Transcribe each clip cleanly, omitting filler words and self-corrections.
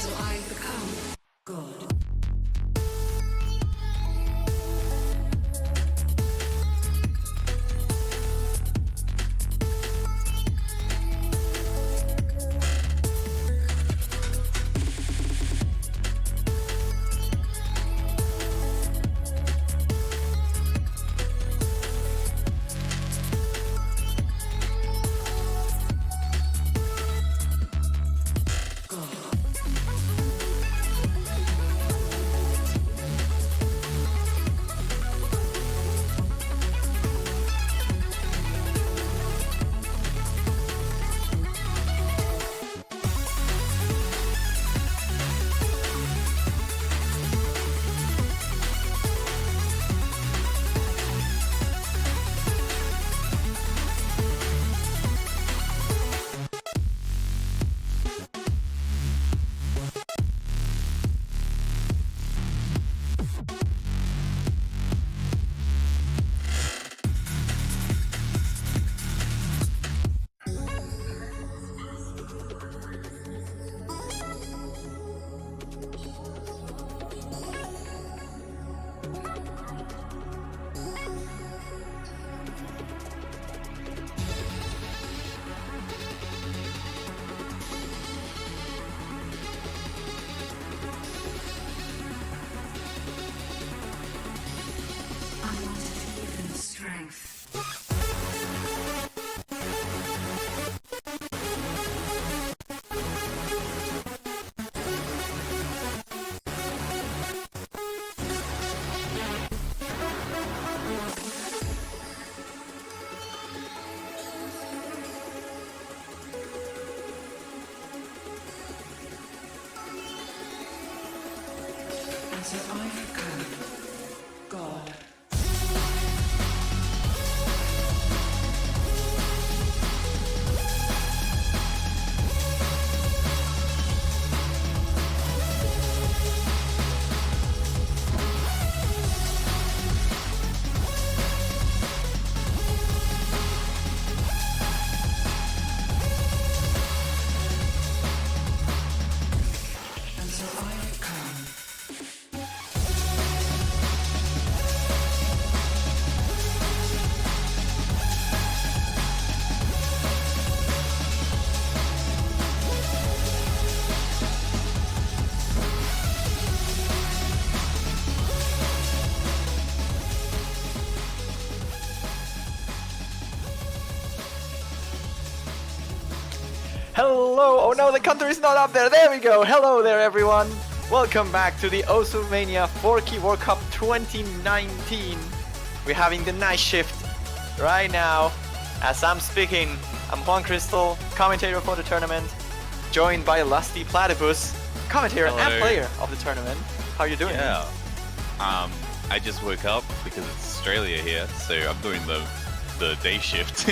So I become God. And so I become Hello! Oh no, the counter is not up there. There we go. Hello there, everyone. Welcome back to the Mania 4 Key World Cup 2019. We're having the night shift right now. As I'm speaking, I'm Juan Crystal, commentator for the tournament, joined by Lusty Platypus, commentator and Hello. player of the tournament. How you doing? Yeah. I just woke up because it's Australia here, so I'm doing the day shift.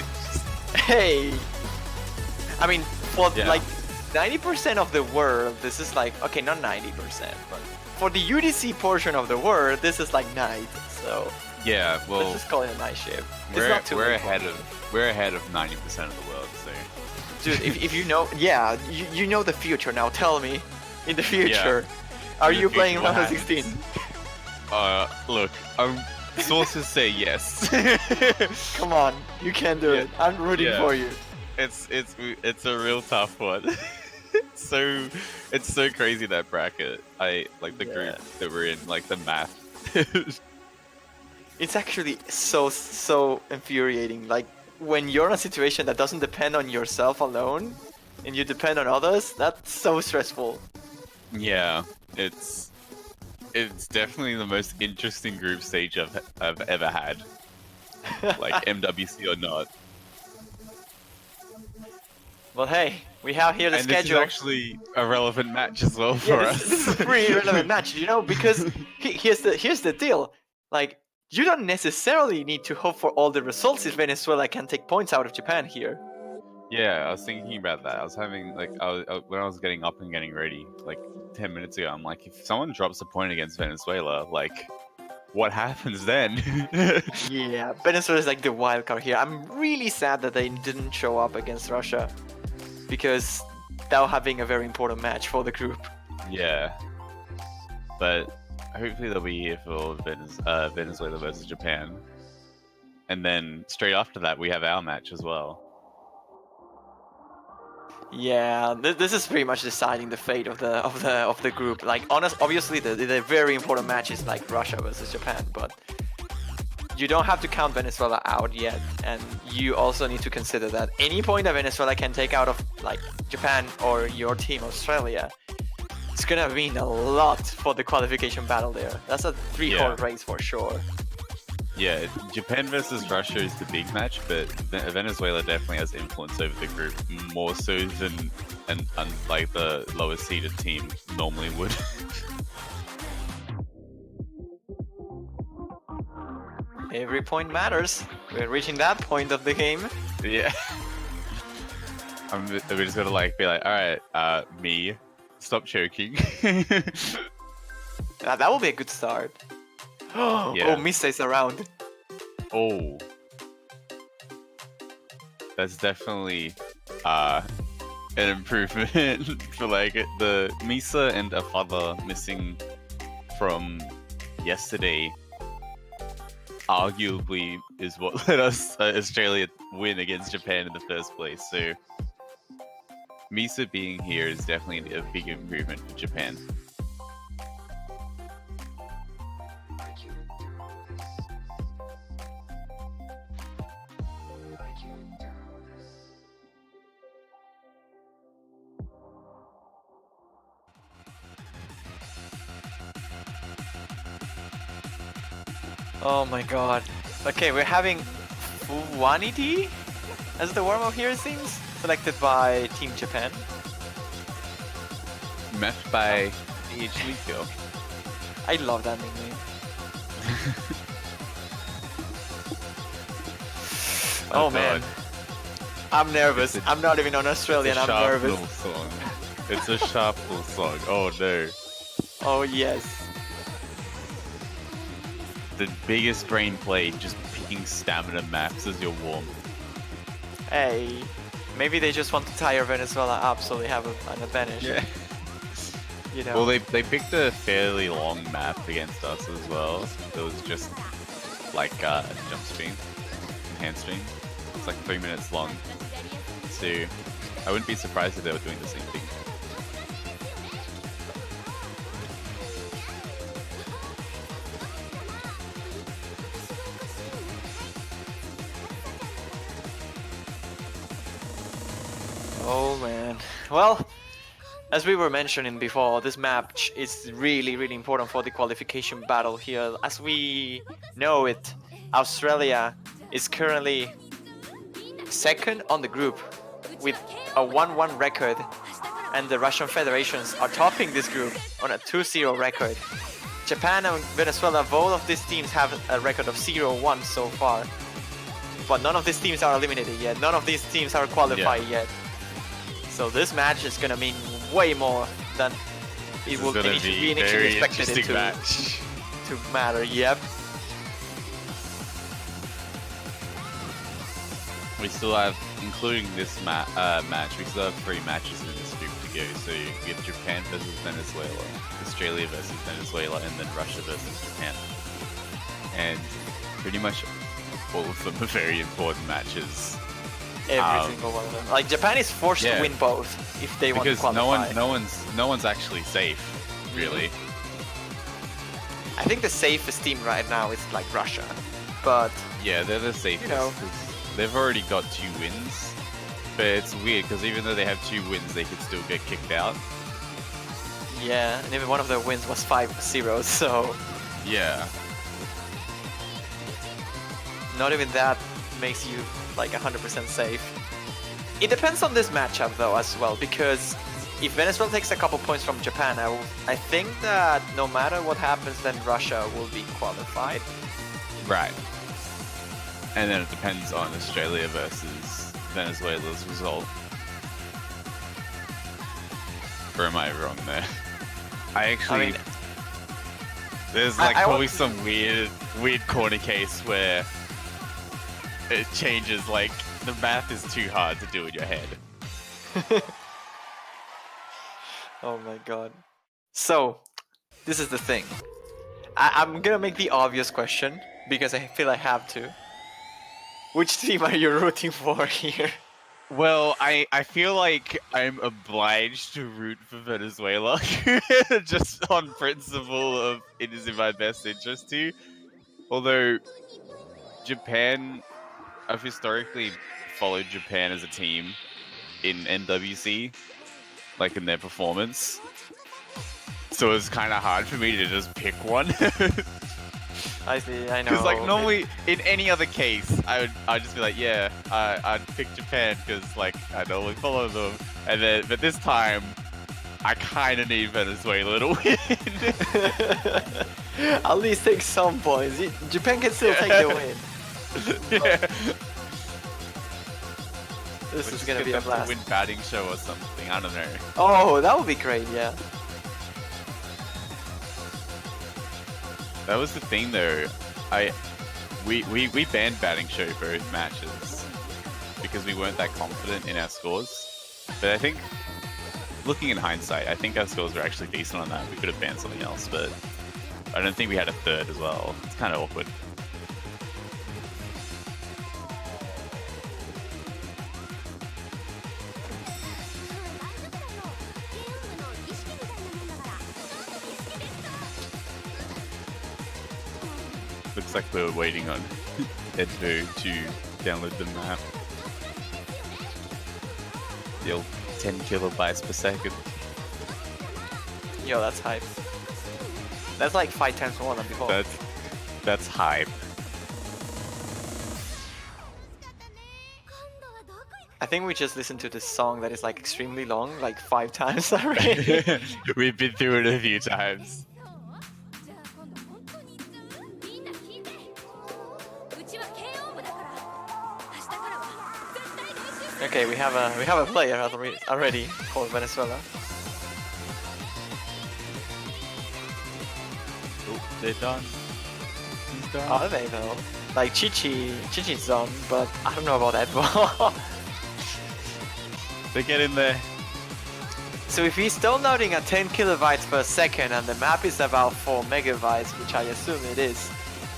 Hey! I mean, for Yeah. like 90% of the world, this is like, okay, not 90%, but for the UDC portion of the world, this is like night, so Yeah, let's well, just call it a night shift. It's we're not too we're late. ahead of 90% of the world. So Dude, if you know, yeah, you know the future now. Tell me, in the future, are In the you future, playing what Final happens? 16? look, sources say yes. Come on, you can do it. I'm rooting Yeah. for you. It's a real tough one. It's so crazy, that bracket. I like the group that we're in, like the math. It's actually so infuriating. Like when you're in a situation that doesn't depend on yourself alone, and you depend on others. That's so stressful. Yeah, it's definitely the most interesting group stage I've ever had. Like MWC or not. Well, hey, we have here the And this is schedule. actually a relevant match as well for Yeah, us. this is a pretty relevant match, you know, because here's the deal. Like, you don't necessarily need to hope for all the results if Venezuela can take points out of Japan here. Yeah, I was thinking about that. I was having like when I was getting up and getting ready, like 10 minutes ago, I'm like, if someone drops a point against Venezuela, like, what happens then? Yeah, Venezuela is like the wild card here. I'm really sad that they didn't show up against Russia, because they're having a very important match for the group. Yeah, but hopefully they'll be here for Venezuela versus Japan, and then straight after that we have our match as well. Yeah, this is pretty much deciding the fate of the group. Like, obviously the very important match is like Russia versus Japan, but you don't have to count Venezuela out yet, and you also need to consider that any point that Venezuela can take out of like Japan or your team Australia, it's gonna mean a lot for the qualification battle there. That's a three-horse race for sure. Yeah, Japan versus Russia is the big match, but Venezuela definitely has influence over the group, more so than like the lower seeded team normally would. Every point matters. We're reaching that point of the game. Yeah. We're just gonna like be like, all right, me, stop choking. That will be a good start. Yeah. Oh, Misa is around. Oh, that's definitely an improvement for like the Misa and a father missing from yesterday. Arguably is what let us Australia win against Japan in the first place. So Misa being here is definitely a big improvement for Japan. Oh my god. Okay, we're having Fuwanity as the warm-up here, it seems. Selected by Team Japan. Matched by Liko. I love that nickname. Oh man. God. I'm nervous. I'm not even on Australian, I'm Sharp nervous. little song. It's a sharp little song. Oh no. Oh yes. The biggest brain play, just picking stamina maps as your warm. Hey. Maybe they just want to tire Venezuela up so they have an advantage. Yeah. You know. Well, they picked a fairly long map against us as well. It was just like jump stream, hand stream. It's like 3 minutes long. So I wouldn't be surprised if they were doing the same thing. Oh man. Well, as we were mentioning before, this match is really important for the qualification battle here. As we know it, Australia is currently second on the group with a 1-1 record, and the Russian federations are topping this group on a 2-0 record. Japan and Venezuela, both of these teams have a record of 0-1 so far, but none of these teams are eliminated yet. None of these teams are qualified yet. So this match is gonna mean way more than it will be initially expected it to matter. Yep. We still have, including this match, we still have 3 matches in this group to go. So we have Japan versus Venezuela, Australia versus Venezuela, and then Russia versus Japan. And pretty much all of them are very important matches. Every single one of them. Like Japan is forced to win both if they want to qualify. Because no one's actually safe, really. I think the safest team right now is like Russia, but yeah, they're the safest. You know, they've already got 2 wins, but it's weird because even though they have 2 wins, they could still get kicked out. Yeah, and even one of their wins was 5-0, so yeah, not even that makes you like 100% safe. It depends on this matchup though as well, because if Venezuela takes a couple points from Japan, I think that no matter what happens, then Russia will be qualified. Right. And then it depends on Australia versus Venezuela's result. Or am I wrong there? I mean, there's like probably some weird corner case where it changes, like the math is too hard to do in your head. Oh my god. So, this is the thing. I'm gonna make the obvious question because I feel I have to. Which team are you rooting for here? Well, I feel like I'm obliged to root for Venezuela just on principle of it is in my best interest to. Although Japan, I've historically followed Japan as a team in NWC, like in their performance. So it's kind of hard for me to just pick one. I see, I know. Because like normally in any other case, I'd just be like, yeah, I'd pick Japan because like I normally follow them, and then but this time, I kind of need Venezuela to win. At least take some points. Japan can still take the win. Yeah. This is gonna be a blast. Win batting show or something. I don't know. Oh, that would be great. Yeah. That was the thing though. We banned batting show for both matches because we weren't that confident in our scores. But I think, looking in hindsight, I think our scores were actually decent on that. We could have banned something else, but I don't think we had a third as well. It's kind of awkward. Looks like we're waiting on Edvo to download the map. The old 10 kilobytes per second. Yo, that's hype. That's like 5 times more than before. That's hype. I think we just listened to this song that is like extremely long, like 5 times already. We've been through it a few times. Okay, we have a player already called Venezuela. Oh, they're done. He's done. Are they though? Like Chichi's done, but I don't know about Edvo. They get in there. So if he's downloading at 10 kilobytes per second and the map is about 4 megabytes, which I assume it is,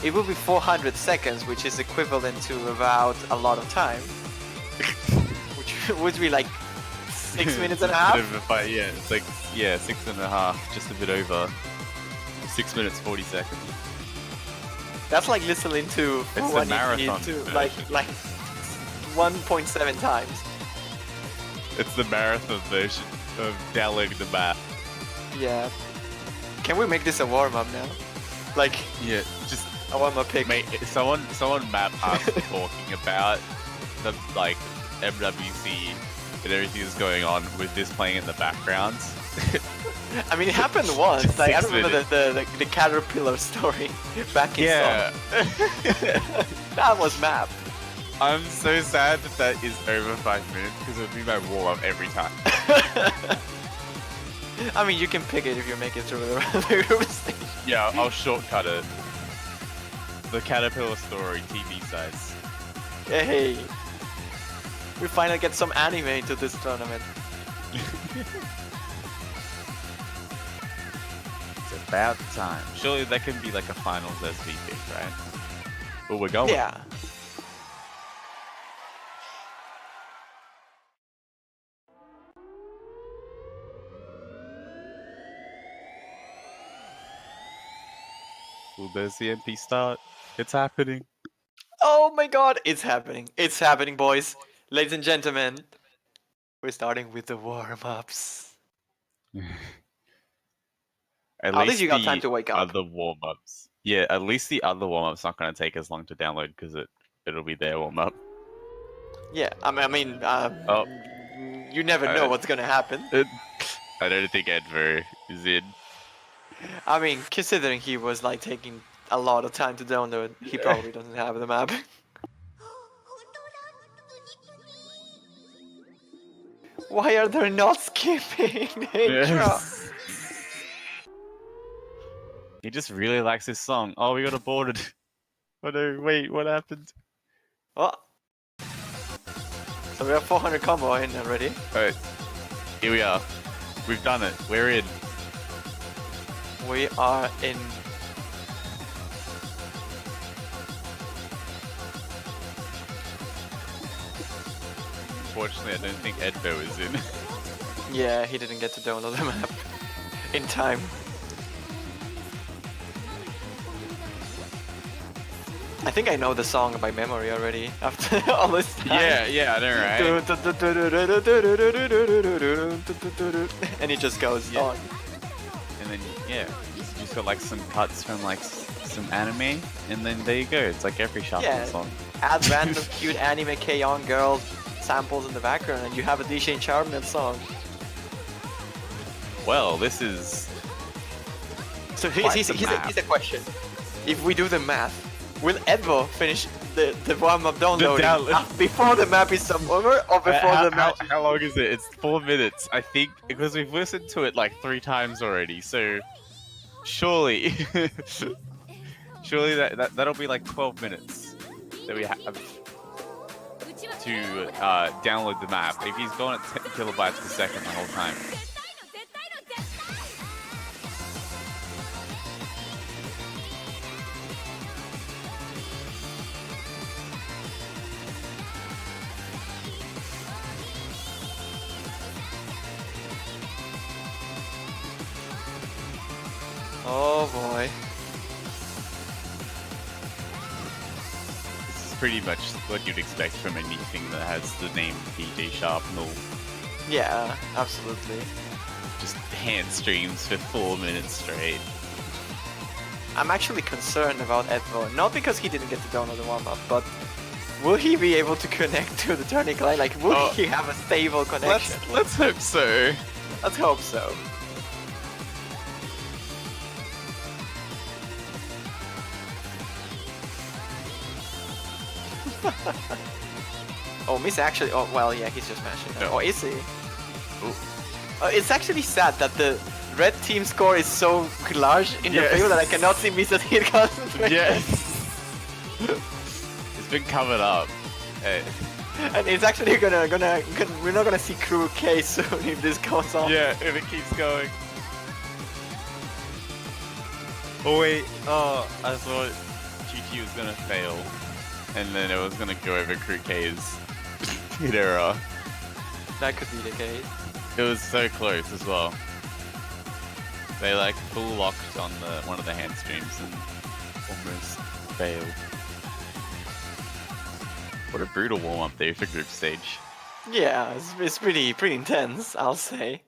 it will be 400 seconds, which is equivalent to about a lot of time. Which would be like 6 minutes and a half? Yeah, it's like, 6.5, just a bit over. 6 minutes, 40 seconds. That's like listening to It's the marathon like 1.7 times. It's the marathon version of downloading the map. Yeah. Can we make this a warm-up now? Like... Yeah, just I want my pick. Mate, someone map us talking about the like MWC and everything that's going on with this playing in the background. I mean, it happened once. Just Like I 6 remember the caterpillar story back in Yeah. summer. That was map. I'm so sad that that is over 5 minutes because it would be my warm up every time. I mean, you can pick it if you make it through the group stage. Yeah, I'll shortcut it. The caterpillar story, TV size. Hey, we finally get some anime into this tournament. It's about time. Surely that can be like a finals SV pick, right? Well, we're going. Yeah. Well, there's the MP start. It's happening. Oh my god, it's happening. It's happening, boys. Ladies and gentlemen, we're starting with the warm-ups. At least you got time to wake up. Other warm-ups. Yeah, at least the other warm-up's not going to take as long to download because it'll be their warm-up. Yeah, I mean, Oh. you never know what's gonna happen. I don't think Edver is in. I mean, considering he was like taking a lot of time to download, he probably doesn't have the map. Why are they not skipping the intro? He just really likes this song. Oh, we got aborted. Oh no, wait, what happened? What? So we have 400 combo in already. Alright, here we are. We've done it. We're in. We are in. Unfortunately, I don't think Edvo is in. Yeah, he didn't get to download the map in time. I think I know the song by memory already after all this time. Yeah, I know, right? And it just goes on. And then, yeah, you just got like some cuts from like some anime, and then there you go. It's like every shuffle Yeah. song. Add random cute anime K-on girls samples in the background and you have a DJ Charmnet song. Well, this is. So Quite here's the map. a question. If we do the math, will Edvo finish the warm-up downloading before the map is over or before the match? How long is it? It's 4 minutes, I think, because we've listened to it like 3 times already. So surely, surely that'll be like 12 minutes that we have to download the map. If he's going at 10 kilobytes per second the whole time. Oh boy. This is pretty much what you'd expect from anything that has the name DJ Sharpnel. Yeah, absolutely. Just hand streams for 4 minutes straight. I'm actually concerned about Edvo, not because he didn't get to download the warm-up, but will he be able to connect to the turning line? Like, will he have a stable connection? Let's hope so. Let's hope so. Oh, Miss actually. Oh, well, yeah, he's just mashing. No. Or is he? Ooh. It's actually sad that the red team score is so large in the Yes. field that I cannot see Misa's hit concentration. Yes. It's been covered up. Hey. And it's actually gonna we're not gonna see crew K soon if this goes on. Yeah, if it keeps going. Oh wait, I thought GT was gonna fail, and then it was gonna go over Crew K's hit error. That could be the case. It was so close as well. They like full locked on one of the hand streams and almost failed. What a brutal warm up there for group stage. Yeah, it's pretty intense, I'll say.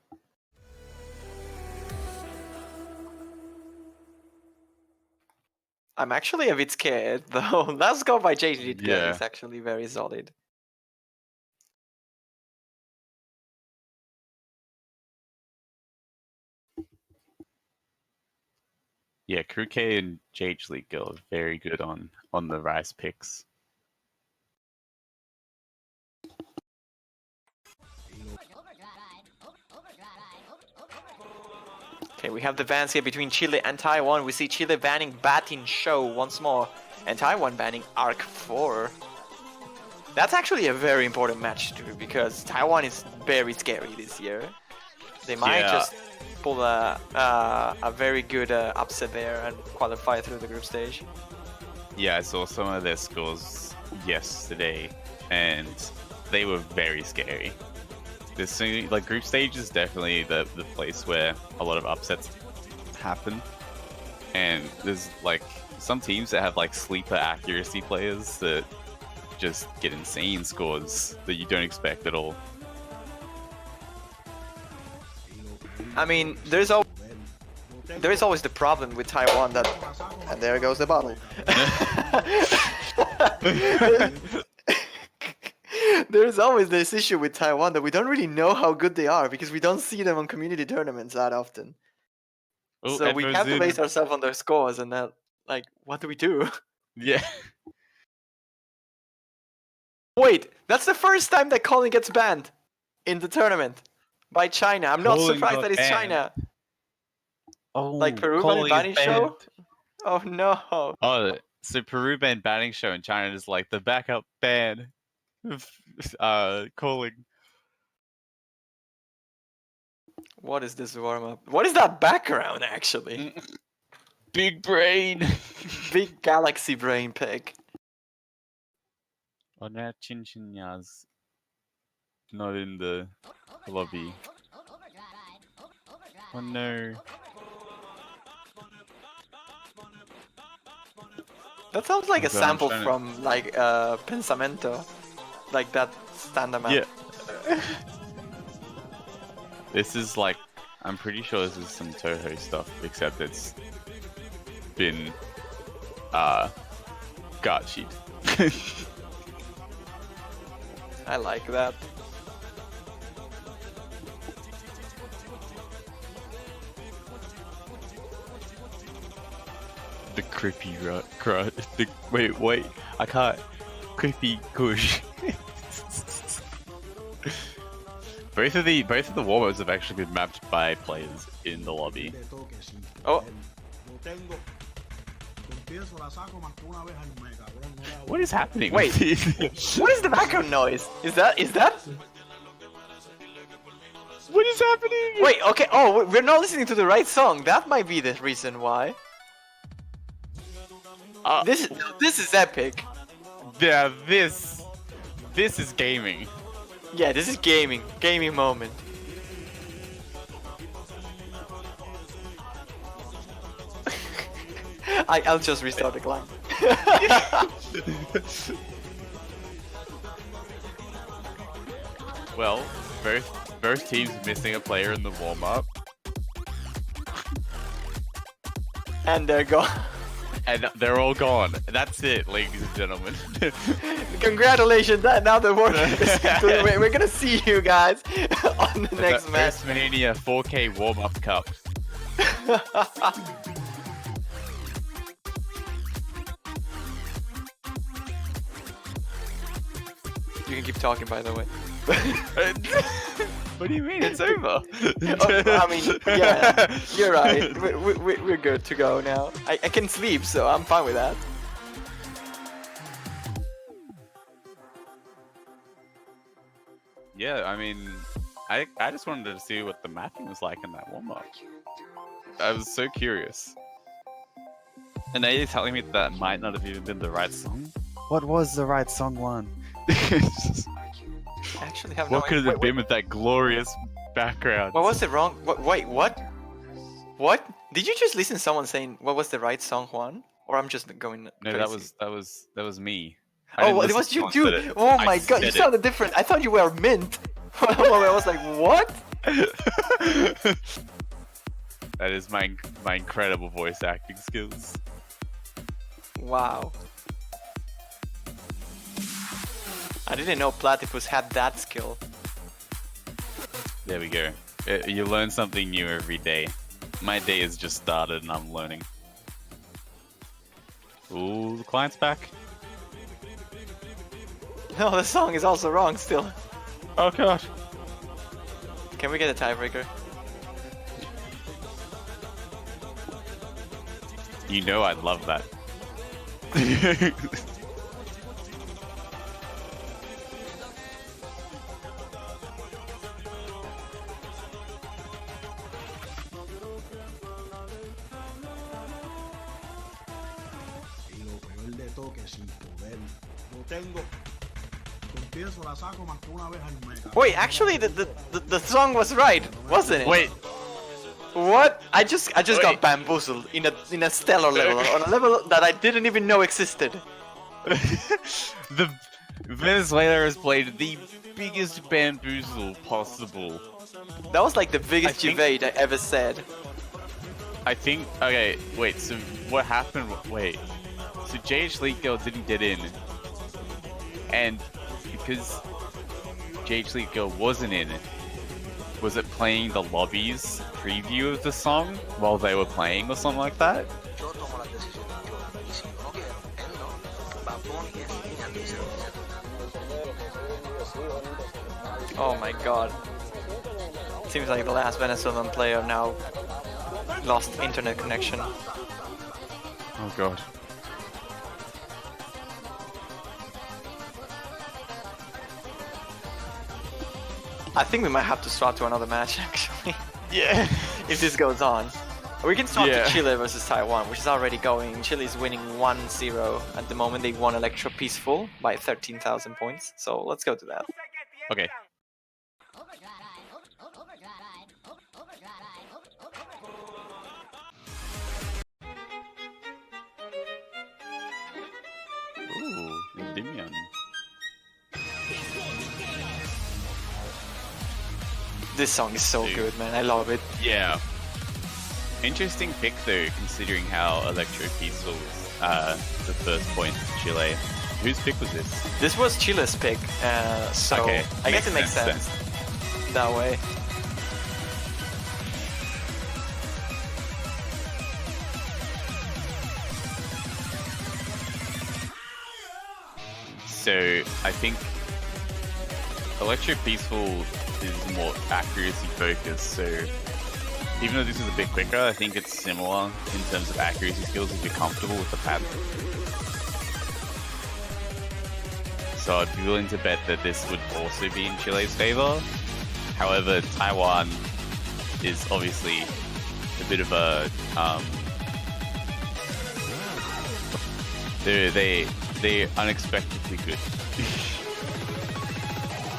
I'm actually a bit scared though. Let's go by JG. Yeah. It's actually very solid. Yeah, Crew K and JH League are very good on the Rise picks. Okay, we have the bans here between Chile and Taiwan. We see Chile banning Batin Show once more, and Taiwan banning Arc 4. That's actually a very important match too, because Taiwan is very scary this year. They might just pull a very good upset there and qualify through the group stage. Yeah, I saw some of their scores yesterday, and they were very scary. This like group stage is definitely the place where a lot of upsets happen, and there's like some teams that have like sleeper accuracy players that just get insane scores that you don't expect at all. I mean, there is always the problem with Taiwan that, and there goes the bottle. There's always this issue with Taiwan that we don't really know how good they are because we don't see them on community tournaments that often. Oh, so we have to base ourselves on their scores, and that, like, what do we do? Yeah. Wait, that's the first time that Colin gets banned in the tournament by China. I'm not Colin surprised got that it's banned. China. Oh, Like Peru Colin banning is Show? Oh no. Oh, so Peru banned banning show in China is like the backup ban of calling. What is this warm up? What is that background actually? Big brain. Big galaxy brain pick. Oh, now Chin Chin Ya's not in the lobby. Oh no. That sounds like a Okay, I'm sample trying to- from like Pensamento. Like that stand-up map. Yeah. This is like, I'm pretty sure this is some Toho stuff, except it's been gachied. I like that. The creepy crud. Wait, I can't. Creepy kush. both of the warm-ups have actually been mapped by players in the lobby. Oh, What is happening? Wait. with these? what is the background noise? Is that? What is happening? Wait, okay. Oh, we're not listening to the right song. That might be the reason why. This is epic. Yeah, this is gaming. Yeah, this is gaming moment. I'll just restart the climb. Well, both teams missing a player in the warm-up, And they're gone. and they're all gone. That's it, ladies and gentlemen. Congratulations! Now the work is complete. We're gonna see you guys on the next match. First Mania 4K warm-up cup. You can keep talking, by the way. What do you mean? It's over. Oh, I mean, yeah, you're right. We're good to go now. I can sleep, so I'm fine with that. Yeah, I mean, I just wanted to see what the mapping was like in that warm-up. I was so curious. And now you're telling me that might not have even been the right song? What was the right song one? I actually have no What could it idea. have been with that glorious background? What was it wrong? Wait, what? What? Did you just listen to someone saying what was the right song, Juan? Or I'm just going No, crazy? that was me. I Oh, didn't it listen was to you someone too. said it. Oh I my god, you said it. sounded different. I thought you were mint. I was like, what? That is my incredible voice acting skills. Wow. I didn't know Platypus had that skill. There we go. You learn something new every day. My day has just started and I'm learning. Ooh, the client's back. No, the song is also wrong still. Oh god. Can we get a tiebreaker? You know I'd love that. Y lo peor de todo que sin poder. No tengo. Confieso, la saco más que una vez al mes. Wait, actually, the song was right, wasn't it? Wait. What? I just Wait. got bamboozled in a stellar level, on a level that I didn't even know existed. The Venezuela has played the biggest bamboozle possible. That was like the biggest I think- evade I ever said. I think. Okay, wait. So what happened? Wait. So JH League Girl didn't get in, and because JH League Girl wasn't in, was it playing the lobby's preview of the song while they were playing or something like that? Yo tomo las decisiones yo. Y si no quiero, él no. Bad Bunny es niña dice. Oh my god. Seems like the last Venezuelan player now lost internet connection. Oh god. I think we might have to swap to another match actually. Yeah. If this goes on. We can swap Yeah. to Chile versus Taiwan, which is already going. Chile is winning 1-0 at the moment. They won Electro Peaceful by 13,000 points. So let's go to that. Okay. Ooh, Endymion. This song is so Dude. good, man. I love it. Yeah. Interesting pick though, considering how Electro Peaceful was the first point for Chile. Whose pick was this? This was Chile's pick, so Okay, I guess it makes makes sense sense that way. So I think Electro Peaceful is more accuracy focused, so even though this is a bit quicker, I think it's similar in terms of accuracy skills if you're comfortable with the pad. So I'd be willing to bet that this would also be in Chile's favor. However, Taiwan is obviously a bit of a they're unexpectedly good.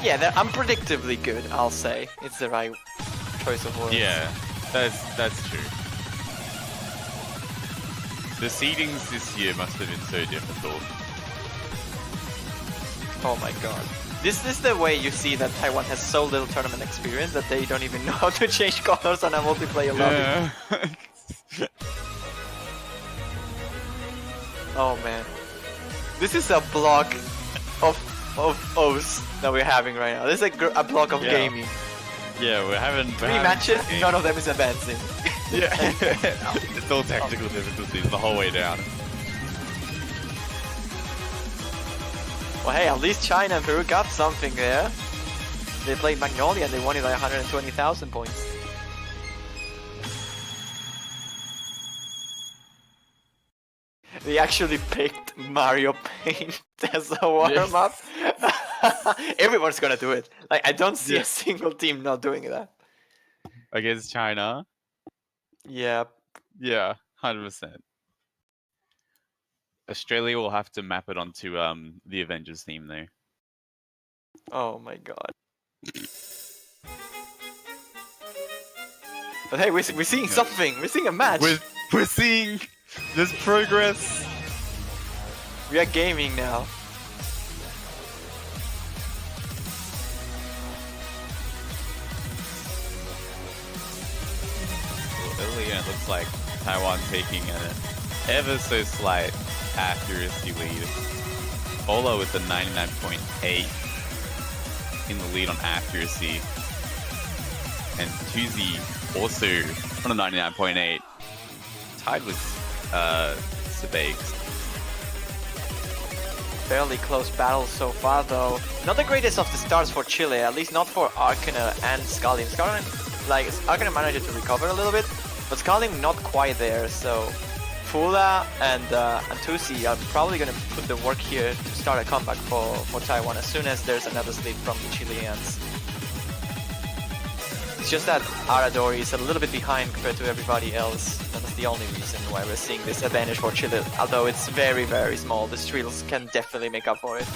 Yeah, they're unpredictably good, I'll say. It's the right choice of words. Yeah, that's true. The seedings this year must have been so difficult. Oh my god. This is the way you see that Taiwan has so little tournament experience that they don't even know how to change colors on a multiplayer lobby. Yeah. Oh man. This is a block of O's that we're having right now. This is a block of Yeah. gaming. Yeah, we're having 3 matches, none of them is advancing. Yeah, it's all technical difficulties the whole way down. Well hey, at least China and Peru got something there. They played Magnolia and they won it by 120,000 points. They actually picked Mario Paint as a warm-up. Everyone's gonna do it. Like I don't see Yeah. a single team not doing that. Against China, Yeah. yeah, 100%. Australia will have to map it onto the Avengers theme though. Oh my god. But hey, we're seeing Yeah. something. We're seeing a match. We're seeing there's progress. We are gaming now. Well, earlier it looks like Taiwan taking an ever so slight accuracy lead. Ola with the 99.8 in the lead on accuracy. And Tuzi also on a 99.8, tied with Sebags. Fairly close battle so far though. Not the greatest of the starts for Chile, at least not for Arcana and Skalim. Skalim, like, Arcana managed to recover a little bit, but Skalim not quite there, so Fula and Tusi are probably going to put the work here to start a comeback for Taiwan as soon as there's another sleep from the Chileans. It's just that Aradori is a little bit behind compared to everybody else. That's the only reason why we're seeing this advantage for Chile, although it's very, very small. The Streels can definitely make up for it.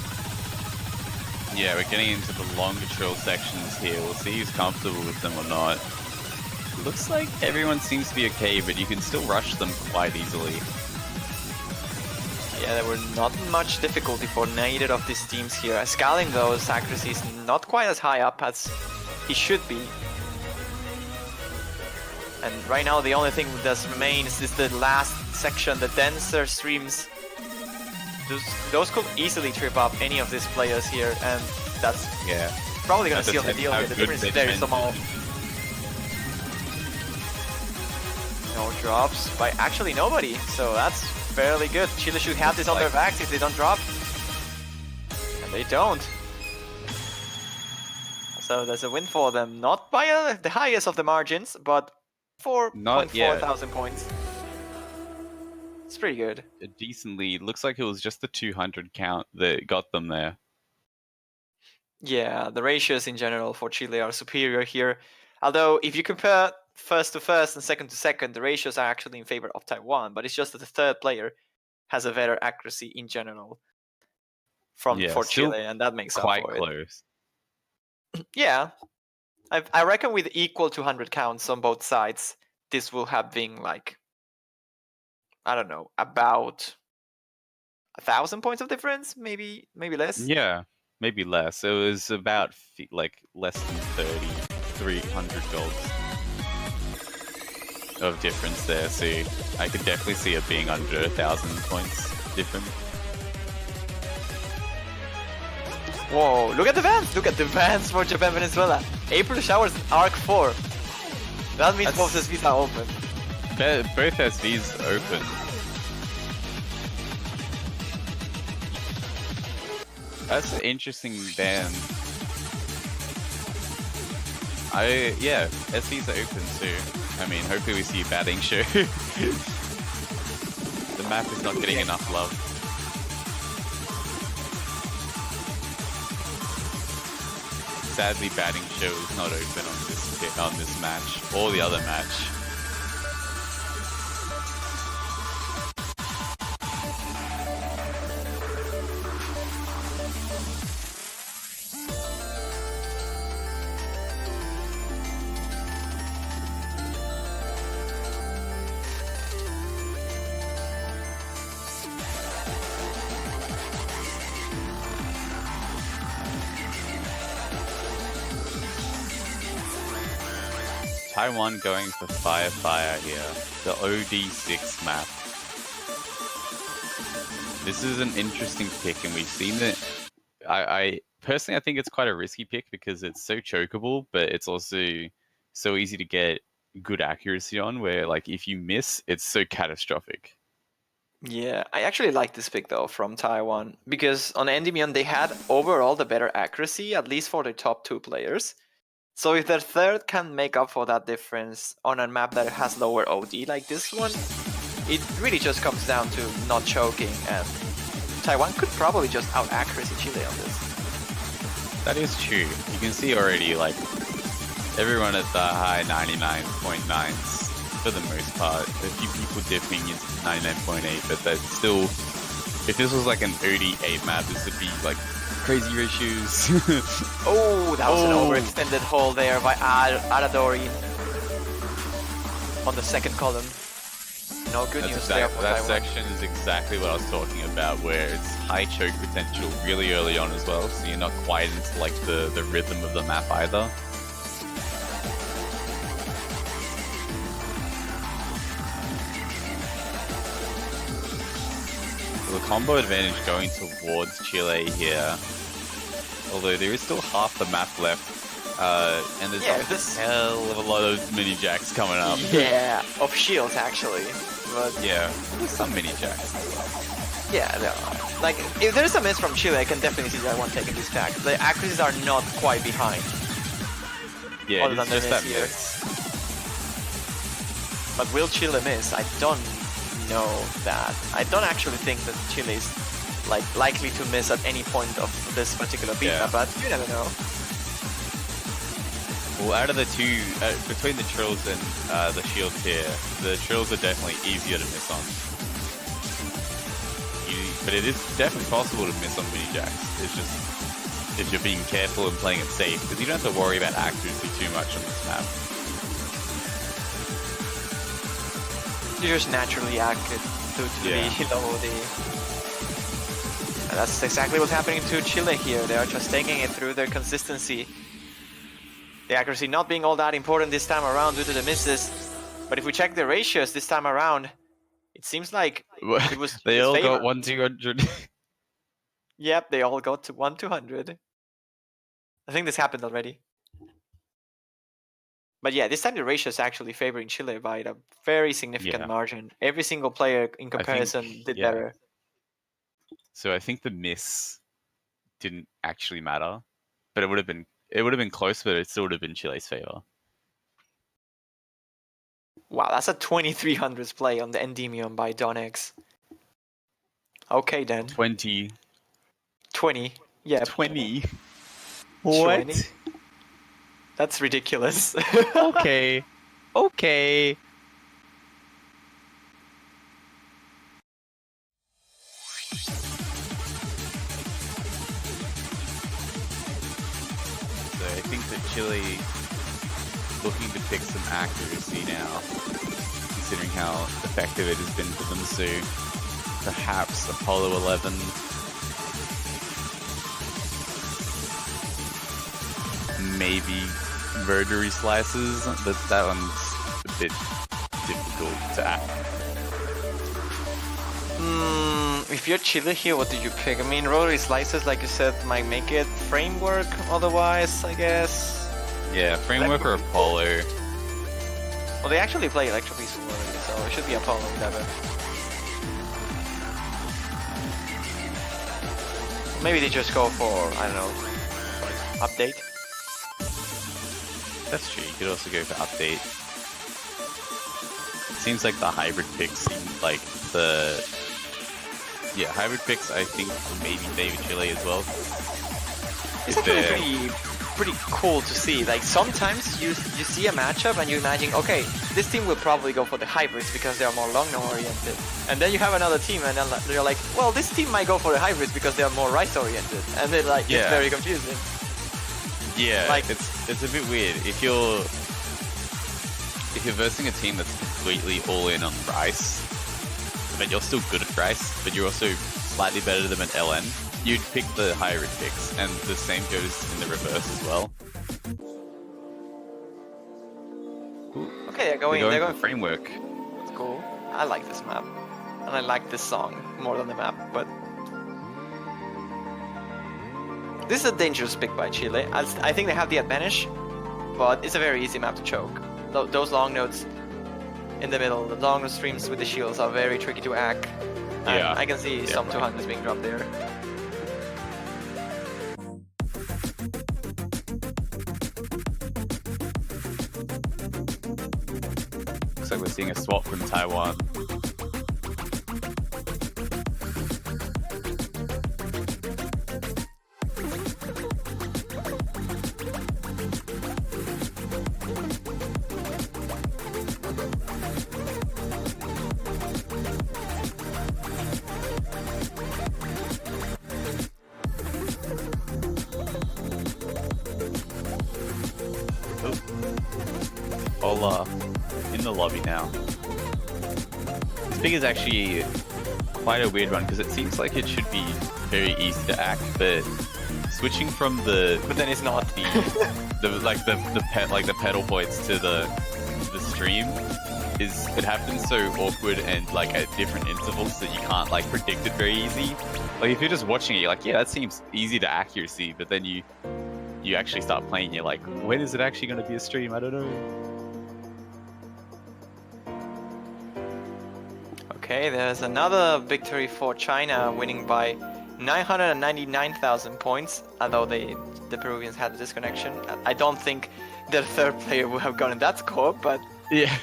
Yeah, we're getting into the longer trill sections here. We'll see who's comfortable with them or not. Looks like everyone seems to be okay, but you can still rush them quite easily. Yeah, there were not much difficulty for neither of these teams here. Skalim, though, his accuracy is not quite as high up as he should be. And right now the only thing that remains is the last section, the denser streams. Those could easily trip up any of these players here, and that's probably gonna seal the deal here. The difference is very small. No drops by actually nobody, so that's fairly good. Chile should have this on their backs if they don't drop. And they don't. So there's a win for them, not by the highest of the margins, but 4.4 thousand points. It's pretty good. Decently, looks like it was just the 200 count that got them there. Yeah, the ratios in general for Chile are superior here. Although, if you compare first to first and second to second, the ratios are actually in favor of Taiwan, but it's just that the third player has a better accuracy in general for Chile, and that makes up for it. Quite close. Yeah. I reckon with equal 200 counts on both sides, this will have been like, I don't know, about 1,000 points of difference, maybe less. Yeah, maybe less. It was about like less than 300 golds of difference there. So I could definitely see it being under 1,000 points different. Whoa, look at the vans! Look at the vans for Japan Venezuela. April showers Arc 4. That means both SVs are open. Both SVs open. That's an interesting ban. Yeah, SVs are open too. I mean, hopefully we see a batting show. The map is not getting enough love. Sadly, batting show is not open on this match or the other match. Taiwan going for Fire here, the OD6 map. This is an interesting pick, and we've seen that. I personally, I think it's quite a risky pick because it's so chokeable, but it's also so easy to get good accuracy on, where like if you miss, it's so catastrophic. Yeah, I actually like this pick though from Taiwan, because on Endymion they had overall the better accuracy, at least for the top two players. So if their third can make up for that difference on a map that has lower OD like this one, it really just comes down to not choking, and Taiwan could probably just out-accuracy Chile on this. That is true. You can see already, like, everyone at the high 99.9s for the most part. A few people dipping into 99.8, but that's still... If this was like an OD8 map, this would be like crazy ratios. Oh, that was an overextended hole there by Aradori on the second column. No good news there for that Taiwan. section is exactly what I was talking about, where it's high choke potential really early on as well, so you're not quite into like the rhythm of the map either. the combo advantage going towards Chile here. Although there is still half the map left. And there's a hell of a lot of mini jacks coming up. Yeah, of shields actually. But Yeah, there's some mini jacks. yeah, there are. Like, if there's a miss from Chile, I can definitely see that one taking this back. The accuracies are not quite behind. Yeah, Other it's than just the that miss here. miss. But will Chile miss? I don't know that. I don't actually think that Chile is like likely to miss at any point of this particular beta, Yeah. but you never know. Well, out of the two, between the trills and the shields here, the trills are definitely easier to miss on. But it is definitely possible to miss on mini jacks. It's just if you're being careful and playing it safe, because you don't have to worry about accuracy too much on this map. You just naturally act to Yeah. the low the. And that's exactly what's happening to Chile here. They are just taking it through their consistency. The accuracy not being all that important this time around due to the misses. But if we check the ratios this time around, it seems like it was They his all favor. got 1-200. Yep, they all got to 1-200. I think this happened already. But yeah, this time the ratio is actually favoring Chile by a very significant Yeah. margin. Every single player in comparison did yeah. better. So I think the miss didn't actually matter, but it would have been close, but it still would have been Chile's favor. Wow, that's a 2300s play on the Endymion by Donex. Okay then. 20. 20. Yeah. 20. 20? That's ridiculous. Okay. Okay. So I think that Chile looking to pick some accuracy now, considering how effective it has been for them. So perhaps Apollo 11. Maybe rotary slices, but that one's a bit difficult to act. If you're Chile here, what do you pick? I mean, rotary slices, like you said, might make it framework otherwise, I guess. Yeah, framework or Apollo. Well, they actually play Electro Beast already, so it should be Apollo 11. Maybe they just go for, I don't know, update. That's true, you could also go for update. It seems like the hybrid picks seem like the... Yeah, hybrid picks I think maybe favor Chile as well. It's If actually pretty cool to see. Like, sometimes you see a matchup and you imagine, okay, this team will probably go for the hybrids because they are more long no oriented. And then you have another team and then you're like, well, this team might go for the hybrids because they are more right oriented. And then like, Yeah. it's very confusing. Yeah, Like- it's a bit weird. If you're versing a team that's completely all in on Rice, but you're still good at Rice, but you're also slightly better than them at LN, you'd pick the hybrid picks, and the same goes in the reverse as well. Okay, they're They're going for framework. It's cool. I like this map. And I like this song more than the map, but... This is a dangerous pick by Chile. I think they have the advantage, but it's a very easy map to choke. Those long notes in the middle, the long streams with the shields are very tricky to hack. And Yeah. I can see some 200s being dropped there. Looks like we're seeing a swap from Taiwan. Ola in the lobby now. This pick is actually quite a weird one because it seems like it should be very easy to act, but switching from But then it's not. the pedal points to the stream is it happens so awkward and like at different intervals that you can't like predict it very easy. Like if you're just watching it, you're like, yeah, that seems easy to accuracy, but then you actually start playing, you're like, when is it actually going to be a stream? I don't know. Okay, there's another victory for China, winning by 999,000 points, although the Peruvians had a disconnection. I don't think the third player would have gotten that score, but Yeah.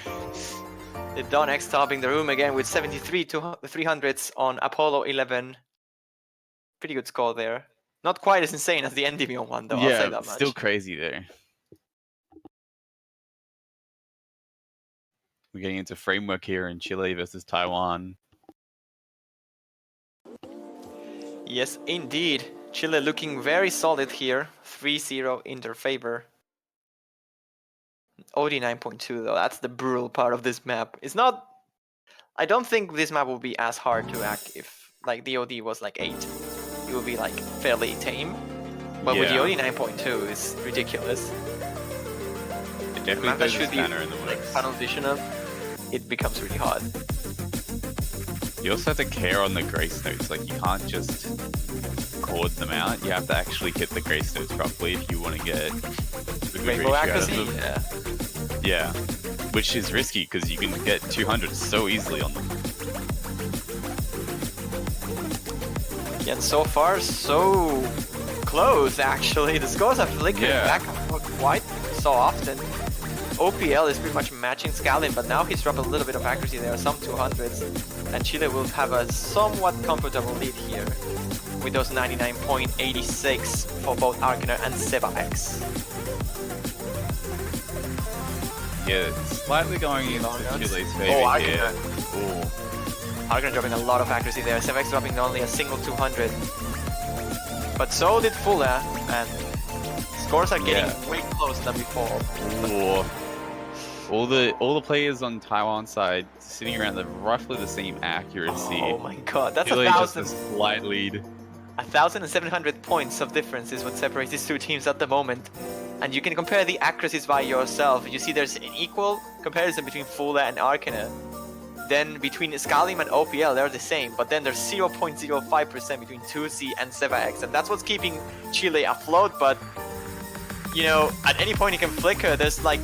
the Don X topping the room again with 73 to 300s on Apollo 11. Pretty good score there. Not quite as insane as the Endymion one, though, I'll say Yeah, that much. still crazy there. We're getting into framework here in Chile versus Taiwan. Yes, indeed. Chile looking very solid here. 3-0 in their favor. OD 9.2 though, that's the brutal part of this map. It's not... I don't think this map will be as hard to hack if like the OD was like 8. It would be like fairly tame. But with the Yeah. OD 9.2, it's ridiculous. It The definitely map that throws a should be spanner in the like works. tunnel vision, it becomes really hard. You also have to care on the grace notes. Like you can't just chord them out. You have to actually hit the grace notes properly if you want to get a good Rainbow ratio out of accuracy, them. yeah. Yeah, which is risky because you can get 200 so easily on them. Yeah, and so far, so close actually. The scores are flickering Yeah. back and forth quite so often. OPL is pretty much matching Scalin, but now he's dropped a little bit of accuracy there, some 200s. And Chile will have a somewhat comfortable lead here with those 99.86 for both Arcaner and Seba-X. Yeah, slightly going into Chile's favor Oh, here. Arcaner. Ooh. Arcaner dropping a lot of accuracy there, Seba-X dropping only a single 200. But so did Fuller, and scores are getting way closer than before. Ooh. All the players on Taiwan's side sitting around roughly the same accuracy. Oh my god, that's Chile just a 1,000. slight lead. 1,700 points of difference is what separates these two teams at the moment. And you can compare the accuracies by yourself. You see there's an equal comparison between Fuller and Arcaner. Then between Scalim and OPL, they're the same. But then there's 0.05% between 2C and Seba-X. And that's what's keeping Chile afloat. But, you know, at any point you can flicker. There's like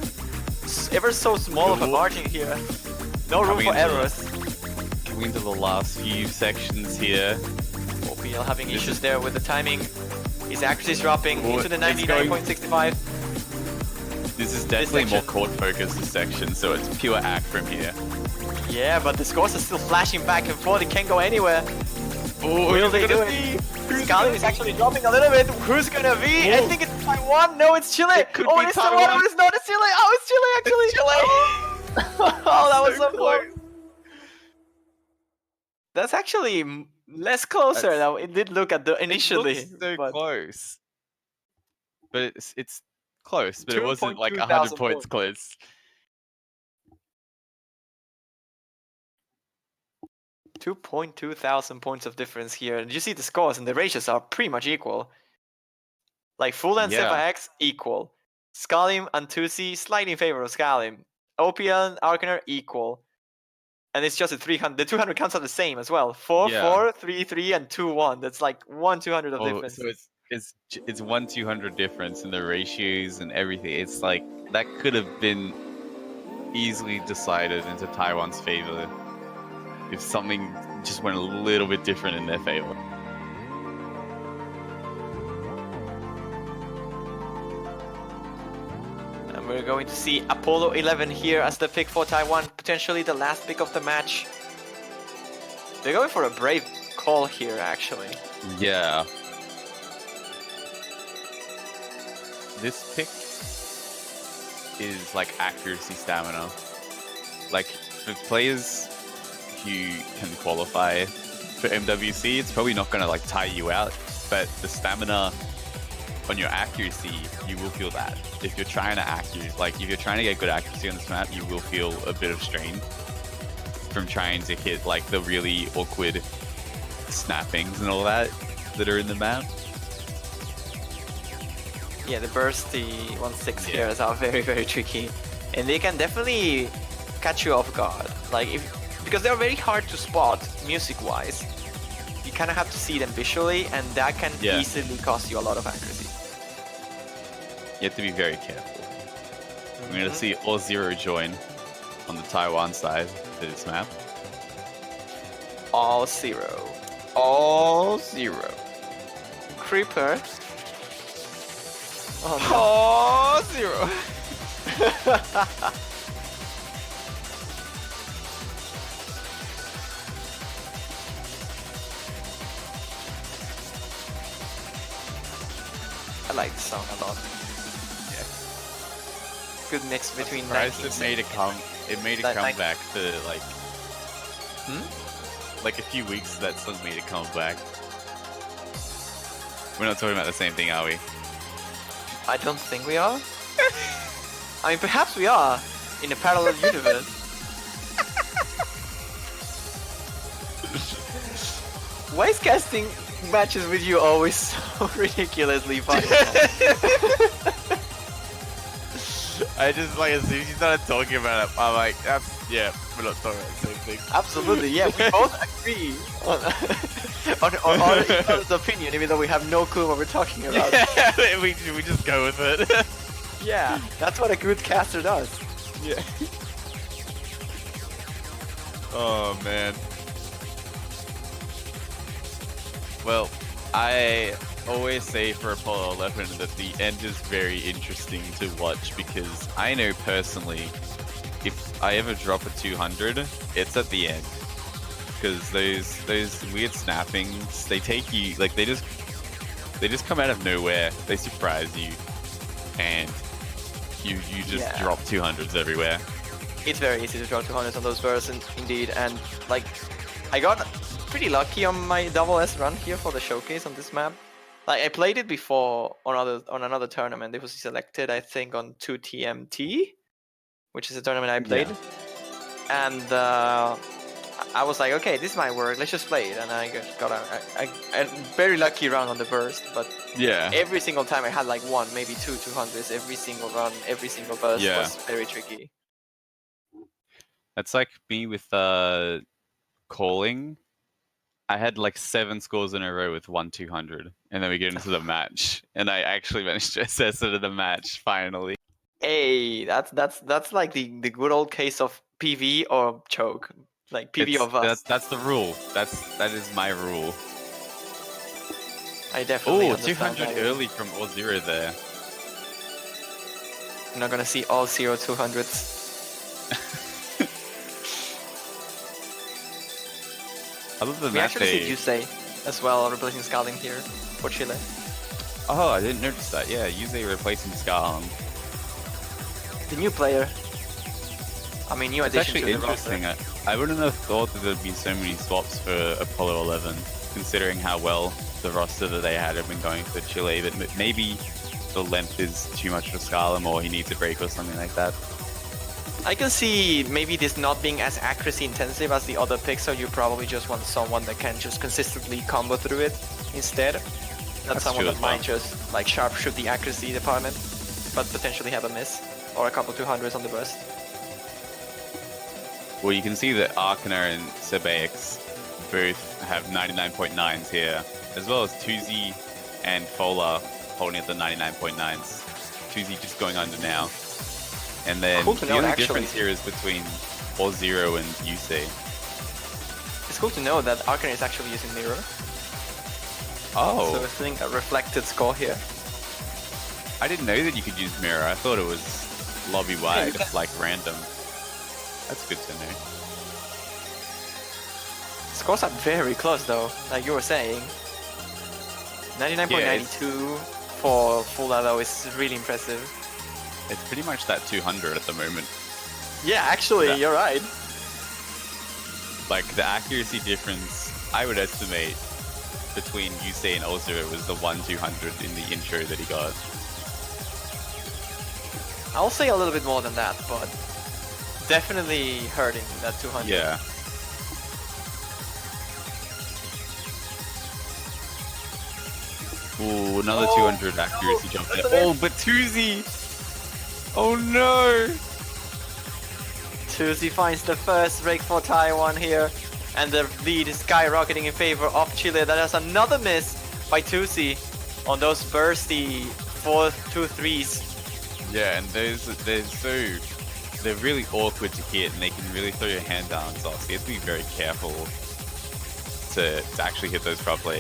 ever so small of a margin here. No room for errors. Coming into the last few sections here. OPL having issues there with the timing. His accuracy is dropping into the it's going- 99.65. This is definitely more section. court focused, this section, so it's pure act from here. Yeah, but the scores are still flashing back and forth. It can't go anywhere. Oh, Will they do it? Scalim is actually dropping a little bit. Who's gonna be? I think it's Taiwan. No, it's Chile. It could Oh, be it's Taiwan. Taiwan. It's not. It's Chile. Oh, it's Chile actually. Chile. Oh, that was So so close. That's actually less closer That's- though. It did look at the initially. It looks so but close. But it's close, but it wasn't like 2,200 100 points close. 2,200 points of difference here. And you see the scores and the ratios are pretty much equal. Like Full and Yeah. Sepa-X equal. Scalim and 2C slightly in favor of Scalim. OPL and Arcaner equal. And it's just a 300. The 200 counts are the same as well. 4, Yeah. 4, 3, 3, and 2, 1. That's like 1 200 of Oh, difference. so it's 1/200 difference in the ratios and everything. It's like that could have been easily decided into Taiwan's favor if something just went a little bit different in their favor. And we're going to see Apollo 11 here as the pick for Taiwan. Potentially the last pick of the match. They're going for a brave call here, actually. Yeah. This pick is like accuracy stamina. Like for players who can qualify for MWC, it's probably not gonna like tire you out, but the stamina on your accuracy, you will feel that. If you're trying to get good accuracy on this map, you will feel a bit of strain from trying to hit like the really awkward snappings and all that are in the map. Yeah, the bursty 1/6 here are very, very tricky. And they can definitely catch you off guard. Like because they're very hard to spot music-wise. You kind of have to see them visually, and that can easily cost you a lot of accuracy. You have to be very careful. We're gonna see All Zero join on the Taiwan side to this map. All zero. All zero. Creeper. Oh, no. All zero. I like this song a lot. Yeah. Good mix between. Surprised it made a comeback to like. Like a few weeks that song made a comeback. We're not talking about the same thing, are we? I don't think we are. I mean, perhaps we are in a parallel universe. Why is casting matches with you always so ridiculously fun? I just like as soon as you started talking about it, I'm like, yeah, we're not talking about the same thing. Absolutely, yeah, we both agree on each other's opinion, even though we have no clue what we're talking about. Yeah, we just go with it. Yeah, that's what a good caster does. Yeah. Oh man. Well, I always say for Apollo 11 that the end is very interesting to watch because I know personally, if I ever drop a 200, it's at the end. Because those weird snappings, they take you like they just come out of nowhere. They surprise you, and you just drop 200s everywhere. It's very easy to drop 200s on those bursts, indeed, and like I got pretty lucky on my double S run here for the showcase on this map. Like I played it before on another tournament. It was selected, I think, on 2TMT, which is a tournament I played, and I was like, okay, this might work. Let's just play it, and I got a very lucky run on the burst. But every single time I had like one, maybe two 200s. Every single run, every single burst was very tricky. That's like me with calling. I had like 7 scores in a row with 1 200, and then we get into the match, and I actually managed to assess it in the match finally. Hey, that's like the good old case of PV or choke, like PV or bust. That's the rule. That is my rule. I definitely understand 200 early from All Zero there. I'm not gonna see all 200s. Other than We that, actually see Yusei as well replacing Scaling here for Chile. Oh, I didn't notice that. Yeah, Yusei replacing Scarlum. The new player. I mean, new It's addition actually to the roster. interesting. I wouldn't have thought that there'd be so many swaps for Apollo 11, considering how well the roster that they had been going for Chile. But maybe the length is too much for Scarlum, or he needs a break or something like that. I can see maybe this not being as accuracy intensive as the other picks, so you probably just want someone that can just consistently combo through it instead. Not someone that might just like sharpshoot the accuracy department, but potentially have a miss or a couple 200s on the burst. Well, you can see that Arcana and Sebaex both have 99.9s here, as well as Tuzi and Fola holding at the 99.9s. Tuzi just going under now. And then cool to the know, only actually. difference here is between All Zero and Yusei. It's cool to know that Arcana is actually using Mirror. Oh, So I think a reflected score here. I didn't know that you could use Mirror. I thought it was lobby-wide, Yeah, like random. That's good to know. Scores are very close though, like you were saying. 99.92 for full though is really impressive. It's pretty much that 200 at the moment. Yeah, actually, Yeah. you're right. Like, the accuracy difference, I would estimate, between Yusei and All Zero was the 1-200 in the intro that he got. I'll say a little bit more than that, but definitely hurting that 200. Yeah. Ooh, another 200 accuracy jump there. Oh, but Tuzi! Oh no! 2C finds the first break for Taiwan here, and the lead is skyrocketing in favor of Chile. That is another miss by 2C on those bursty 4-2-3s. Yeah, and they're really awkward to hit, and they can really throw your hand down. So you have to be very careful to actually hit those properly.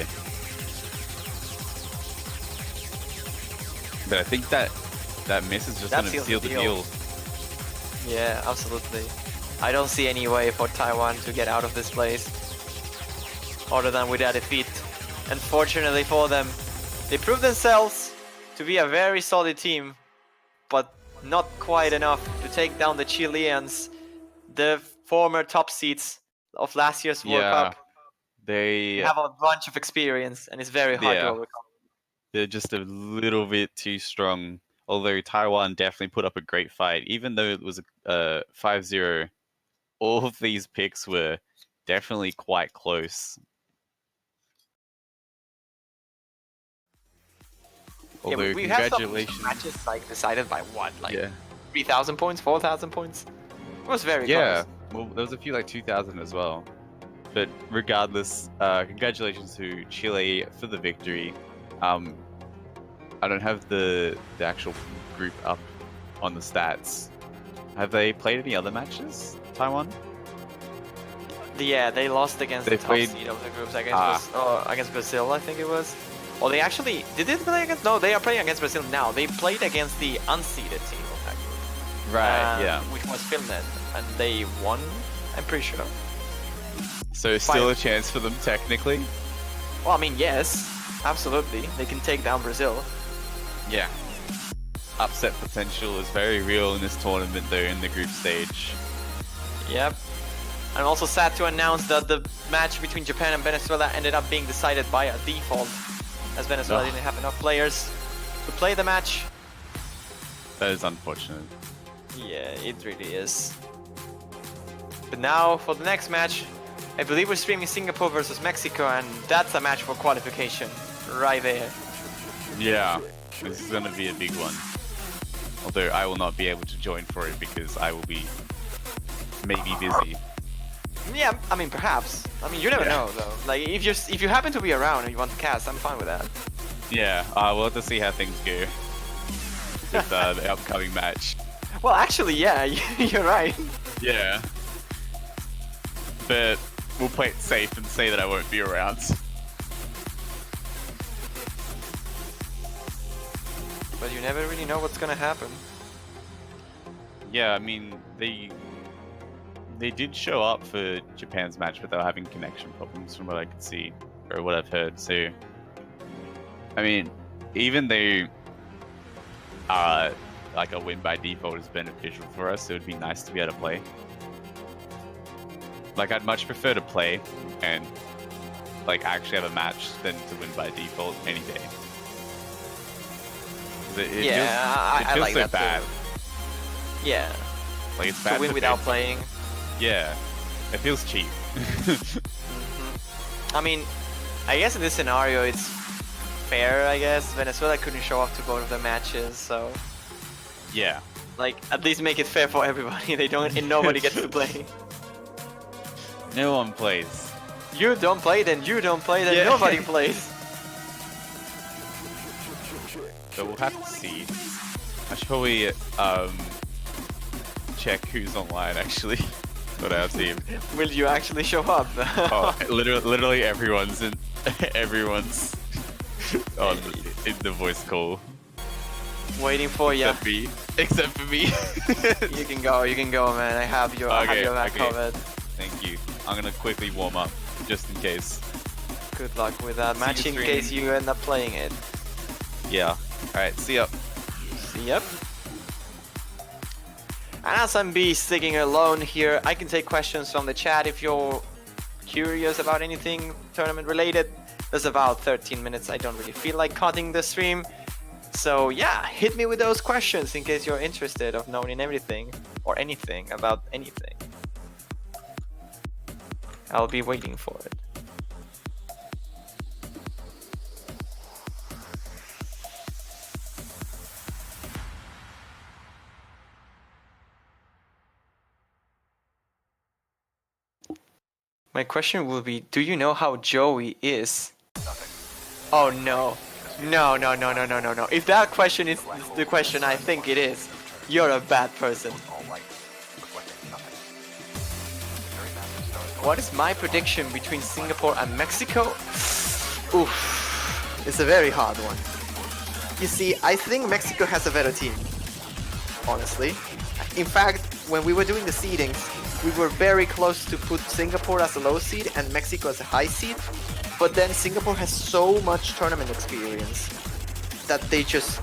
But I think that miss is just That going to seals seal the the deal. deal. Yeah, absolutely. I don't see any way for Taiwan to get out of this place other than with a defeat. Unfortunately for them, they proved themselves to be a very solid team, but not quite enough to take down the Chileans, the former top seeds of last year's World Yeah, Cup. they They have a bunch of experience, and it's very hard to Yeah. overcome. they're just a little bit too strong. Although Taiwan definitely put up a great fight, even though it was a 5-0. All of these picks were definitely quite close. Yeah, Although we have some congratulations. matches like decided by what, like Yeah. 3,000 points, 4,000 points. It was very Yeah. close. Well, there was a few like 2,000 as well. But regardless, congratulations to Chile for the victory. I don't have the actual group up on the stats. Have they played any other matches, Taiwan? Yeah, they lost against They the top played- seed of the groups against Brazil, I think it was. Or they actually did they play against? No, they are playing against Brazil now. They played against the unseeded team of that group. Right, yeah. Which was Finland, and they won. I'm pretty sure. So still a chance for them technically. Well, I mean, yes, absolutely. They can take down Brazil. Yeah. Upset potential is very real in this tournament though in the group stage. Yep. I'm also sad to announce that the match between Japan and Venezuela ended up being decided by a default, as Venezuela Ugh. didn't have enough players to play the match. That is unfortunate. Yeah, it really is. But now for the next match, I believe we're streaming Singapore versus Mexico, and that's a match for qualification right there. Yeah. This is gonna be a big one. Although I will not be able to join for it because I will be maybe busy. Yeah, I mean perhaps. I mean you never Yeah. know though. Like if you happen to be around and you want to cast, I'm fine with that. Yeah, we'll have to see how things go with the upcoming match. Well, actually, yeah, you're right. Yeah. But we'll play it safe and say that I won't be around. But you never really know what's gonna happen. Yeah, I mean, they did show up for Japan's match, but they were having connection problems from what I could see, or what I've heard. So, I mean, even though like a win by default is beneficial for us, it would be nice to be able to play. Like, I'd much prefer to play and like actually have a match than to win by default any day. 'Cause it Yeah, feels I like so that bad. too. Yeah, Like it's bad to win for without them. playing. Yeah, it feels cheap. I mean, I guess in this scenario it's fair. I guess Venezuela couldn't show up to both of the matches, so Yeah. like at least make it fair for everybody. They don't, and nobody gets to play. No one plays. You don't play, then you don't play, then Yeah. nobody plays. So we'll have to see. I should probably check who's online actually for our team. Will you actually show up? Oh, literally everyone's in. Everyone's on in the voice call. Waiting for you. Except for me. You can go, man. I have your back okay. covered. Thank you. I'm gonna quickly warm up just in case. Good luck with that See match you in stream. case you end up playing it. Yeah. All right. See ya. Yep. And as I'm sticking alone here, I can take questions from the chat if you're curious about anything tournament related. There's about 13 minutes. I don't really feel like cutting the stream. So yeah, hit me with those questions in case you're interested of knowing everything or anything about anything. I'll be waiting for it. My question will be, do you know how Joey is? Nothing. Oh no. No, no, no, no, no, no, no. If that question is the question I think it is, you're a bad person. All light reflecting nothing. Very massive stars. What is my prediction between Singapore and Mexico? Oof. It's a very hard one. You see, I think Mexico has a better team. Honestly. In fact, when we were doing the seedings, we were very close to put Singapore as a low seed and Mexico as a high seed. But then Singapore has so much tournament experience that they just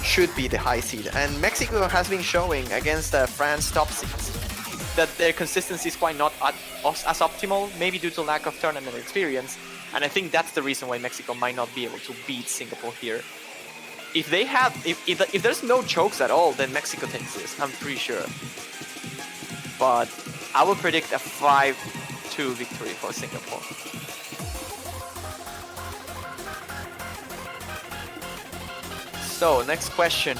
should be the high seed. And Mexico has been showing against France top seeds that their consistency is quite not as optimal, maybe due to lack of tournament experience. And I think that's the reason why Mexico might not be able to beat Singapore here. If they have, if there's no chokes at all, then Mexico takes this, I'm pretty sure. But I will predict a 5-2 victory for Singapore. So, next question.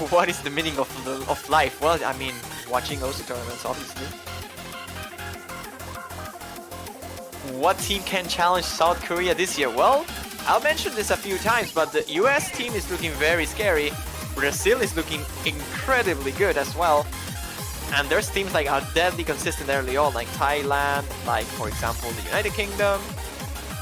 What is the meaning of life? Well, I mean, watching OC tournaments, obviously. What team can challenge South Korea this year? Well, I'll mention this a few times, but the US team is looking very scary. Brazil is looking incredibly good as well. And there's teams like are deadly consistent early on, like Thailand, like for example the United Kingdom.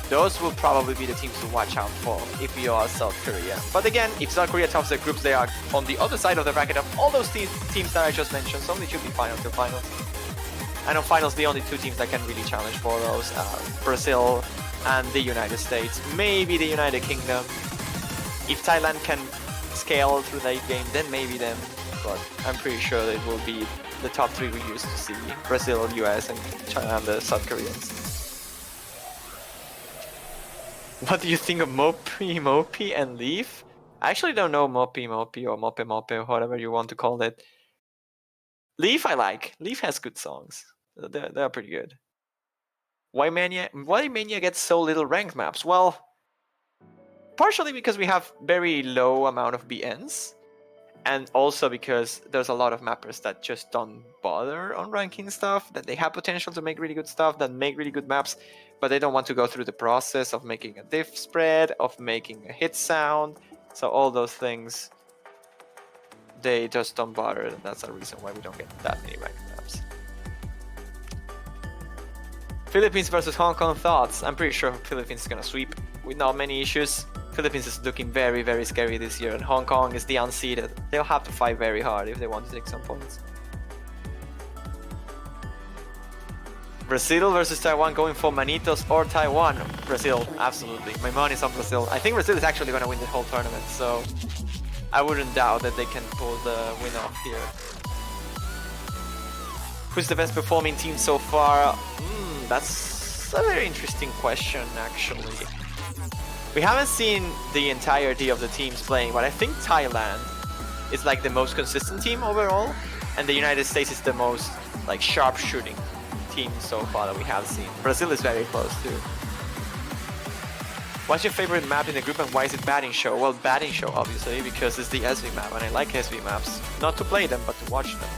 Those will probably be the teams to watch out for if you are South Korea. But again, if South Korea tops their groups, they are on the other side of the bracket of all those teams that I just mentioned, so they should be fine until finals. And on finals, the only two teams that can really challenge for those are Brazil and the United States, maybe the United Kingdom. If Thailand can scale through that game, then maybe them. But I'm pretty sure it will be the top three we used to see: Brazil, US, and China and the South Koreans. What do you think of Mopi, and Leaf? I actually don't know Mopi or Mope, or whatever you want to call it. Leaf I like. Leaf has good songs. They're pretty good. Why Mania gets so little ranked maps? Well, partially because we have very low amount of BNs, and also because there's a lot of mappers that just don't bother on ranking stuff, that they have potential to make really good stuff, that make really good maps, but they don't want to go through the process of making a diff spread, of making a hit sound. So all those things, they just don't bother, and that's the reason why we don't get that many ranked maps. Philippines versus Hong Kong, thoughts? I'm pretty sure Philippines is gonna sweep with not many issues. Philippines is looking very, very scary this year, and Hong Kong is the unseeded. They'll have to fight very hard if they want to take some points. Brazil versus Taiwan, going for Manitos or Taiwan? Brazil, absolutely. My money's on Brazil. I think Brazil is actually going to win the whole tournament, so I wouldn't doubt that they can pull the win off here. Who's the best performing team so far? That's a very interesting question, actually. We haven't seen the entirety of the teams playing, but I think Thailand is like the most consistent team overall, and the United States is the most like sharp shooting team so far that we have seen. Brazil is very close too. What's your favorite map in the group and why is it Batting Show? Well, Batting Show obviously because it's the SV map and I like SV maps. Not to play them, but to watch them.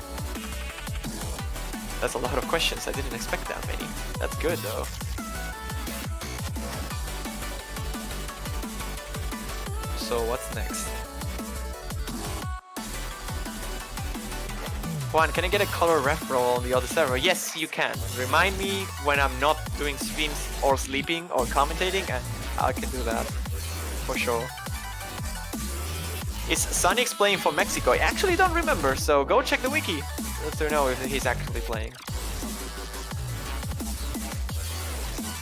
That's a lot of questions, I didn't expect that many. That's good though. So what's next? Juan, can I get a color ref roll on the other server? Yes, you can. Remind me when I'm not doing streams or sleeping or commentating, and I can do that for sure. Is Sonix playing for Mexico? I actually don't remember, so go check the wiki to know if he's actually playing.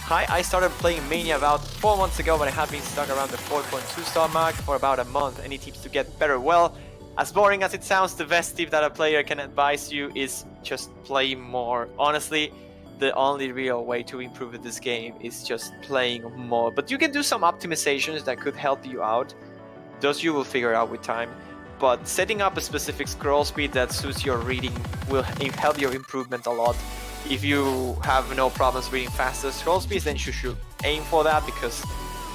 Hi, I started playing Mania about 4 months ago, but I have been stuck around the 4.2 star mark for about a month. Any tips to get better? Well, as boring as it sounds, the best tip that a player can advise you is just play more. Honestly, the only real way to improve in this game is just playing more. But you can do some optimizations that could help you out. Those you will figure out with time. But setting up a specific scroll speed that suits your reading will help your improvement a lot. If you have no problems reading faster scroll speeds, then you should aim for that because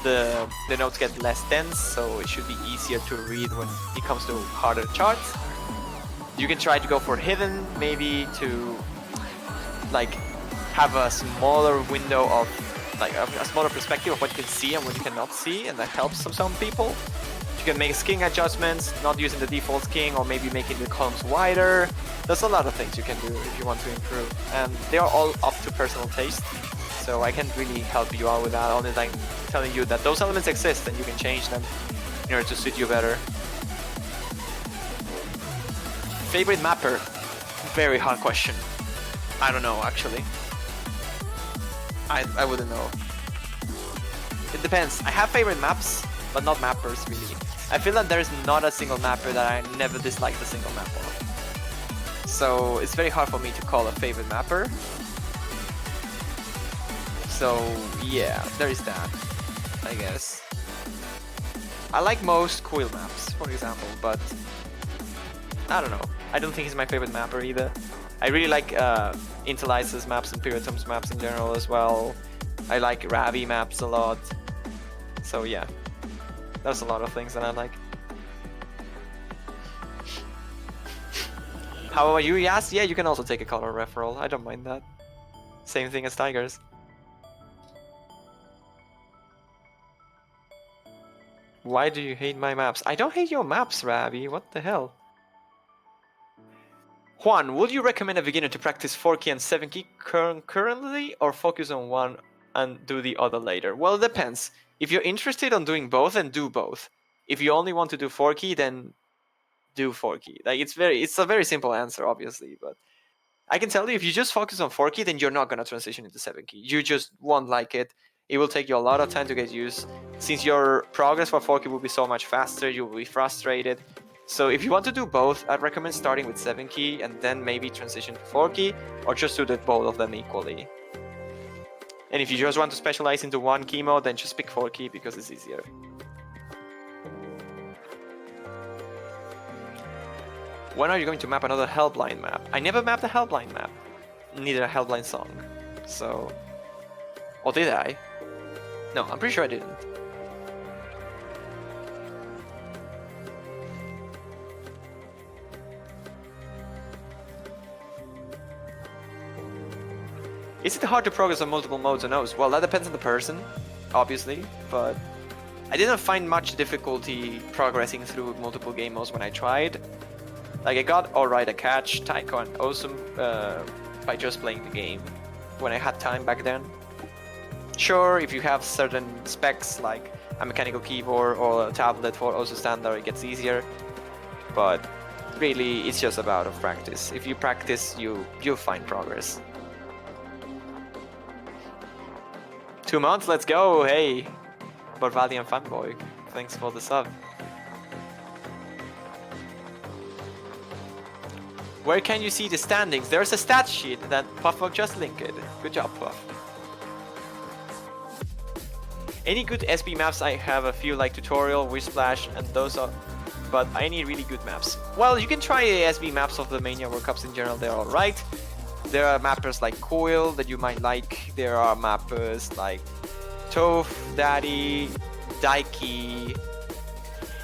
the notes get less dense, so it should be easier to read when it comes to harder charts. You can try to go for hidden, maybe to like have a smaller window of, like a smaller perspective of what you can see and what you cannot see, and that helps some people. You can make skin adjustments, not using the default skin, or maybe making the columns wider. There's a lot of things you can do if you want to improve, and they are all up to personal taste. So I can't really help you out with that, only like telling you that those elements exist and you can change them in order to suit you better. Favorite mapper? Very hard question. I don't know actually. I wouldn't know. It depends. I have favorite maps, but not mappers really. I feel that there is not a single mapper that I never disliked a single map of. So it's very hard for me to call a favorite mapper. So yeah, there is that, I guess. I like most Quill maps, for example, but I don't know. I don't think he's my favorite mapper either. I really like Interlice's maps and Piratom's maps in general as well. I like Ravi maps a lot. So yeah, there's a lot of things that I like. How about you, Yas? Yeah, you can also take a color referral. I don't mind that. Same thing as Tigers. Why do you hate my maps? I don't hate your maps, Ravi. What the hell? Juan, would you recommend a beginner to practice 4-key and 7-key concurrently, or focus on one and do the other later? Well, it depends. If you're interested on doing both, then do both. If you only want to do 4-key, then do 4-key. Like it's a very simple answer, obviously, but I can tell you, if you just focus on 4-key, then you're not gonna transition into 7-key. You just won't like it. It will take you a lot of time to get used. Since your progress for 4-key will be so much faster, you will be frustrated. So if you want to do both, I'd recommend starting with 7-key and then maybe transition to 4-key, or just do both of them equally. And if you just want to specialize into one key mode, then just pick 4-key because it's easier. When are you going to map another Hellblind map? I never mapped a Hellblind map, neither a Hellblind song. So, or did I? No, I'm pretty sure I didn't. Is it hard to progress on multiple modes on O's? Well, that depends on the person, obviously, but I didn't find much difficulty progressing through multiple game modes when I tried. Like, I got alright at Catch, Taiko, and Awesome by just playing the game when I had time back then. Sure, if you have certain specs like a mechanical keyboard or a tablet for Osu Standard, it gets easier, but really it's just about practice. If you practice, you'll find progress. 2 months, let's go, hey! Barvalian fanboy, thanks for the sub. Where can you see the standings? There's a stat sheet that Puff just linked. Good job, Puff. Any good SB maps? I have a few like Tutorial, Wish Splash, and those are... but I need really good maps. Well, you can try SB maps of the Mania World Cups in general, they're alright. There are mappers like Coil that you might like. There are mappers like Toph, Daddy, Daiki.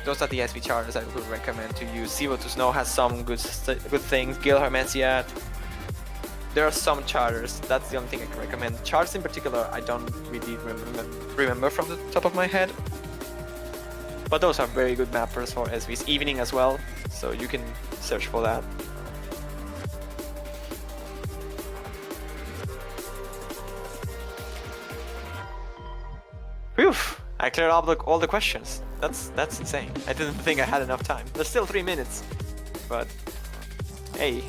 Those are the SB charters I would recommend to use. Zero to Snow has some good things. Gil Hermesiat. There are some charters. That's the only thing I can recommend. Charts in particular, I don't really remember from the top of my head. But those are very good mappers for SB's Evening as well. So you can search for that. Phew! I cleared all the questions. That's insane. I didn't think I had enough time. There's still 3 minutes. But hey.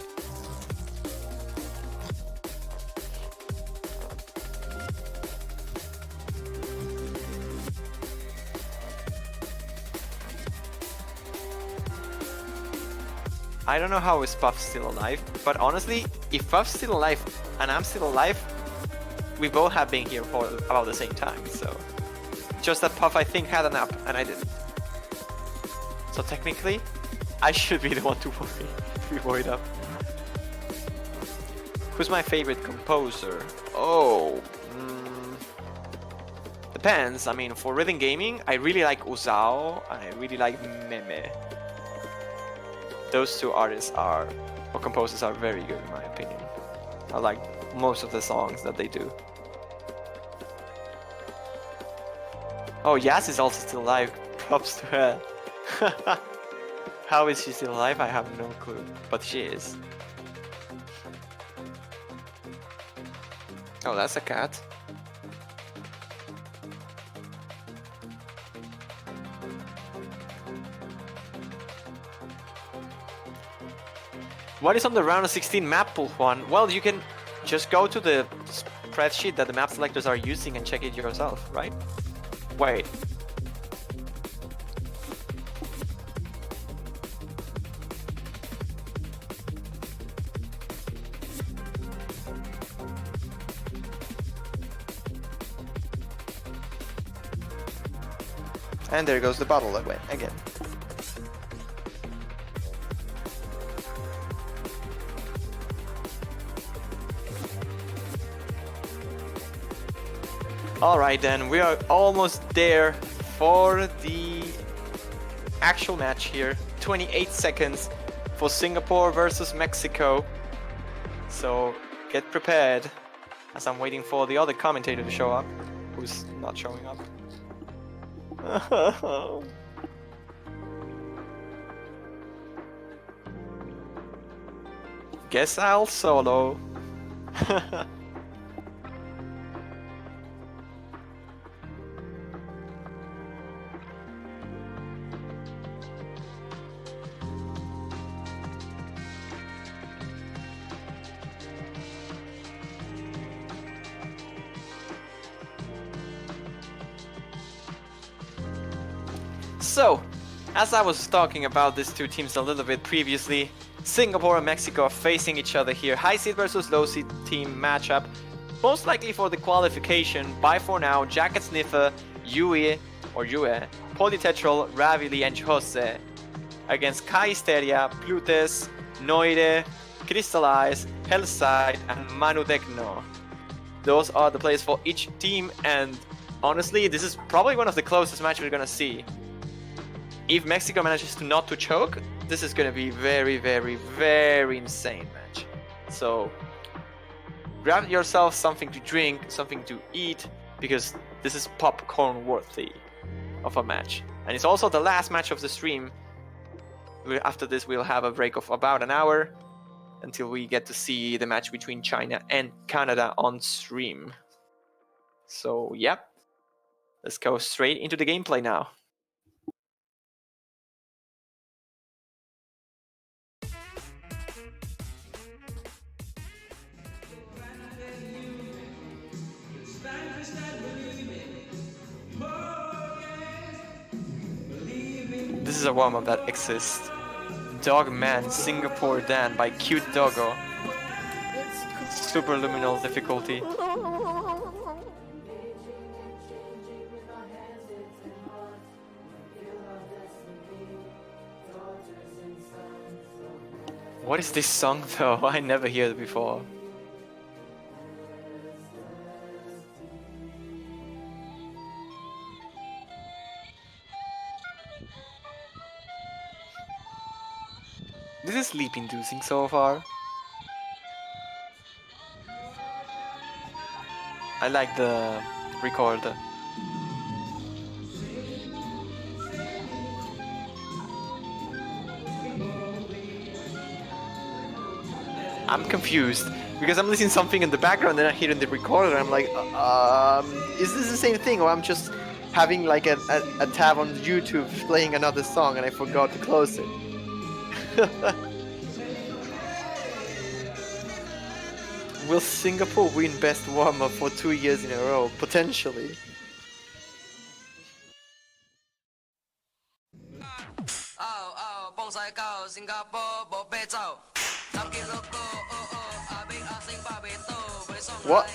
I don't know how is Puff still alive, but honestly, if Puff's still alive and I'm still alive, we both have been here for about the same time, so... Just that Puff, I think, had a nap, and I didn't. So technically, I should be the one to be worried up. Who's my favorite composer? Oh... depends. I mean, for rhythm gaming, I really like Uzao, and I really like Meme. Those two artists or composers are very good in my opinion. I like most of the songs that they do. Oh, Yas is also still alive. Props to her. How is she still alive? I have no clue, but she is. Oh, that's a cat. What is on the round of 16 map pool one? Well, you can just go to the spreadsheet that the map selectors are using and check it yourself, right? Wait. And there goes the bottle away again. Alright then, we are almost there for the actual match here. 28 seconds for Singapore versus Mexico. So get prepared as I'm waiting for the other commentator to show up, who's not showing up. Guess I'll solo. So, as I was talking about these two teams a little bit previously, Singapore and Mexico are facing each other here. High seed versus low seed team matchup. Most likely for the qualification by for now Jacket Sniffer, Yue, Polytetral, Ravili and Jose against Kaisteria, Plutes, Noide, Crystallize, Hellside and Manudekno. Those are the players for each team, and honestly this is probably one of the closest matches we're gonna see. If Mexico manages to not to choke, this is going to be very, very, very insane match. So grab yourself something to drink, something to eat, because this is popcorn worthy of a match. And it's also the last match of the stream. After this, we'll have a break of about an hour until we get to see the match between China and Canada on stream. So, yep. Let's go straight into the gameplay now. This is a warm-up that exists. Dogman Singapore Dan by Cute Doggo. Super luminal difficulty. What is this song though? I never heard it before. This is sleep-inducing so far. I like the recorder. I'm confused because I'm listening to something in the background and I hear it in the recorder and I'm like, is this the same thing, or I'm just having like a tab on YouTube playing another song and I forgot to close it. Will Singapore win best warm-up for 2 years in a row? Potentially. What?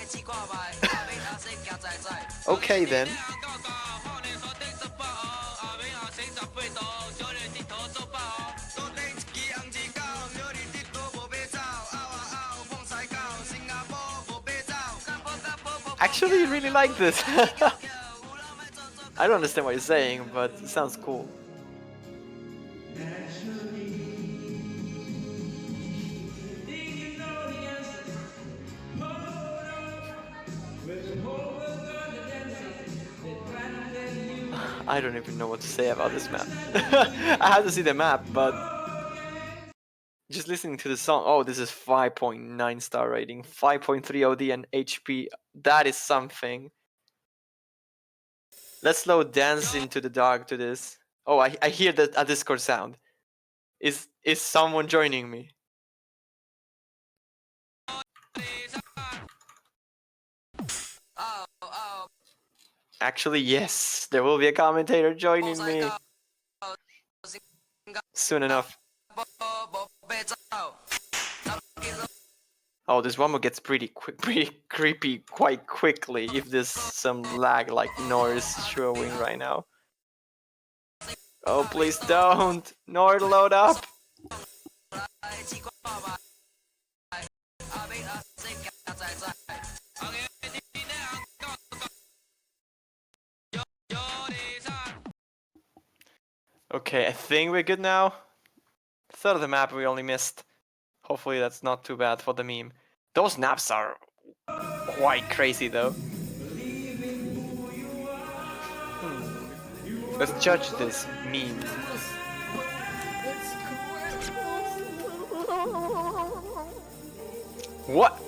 Okay then. Actually really like this. I don't understand what you're saying, but it sounds cool. I don't even know what to say about this map. I have to see the map, but just listening to the song. Oh, this is 5.9 star rating, 5.3 OD and HP. That is something. Let's slow dance into the dark to this. Oh, I hear a Discord sound. Is someone joining me? Actually, yes, there will be a commentator joining me soon enough. Oh, this one gets pretty creepy quite quickly if there's some lag like noise showing right now. Oh, please don't! Nord, load up! Okay, I think we're good now. Third of the map we only missed. Hopefully that's not too bad for the meme. Those naps are quite crazy though. Let's judge this meme. What?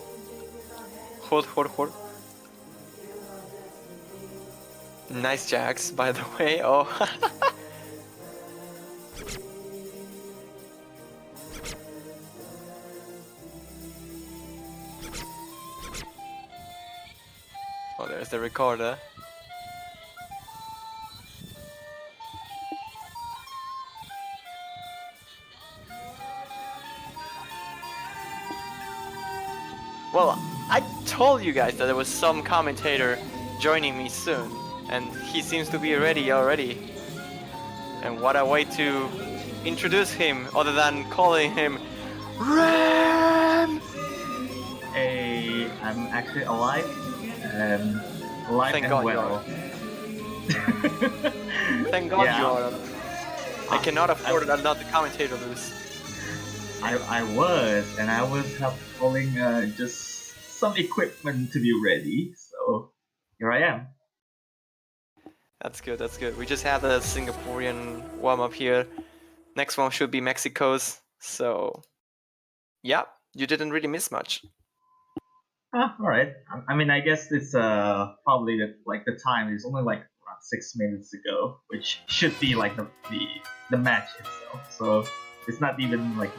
Hold. Nice jacks, by the way. Oh. Oh, there's the recorder. Well, I told you guys that there was some commentator joining me soon, and he seems to be ready already. And what a way to introduce him other than calling him RAM! Hey, I'm actually alive. Alive Thank and God well. Thank God Yeah. you are. I cannot afford another commentator lose. I was, and I was holding just some equipment to be ready. So here I am. That's good, that's good. We just had a Singaporean warm-up here. Next one should be Mexico's. So, yeah, you didn't really miss much. All right. I mean, I guess it's probably the time is only like around 6 minutes ago, which should be like the match itself. So it's not even like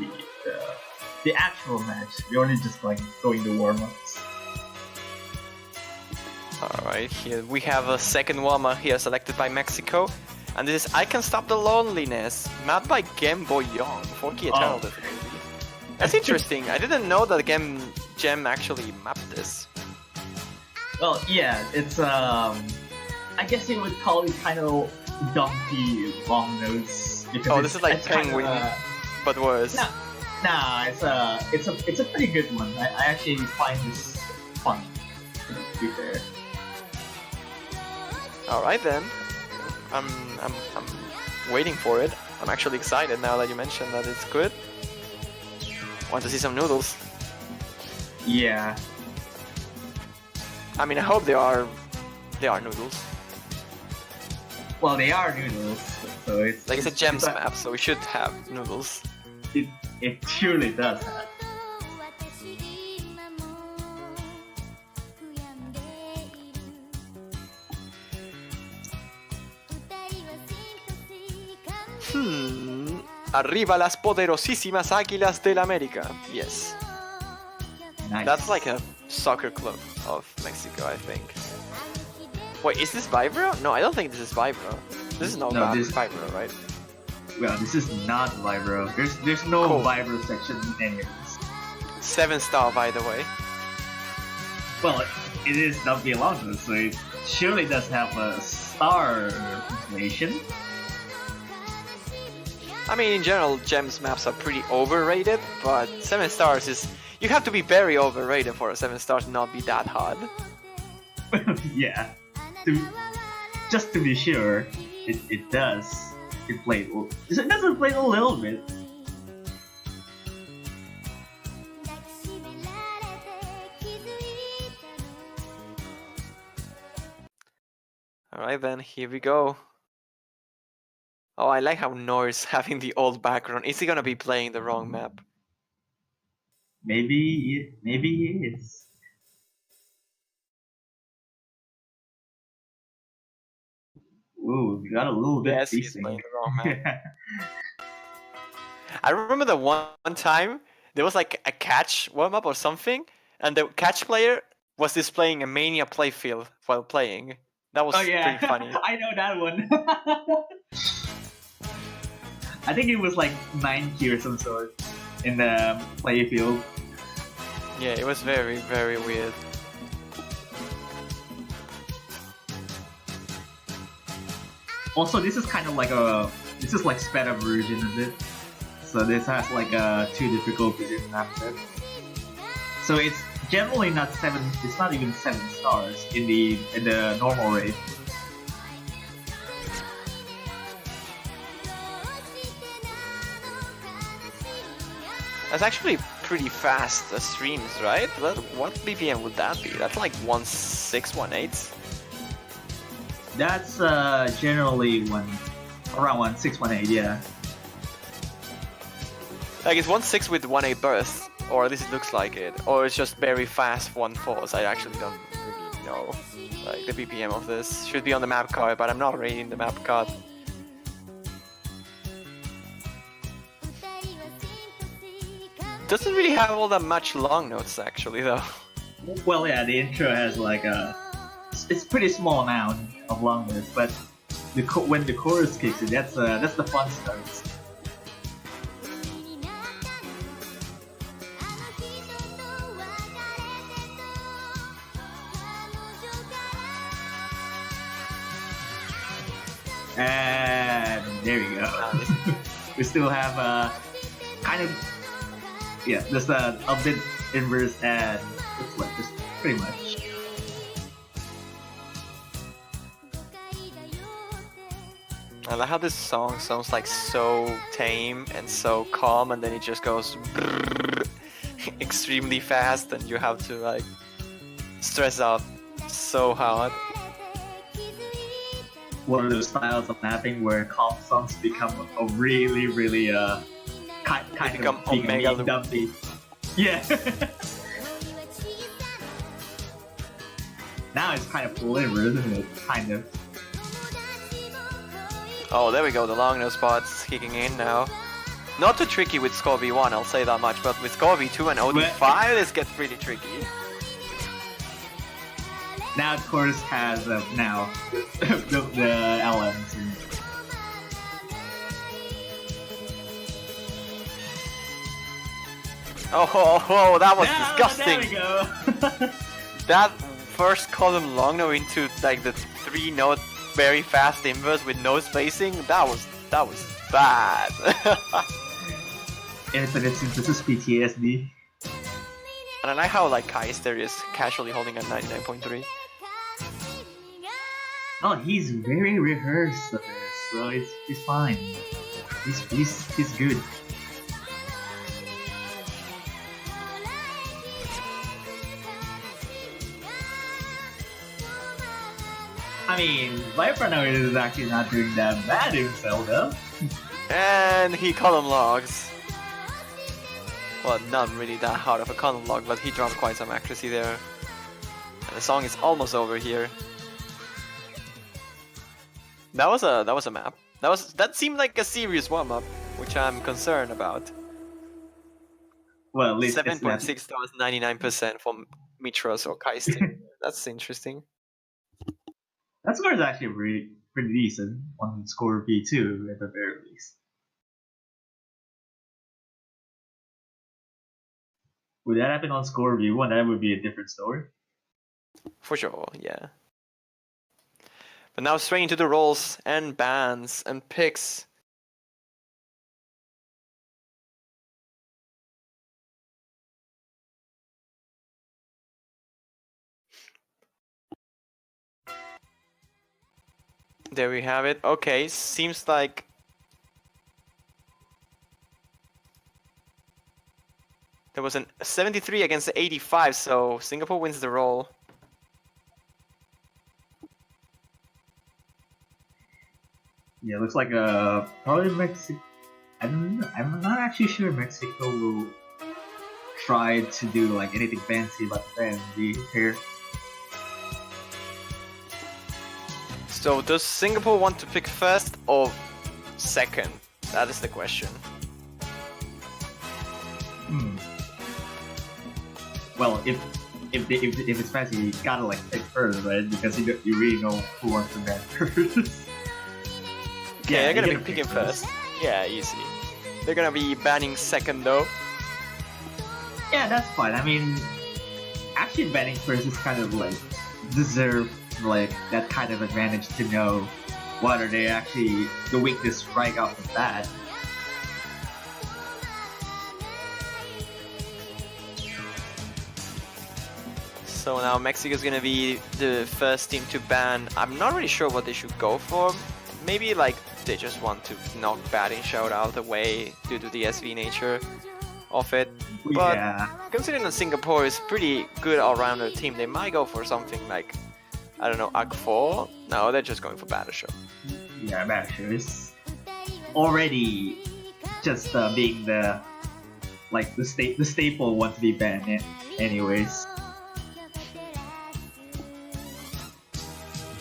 the actual match. We're only just like going to warm-ups. Alright, here we have a second warm-up here selected by Mexico. And this is I Can Stop the Loneliness, mapped by Game Boy Young, Funky Eternal Oh. difficulty. That's interesting. I didn't know that Gem actually mapped this. Well, yeah, it's I guess you would call it kind of dumpy long notes because Oh, this is like it's kind of, Penguin, but worse. Nah, it's a pretty good one. I actually find this fun. To be fair. Alright then. I'm waiting for it. I'm actually excited now that you mentioned that it's good. Want to see some noodles. Yeah. I mean, I hope they are noodles. Well, they are noodles, so Like it's a gems map, so we should have noodles. It surely does have. Arriba las poderosísimas águilas del América. Yes. Nice. That's like a soccer club of Mexico, I think. Wait, is this Vibro? No, I don't think this is Vibro. This is not Vibro, right? Well, this is not Vibro. There's no Cool. Vibro section in any of this. 7-star, by the way. Well, it is Dumpy Alonso, so it surely does have a star information. I mean, in general, gems maps are pretty overrated, but 7 stars is... You have to be very overrated for a 7 star to not be that hard. Yeah. Just to be sure, it does. It doesn't play a little bit. Alright then, here we go. Oh, I like how Nor's having the old background. Is he gonna be playing the wrong map? Maybe he is. Ooh, we got a little bit Yes, he's decent. playing the wrong map. I remember the one time there was like a catch warm-up or something, and the catch player was displaying a mania playfield while playing. That was Oh yeah, pretty funny. I know that one. I think it was like 9 or some sort in the playfield. Yeah, it was very, very weird. Also, this is kind of like this is like sped up version of it. So this has like 2 difficulties in that set. So it's generally not 7. It's not even 7 stars in the normal rate. That's actually pretty fast streams, right? What BPM would that be? That's like 1618. That's generally around 1618, yeah. Like it's 16 with 18 bursts, or at least it looks like it, or it's just very fast 14s. I actually don't really know. Like the BPM of this should be on the map card, but I'm not reading the map card. Doesn't really have all that much long notes actually though. Well, yeah, the intro has like it's pretty small amount of long notes, but when the chorus kicks in, that's the fun stuff. And there we go. We still have kind of just a bit inverse and it's like just pretty much. I like how this song sounds like so tame and so calm, and then it just goes extremely fast, and you have to like stress out so hard. One of those styles of mapping where calm songs become a really kind become of omega being dumpy. Yeah. Now it's kind of full inverse, isn't it? Kind of. Oh, there we go, the long nose spot's kicking in now. Not too tricky with score V1, I'll say that much, but with score V2 and OD5, this gets pretty tricky. Now, of course, has now built the LMs. Oh, that was disgusting. There we go. That first column long note into like the 3-note very fast inverse with no spacing, that was bad. Infinite Synthesis PTSD. And I like how like Kaister is casually holding at 99.3. Oh, he's very rehearsed, so he's fine. He's good. I mean, Vipernoid is actually not doing that bad himself, though. And he column logs. Well, not really that hard of a column log, but he dropped quite some accuracy there. And the song is almost over here. That was a map. That seemed like a serious warm-up, which I'm concerned about. Well, at least 7.6 stars, 99% from Mitros or Kaister. That's interesting. That score is actually pretty decent on score B2 at the very least. Would that happen on score V1? That would be a different story. For sure, yeah. But now straight into the rolls and bans and picks. There we have it. Okay, seems like there was a 73 against 85, so Singapore wins the roll. Yeah, looks like probably Mexico. I'm not actually sure Mexico will try to do like anything fancy about the band here. So does Singapore want to pick first or second? That is the question. Well, if it's fancy, you gotta like pick first, right? Because you really know who wants to ban first. Yeah, they're gonna you be get picking pick first. Yeah, easy. They're gonna be banning second though. Yeah, that's fine. I mean, actually banning first is kind of like deserve like that kind of advantage to know what are they actually the weakness right off the bat. So now Mexico's gonna be the first team to ban. I'm not really sure what they should go for. Maybe like they just want to knock batting shout out of the way due to the SV nature of it. But Yeah, considering that Singapore is pretty good all-rounder team, they might go for something like, I don't know, Arc 4? No, they're just going for Batter Show. yeah, Basher is already just being the staple one to be banned anyways.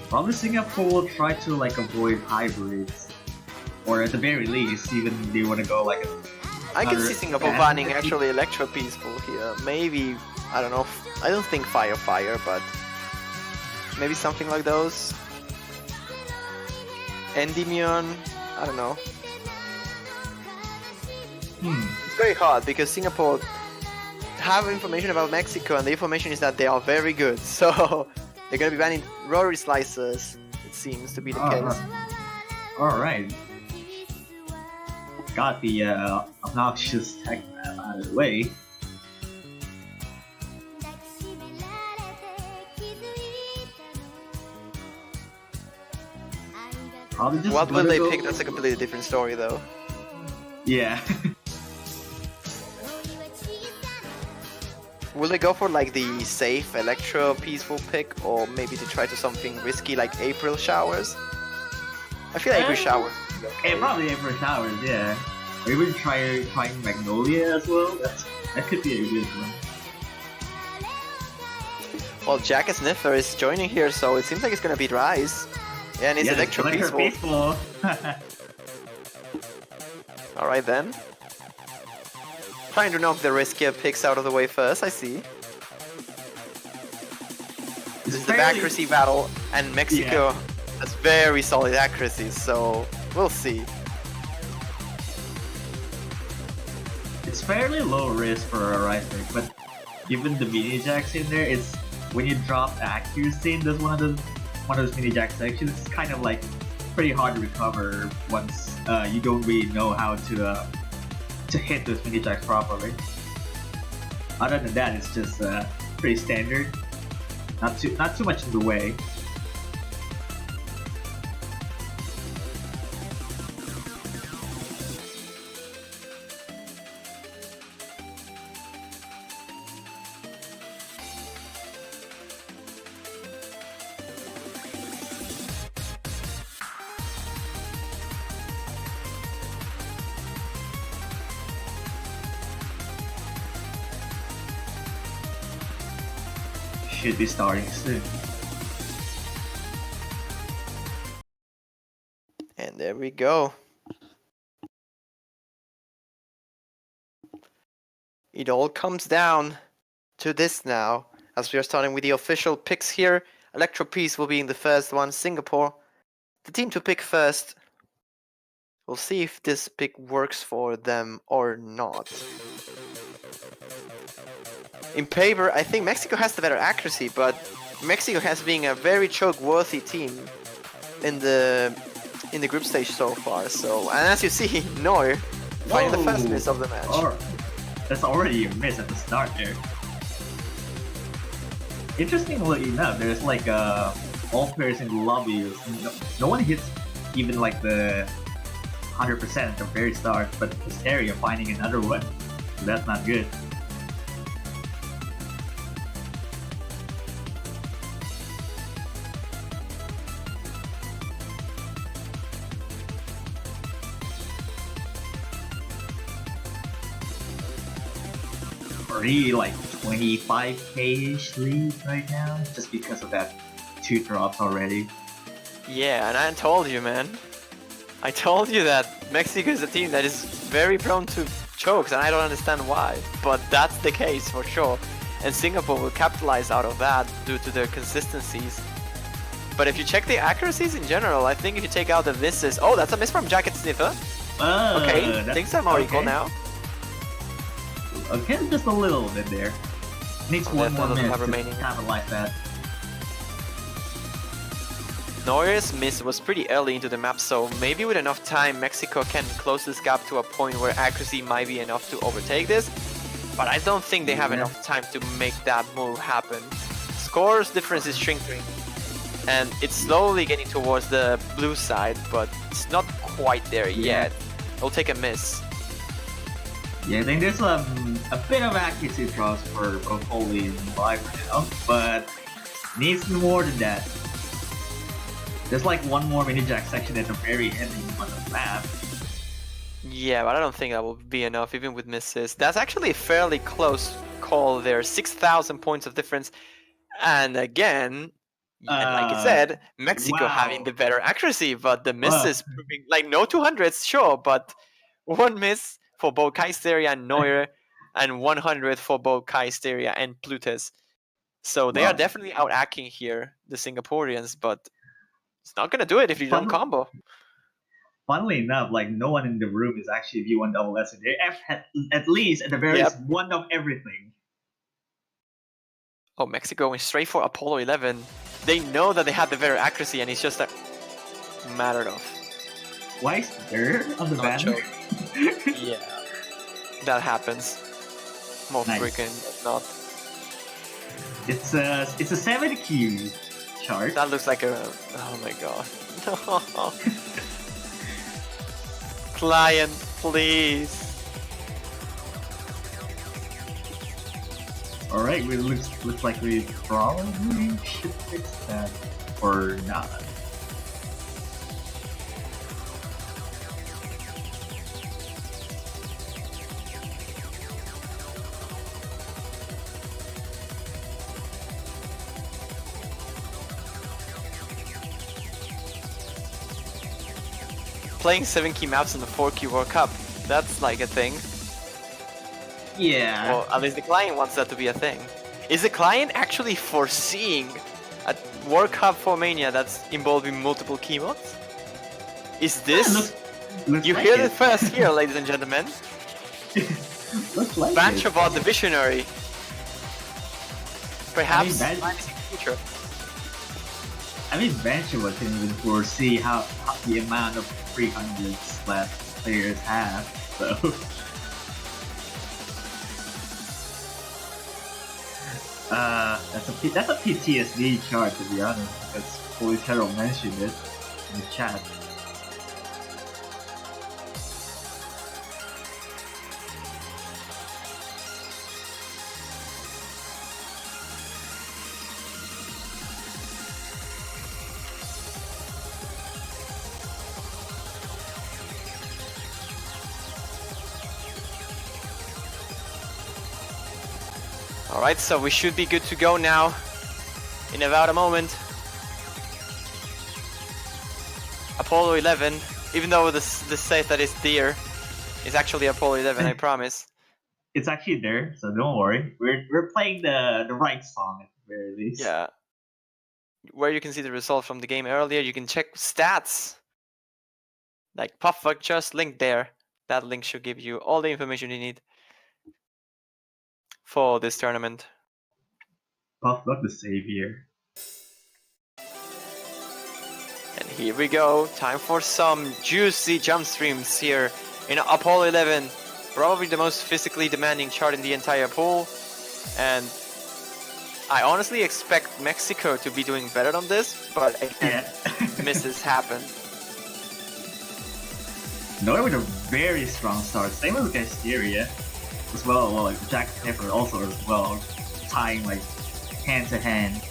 Probably Singapore will try to like avoid hybrids, or at the very least, even they want to go like I can see another Singapore ban. banning actually Electro Peaceful here. Maybe, I don't know, I don't think Fire, but maybe something like those. Endymion, I don't know. It's very hard because Singapore have information about Mexico, and the information is that they are very good. So they're gonna be banning rotary slicers. It seems to be the case. Alright. Got the obnoxious tech map out of the way. Probably just What will gonna they go- pick? That's a completely different story, though. Yeah. Will they go for like the safe Electro Peaceful pick, or maybe they try to something risky like April Showers? I feel like April Showers. Probably April Showers, yeah. Or even trying Magnolia as well. That could be a good one. Well, Jack Sniffer is joining here, so it seems like it's gonna be Rise. Yeah, and it's Electro Peaceful. Alright then. Trying to knock the riskier picks out of the way first, I see. This is the accuracy battle, and Mexico has very solid accuracy, so we'll see. It's fairly low risk for a right pick, but given the mini jacks in there, it's when you drop accuracy in one of those mini jack sections, it's kind of like pretty hard to recover once you don't really know how to hit those mini jacks properly. Other than that, it's just pretty standard. Not too much in the way. Should be starting soon. And there we go. It all comes down to this now, as we are starting with the official picks here. Electro Peace will be in the first one, Singapore. The team to pick first. We'll see if this pick works for them or not. In paper, I think Mexico has the better accuracy, but Mexico has been a very choke-worthy team in the group stage so far. So, and as you see, Noir finding the first miss of the match. That's already a miss at the start there. Interestingly enough, there's like all players in the lobby. No one hits even like the 100% at the very start, but Hysteria finding another one. So that's not good. already like 25k-ish lead right now, just because of that 2 drops already. Yeah, and I told you, man. I told you that Mexico is a team that is very prone to chokes, and I don't understand why. But that's the case for sure. And Singapore will capitalize out of that due to their consistencies. But if you check the accuracies in general, I think if you take out the misses... Oh, that's a miss from Jacket Sniffer. Okay, things are more equal now. Okay, just a little bit there. Needs one more minute to capitalize that. Neuer's miss was pretty early into the map, so maybe with enough time Mexico can close this gap to a point where accuracy might be enough to overtake this. But I don't think they have enough time to make that move happen. Score's difference is shrinking, and it's slowly getting towards the blue side, but it's not quite there yet. It'll take a miss. Yeah, I think there's a bit of accuracy drops for both Holy and Viper now, but needs more than that. There's like one more mini jack section at the very ending on the map. Yeah, but I don't think that will be enough, even with misses. That's actually a fairly close call there. 6,000 points of difference. And again, and like I said, Mexico having the better accuracy, but the misses proving like no 200s, sure, but one miss for both Kaisteria and Neuer, and 100 for both Kaisteria and Plutes. So they are definitely out-acting here, the Singaporeans, but it's not gonna do it if you don't combo. Funnily enough, like no one in the room is actually V1 double S. They have at least at the very least one of everything. Oh, Mexico went straight for Apollo 11. They know that they had the better accuracy, and it's just a matter of. Why is there on the banner? Yeah, that happens. More freaking not. It's a 7Q chart. That looks like a. Oh my god. No. Client, please. Alright, looks like we probably should fix that or not. Playing 7 key maps in the 4 key World Cup, that's like a thing. Yeah. Well, at least the client wants that to be a thing. Is the client actually foreseeing a World Cup for Mania that's involving multiple key modes? Is this... Looks you like hear it first here, ladies and gentlemen. Looks like Banchobot the Visionary. Perhaps future. I mean, Banchobot can even foresee how the amount of 300s that players have, so... that's a PTSD chart, to be honest, because Holy Terror mentioned it in the chat. Alright, so we should be good to go now in about a moment. Apollo 11, even though the set that is there is actually Apollo 11, I promise. It's actually there, so don't worry. We're playing the right song at the very least. Yeah. Where you can see the result from the game earlier, you can check stats. Like Pufffuck just linked there. That link should give you all the information you need for this tournament. Pufffuck the savior. And here we go. Time for some juicy jump streams here in Apollo 11. Probably the most physically demanding chart in the entire pool. And I honestly expect Mexico to be doing better on this, but again, misses happen. Noah with a very strong start. Same with Hysteria as well. Well, like Jack Pepper also as well, tying like hand to hand.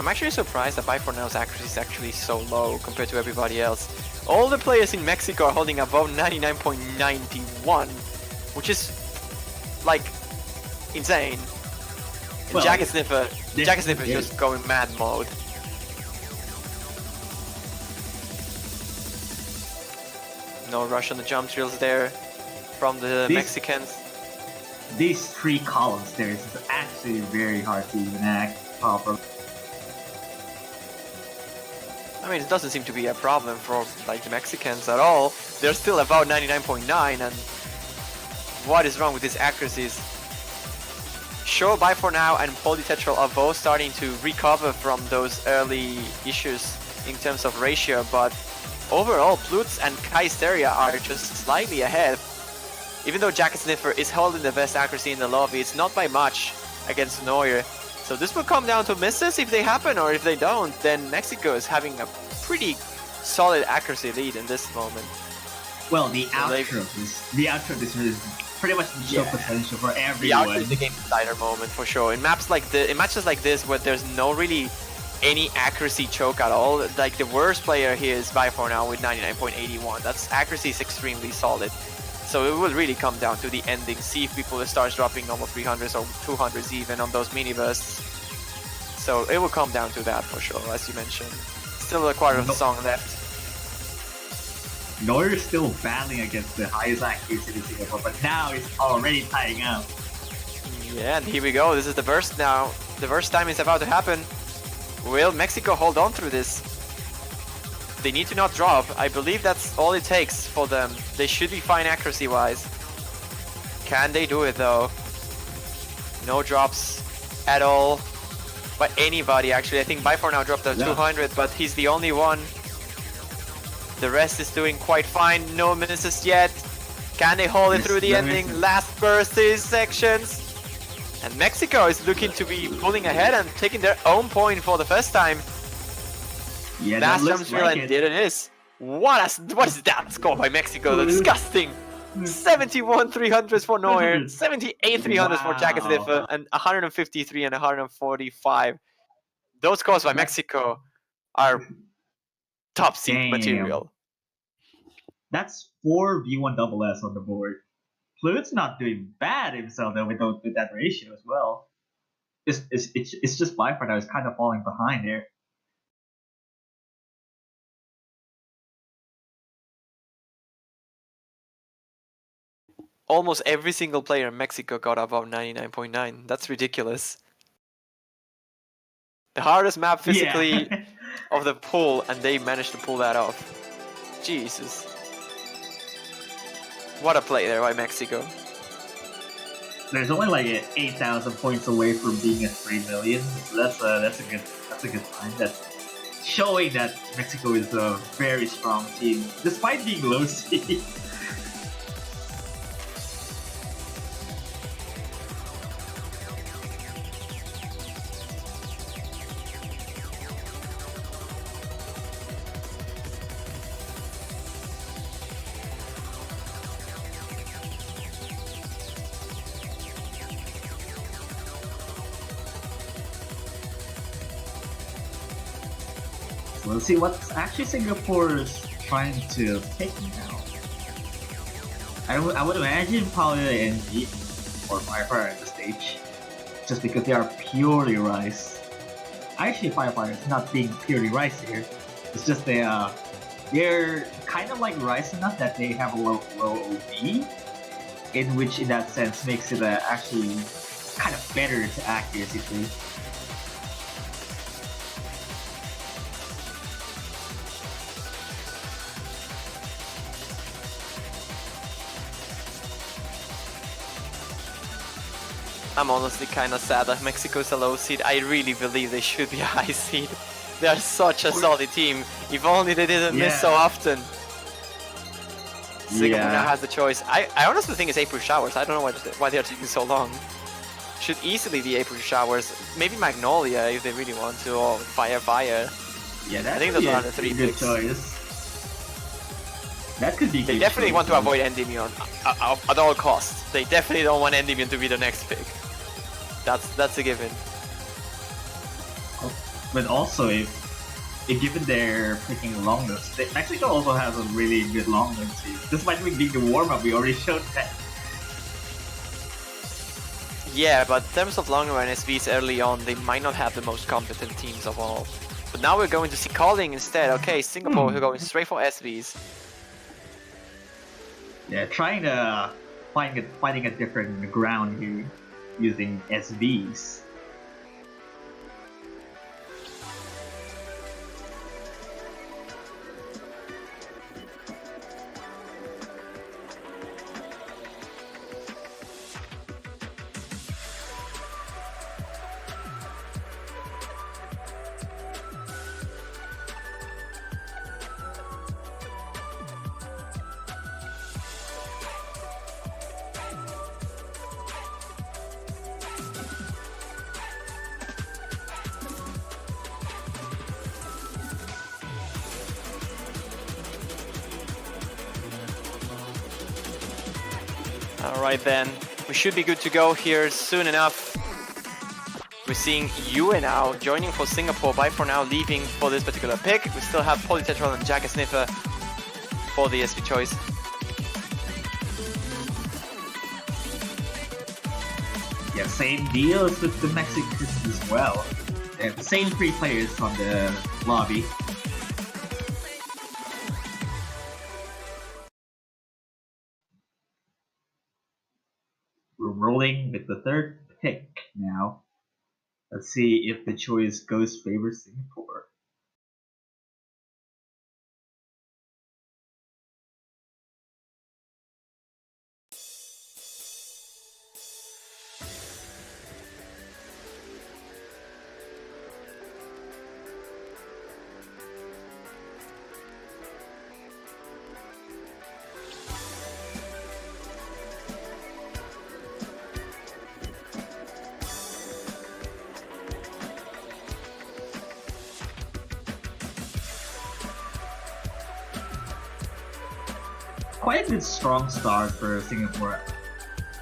I'm actually surprised that Bye for Now's accuracy is actually so low compared to everybody else. All the players in Mexico are holding above 99.91, which is like insane. And Well, Jacket Sniffer is just going mad mode. No rush on the jump drills there from the Mexicans. These 3 columns there is actually very hard to even act properly. I mean, it doesn't seem to be a problem for like the Mexicans at all. They're still about 99.9, and what is wrong with these accuracies? Sure, Bye for Now and Polytetral are both starting to recover from those early issues in terms of ratio, but overall, Plutz and Kaisteria are just slightly ahead. Even though Jacket Sniffer is holding the best accuracy in the lobby, it's not by much against Neuer. So this will come down to misses if they happen, or if they don't, then Mexico is having a pretty solid accuracy lead in this moment. Well, the outro of this is pretty much the show potential for everyone. The outro is the game decider moment for sure. In matches like this, where there's no really any accuracy choke at all, like the worst player here is Bye for Now with 99.81. That's accuracy is extremely solid. So it will really come down to the ending. See if people start dropping almost 300s or 200s even on those mini bursts. So it will come down to that for sure, as you mentioned. Still a quarter of the song left. Neuer is still battling against the highest accuracy in Singapore, but now he's already tying up. Yeah, and here we go. This is the burst now. The burst time is about to happen. Will Mexico hold on through this? They need to not drop. I believe that's all it takes for them. They should be fine accuracy-wise. Can they do it though? No drops at all by anybody actually. I think Bye for Now dropped a 200, but he's the only one. The rest is doing quite fine. No misses yet. Can they hold it through the ending? Last burst is sections. And Mexico is looking to be pulling ahead and taking their own point for the first time. Yeah, Last jump drill, and there it is. What is that score by Mexico? Disgusting. 71 300s for Neuer, 78 300s for Jacket Sniffer, and 153 and 145. Those scores by Mexico are top seed material. That's 4 V1SS on the board. Fluid's not doing bad himself though with that ratio as well. It's just Bye for Now is kind of falling behind there. Almost every single player in Mexico got above 99.9. That's ridiculous. The hardest map physically of the pool, and they managed to pull that off. Jesus. What a play there by Mexico. There's only like 8,000 points away from being at 3 million. So that's a good sign. That's showing that Mexico is a very strong team, despite being low seed. So let's see what's actually Singapore's trying to pick now. I would imagine probably the NG or Firefire at this stage, just because they are purely rice. Actually, Firefire is not being purely rice here. It's just they're kind of like rice enough that they have a low OB, in which in that sense makes it actually kind of better to accuracy too. I'm honestly kind of sad that Mexico's a low seed. I really believe they should be a high seed. They are such a solid team. If only they didn't miss so often. Singapore now has the choice. I honestly think it's April Showers. I don't know why they're taking so long. Should easily be April Showers. Maybe Magnolia if they really want to, or Fire. Yeah, I think those are the 3 good picks. choice. That could be. They definitely want to avoid Endymion at all costs. They definitely don't want Endymion to be the next pick. That's a given. But also, if given they're picking long notes, Mexico also has a really good long note team. Despite being the warm-up, we already showed that. Yeah, but in terms of long run SVs early on, they might not have the most competent teams of all. But now we're going to see calling instead. Okay, Singapore are going straight for SVs. Yeah, trying to finding a different ground here using SVs. Alright then, we should be good to go here soon enough. We're seeing Yue now joining for Singapore, Bai for now leaving for this particular pick. We still have Polytetral and Jack Sniffer for the SV choice. Yeah, same deals with the Mexicans as well. They have the same 3 players on the lobby. We're rolling with the 3rd pick now. Let's see if the choice goes favor Singapore. Quite a good strong start for Singapore.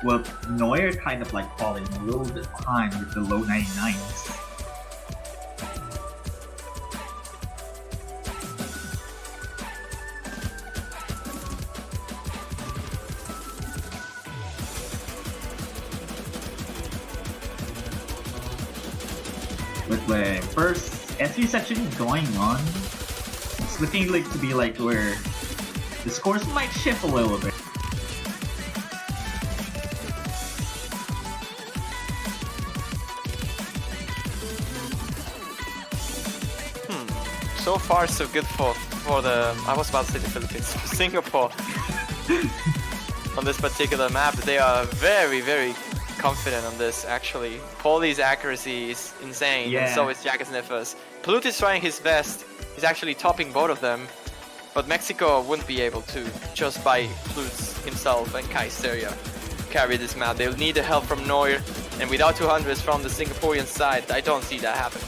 With Neuer kind of like falling a little bit behind with the low 99s. With the first SV section going on, it's looking like to be like where the scores might shift a little bit. So far so good for the, I was about to say the Philippines, for Singapore. On this particular map, they are very, very confident on this actually. Poly's accuracy is insane, and so is Jack Sniffer's. Pollute is trying his best, he's actually topping both of them. But Mexico wouldn't be able to, just by Plutz himself and Kaiseria, carry this map. They'll need the help from Neuer, and without 200s from the Singaporean side, I don't see that happen.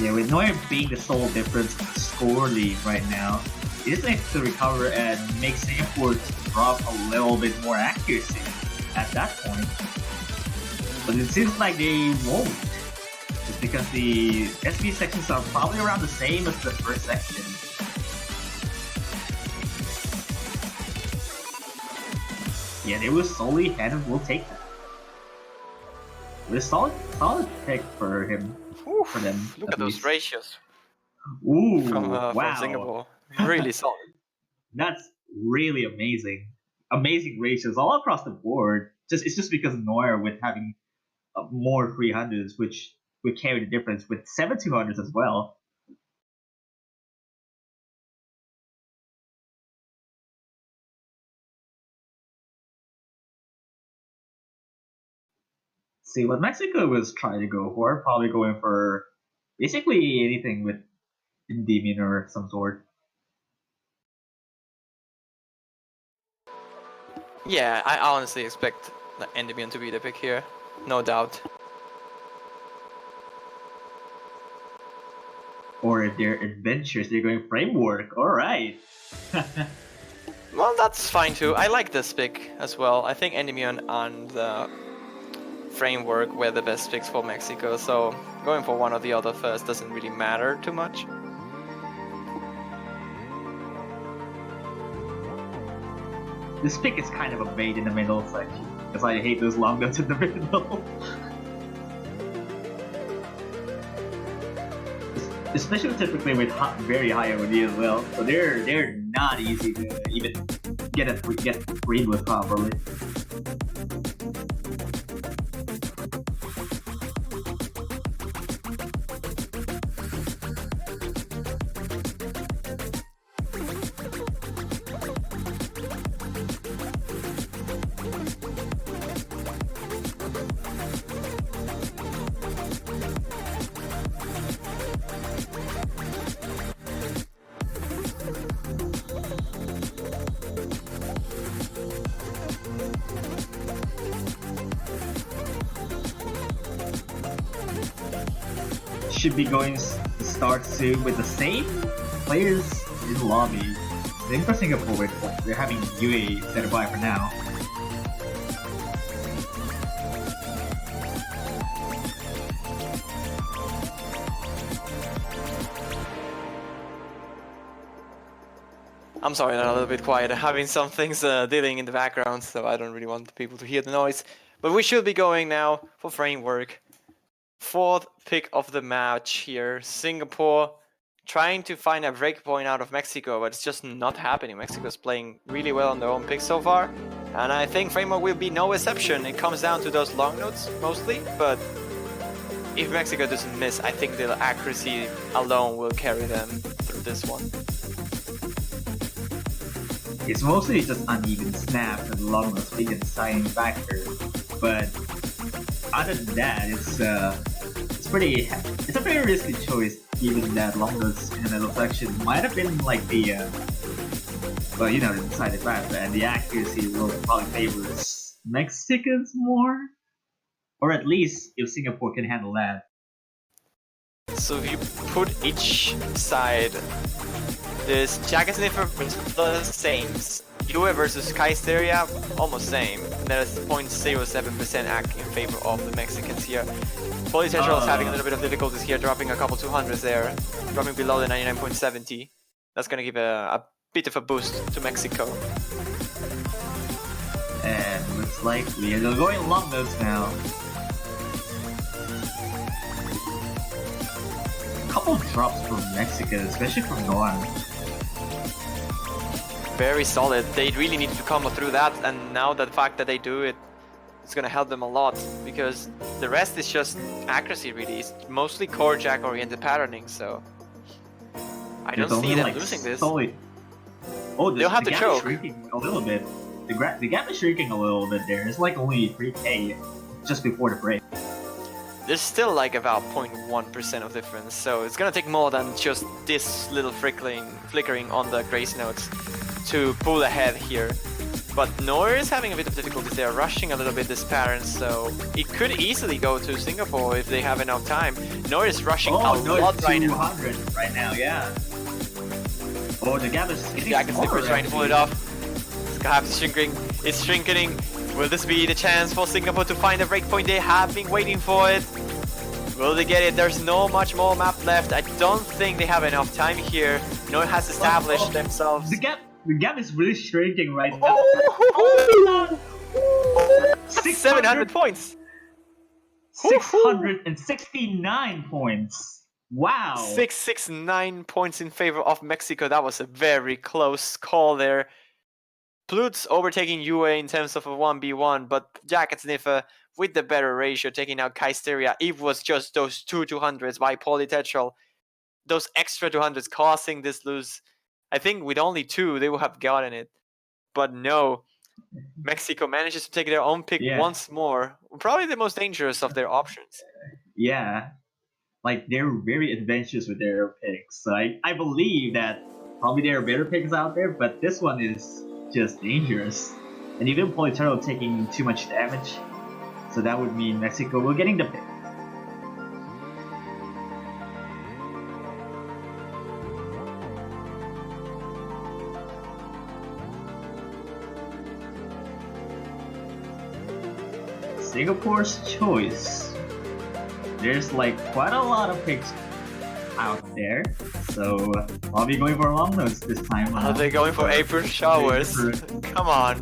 Yeah, with Neuer being the sole difference score lead right now, it is able to recover and make Singapore drop a little bit more accuracy at that point. But it seems like they won't. Just because the SV sections are probably around the same as the first section. Yeah, they will solely head and will take that. With a solid pick for him. Oof, for them. Look at those ratios Ooh, from wow. Singapore. Really solid. That's really amazing. Amazing ratios all across the board. It's just because Neuer with having more 300s, which would carry the difference with 7 200s as well. See what Mexico was trying to go for, probably going for basically anything with Endymion or some sort. Yeah, I honestly expect Endymion to be the pick here, no doubt. Or if they're adventures, they're going framework. Alright. Well, that's fine too. I like this pick as well. I think Endymion on the framework were the best picks for Mexico, so going for one or the other first doesn't really matter too much. This pick is kind of a bait in the middle section, because I hate those long notes in the middle. Especially typically with very high OD as well, so they're not easy to even get read with properly. Should be going to start soon with the same players in the lobby. Same for Singapore, they're having UA set by for now. I'm sorry, I'm a little bit quiet. I'm having some things dealing in the background, so I don't really want people to hear the noise. But we should be going now for framework. Fourth pick of the match here. Singapore trying to find a breakpoint out of Mexico, but it's just not happening. Mexico's playing really well on their own pick so far. And I think framework will be no exception. It comes down to those long notes mostly, but if Mexico doesn't miss, I think the accuracy alone will carry them through this one. It's mostly just uneven snaps and long notes being a deciding factor, but other than that, it's a very risky choice, given that long notes in the middle section might have been like the the deciding factor, and the accuracy will probably favor Mexicans more, or at least if Singapore can handle that. So if you put each side, this Jacket Sniffer versus the Saints, UA versus Kaisteria, almost same. And there's 0.07% act in favor of the Mexicans here. Polytetral is having a little bit of difficulties here, dropping a couple 200s there, dropping below the 99.70. That's gonna give a bit of a boost to Mexico. And looks like we are going long notes now. Couple drops from Mexico, especially from Norm. Very solid. They really needed to come through that, and now the fact that they do it, it's gonna help them a lot, because the rest is just accuracy really. It's mostly core jack oriented patterning, so I don't see them losing this. They'll have to gap choke. Is shrinking a little bit. The gap is shrinking a little bit there. It's like only 3k just before the break. There's still like about 0.1% of difference, so it's gonna take more than just this little flickering on the grace notes to pull ahead here. But Noir is having a bit of difficulties. They are rushing a little bit this pattern, so it could easily go to Singapore if they have enough time. Noir is rushing a lot right now. 200 right now, yeah. Oh, the gap is getting Jacket Slipper smaller, trying to pull it off. Gap is shrinking. Will this be the chance for Singapore to find a breakpoint? They have been waiting for it. Will they get it? There's no much more map left. I don't think they have enough time here. Noir has established themselves. The gap is really shrinking right now. Oh, 700 points. 669 points. Wow. 669 points in favor of Mexico. That was a very close call there. Plut's overtaking UA in terms of a 1v1, but Jacket Sniffer with the better ratio, taking out Kaisteria. It was just those two 200s by Polytetral. Those extra 200s causing this lose. I think with only two, they would have gotten it. But no, Mexico manages to take their own pick once more. Probably the most dangerous of their options. Yeah. Like, they're very adventurous with their picks. So I believe that probably there are better picks out there, but this one is just dangerous. And even Polytetral taking too much damage. So that would mean Mexico will getting the pick. Singapore's choice. There's like quite a lot of picks out there, so I'll be going for long notes this time. Are they going for April showers? Come on.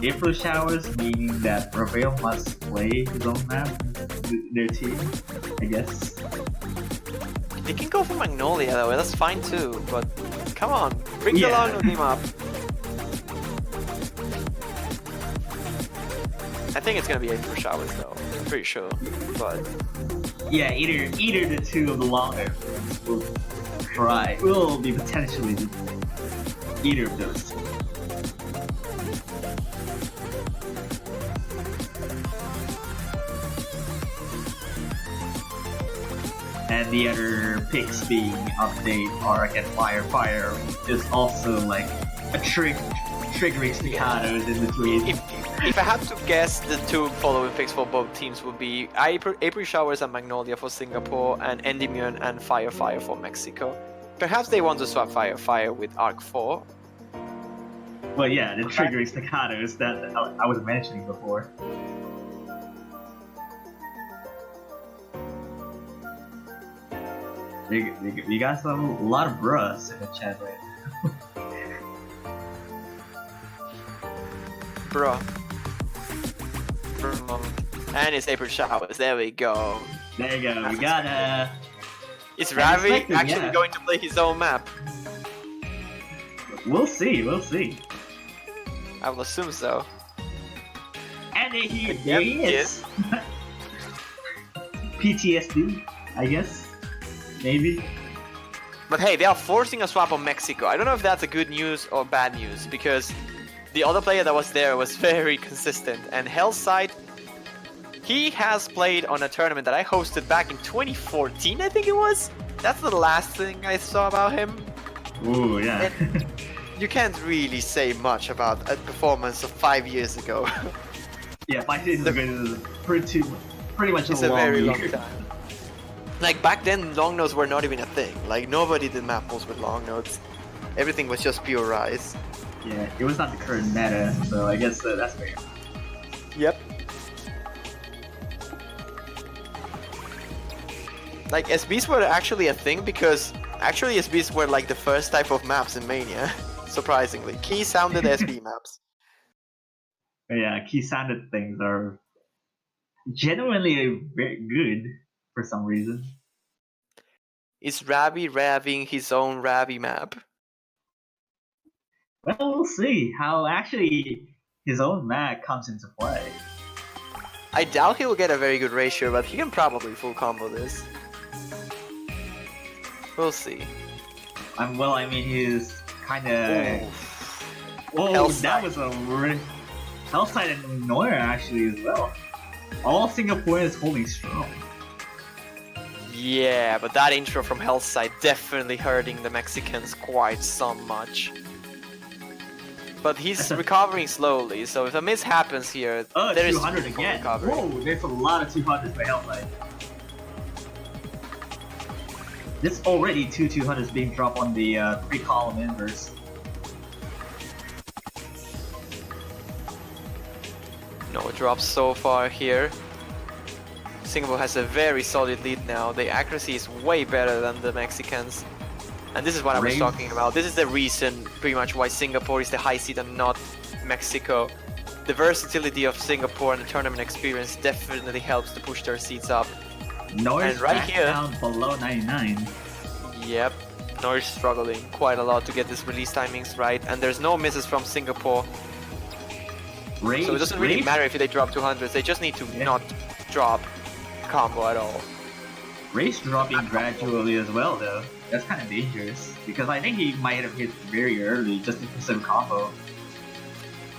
April showers, meaning that Rafael must play his own map with their team, I guess. They can go for Magnolia though, that's fine too, but come on, bring the Yeah. long note team up. I think it's gonna be April showers though, I'm pretty sure, but Yeah, either the two of the long note will be potentially either of those two. And the other picks being Update, Arc, and Fire is also like a triggering staccatos in between. if I had to guess, the two following picks for both teams would be April Showers and Magnolia for Singapore, and Endymion and Fire for Mexico. Perhaps they want to swap Fire with Arc 4. Well, yeah, the triggering staccatos that I was mentioning before. We got a lot of bruhs in the chat right now. Bro. And it's April Showers, there we go. There you go, we got Is Ravi expected, actually yeah. going to play his own map? we'll see. I will assume so. And there he Yep, is. PTSD, I guess. Maybe. But hey, they are forcing a swap on Mexico. I don't know if that's a good news or bad news, because the other player that was there was very consistent. And Hellside, he has played on a tournament that I hosted back in 2014, I think it was. That's the last thing I saw about him. Ooh, yeah. You can't really say much about a performance of 5 years ago. Yeah, 5 years ago is pretty much It's a a long very year. long time. Like back then, long nodes were not even a thing. Like nobody did map pulls with long nodes. Everything was just pure rise. Yeah, it was not the current meta, so I guess that's fair. Yep. Like SBs were actually a thing because actually SBs were like the first type of maps in Mania. Surprisingly, key sounded SB maps. But yeah, key sounded things are genuinely very good for some reason. Is Ravi raving his own Ravi map? Well, we'll see how actually his own map comes into play. I doubt he will get a very good ratio, but he can probably full combo this. We'll see. I mean, he's kind of. Ooh. Oh, Hellside. that was a Hellside and Noir actually as well. All Singaporeans holding strong. Yeah, but that intro from Hellside definitely hurting the Mexicans quite so much. But he's recovering slowly, so if a miss happens here, Oh, there is 200 room for again. recovery. Whoa, there's a lot of 200s by Hellside. There's already 200s being dropped on the 3-column inverse. No drops so far here. Singapore has a very solid lead now. The accuracy is way better than the Mexicans. And this is what I was Raise. talking about. This is the reason pretty much why Singapore is the high seed and not Mexico. The versatility of Singapore and the tournament experience definitely helps to push their seeds up. Noise And right back here- down below 99. Yep, Norwich struggling quite a lot to get this release timings right, and there's no misses from Singapore. Rage, So it doesn't really Rage- matter if they drop 200s, they just need to Yeah. not drop combo at all. Rage dropping gradually as well though. That's kind of dangerous because I think he might have hit very early just to some combo.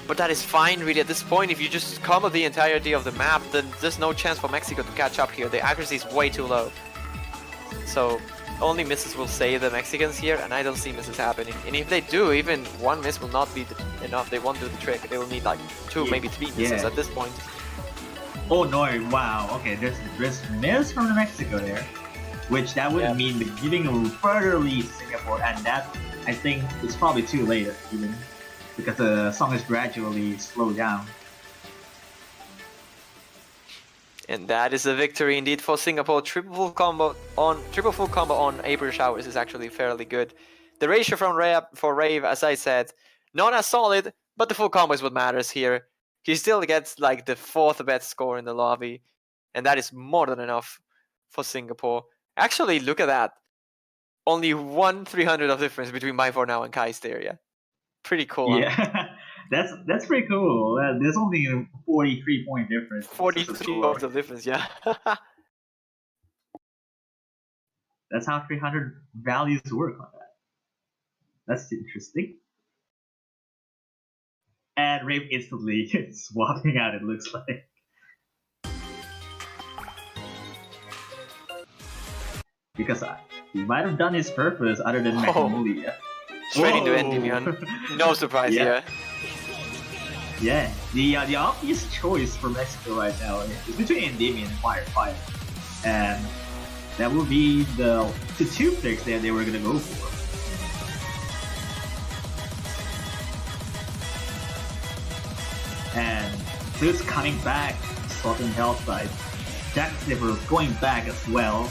But that is fine really at this point. If you just combo the entirety of the map, then there's no chance for Mexico to catch up here. The accuracy is way too low. So only misses will save the Mexicans here, and I don't see misses happening. And if they do, even one miss will not be enough. They won't do the trick. They will need like 2, Yeah. maybe 3 misses Yeah. at this point. Oh no! Wow. Okay, there's miss from Mexico there, which that would Yeah. mean giving a further lead to Singapore, and that I think is probably too late even. because the song is gradually slowed down. And that is a victory indeed for Singapore. Triple full combo on April Showers is actually fairly good. The ratio from for Rave, as I said, not as solid, but the full combo is what matters here. He still gets like the 4th best score in the lobby, and that is more than enough for Singapore. Actually, look at that. Only 1/300 of difference between My For Now and Kaisteria. Pretty cool. Huh? Yeah, that's pretty cool. There's only a 43-point difference. 43 points of difference, yeah. That's how 300 values work on that. That's interesting. And Rave instantly swapping out, it looks like. Because he might have done his purpose other than Magnolia. Straight into Endymion. No surprise here. Yeah, the obvious choice for Mexico right now is between Endymion and Fire. And that would be the 2 picks that they were gonna go for. And Zeus coming back, Spartan Hell side. Jack Sniffer going back as well.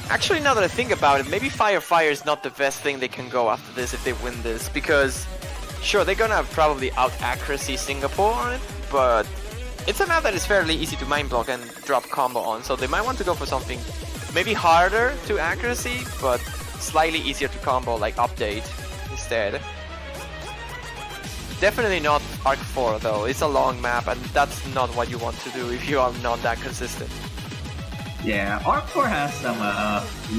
Actually, now that I think about it, maybe Fire is not the best thing they can go after this if they win this, because sure, they're gonna probably out-accuracy Singapore on it, but it's a map that is fairly easy to mind block and drop combo on, so they might want to go for something maybe harder to accuracy, but slightly easier to combo, like Update instead. Definitely not Arc 4 though, it's a long map, and that's not what you want to do if you are not that consistent. Yeah, Arc 4 has some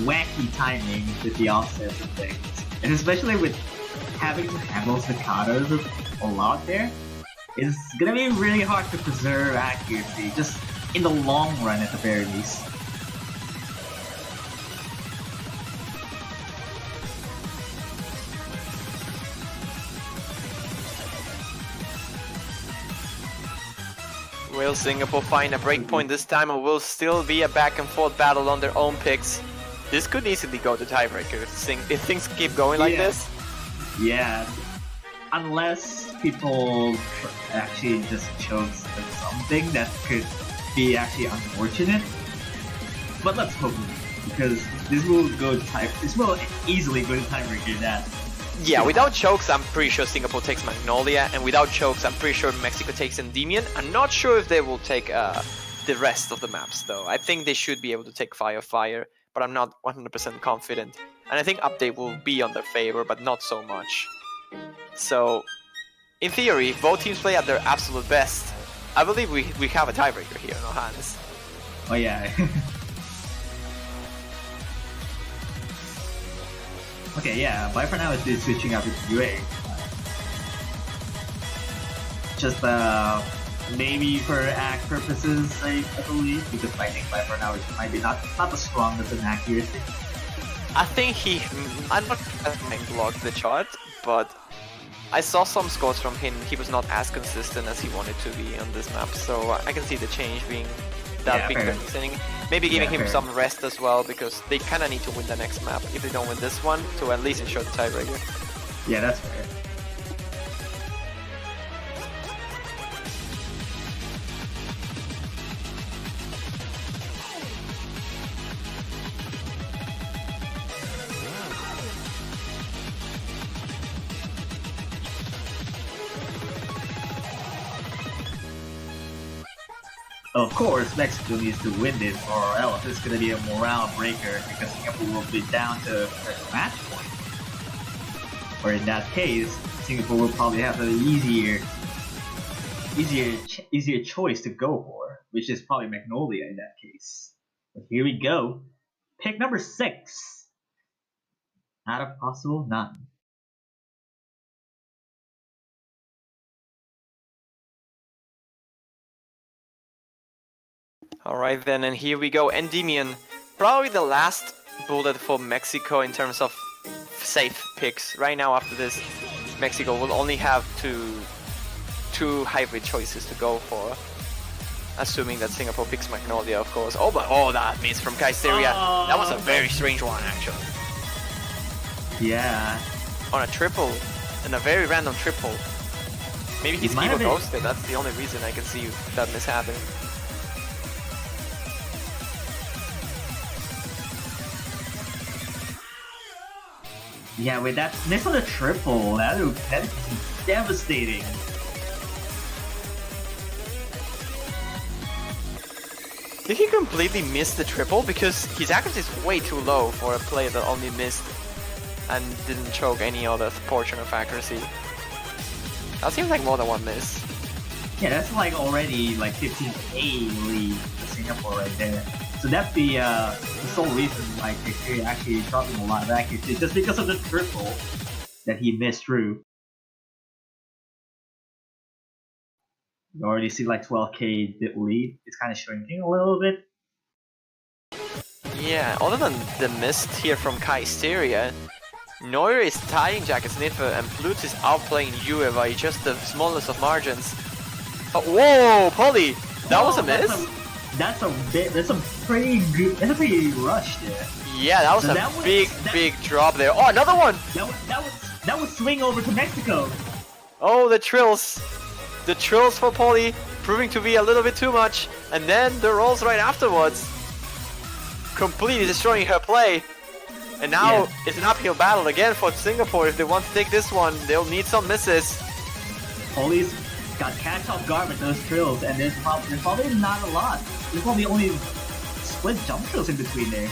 wacky timing with the offsets and things, and especially with having to handle staccatos a lot there, it's gonna be really hard to preserve accuracy, just in the long run at the very least. Will Singapore find a breakpoint this time, or will still be a back and forth battle on their own picks? This could easily go to tiebreaker if things keep going like this. Yeah, unless people actually just chose something that could be actually unfortunate. But let's hope, because this will easily go to tiebreaker. That. Yeah, without chokes, I'm pretty sure Singapore takes Magnolia, and without chokes, I'm pretty sure Mexico takes Endymion. I'm not sure if they will take the rest of the maps, though. I think they should be able to take Fire, but I'm not 100% confident. And I think Update will be on their favor, but not so much. So, in theory, if both teams play at their absolute best, I believe we have a tiebreaker here in our hands. Oh yeah. Okay, yeah, By For Now is switching out with UA. Just maybe for act purposes, I believe, because I think By For Now is maybe not the strongest in accuracy. I think I'm not going to block the chart, but I saw some scores from him. He was not as consistent as he wanted to be on this map, so I can see the change being that big concerning. Maybe giving him some rest as well, because they kind of need to win the next map if they don't win this one, to at least ensure the tiebreaker. Yeah, that's fair. Of course, Mexico needs to win this, or else it's gonna be a morale breaker, because Singapore will be down to a match point. Or in that case, Singapore will probably have an easier choice to go for, which is probably Magnolia in that case. But here we go. Pick number 6. Out of possible, none. Alright then, and here we go. Endymion, probably the last bullet for Mexico in terms of safe picks. Right now, after this, Mexico will only have two hybrid choices to go for. Assuming that Singapore picks Magnolia, of course. Oh, but that miss from Kaisteria. That was a very strange one, actually. Yeah. on a triple, and a very random triple. Maybe his Might keyboard have been- ghosted. That's the only reason I can see that miss happen. Yeah, with that miss on the triple, that is devastating. Did he completely miss the triple? Because his accuracy is way too low for a player that only missed and didn't choke any other portion of accuracy. That seems like more than one miss. Yeah, that's like already like 15k lead for Singapore right there. So that's the sole reason like they actually dropping a lot of accuracy, just because of the triple that he missed through. You already see like 12k lead. It's kind of shrinking a little bit. Yeah, other than the miss here from Kaisteria, Neuer is tying Jacket Sniffer and Plutz is outplaying Yue by just the smallest of margins. Oh, whoa, Polly! That was a miss? That's a pretty good. That's a pretty rush there. Yeah, that was So a that was- big drop there. Oh, another one! That was swing over to Mexico. Oh, the trills. The trills for Polly, proving to be a little bit too much. And then the rolls right afterwards. Completely destroying her play. And now Yeah. it's an uphill battle again for Singapore. If they want to take this one, they'll need some misses. Police got catch off guard with those trills, and there's probably not a lot. There's probably only split jump trills in between there.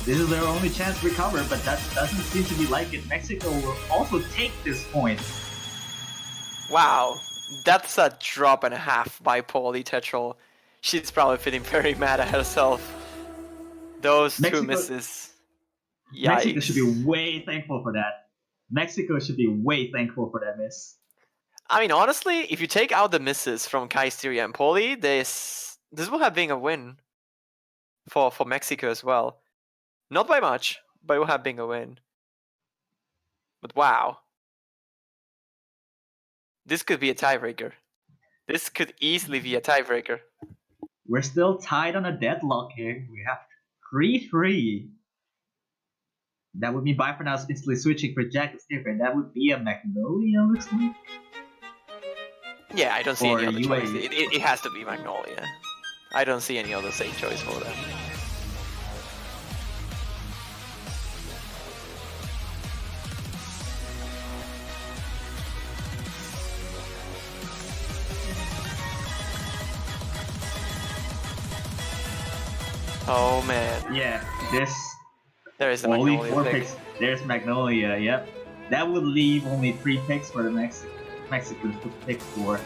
This is their only chance to recover, but that doesn't seem to be like it. Mexico will also take this point. Wow, that's a drop and a half by Polly Tetrol. She's probably feeling very mad at herself. Those Mexico- two misses. Mexico Yikes. should be way thankful for that. Mexico should be way thankful for that miss. I mean, honestly, if you take out the misses from Kaisteria and Polly, this will have been a win for Mexico as well. Not by much, but it will have been a win. But wow. This could be a tiebreaker. This could easily be a tiebreaker. We're still tied on a deadlock here. We have 3-3. That would mean Bifront's instantly switching for Jacket Sniffer, and that would be a Magnolia, looks like. Yeah, I don't see Or any other UAE. choice. It has to be Magnolia. I don't see any other safe choice for them. Oh man, Yeah, this there is the only Magnolia 4 pick. picks. There's Magnolia, yep. That would leave only 3 picks for the Mexicans to pick for.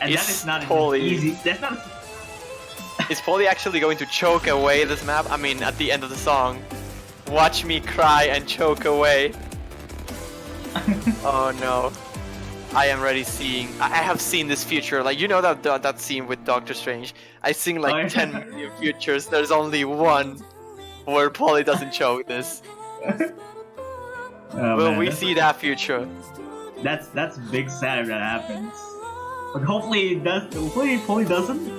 And that It's is not totally- easy. That's not. Is Polly actually going to choke away this map? I mean, at the end of the song, watch me cry and choke away. Oh no. I am already seeing. I have seen this future. Like, you know that scene with Doctor Strange. I've seen like Oh, yeah. 10 million futures. There's only one where Polly doesn't choke this. Oh, Will man, we that's- see that future? That's big sad if that happens. But hopefully it does. Hopefully Polly doesn't.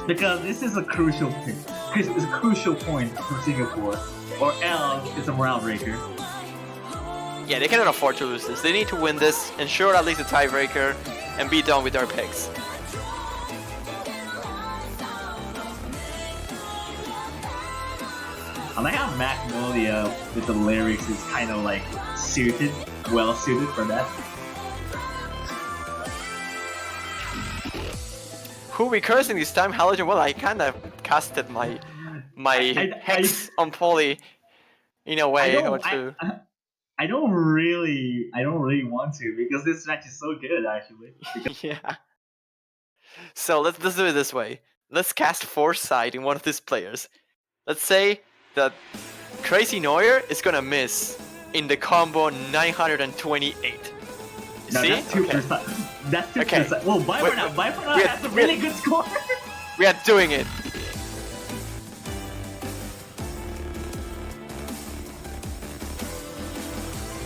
Because this is a crucial pick. It's a crucial point for Singapore. Or else it's a morale breaker. Yeah, they cannot afford to lose this. They need to win this, ensure at least a tiebreaker, and be done with their picks. I like how Magnolia with the lyrics is kind of like suited, well suited for that. Who we cursing this time, Halogen? Well, I kind of casted my hex on Polly in a way or two. I don't really want to because this match is so good actually. Because Yeah. So let's do it this way. Let's cast Foresight in one of these players. Let's say that Crazy Neuer is gonna miss in the combo 928. no, See? that's too Okay. precise. That's too Okay. precise. Well, Bifront we- has a really good score. We are doing it.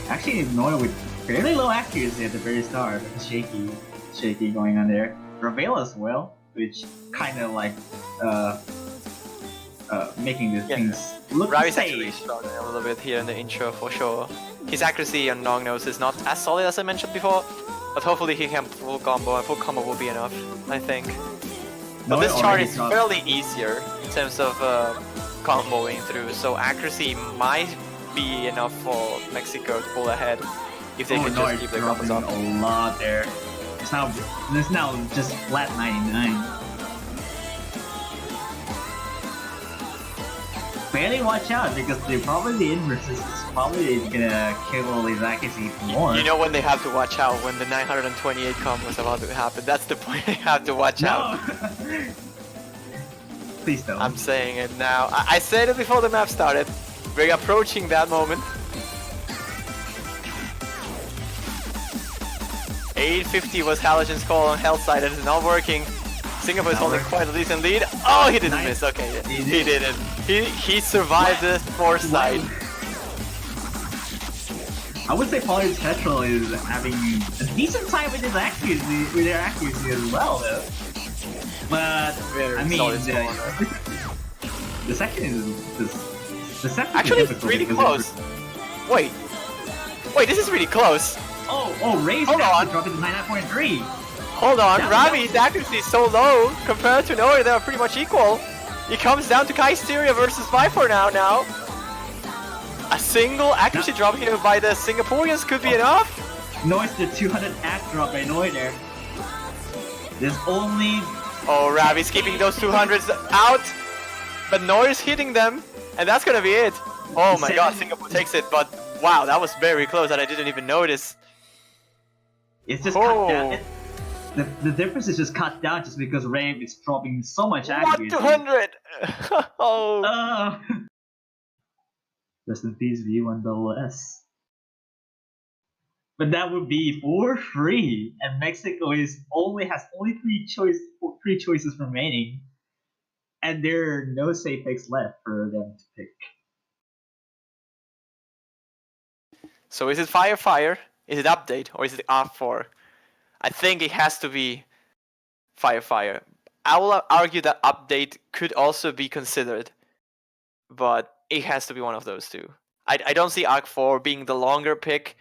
Actually, Neuer with fairly low accuracy at the very start. Shaky going on there. Reveal as well, which kind of like making the Yeah. things look Ravi's actually safe. struggling a little bit here in the intro for sure. His accuracy on long nose is not as solid as I mentioned before, but hopefully he can full combo, and full combo will be enough, I think. But No, this it chart already is dropped. fairly easier in terms of comboing through, so accuracy might be enough for Mexico to pull ahead if they Oh can no, just it's keep their dropping combos up. a lot there. It's now just flat 99. Barely watch out because they're probably the inverses is probably gonna kill his accuracy more. You know when they have to watch out, when the 928 combo is about to happen. That's the point, they have to watch out. No! Please don't. I'm saying it now. I said it before the map started. We're approaching that moment. 850 was Halogen's call on Hell's side, and it's not working. Singapore is Not holding working. quite a decent lead. Oh, he didn't Nice. miss. Okay, He he did. didn't. He survived the force side. I would say Poly's Petrol is having a decent time with his accuracy, with their accuracy as well, though. But Very I mean, solid the second is the second. Actually, is it's difficult really because close. Wait, this is really close. Oh, Ray's Hold on. actually dropping to 99.3. Hold on, That- Ravi's accuracy is so low compared to Noir. They're pretty much equal. It comes down to Kaisteria versus Viper now. A single accuracy drop here by the Singaporeans could be enough. Noise the 200 act drop by Noy there. There's only Oh, Ravi's keeping those 200s out, but Noir's hitting them, and that's gonna be it. Oh my god, Singapore takes it, but wow, that was very close and I didn't even notice. it's just Oh. cut down. The difference is just cut down just because Ray is dropping so much What, accuracy. 200? Oh. Rest in peace, V1 double S. But that would be for free, and Mexico has only three choices remaining, and there are no safe picks left for them to pick. So is it Fire? Is it Update? Or is it R4? I think it has to be Fire. I will argue that Update could also be considered, but it has to be one of those two. I don't see Arc 4 being the longer pick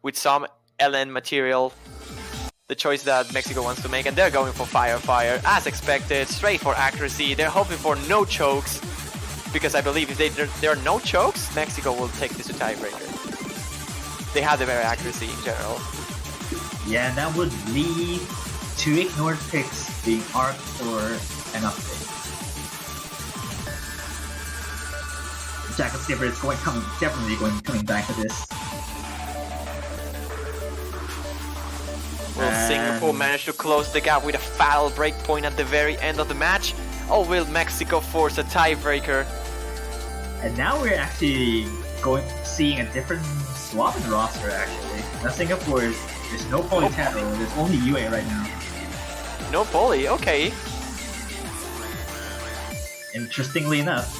with some LN material. The choice that Mexico wants to make, and they're going for Fire as expected, straight for accuracy. They're hoping for no chokes, because I believe if there are no chokes, Mexico will take this to tiebreaker. They have the better accuracy in general. Yeah, that would lead to ignored picks being Arc or an Update. Jack of Skipper is definitely coming back to this. Will Singapore manage to close the gap with a foul breakpoint at the very end of the match? Or will Mexico force a tiebreaker? And now we're actually seeing a different swap in the roster actually. Now Singapore there's no Politano, there's only UA right now. No poly, okay. Interestingly enough.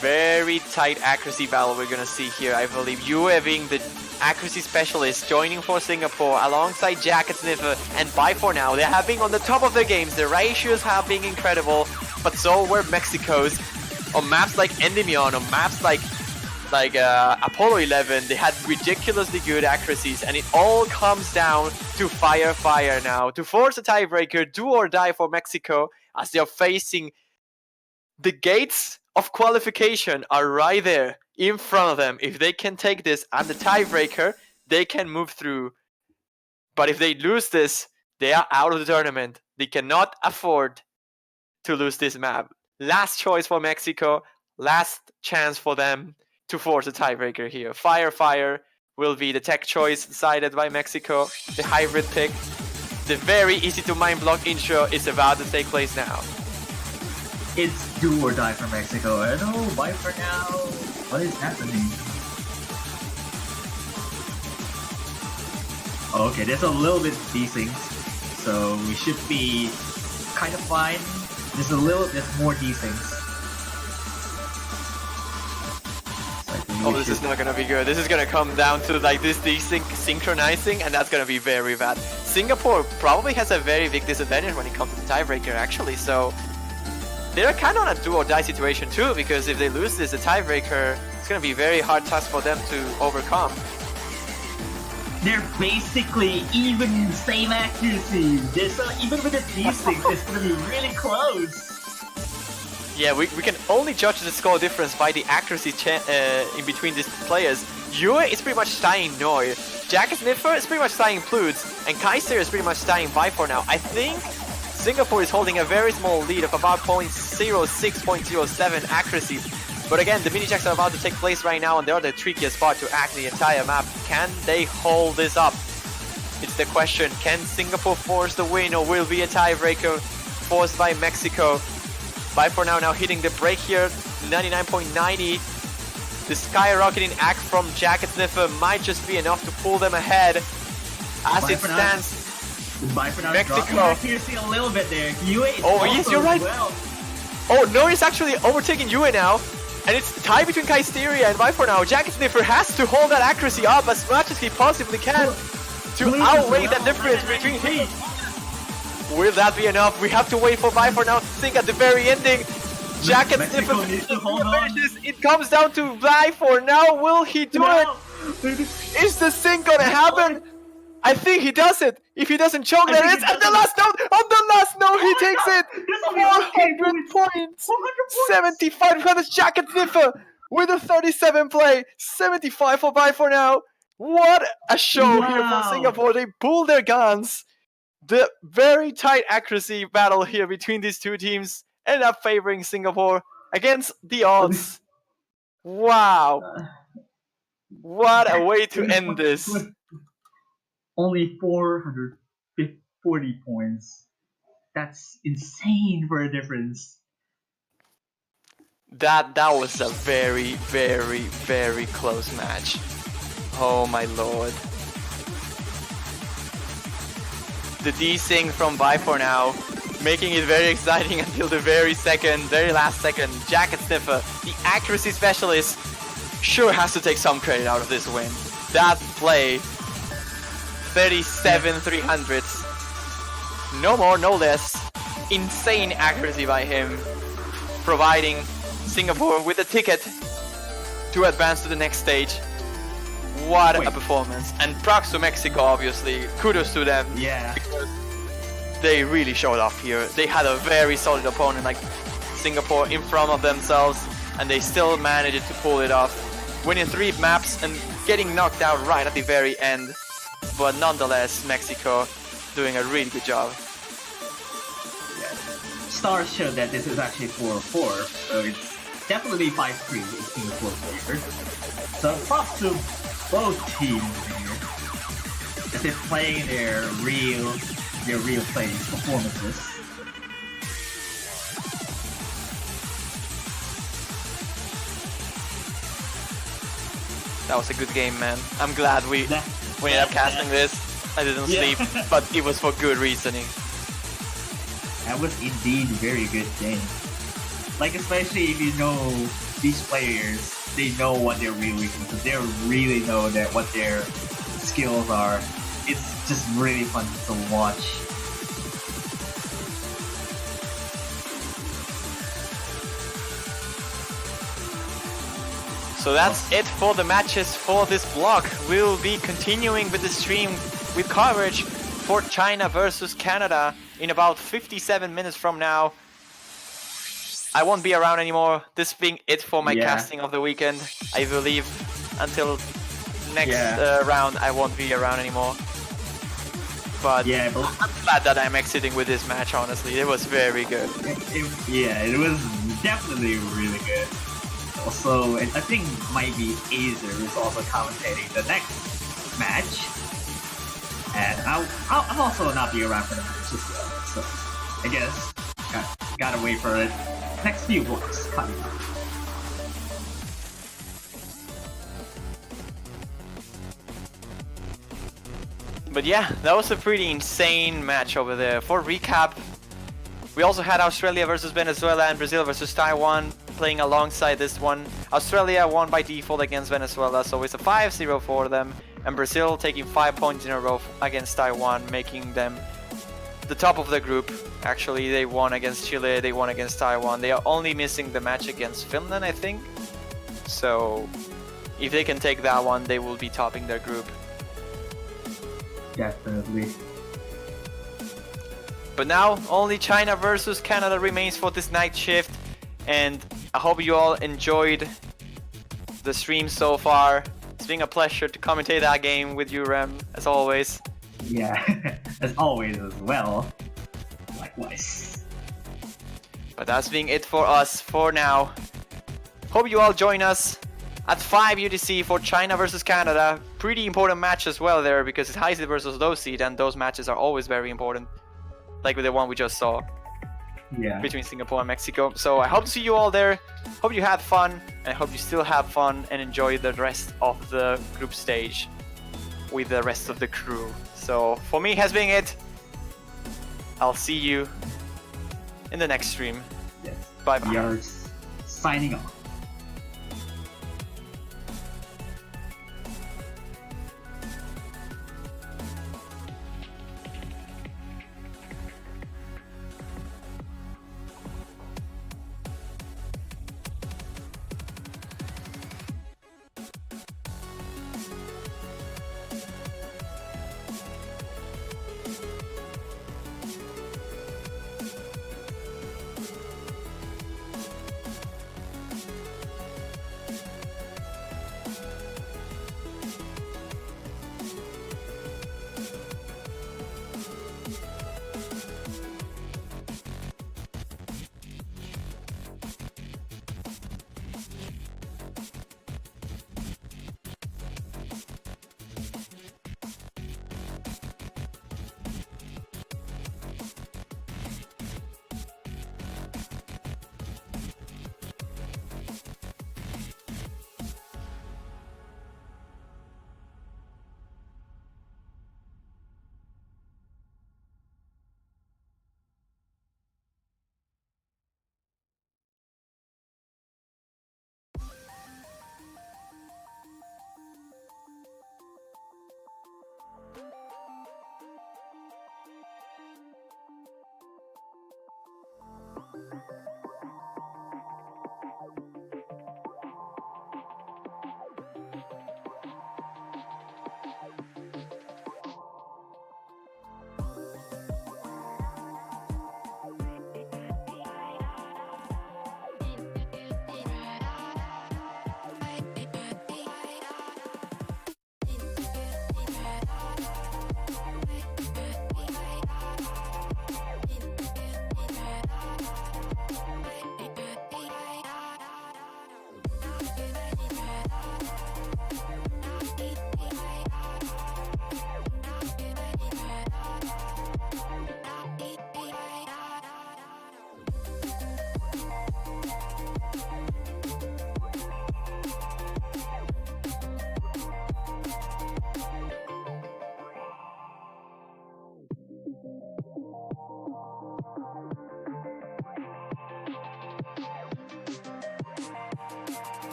Very tight accuracy battle we're gonna see here, I believe. Yue being the accuracy specialist, joining for Singapore alongside Jacket Sniffer and By4 now. They have been on the top of their games. Their ratios have been incredible, but so were Mexico's. On maps like Endymion, on maps like Apollo 11, they had ridiculously good accuracies, and it all comes down to Fire now to force a tiebreaker, do or die for Mexico, as they are facing the gates of qualification are right there in front of them. If they can take this and the tiebreaker, they can move through. But if they lose this, they are out of the tournament. They cannot afford to lose this map. Last choice for Mexico, last chance for them to force a tiebreaker here. Fire will be the tech choice decided by Mexico, the hybrid pick. The very easy to mind block intro is about to take place now. It's do or die for Mexico. I know, bye for now. What is happening? Okay, there's a little bit desync, so we should be kind of fine. There's more desyncs. Oh, this is not gonna be good. This is gonna come down to like this desync synchronizing, and that's gonna be very bad. Singapore probably has a very big disadvantage when it comes to the tiebreaker, actually. So they're kind of on a do or die situation too, because if they lose this, the tiebreaker, it's gonna be very hard task for them to overcome. They're basically even same accuracy. So even with the D6, it's gonna be really close. Yeah, we can only judge the score difference by the accuracy in between these players. Yue is pretty much styling Noi. Jack Sniffer is pretty much styling Plutes, and Kaiser is pretty styling styling Vifor now. I think Singapore is holding a very small lead of about 0.06, 0.07 accuracy. But again, the mini jacks are about to take place right now, and they're the trickiest spot to act the entire map. Can they hold this up? It's the question. Can Singapore force the win, or will be a tiebreaker forced by Mexico? Vifor now hitting the break here, 99.90. The skyrocketing act from Jack Sniffer might just be enough to pull them ahead. As it stands, Mexico. Accuracy a little bit there. Yue is oh yes, you're right. Well. Oh, no, he's actually overtaking Yue now. And it's tied between Kaisteria and Vifor now. Jack Sniffer has to hold that accuracy up as much as he possibly can to outweigh that difference between him. Will that be enough? We have to wait for Vifor now to think at the very ending. Jack and Sniffer finishes. It comes down to Vifor now. Will he do it? Is the sync gonna happen? I think he does it. If he doesn't choke, then it's at the last note. On the last note, he takes it. 400 points. 75 for Jack and Sniffer with a 37 play. 75 for Vifor now. What a show here from Singapore. They pull their guns. The very tight accuracy battle here between these two teams ended up favoring Singapore against the odds. Wow. What a way to end this. Only 440 points. That's insane for a difference. That was a very, very, very close match. Oh my lord. The desync from Vifor now, making it very exciting until the very last second. Jack and Sniffer, the accuracy specialist, sure has to take some credit out of this win. That play, 37 300s, no more, no less. Insane accuracy by him, providing Singapore with a ticket to advance to the next stage. What a performance. And props to Mexico, obviously. Kudos to them. Yeah. Because they really showed off here. They had a very solid opponent like Singapore in front of themselves, and they still managed to pull it off. Winning 3 maps and getting knocked out right at the very end. But nonetheless, Mexico doing a really good job. Yeah. Stars showed that this is actually 4-4, so it's definitely 5-3 in Singapore favor. So props to both teams here, as they're playing their real playing performances. That was a good game, man. I'm glad we ended up casting this. I didn't sleep, but it was for good reasoning. That was indeed a very good game. Like, especially if you know these players, they know what they're really weaknesses. They really know that what their skills are. It's just really fun to watch. So that's it for the matches for this block. We'll be continuing with the stream with coverage for China versus Canada in about 57 minutes from now. I won't be around anymore. This being it for my casting of the weekend. I believe until next round I won't be around anymore. But I'm glad that I'm exiting with this match, honestly. It was very good. It was definitely really good. Also, and I think maybe Azer is also commentating the next match. And I'll also not be around for the match as well. So I guess gotta wait for it. Next few blocks coming up. But yeah, that was a pretty insane match over there. For recap, we also had Australia versus Venezuela and Brazil versus Taiwan playing alongside this one. Australia won by default against Venezuela, so it's a 5-0 for them. And Brazil taking 5 points in a row against Taiwan, making them the top of the group. Actually, they won against Chile, they won against Taiwan. They are only missing the match against Finland, I think. So if they can take that one, they will be topping their group. Definitely. But now only China versus Canada remains for this night shift, and I hope you all enjoyed the stream so far. It's been a pleasure to commentate that game with you, Rem, as always. Yeah, as always as well. Likewise. But that's being it for us for now. Hope you all join us at 5 UTC for China versus Canada. Pretty important match as well there, because it's high seed versus low seed, and those matches are always very important. Like with the one we just saw between Singapore and Mexico. So I hope to see you all there. Hope you had fun, and I hope you still have fun and enjoy the rest of the group stage with the rest of the crew. So for me has been it. I'll see you in the next stream. Yes. Bye bye. We are signing off.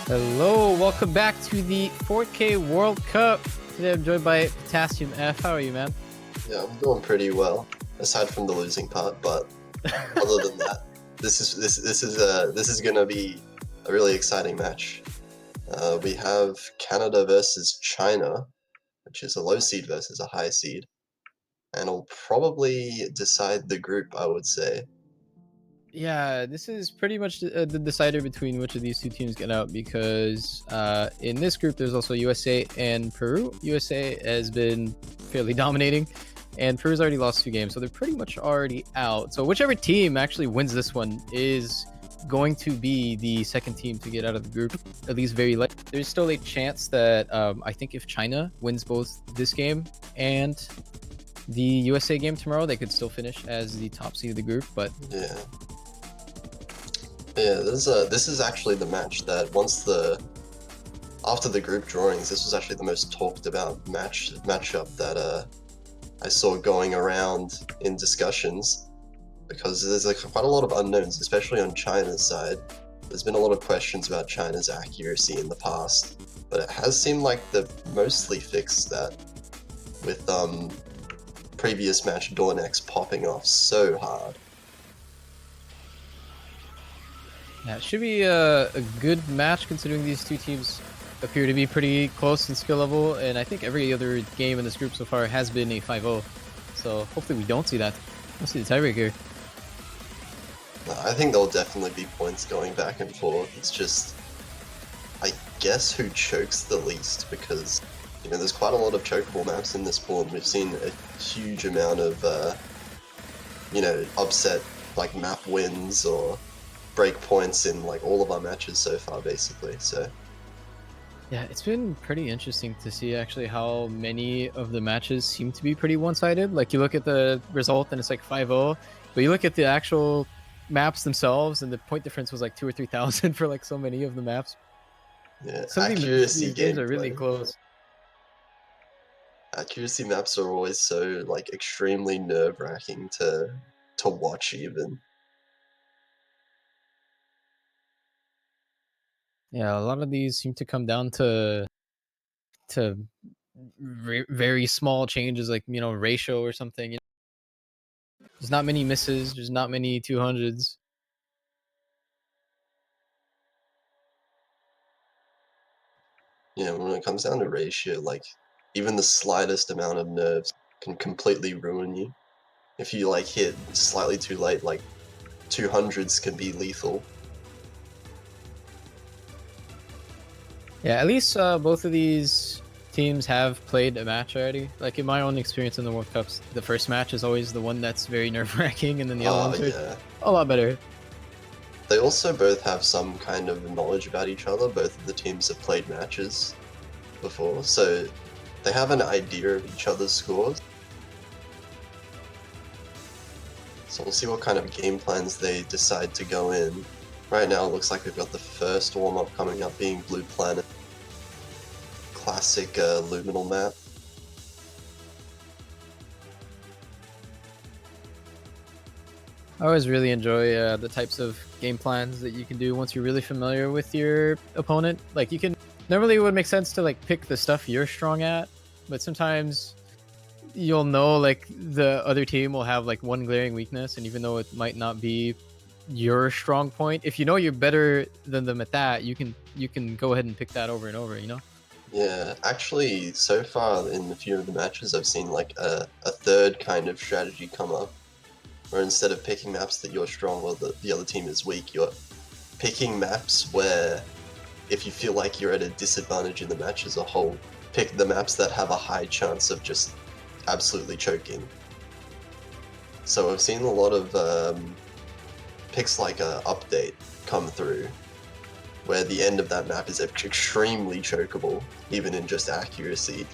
Hello, welcome back to the 4K World Cup. Today I'm joined by Potassium F. How are you, man? Yeah, I'm doing pretty well, aside from the losing part. But other than that, this is gonna be a really exciting match. We have Canada versus China, which is a low seed versus a high seed, and it'll probably decide the group, I would say. Yeah, this is pretty much the decider between which of these two teams get out because in this group there's also USA and Peru. USA has been fairly dominating, and Peru's already lost 2 games, so they're pretty much already out. So whichever team actually wins this one is going to be the second team to get out of the group, at least very late. There's still a chance that I think if China wins both this game and the USA game tomorrow, they could still finish as the top seed of the group, but Yeah, this is actually the match that after the group drawings, this was actually the most talked about matchup that I saw going around in discussions, because there's quite a lot of unknowns, especially on China's side. There's been a lot of questions about China's accuracy in the past, but it has seemed like they've mostly fixed that with previous match Dornex popping off so hard. Yeah, it should be a good match considering these two teams appear to be pretty close in skill level, and I think every other game in this group so far has been a 5-0. So hopefully we don't see that. We'll see the tiebreaker. I think there'll definitely be points going back and forth. It's just, I guess, who chokes the least, because there's quite a lot of chokeable maps in this pool, and we've seen a huge amount of upset like map wins or break points in like all of our matches so far, basically. So yeah, it's been pretty interesting to see actually how many of the matches seem to be pretty one-sided. Like you look at the result and it's like 5-0, but you look at the actual maps themselves and the point difference was like 2,000 or 3,000 for like so many of the maps. yeah, Some of these games are really close. Accuracy maps are always so like extremely nerve-wracking to watch even. Yeah, a lot of these seem to come down to very small changes, like ratio or something. There's not many misses. There's not many 200s. When it comes down to ratio, like even the slightest amount of nerves can completely ruin you. If you like hit slightly too late, like 200s can be lethal. Yeah, at least both of these teams have played a match already. Like in my own experience in the World Cups, the first match is always the one that's very nerve-wracking, and then the other ones are a lot better. They also both have some kind of knowledge about each other. Both of the teams have played matches before, so they have an idea of each other's scores. So we'll see what kind of game plans they decide to go in. Right now it looks like we've got the first warm-up coming up being Blue Planet. Classic luminal map. I always really enjoy the types of game plans that you can do once you're really familiar with your opponent. Like normally it would make sense to like pick the stuff you're strong at, but sometimes you'll know like the other team will have like one glaring weakness, and even though it might not be your strong point, if you know you're better than them at that, you can go ahead and pick that over and over, Yeah, actually, so far in a few of the matches, I've seen like a third kind of strategy come up, where instead of picking maps that you're strong or the other team is weak, you're picking maps where, if you feel like you're at a disadvantage in the match as a whole, pick the maps that have a high chance of just absolutely choking. So I've seen a lot of picks like Update come through, where the end of that map is extremely chokeable, even in just accuracy.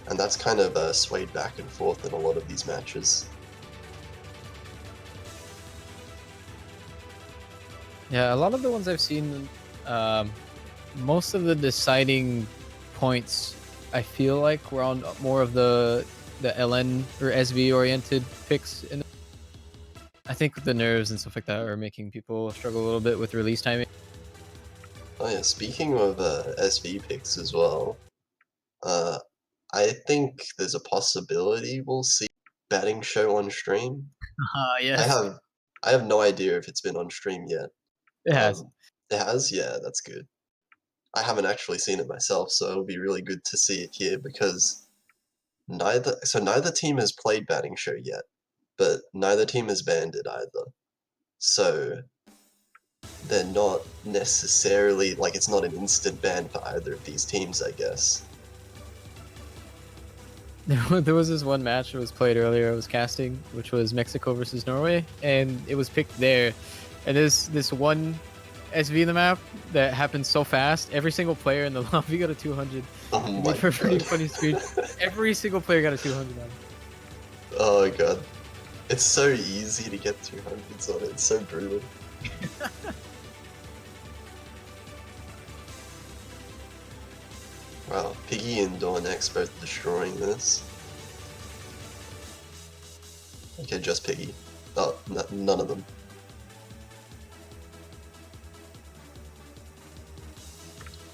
And that's kind of swayed back and forth in a lot of these matches. Yeah, a lot of the ones I've seen, most of the deciding points, I feel like were on more of the LN or SV oriented picks. I think the nerves and stuff like that are making people struggle a little bit with release timing. Oh yeah, speaking of SV picks as well, I think there's a possibility we'll see batting show on stream. Yes, I have no idea if it's been on stream yet. it has. It has? Yeah, that's good. I haven't actually seen it myself, so it'll be really good to see it here because neither team has played batting show yet, but neither team has banned it either. So they're not necessarily like it's not an instant ban for either of these teams, I guess. There was this one match that was played earlier. I was casting, which was Mexico versus Norway, and it was picked there. And there's this one SV in the map that happened so fast. Every single player in the lobby got a 200. Oh It my made for a pretty god. funny screen. Every single player got a 200 on it. Oh god. It's so easy to get 200s on it. It's so brutal. Wow, Piggy and Dornex both destroying this. Okay, just Piggy. Oh, none of them.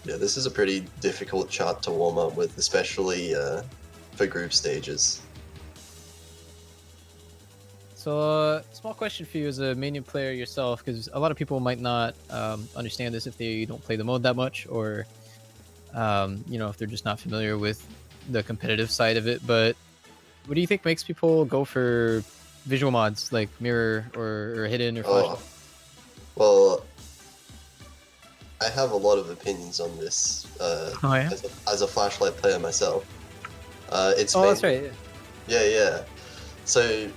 Yeah, this is a pretty difficult chart to warm up with, especially for group stages. So, small question for you as a mania player yourself, because a lot of people might not understand this if they don't play the mode that much, or if they're just not familiar with the competitive side of it. But what do you think makes people go for visual mods like mirror or hidden or flash? Well, I have a lot of opinions on this Yeah? as a flashlight player myself. It's That's right. Yeah. So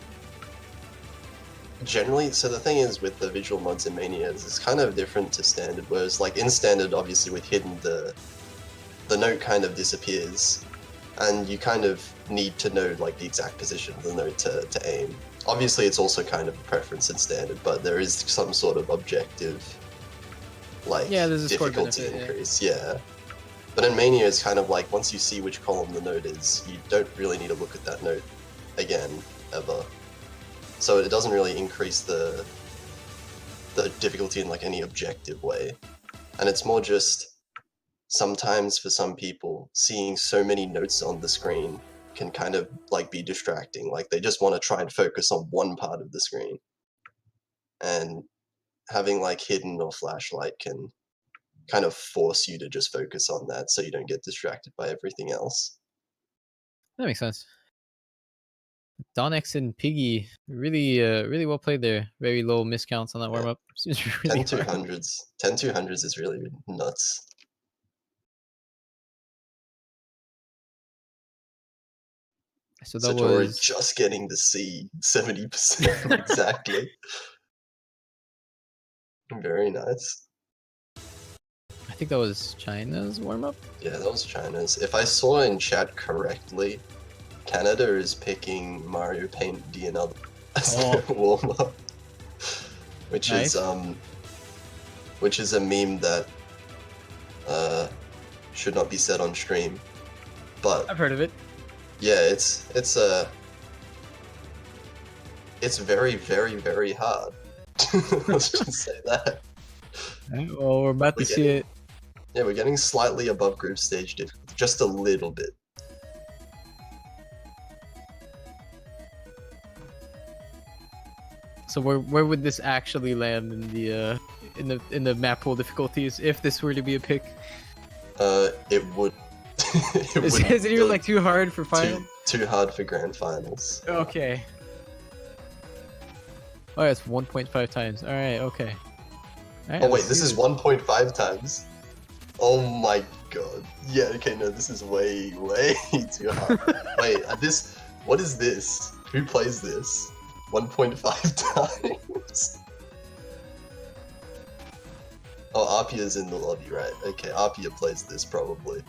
generally, the thing is with the visual mods in Mania is it's kind of different to standard, whereas like in standard, obviously with hidden, the note kind of disappears, and you kind of need to know like the exact position of the note to aim. Obviously, it's also kind of a preference in standard, but there is some sort of objective there's a score difficulty benefit, increase. Yeah. But in Mania, it's kind of like once you see which column the note is, you don't really need to look at that note again ever. So it doesn't really increase the difficulty in like any objective way. And it's more just sometimes for some people, seeing so many notes on the screen can kind of like be distracting. Like they just want to try and focus on one part of the screen. And having like hidden or flashlight can kind of force you to just focus on that so you don't get distracted by everything else. That makes sense. Donex and Piggy really well played there. Very low miscounts on that warm up. Seems really 10 hard. 200s. 10 200s is really nuts. So that Satori was just getting to see 70% exactly. Very nice. I think that was China's warm up. Yeah, that was China's. If I saw in chat correctly, Canada is picking Mario Paint DNL as their warm up, which Nice. is a meme that should not be said on stream. But I've heard of it. yeah, it's very, very, very hard. Let's just say that. Alright, well, we're about to see it. Yeah, we're getting slightly above group stage difficulty, just a little bit. So where would this actually land in the map pool difficulties if this were to be a pick? It would. Is it even like too hard for final? Too hard for grand finals. Okay. Oh, yeah, it's 1.5 times. All right. Okay. All right, Oh wait, let's this see is 1.5 times. Oh my god. Yeah. Okay. No, this is way too hard. Wait, what is this? Who plays this? 1.5 times. Oh, Arpia's in the lobby, right? Okay, Arpia plays this probably.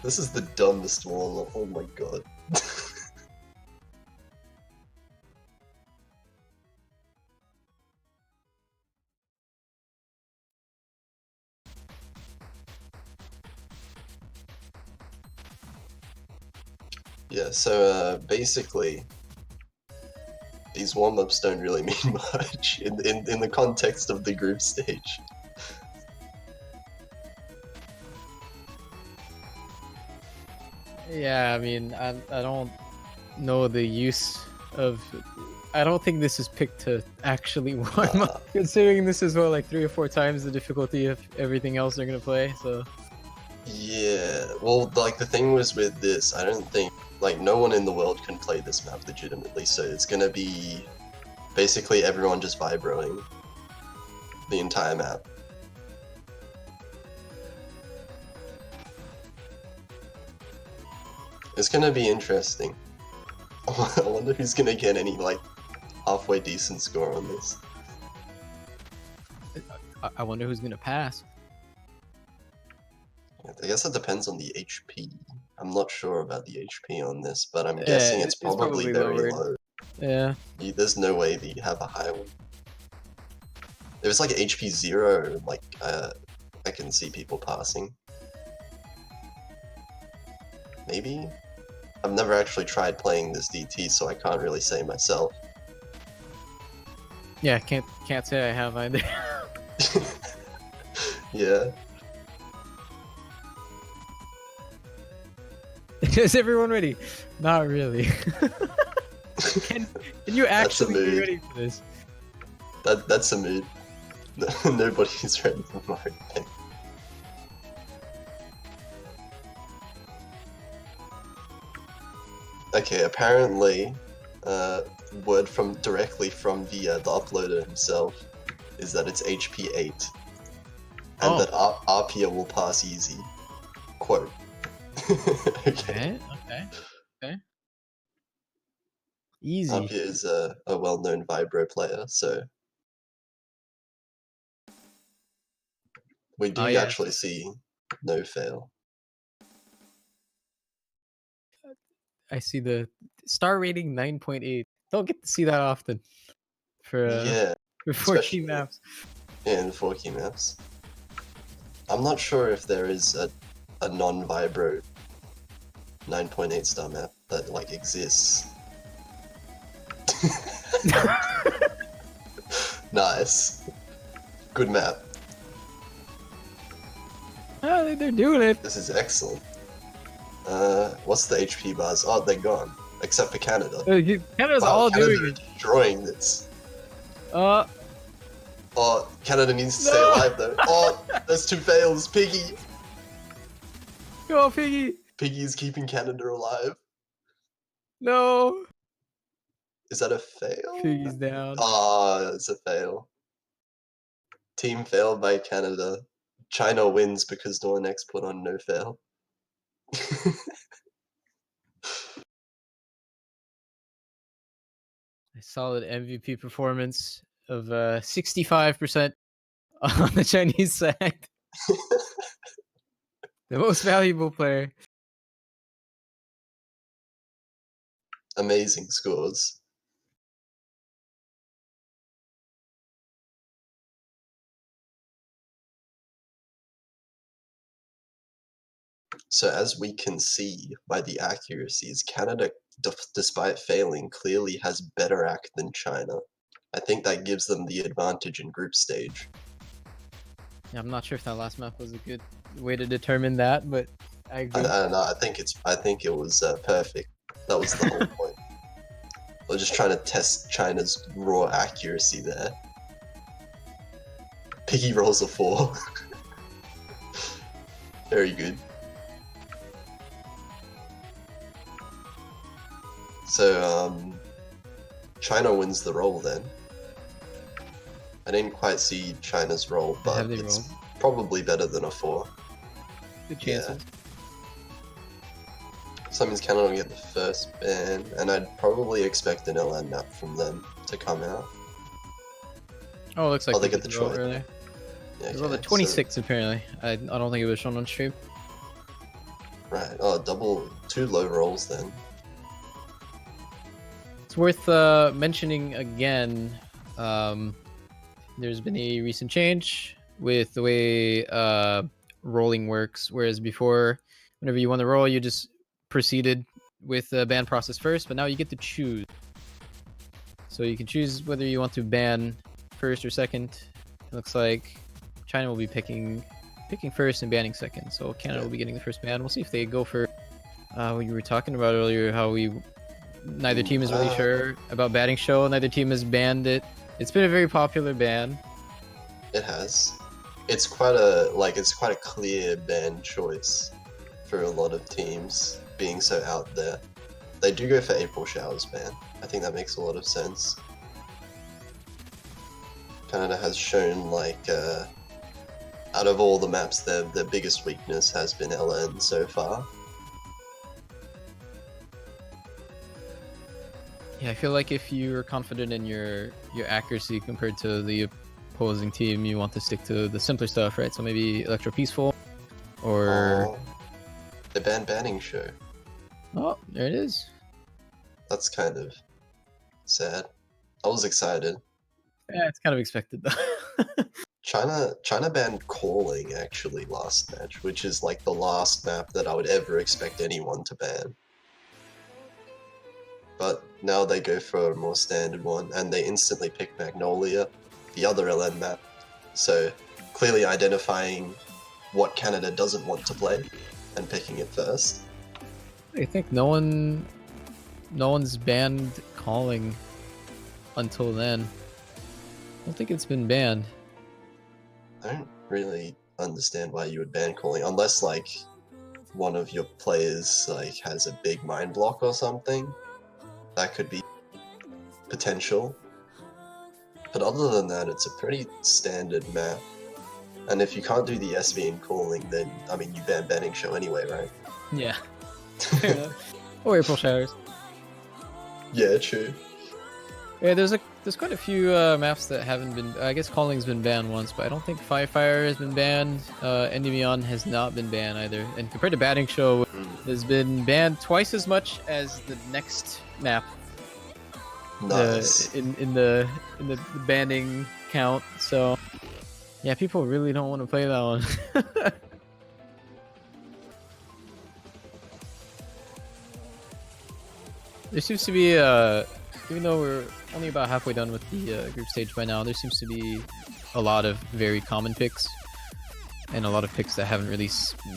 This is the dumbest one. Oh my god. Yeah, so basically, these warm-ups don't really mean much in the context of the group stage. Yeah, I mean, I don't know the use of. I don't think this is picked to actually warm up, considering this is what, like 3 or 4 times the difficulty of everything else they're gonna play. So Yeah, well, like the thing was with this, I don't think like no one in the world can play this map legitimately, so it's gonna be basically everyone just vibroing the entire map. It's gonna be interesting. I wonder who's gonna get any like halfway decent score on this. I wonder who's gonna pass. I guess it depends on the HP. I'm not sure about the HP on this, but I'm guessing it's probably very lowered. low. Yeah. There's no way that you have a high one. If it's like HP 0, like I can see people passing. Maybe? I've never actually tried playing this DT, so I can't really say myself. Yeah, can't say I have either. Yeah. Is everyone ready? Not really. Can you That's a actually be mood. ready for this? That's a mood. Nobody's ready for my opinion. Okay, apparently, word directly from the uploader himself is that it's HP 8, and that Arpia will pass easy. Quote. Okay. Okay. Easy. Arpia is a well-known vibro player, so we do yeah. actually see no fail. I see the star rating 9.8. Don't get to see that often for Yeah, for 14 especially- maps. yeah, in 4 key maps. I'm not sure if there is a non-vibro 9.8 star map that like exists. Nice. Good map. Oh, they're doing it. This is excellent. What's the HP bars? Oh, they're gone. Except for Canada. Canada's Wow, all Canada doing is destroying this. it. Oh, Canada needs to stay No! alive though. Oh, there's 2 fails. Piggy. Go Piggy. Piggy is keeping Canada alive. No. Is that a fail? Piggy's down. Ah, it's a fail. Team failed by Canada. China wins because no one X put on no fail. A solid MVP performance of 65% on the Chinese side. The most valuable player. Amazing scores. So as we can see by the accuracies, Canada, despite failing, clearly has better act than China. I think that gives them the advantage in group stage. Yeah, I'm not sure if that last map was a good way to determine that, but I agree. I think it was perfect. That was the whole point. We're just trying to test China's raw accuracy there. Piggy rolls a 4. Very good. So, China wins the roll then. I didn't quite see China's roll, but Have they it's rolled? probably better than a 4. Good chances. So that means Canada will get the first ban, and I'd probably expect an LN map from them to come out. Oh, it looks like Oh, they did get the the roll Troy. earlier. Yeah, Well, the 26 apparently. I don't think it was shown on stream. Right. Oh, 2 low rolls then. It's worth mentioning again. There's been a recent change with the way rolling works. Whereas before, whenever you won the roll, you just proceeded with the ban process first. But now you get to choose. So you can choose whether you want to ban first or second. It looks like China will be picking first and banning second. So Canada will be getting the first ban. We'll see if they go for what you were talking about earlier, how neither team is really sure about banning show. Neither team has banned it. It's been a very popular ban. It has. It's quite a clear ban choice for a lot of teams being so out there. They do go for April Showers ban. I think that makes a lot of sense. Canada has shown out of all the maps, their biggest weakness has been LN so far. Yeah, I feel like if you're confident in your accuracy compared to the opposing team, you want to stick to the simpler stuff, right? So maybe Electro Peaceful, or The banning show. Oh, there it is. That's kind of sad. I was excited. Yeah, it's kind of expected though. China banned calling actually last match, which is like the last map that I would ever expect anyone to ban. But now they go for a more standard one, and they instantly pick Magnolia, the other LN map. So clearly identifying what Canada doesn't want to play and picking it first. I think no one's banned calling until then. I don't think it's been banned. I don't really understand why you would ban calling, unless like one of your players has a big mind block or something. That could be potential. But other than that, it's a pretty standard map. And if you can't do the SV in calling, then I mean you ban banning show anyway, right? Yeah. Fair enough. Or April Showers. Yeah, true. Yeah, there's quite a few maps that haven't been. I guess calling's been banned once, but I don't think Fire has been banned. Endymion has not been banned either. And compared to Batting Show, has been banned twice as much as the next map. Nice. In the banning count. So yeah, people really don't want to play that one. There seems to be even though we're only about halfway done with the group stage by now, there seems to be a lot of very common picks, and a lot of picks that haven't really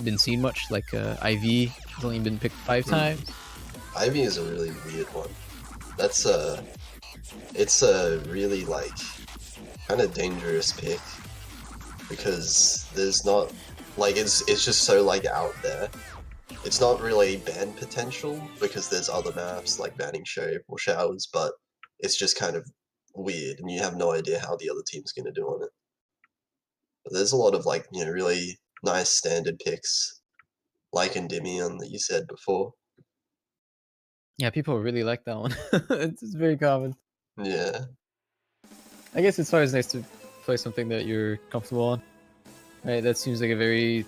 been seen much, like IV has only been picked 5 times. Ivy is a really weird one. It's a really kind of dangerous pick, because there's not it's just so out there. It's not really ban potential because there's other maps like Banning Show, April Showers, but it's just kind of weird and you have no idea how the other team's going to do on it. But there's a lot of really nice standard picks like Endymion that you said before. Yeah, people really like that one. It's very common. Yeah. I guess it's always nice to play something that you're comfortable on. Right, that seems like a very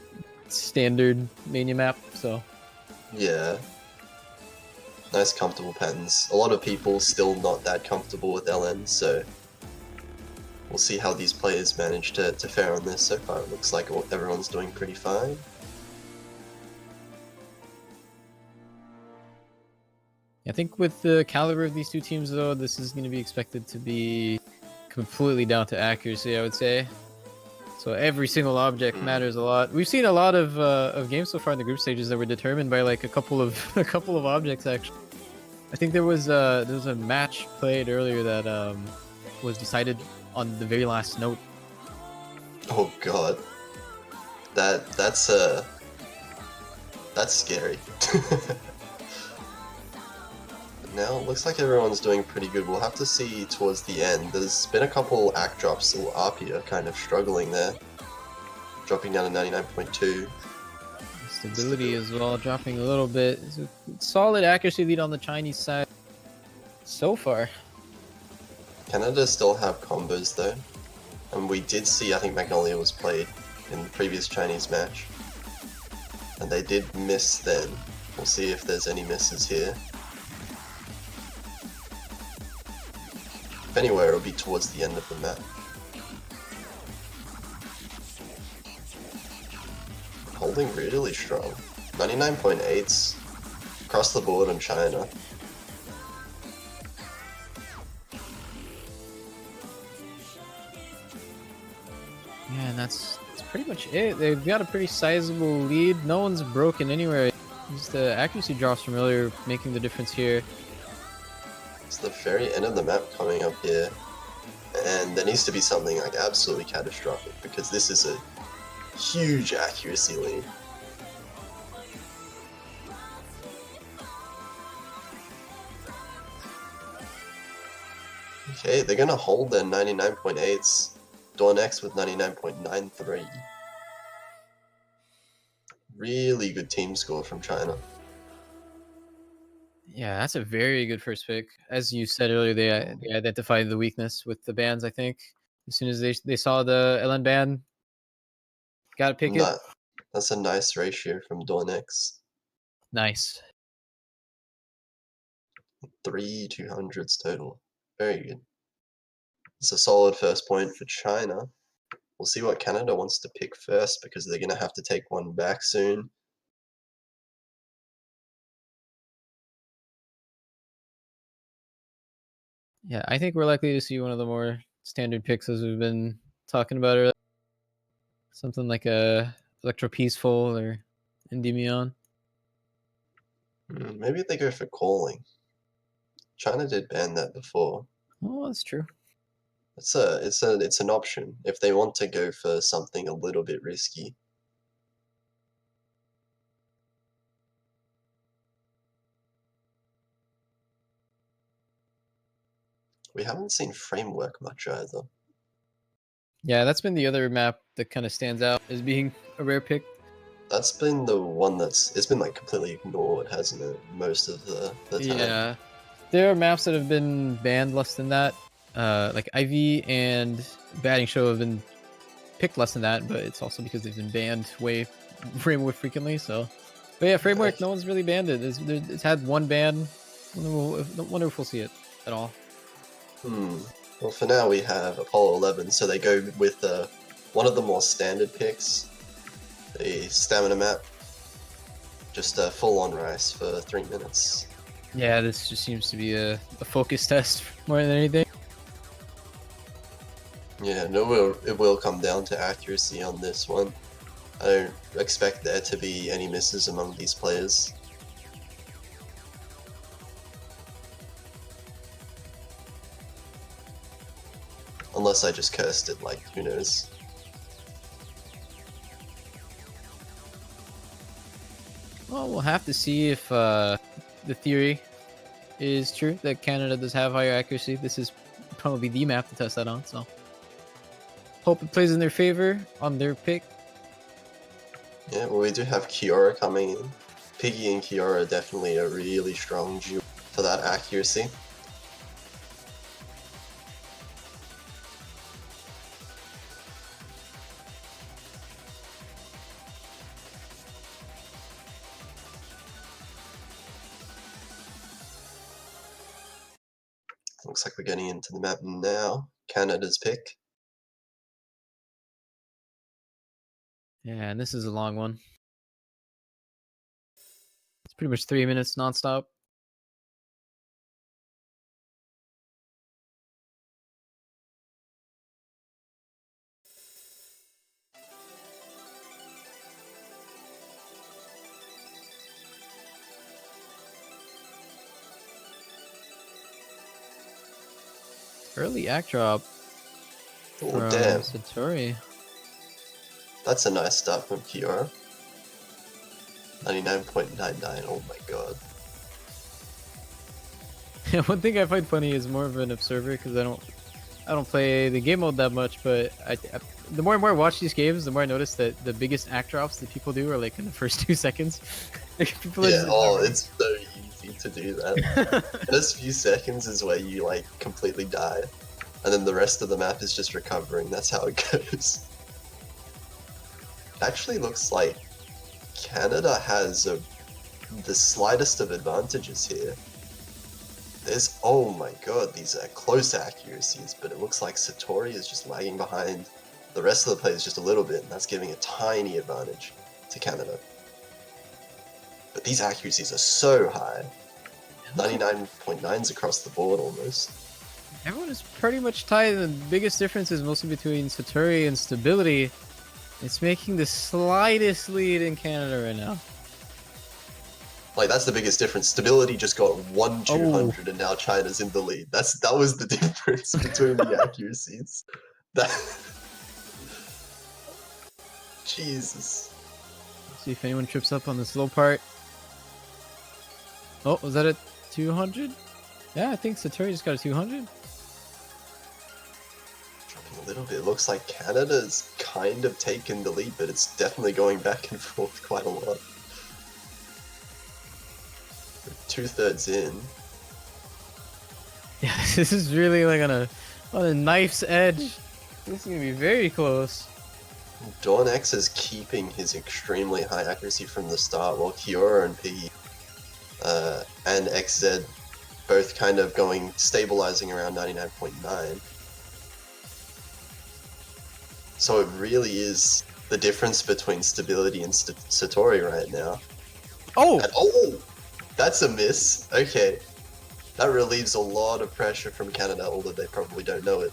standard mania map, so Yeah. Nice comfortable patterns. A lot of people still not that comfortable with LN, so we'll see how these players manage to fare on this. So far it looks like everyone's doing pretty fine. I think with the caliber of these two teams, though, this is going to be expected to be completely down to accuracy, I would say. So every single object matters a lot. We've seen a lot of games so far in the group stages that were determined by a couple of objects. Actually, I think there was a match played earlier that was decided on the very last note. Oh god, that's scary. Now it looks like everyone's doing pretty good. We'll have to see towards the end. There's been a couple act drops, so Arpia kind of struggling there. Dropping down to 99.2. Stability as well, dropping a little bit. It's a solid accuracy lead on the Chinese side so far. Canada still have combos though. And we did see, I think Magnolia was played in the previous Chinese match. And they did miss then. We'll see if there's any misses here. If anywhere, it'll be towards the end of the map. Holding really strong. 99.8s across the board on China. that's pretty much it. They've got a pretty sizable lead. No one's broken anywhere. Just the accuracy drops from earlier making the difference here. It's the very end of the map coming up here, and there needs to be something like absolutely catastrophic because this is a huge accuracy lead. Okay, they're gonna hold their 99.8s. Dornex with 99.93. Really good team score from China. Yeah, that's a very good first pick. As you said earlier, they identified the weakness with the bans. I think as soon as they saw the LN ban, gotta pick it. That's a nice ratio from Dornex. Nice. 3 200s total. Very good. It's a solid first point for China. We'll see what Canada wants to pick first because they're going to have to take one back soon. Yeah, I think we're likely to see one of the more standard picks as we've been talking about earlier. Something like a Electro Peaceful or Endymion. Maybe they go for calling. China did ban that before. Oh, that's true. It's an option if they want to go for something a little bit risky. We haven't seen framework much either. Yeah, that's been the other map that kind of stands out as being a rare pick. That's been the one it's been like completely ignored, hasn't it? Most of the time. Yeah, there are maps that have been banned less than that. Like IV and Batting Show have been picked less than that, but it's also because they've been banned way more frequently. So, but yeah, framework, no one's really banned it. It's had one ban. Wonder if we'll see it at all. Well, for now we have Apollo 11, so they go with one of the more standard picks, the stamina map. Just full on rice for 3 minutes. Yeah, this just seems to be a focus test more than anything. Yeah, no, it will come down to accuracy on this one. I don't expect there to be any misses among these players. Unless I just cursed it, like, who knows. Well, we'll have to see if the theory is true that Canada does have higher accuracy. This is probably the map to test that on, so hope it plays in their favor on their pick. Yeah, well, we do have Kiora coming in. Piggy and Kiora are definitely a really strong duo for that accuracy. Looks like we're getting into the map now. Canada's pick. Yeah, and this is a long one. It's pretty much 3 minutes nonstop. Early act drop Oh, from damn. Satori. That's a nice start from Kiora. 99.99, oh my god. Yeah, one thing I find funny is more of an observer because I don't play the game mode that much, but the more and more I watch these games, the more I notice that the biggest act drops that people do are like in the first 2 seconds. Like, people are Yeah, just- it's so easy to do that. First few seconds is where you like completely die, and then the rest of the map is just recovering. That's how it goes. It actually looks like Canada has the slightest of advantages here. There's, oh my god, these are close accuracies, but it looks like Satori is just lagging behind the rest of the players just a little bit, and that's giving a tiny advantage to Canada. But these accuracies are so high. 99.9s across the board almost. Everyone is pretty much tied. The biggest difference is mostly between Satori and Stability. It's making the slightest lead in Canada right now. Like that's the biggest difference. Stability just got 1/200 and now China's in the lead. That was the difference between the accuracies. That Jesus. See if anyone trips up on the slow part. Oh, was that a 200? Yeah, I think Satori just got a 200. Dropping a little bit. It looks like Canada's kind of taken the lead, but it's definitely going back and forth quite a lot. 2/3 in. Yeah, this is really like on a knife's edge. This is gonna be very close. Dawn X is keeping his extremely high accuracy from the start, while Kiora and Piggy and XZ both kind of stabilizing around 99.9. So it really is the difference between Stability and Satori right now. Oh! And, oh! That's a miss. Okay. That relieves a lot of pressure from Canada, although they probably don't know it.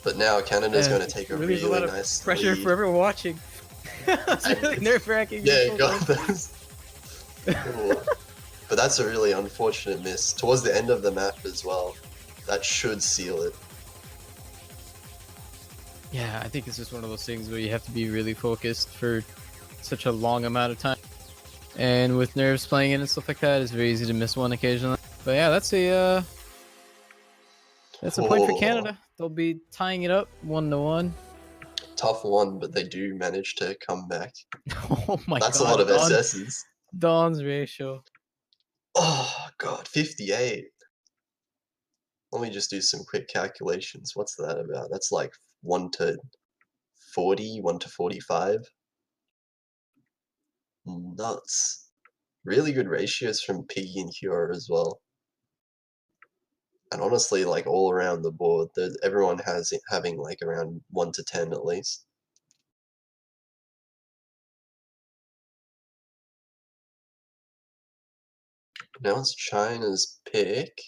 But now Canada's going to take a really nice pressure lead. for everyone watching. It's really nerve-wracking. Yeah, got those. But that's a really unfortunate miss. Towards the end of the map as well. That should seal it. Yeah, I think it's just one of those things where you have to be really focused for such a long amount of time. And with nerves playing in and stuff like that, it's very easy to miss one occasionally. But yeah, that's a point for Canada. They'll be tying it up 1-1. Tough one, but they do manage to come back. Oh my god. That's a lot of SSs. Dawn's ratio. Oh god, 58. Let me just do some quick calculations. What's that about? That's like 1 to 40, 1 to 45. Nuts. Really good ratios from Piggy and Kiora as well. And honestly, like all around the board, everyone having like around 1 to 10 at least. Now it's China's pick.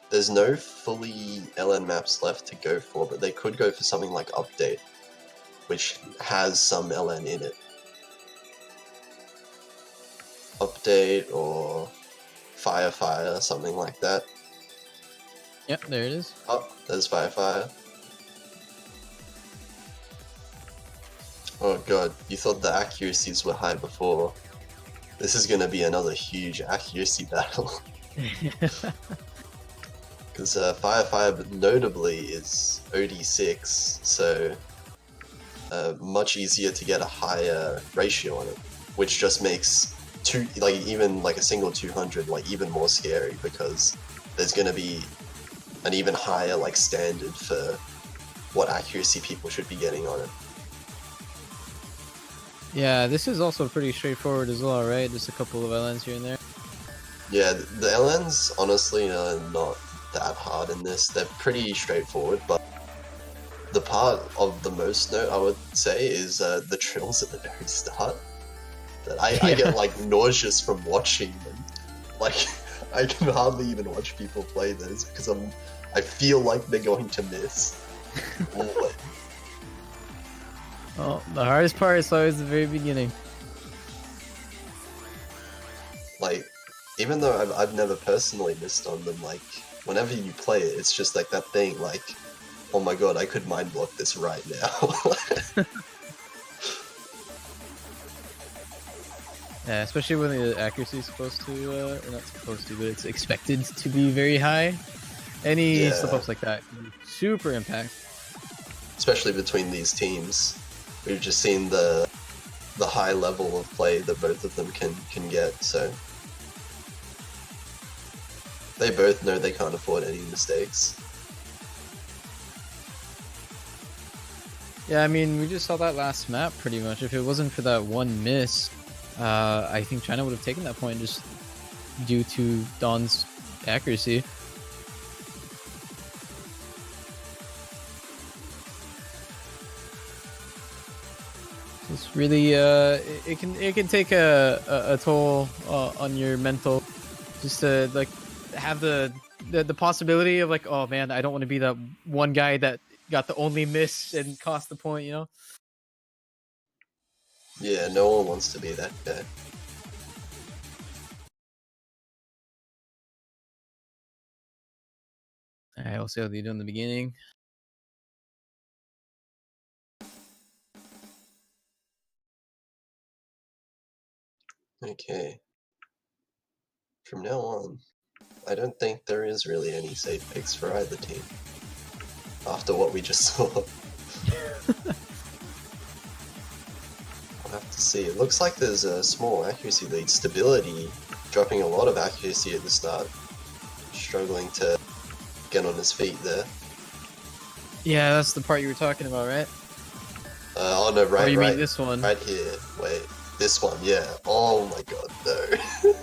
There's no fully LN maps left to go for, but they could go for something like Update, which has some LN in it. Update or Fire, something like that. Yep, there it is. Oh, there's Fire. Oh god, you thought the accuracies were high before. This is gonna be another huge accuracy battle. Because Fire notably is OD6, so much easier to get a higher ratio on it, which just makes even a single 200 even more scary, because there's gonna be an even higher standard for what accuracy people should be getting on it. Yeah, this is also pretty straightforward as well, right? Just a couple of LNs here and there. Yeah, the LNs honestly are not that hard in this. They're pretty straightforward, but the part of the most note I would say is the trills at the very start. That I get nauseous from watching them. I can hardly even watch people play those because I feel like they're going to miss. Well, the hardest part is always the very beginning. Even though I've never personally missed on them, whenever you play it, it's just that thing, oh my god, I could mind block this right now. Yeah, especially when the accuracy is supposed to, or not supposed to, but it's expected to be very high. Any slip-ups like that can be super impactful. Especially between these teams. We've just seen the high level of play that both of them can get, so they both know they can't afford any mistakes. Yeah, I mean, we just saw that last map pretty much. If it wasn't for that one miss, I think China would have taken that point just due to Dawn's accuracy. It's really it can take a toll on your mental, just to have the possibility of oh man, I don't want to be that one guy that got the only miss and cost the point, you know. Yeah, no one wants to be that guy. Alright, we'll see how they do in the beginning. Okay. From now on, I don't think there is really any safe picks for either team. After what we just saw. I'll have to see. It looks like there's a small accuracy lead. Stability dropping a lot of accuracy at the start. Struggling to get on his feet there. Yeah, that's the part you were talking about, right? Oh no, Or right, you right. mean this one? Right here. Wait. This one, yeah. Oh my god, no.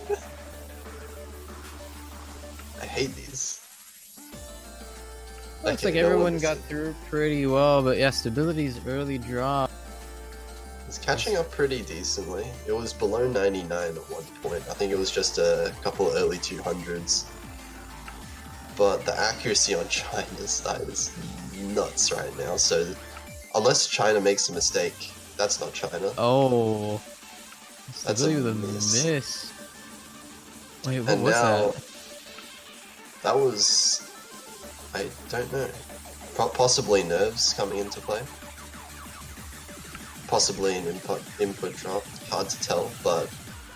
I hate these. Looks Okay, like no one everyone is got in. through pretty well, but yeah, stability's early drop. It's catching up pretty decently. It was below 99 at one point. I think it was just a couple early 200s. But the accuracy on China's side is nuts right now, so unless China makes a mistake, that's not China. Oh, That's stability a with a miss. miss. Wait, what And was now, that? that was... I don't know. Possibly nerves coming into play. Possibly an input drop. Hard to tell, but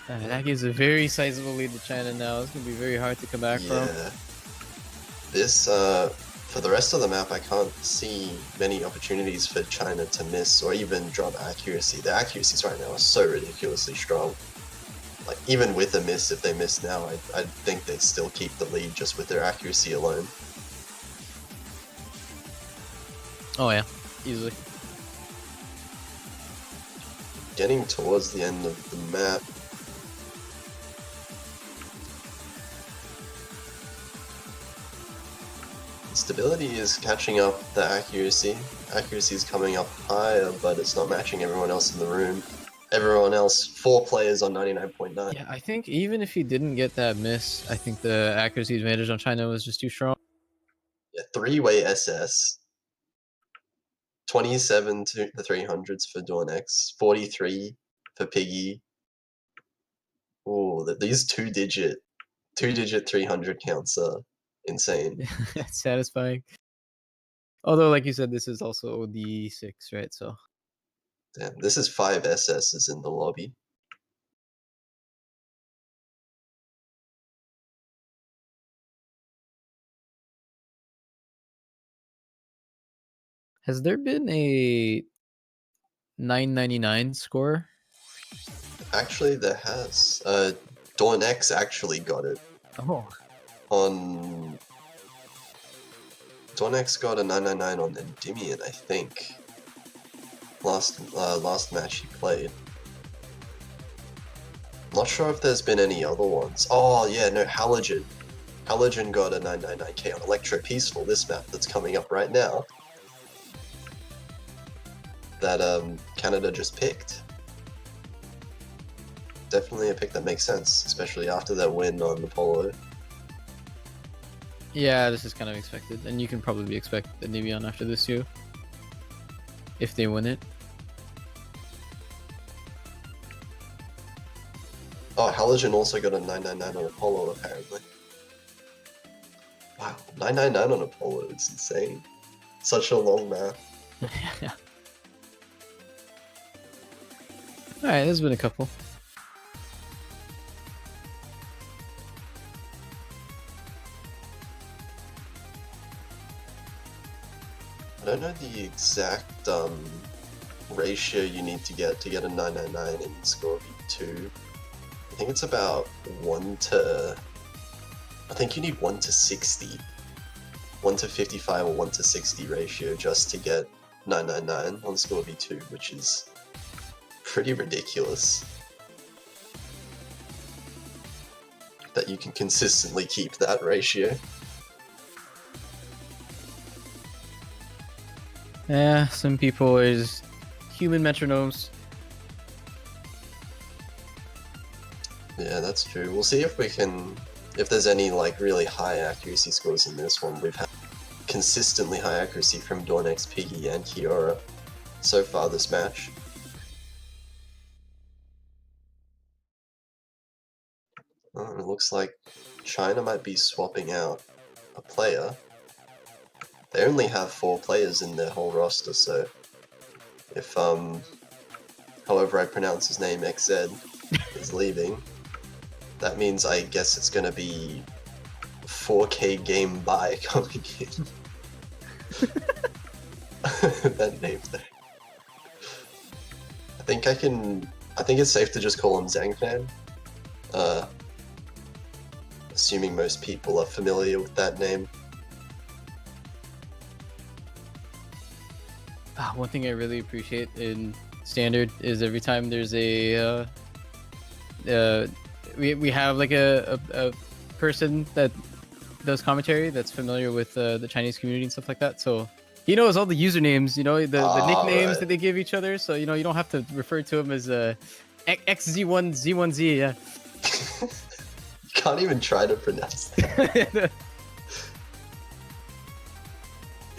That gives a very sizable lead to China now. It's gonna be very hard to come back from. yeah. This, for the rest of the map, I can't see many opportunities for China to miss or even drop accuracy. The accuracies right now are so ridiculously strong. Like, even with a miss, if they miss now, I think they'd still keep the lead just with their accuracy alone. Oh yeah, easily. Getting towards the end of the map. Stability is catching up the accuracy. Accuracy is coming up higher, but it's not matching everyone else in the room. Everyone else, 4 players on 99.9. Yeah, I think even if he didn't get that miss, I think the accuracy advantage on China was just too strong. Yeah, 3-way SS. 27 to the 300s for Dawn X. 43 for Piggy. Ooh, these two-digit 300 counts are insane. That's satisfying. Although, like you said, this is also OD6, right? So Damn, this is 5 SSs in the lobby. has there been a 999 score? Actually, there has. Dawn X actually got it. Oh, On... Dawn X got a 999 on Endymion, I think. Last match he played. Not sure if there's been any other ones. Oh yeah, no, Halogen. Halogen got a 999k on Electro Peaceful, this map that's coming up right now. That Canada just picked. Definitely a pick that makes sense, especially after that win on Apollo. yeah, this is kind of expected, and you can probably expect the Nevion after this too, if they win it. Oh, Halogen also got a 999 on Apollo, apparently. Wow, 999 on Apollo is insane. Such a long map. Yeah. All right, there's been a couple. I don't know the exact ratio you need to get a 999 in Scorpio 2. I think it's about 1 to... I think you need 1 to 60. 1 to 55 or 1 to 60 ratio just to get 999 on Scorpio 2, which is pretty ridiculous. That you can consistently keep that ratio. Yeah, some people is human metronomes. Yeah, that's true. We'll see if we can... If there's any like really high accuracy scores in this one. We've had consistently high accuracy from Dawn X, Piggy, and Kiora so far this match. Oh, it looks like China might be swapping out a player. They only have 4 players in their whole roster, so if however I pronounce his name, XZ, is leaving, that means I guess it's gonna be 4K game buy coming in. That name there. I think it's safe to just call him Zhangfan. Assuming most people are familiar with that name. One thing I really appreciate in Standard is every time there's a we have like a person that does commentary that's familiar with the Chinese community and stuff like that. So he knows all the usernames, you know, the nicknames right. that they give each other. So you know you don't have to refer to him as XZ1Z1Z. Yeah. You can't even try to pronounce that.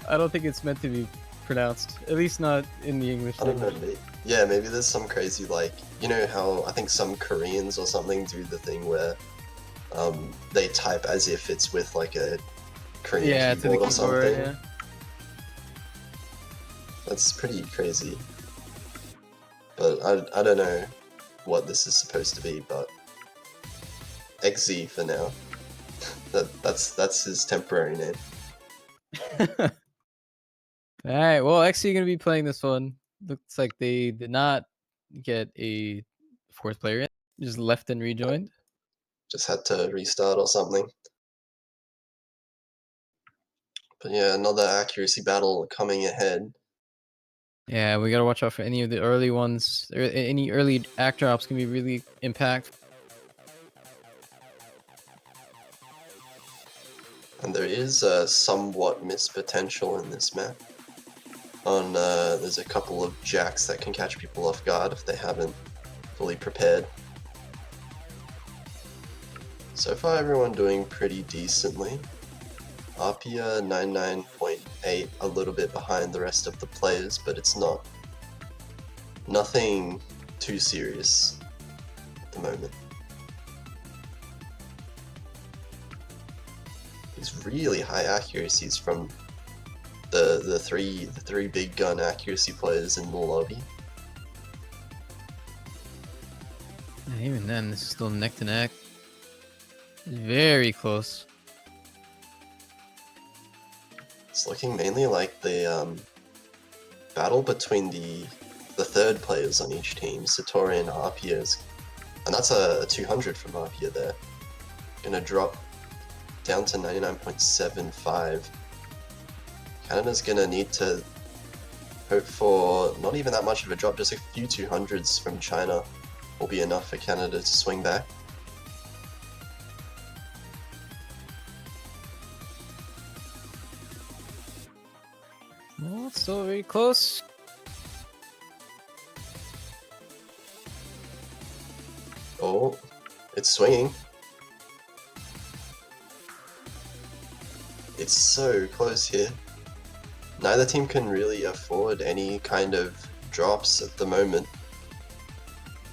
I don't think it's meant to be pronounced, at least not in the English I don't know. language. Yeah, maybe there's some crazy, like, you know how I think some Koreans or something do the thing where they type as if it's with like a Korean To the keyboard or something. yeah. That's pretty crazy. But I don't know what this is supposed to be, but XZ for now. That's his temporary name. Alright, well, actually gonna be playing this one. Looks like they did not get a 4th player in. Just left and rejoined. Just had to restart or something. But yeah, another accuracy battle coming ahead. Yeah, we gotta watch out for any of the early ones. Any early act drops can be really impactful. And there is somewhat missed potential in this map. There's a couple of jacks that can catch people off guard if they haven't fully prepared. So far everyone doing pretty decently. Arpia 99.8, a little bit behind the rest of the players, but it's nothing too serious at the moment. These really high accuracies from the three big gun accuracy players in the lobby. And even then, this is still neck to neck. Very close. It's looking mainly like the battle between the third players on each team, Satori and Arpia, and that's a 200 from Arpia there. Gonna drop down to 99.75. Canada's gonna need to hope for not even that much of a drop, just a few 200s from China will be enough for Canada to swing back. Well, it's still very close. Oh, it's swinging. It's so close here. Neither team can really afford any kind of drops at the moment.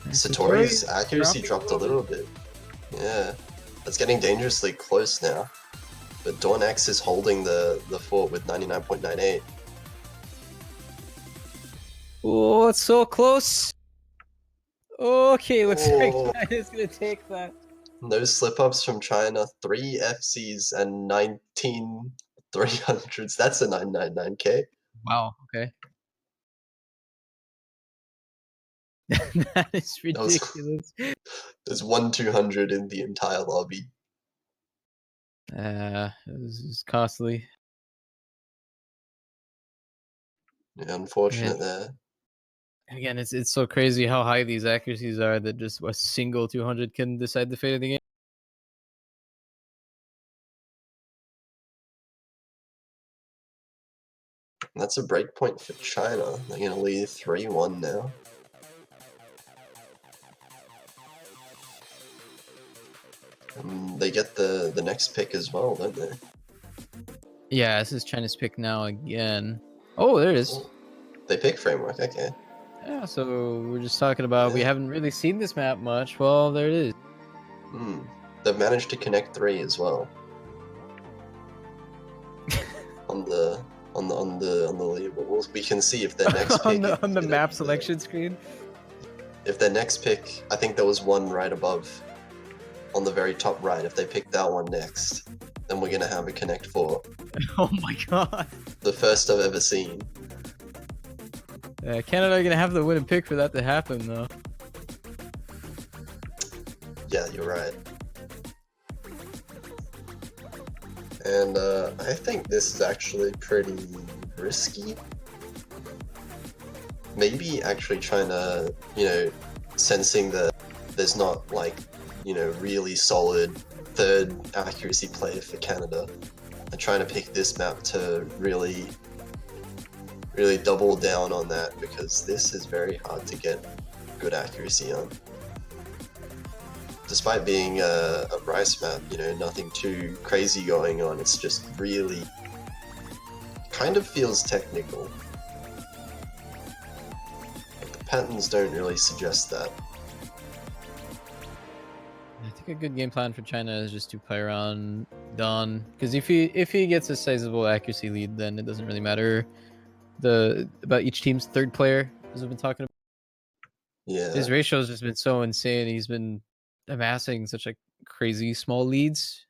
Satori's accuracy dropped a little bit. Yeah, that's getting dangerously close now. But Dawn X is holding the fort with 99.98. Oh, it's so close. Okay, looks like Oh. China's gonna take that. No slip-ups from China, 3 FCs and 19 300s. That's a 999k. Wow, okay. That is That was- ridiculous. There's 1 200 in the entire lobby. This is costly. Yeah, unfortunate Yeah. there. Again, it's so crazy how high these accuracies are that just a single 200 can decide the fate of the game. And that's a break point for China. They're going to lead 3-1 now. They get the next pick as well, don't they? Yeah, this is China's pick now again. Oh, there it is. Oh, they pick Framework, okay. Yeah, so we're just talking about we Yeah. haven't really seen this map much. Well, there it is. they've managed to connect 3 as well. on the leaderboard. We can see if their next pick on the is map gonna be selection screen. if their next pick, I think there was one right above, on the very top right. If they pick that one next, then we're gonna have a Connect 4. Oh my god. The first I've ever seen. Canada are gonna have the winning pick for that to happen, though. Yeah, you're right. And I think this is actually pretty risky. Maybe actually trying to, sensing that there's not like, really solid third accuracy player for Canada, and trying to pick this map to really double down on that, because this is very hard to get good accuracy on. Despite being a rice map, nothing too crazy going on, it's just really kind of feels technical. But the patterns don't really suggest that. I think a good game plan for China is just to play around Don, because if he gets a sizable accuracy lead, then it doesn't really matter about each team's third player, as we've been talking about. Yeah. His ratio has just been so insane. He's been amassing such like crazy small leads.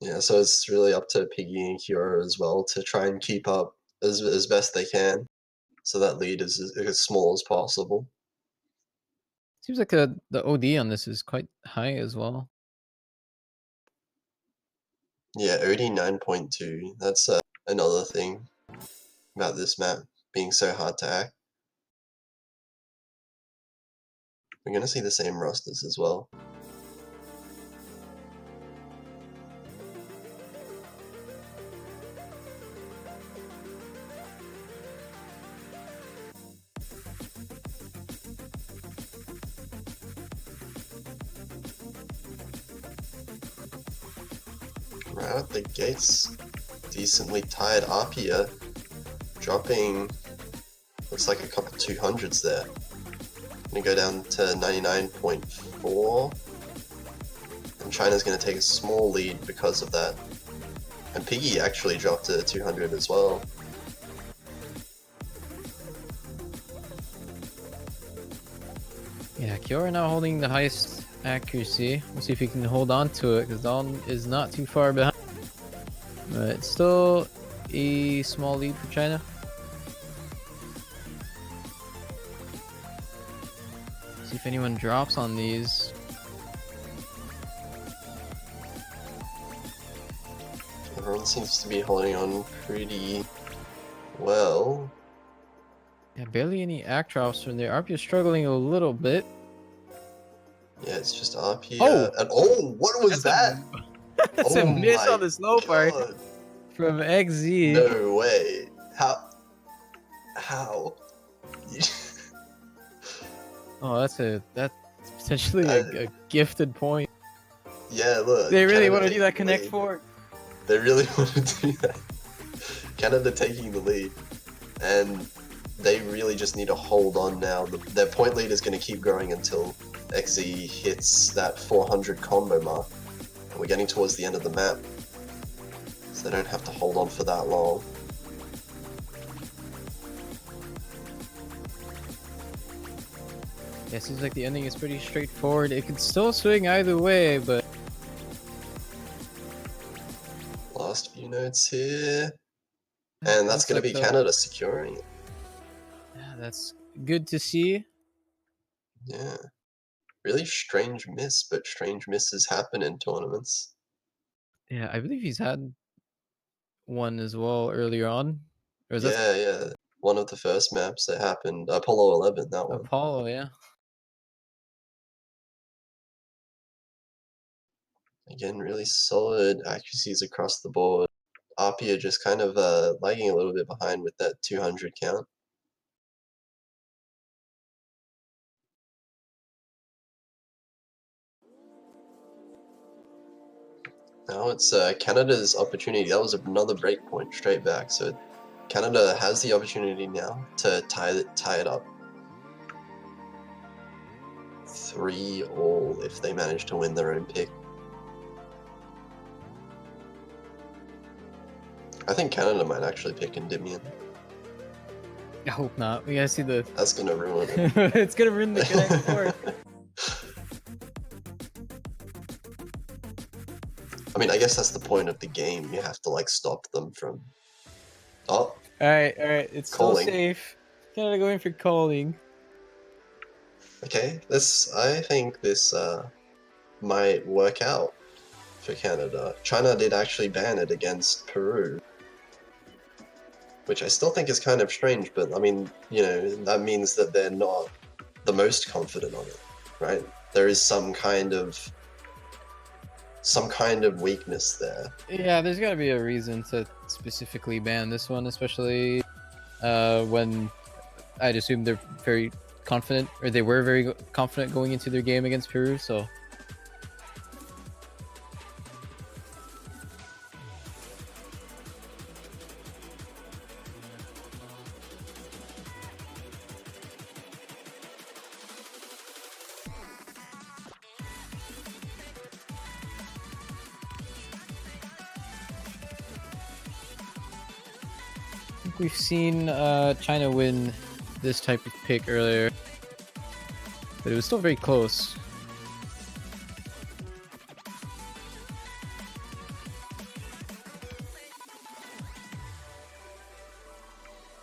Yeah, so it's really up to Piggy and Kiora as well to try and keep up as best they can, so that lead is as small as possible. Seems like the OD on this is quite high as well. Yeah, OD 9.2. That's another thing about this map being so hard to hack. We're gonna see the same rosters as well. Right out the gates, decently tired Arpia, dropping, looks like a couple 200s there. Gonna go down to 99.4, and China's gonna take a small lead because of that. And Piggy actually dropped to 200 as well. Yeah, Kiora now holding the highest accuracy. We'll see if he can hold on to it, because Don is not too far behind. But it's still a small lead for China. See if anyone drops on these. Everyone seems to be holding on pretty well. Yeah, barely any act drops from there. RP is struggling a little bit. Yeah, it's just Arpia. Oh! And what was that? That's Oh a miss my on the slow part God. from XZ. No way. How? Oh, that's potentially a gifted point. Yeah, look. They really Canada want to do that taking the Connect lead. 4. They really want to do that. Canada taking the lead, and they really just need to hold on now. Their point lead is going to keep growing until XZ hits that 400 combo mark. And we're getting towards the end of the map, so they don't have to hold on for that long. Yeah, seems like the ending is pretty straightforward. It could still swing either way, but Last few notes here, and that's looks going to like be Canada securing it. yeah, that's good to see. Yeah. Really strange miss, but strange misses happen in tournaments. Yeah, I believe he's had one as well earlier on. Or is that Yeah. One of the first maps that happened, Apollo 11, that one. Apollo? Yeah. Again, really solid accuracies across the board. Arpia just kind of lagging a little bit behind with that 200 count. Now it's Canada's opportunity. That was another breakpoint straight back. So Canada has the opportunity now to tie it up. 3-all if they manage to win their own pick. I think Canada might actually pick Endymion. I hope not. We gotta see the. That's gonna ruin it. It's gonna ruin the Connect Four. I mean, I guess that's the point of the game. You have to like stop them from. Oh, Alright, it's Calling. still safe. Canada going for calling. okay. I think this might work out for Canada. China did actually ban it against Peru, which I still think is kind of strange. But I mean, you know, that means that they're not the most confident on it, right? There is some kind of weakness there. Yeah, there's gotta be a reason to specifically ban this one, especially when I'd assume they're very confident, or they were very confident going into their game against Peru, so. I think we've seen China win this type of pick earlier, but it was still very close.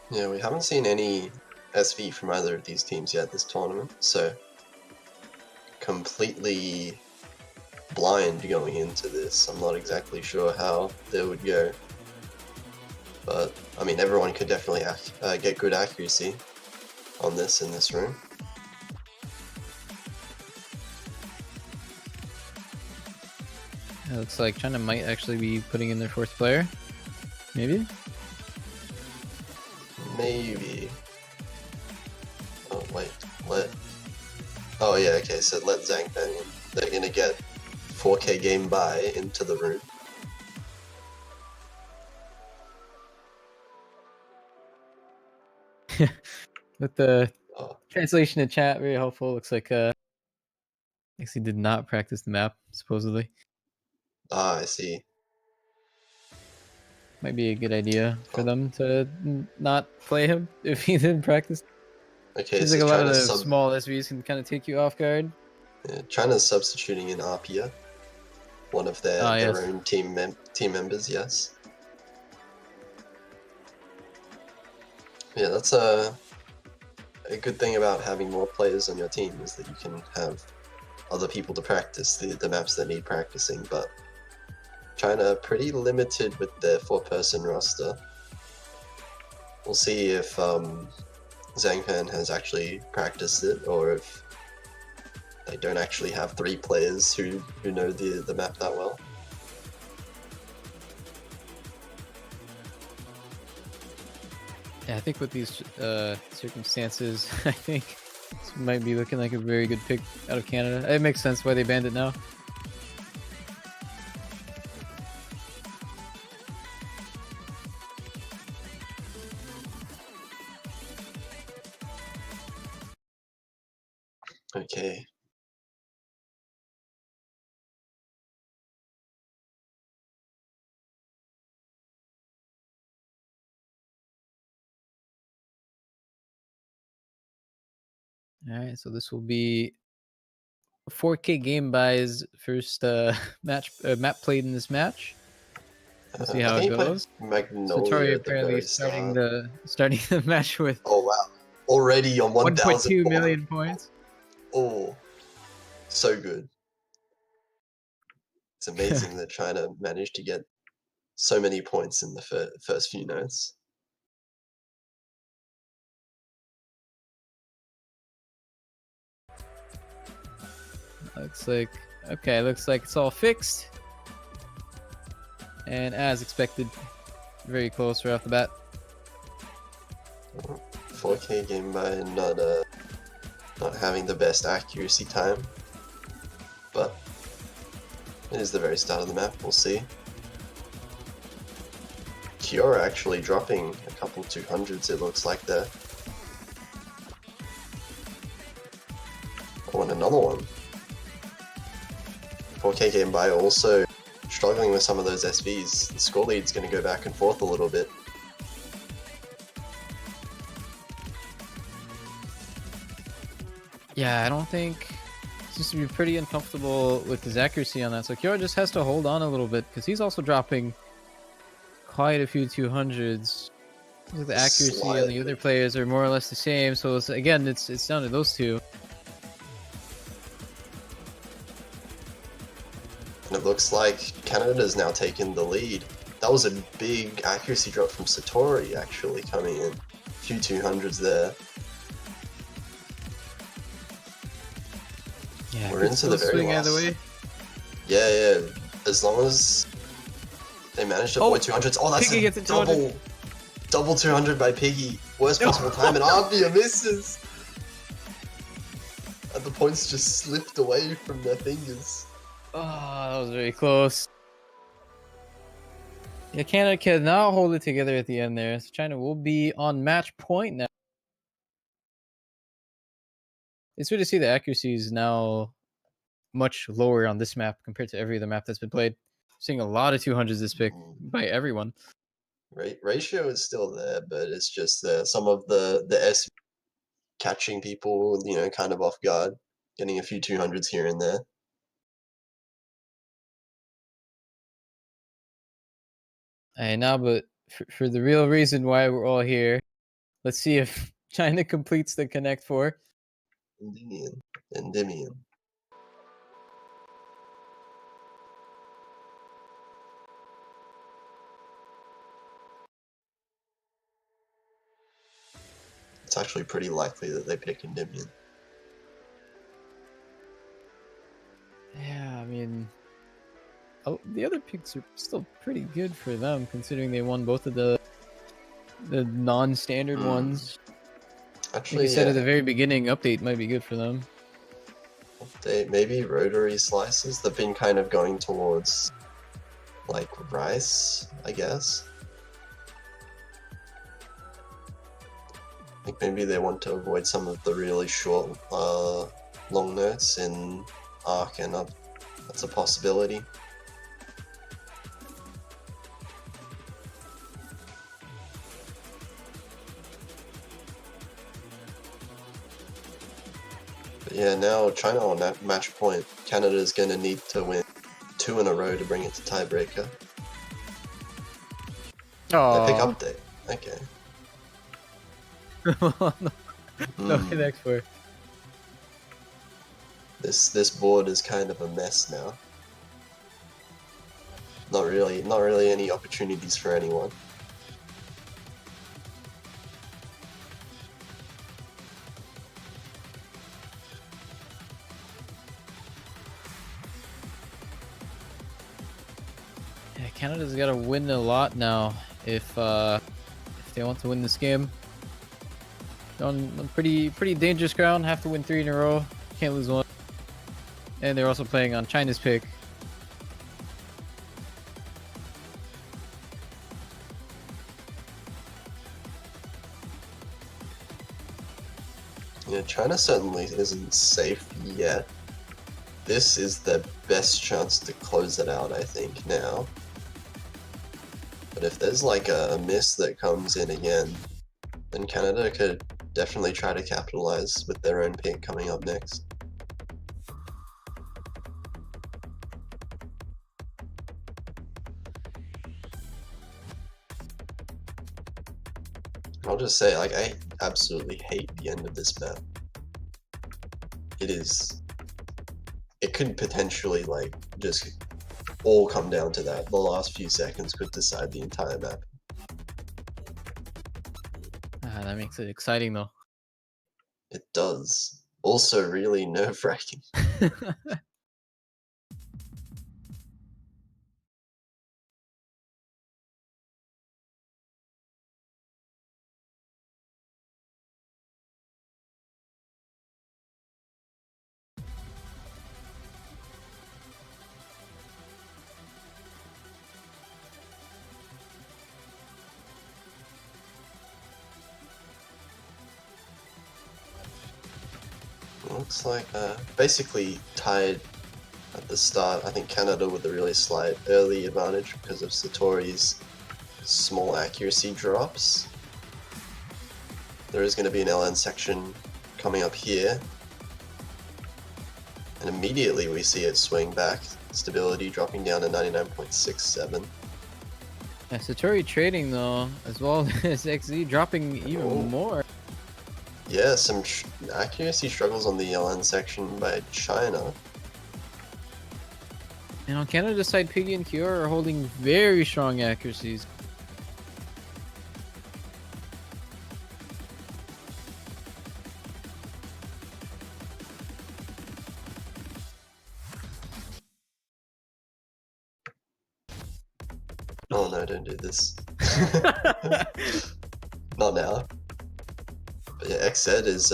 Yeah, we haven't seen any SV from either of these teams yet this tournament, so completely blind going into this. I'm not exactly sure how they would go. But, I mean, everyone could definitely get good accuracy on this in this room. It looks like China might actually be putting in their fourth player. Maybe? Maybe. Oh, wait. Oh, yeah, okay, so let Zhang bang in. They're gonna get 4K game buy into the room. With the Oh, translation in chat, very helpful. Looks like actually did not practice the map, supposedly. I see. Might be a good idea for them to not play him if he didn't practice. Okay, Seems so like a lot of the China's small SVs can kind of take you off guard. China's substituting in Arpia, one of their Yes. own team members. Yes. Yeah, that's a good thing about having more players on your team is that you can have other people to practice the maps that need practicing. But China are pretty limited with their 4-person roster. We'll see if Zhang Fan has actually practiced it, or if they don't actually have 3 players who know the map that well. Yeah, I think with these circumstances, I think this might be looking like a very good pick out of Canada. It makes sense why they banned it now. Okay. All right, so this will be 4K game buys first map played in this match. We'll see how I it think he put goes. Magnolia Satori at the apparently very starting start. the match with Oh wow! Already on 1,000. 1.2 million points. Oh, so good. It's amazing that China managed to get so many points in the first few notes. Looks like okay. Looks like it's all fixed, and as expected, very close right off the bat. 4K game by not having the best accuracy time, but it is the very start of the map. We'll see. Kiora actually dropping a couple 200s. It looks like there. I want to another one. 4K Game By also struggling with some of those SVs. The score lead's going to go back and forth a little bit. Yeah, I don't think seems to be pretty uncomfortable with his accuracy on that. So Kiora just has to hold on a little bit because he's also dropping quite a few 200s. The accuracy on the other players are more or less the same. So it's, again, it's down to those two. And it looks like Canada's now taken the lead. That was a big accuracy drop from Satori actually coming in. A few 200s there. Yeah, We're into the very last. Either way. Yeah. As long as they manage to avoid 200s. Oh, that's Piggy a gets a 200. double 200 by Piggy. Worst possible time, and Arvia misses. And the points just slipped away from their fingers. Oh, that was very close. Yeah, Canada cannot hold it together at the end there. So China will be on match point now. It's good to see the accuracy is now much lower on this map compared to every other map that's been played. Seeing a lot of 200s this pick by everyone. Ratio is still there, but it's just some of the S catching people, kind of off guard, getting a few 200s here and there. I know, but for the real reason why we're all here, let's see if China completes the Connect 4. Endymion. It's actually pretty likely that they pick Endymion. Yeah, I mean, the other picks are still pretty good for them, considering they won both of the non-standard ones. Actually, like you said at the very beginning, update might be good for them. Maybe rotary slices. They've been kind of going towards like rice, I guess. I think maybe they want to avoid some of the really short, long notes in Arc and Up. That's a possibility. But yeah, now China on that match point. Canada's going to need to win 2 in a row to bring it to tiebreaker. Oh, They pick update. Okay. no Connect 4. This board is kind of a mess now. Not really any opportunities for anyone. Yeah, Canada's got to win a lot now if they want to win this game. On pretty dangerous ground, have to win 3 in a row. Can't lose one. And they're also playing on China's pick. Yeah, China certainly isn't safe yet. This is their best chance to close it out, I think, now. But if there's like a miss that comes in again, then Canada could definitely try to capitalize with their own pick coming up next. I'll just say, like, I absolutely hate the end of this map. It could potentially, like, just all come down to that. The last few seconds could decide the entire map. That makes it exciting though. It does. Also really nerve-wracking. looks like basically tied at the start. I think Canada with a really slight early advantage because of Satori's small accuracy drops. There is going to be an LN section coming up here. And immediately we see it swing back. Stability dropping down to 99.67. Yeah, Satori trading though, as well as XZ dropping even more. Yeah, some accuracy struggles on the LN section by China. And on Canada's side, Piggy and Kiora are holding very strong accuracies. Oh no, don't do this. Not now. But yeah, XZ is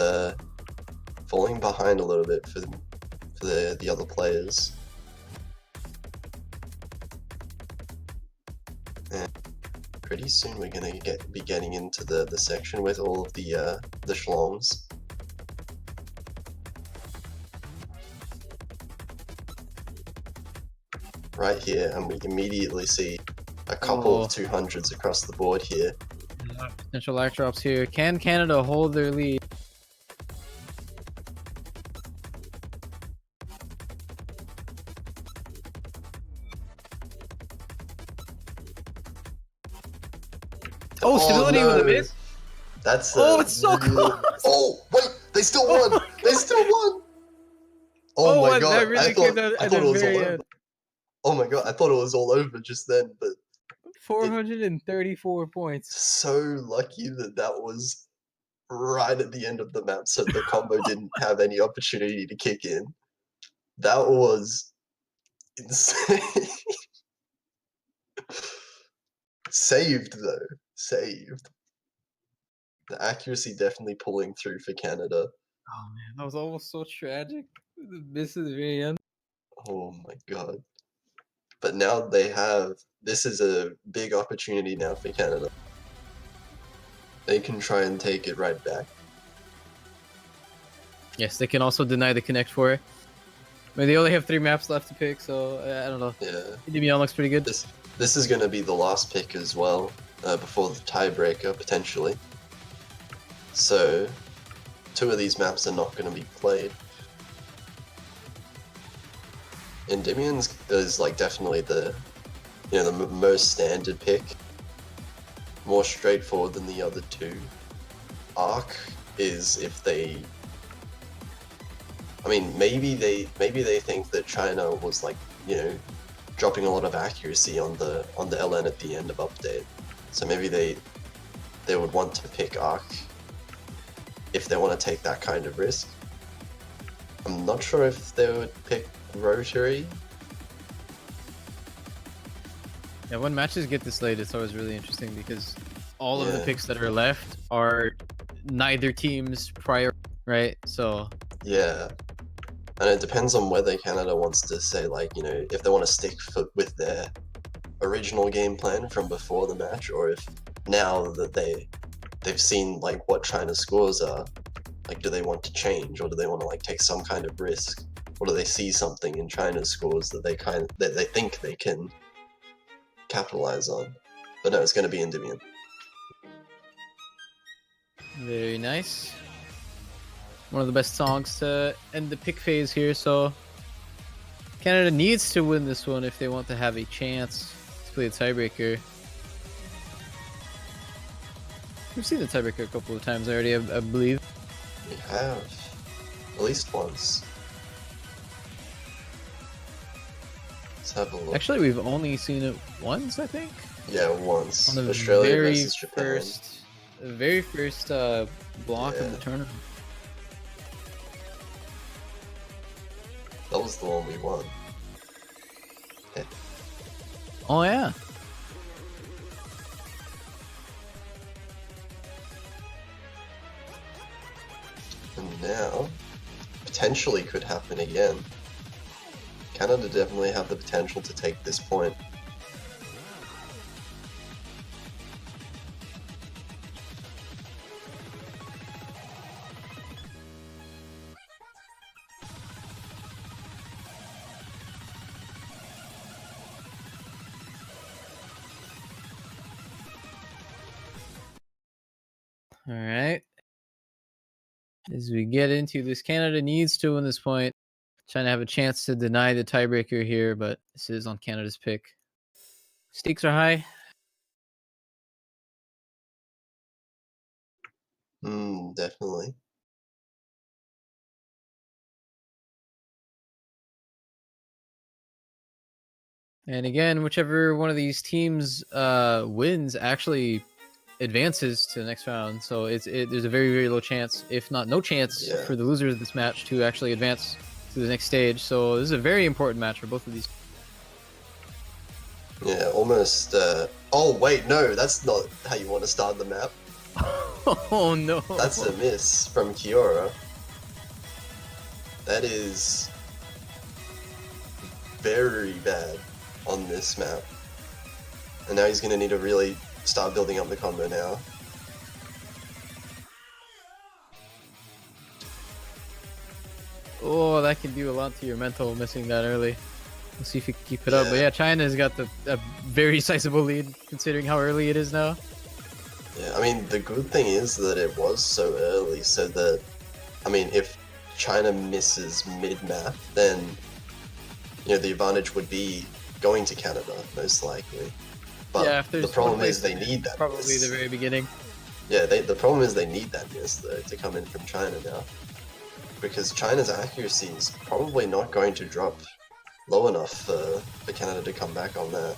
falling behind a little bit for the other players. And pretty soon we're gonna be getting into the section with all of the schlongs. Right here, and we immediately see a couple of 200s across the board here. Potential lag drops here. Can Canada hold their lead? Oh, stability with a miss. That's Oh, it's so close. Oh wait, they still won. They still won. Oh my god! That really came down I at thought the it was all very over. end. Oh my god! I thought it was all over just then, but 434 points. so lucky that was right at the end of the map, so the combo didn't have any opportunity to kick in. That was insane. Saved though, saved. The accuracy definitely pulling through for Canada. Oh man, that was almost so tragic. The miss at the very end. Oh my god. But now they have, this is a big opportunity now for Canada. They can try and take it right back. Yes, they can also deny the connect for it. I mean, they only have 3 maps left to pick, so I don't know. Yeah. Endymion looks pretty good. This is going to be the last pick as well, before the tiebreaker, potentially. So, 2 of these maps are not going to be played. Endymion's is like definitely the most standard pick, more straightforward than the other 2. Arc is if they, I mean, maybe they think that China was like, dropping a lot of accuracy on the LN at the end of update, so maybe they would want to pick Arc if they want to take that kind of risk. I'm not sure if they would pick Rotary. Yeah, when matches get this late, it's always really interesting because all of the picks that are left are neither team's prior, right? So Yeah, and it depends on whether Canada wants to say, like, if they want to stick with their original game plan from before the match, or if now that they've seen like what China's scores are, like, do they want to change, or do they want to like take some kind of risk, or do they see something in China's scores that they think they can capitalize on? But no, it's going to be Endymion. very nice. One of the best songs to end the pick phase here, so Canada needs to win this one if they want to have a chance to play the tiebreaker. We've seen the tiebreaker a couple of times already, I believe. We have, at least once. Let's have a look. Actually, we've only seen it once, I think. Yeah, once. On the Australia very versus Japan. very first block of the tournament. That was the one we won. Yeah. Oh yeah. And now, potentially could happen again. Canada definitely have the potential to take this point. All right. As we get into this, Canada needs to win this point. Trying to have a chance to deny the tiebreaker here, but this is on Canada's pick. Stakes are high. Definitely. And again, whichever one of these teams wins actually advances to the next round. So there's a very, very low chance, if not no chance, Yeah. for the losers of this match to actually advance to the next stage. So this is a very important match for both of these. Yeah, almost. Oh wait, no, that's not how you want to start the map. Oh no! That's a miss from Kiora. That is very bad on this map. And now he's going to need to really start building up the combo now. Oh, that can do a lot to your mental, missing that early. We'll see if he can keep it up. But yeah, China's got a very sizable lead, considering how early it is now. Yeah, I mean, the good thing is that it was so early, so that, I mean, if China misses mid-map, then, you know, the advantage would be going to Canada, most likely. But yeah, if the problem is they need that probably miss. the very beginning. Yeah, the problem is they need that miss, though, to come in from China now. Because China's accuracy is probably not going to drop low enough for Canada to come back on that.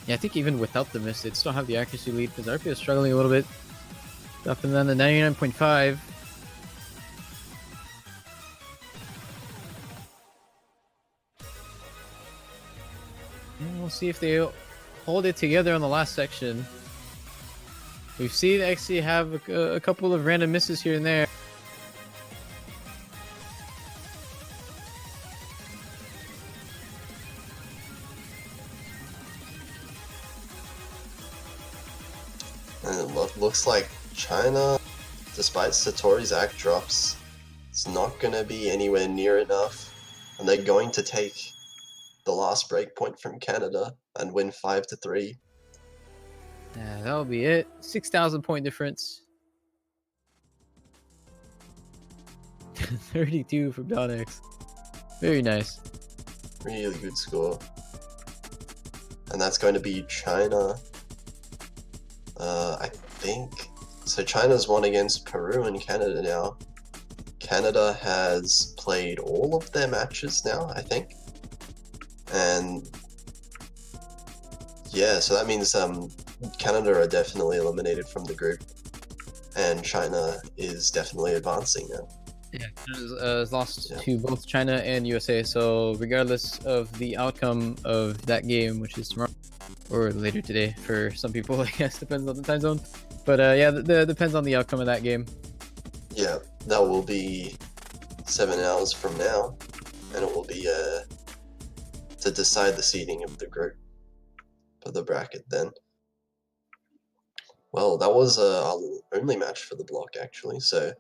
Yeah, I think even without the miss, they'd still have the accuracy lead because RP is struggling a little bit. Dropping down to 99.5. And we'll see if they hold it together on the last section. We've seen XC have a couple of random misses here and there. And it looks like China, despite Satori's act drops, it's not going to be anywhere near enough. And they're going to take the last break point from Canada and win 5-3. Yeah, that'll be it. 6,000 point difference. 32 from Donex. Very nice. Really good score. And that's going to be China. I think. So China's won against Peru and Canada now. Canada has played all of their matches now, I think. And yeah, so that means Canada are definitely eliminated from the group. And China is definitely advancing now. Yeah, Canada's lost Yeah. to both China and USA. So regardless of the outcome of that game, which is tomorrow or later today for some people, I guess depends on the time zone. But yeah, depends on the outcome of that game. Yeah, that will be 7 hours from now, and it will be to decide the seeding of the group for the bracket then. Well, that was our only match for the block actually, so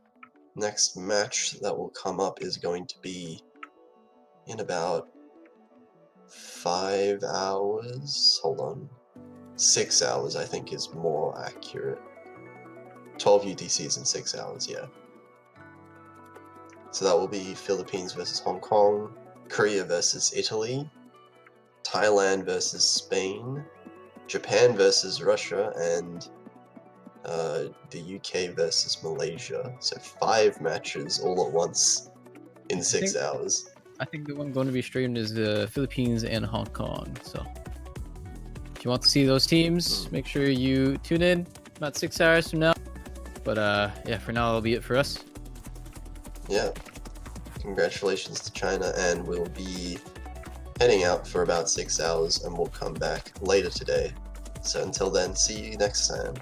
next match that will come up is going to be in about 5 hours. Hold on. 6 hours I think is more accurate. 12 UTCs in 6 hours, yeah. So that will be Philippines versus Hong Kong, Korea versus Italy, Thailand versus Spain, Japan versus Russia, and the UK versus Malaysia. So 5 matches all at once in 6 hours. I think the one going to be streamed is the Philippines and Hong Kong. So if you want to see those teams, make sure you tune in about 6 hours from now. But yeah, for now, that'll be it for us. Yeah. Congratulations to China, and we'll be heading out for about 6 hours, and we'll come back later today. So until then, see you next time.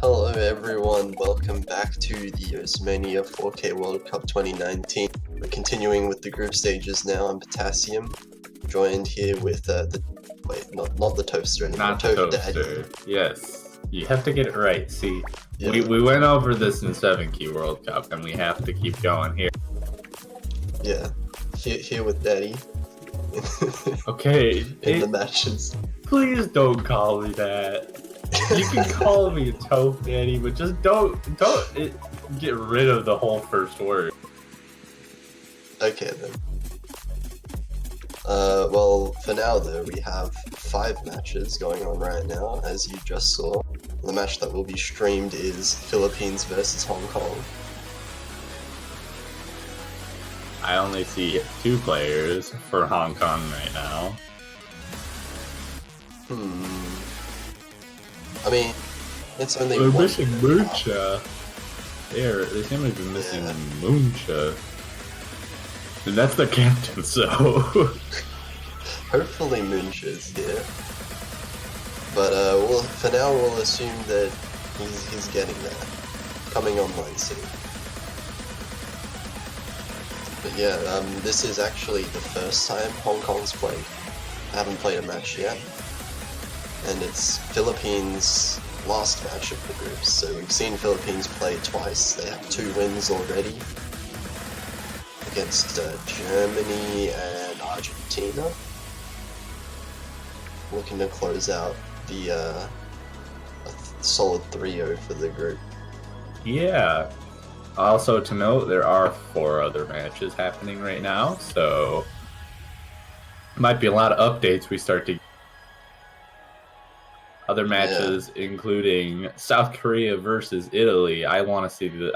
Hello everyone, welcome back to the Mania 4K World Cup 2019. We're continuing with the group stages now. I'm Potassium, joined here with not the toaster anymore, Not the toaster. Yes, you have to get it right. See, Yeah. we went over this in 7-Key World Cup, and we have to keep going here. Yeah, here with Daddy. Okay, in the matches. please don't call me that. You can call me a Toph Daddy, but just don't get rid of the whole first word. Okay then. Well, for now though, we have 5 matches going on right now, as you just saw. The match that will be streamed is Philippines versus Hong Kong. I only see 2 players for Hong Kong right now. I mean, it's only We're one. missing Mooncha. They seem to be missing Mooncha. And that's the captain, so... Hopefully Moonsha's here. But for now we'll assume that he's getting there. Coming online soon. But yeah, this is actually the first time Hong Kong's played. I haven't played a match yet. And it's Philippines' last match of the group. So we've seen Philippines play twice. They have 2 wins already. Against Germany and Argentina. Looking to close out the a solid 3-0 for the group. Yeah. Also to note, there are 4 other matches happening right now, so might be a lot of updates we start to. Other matches including South Korea versus Italy. I want to see the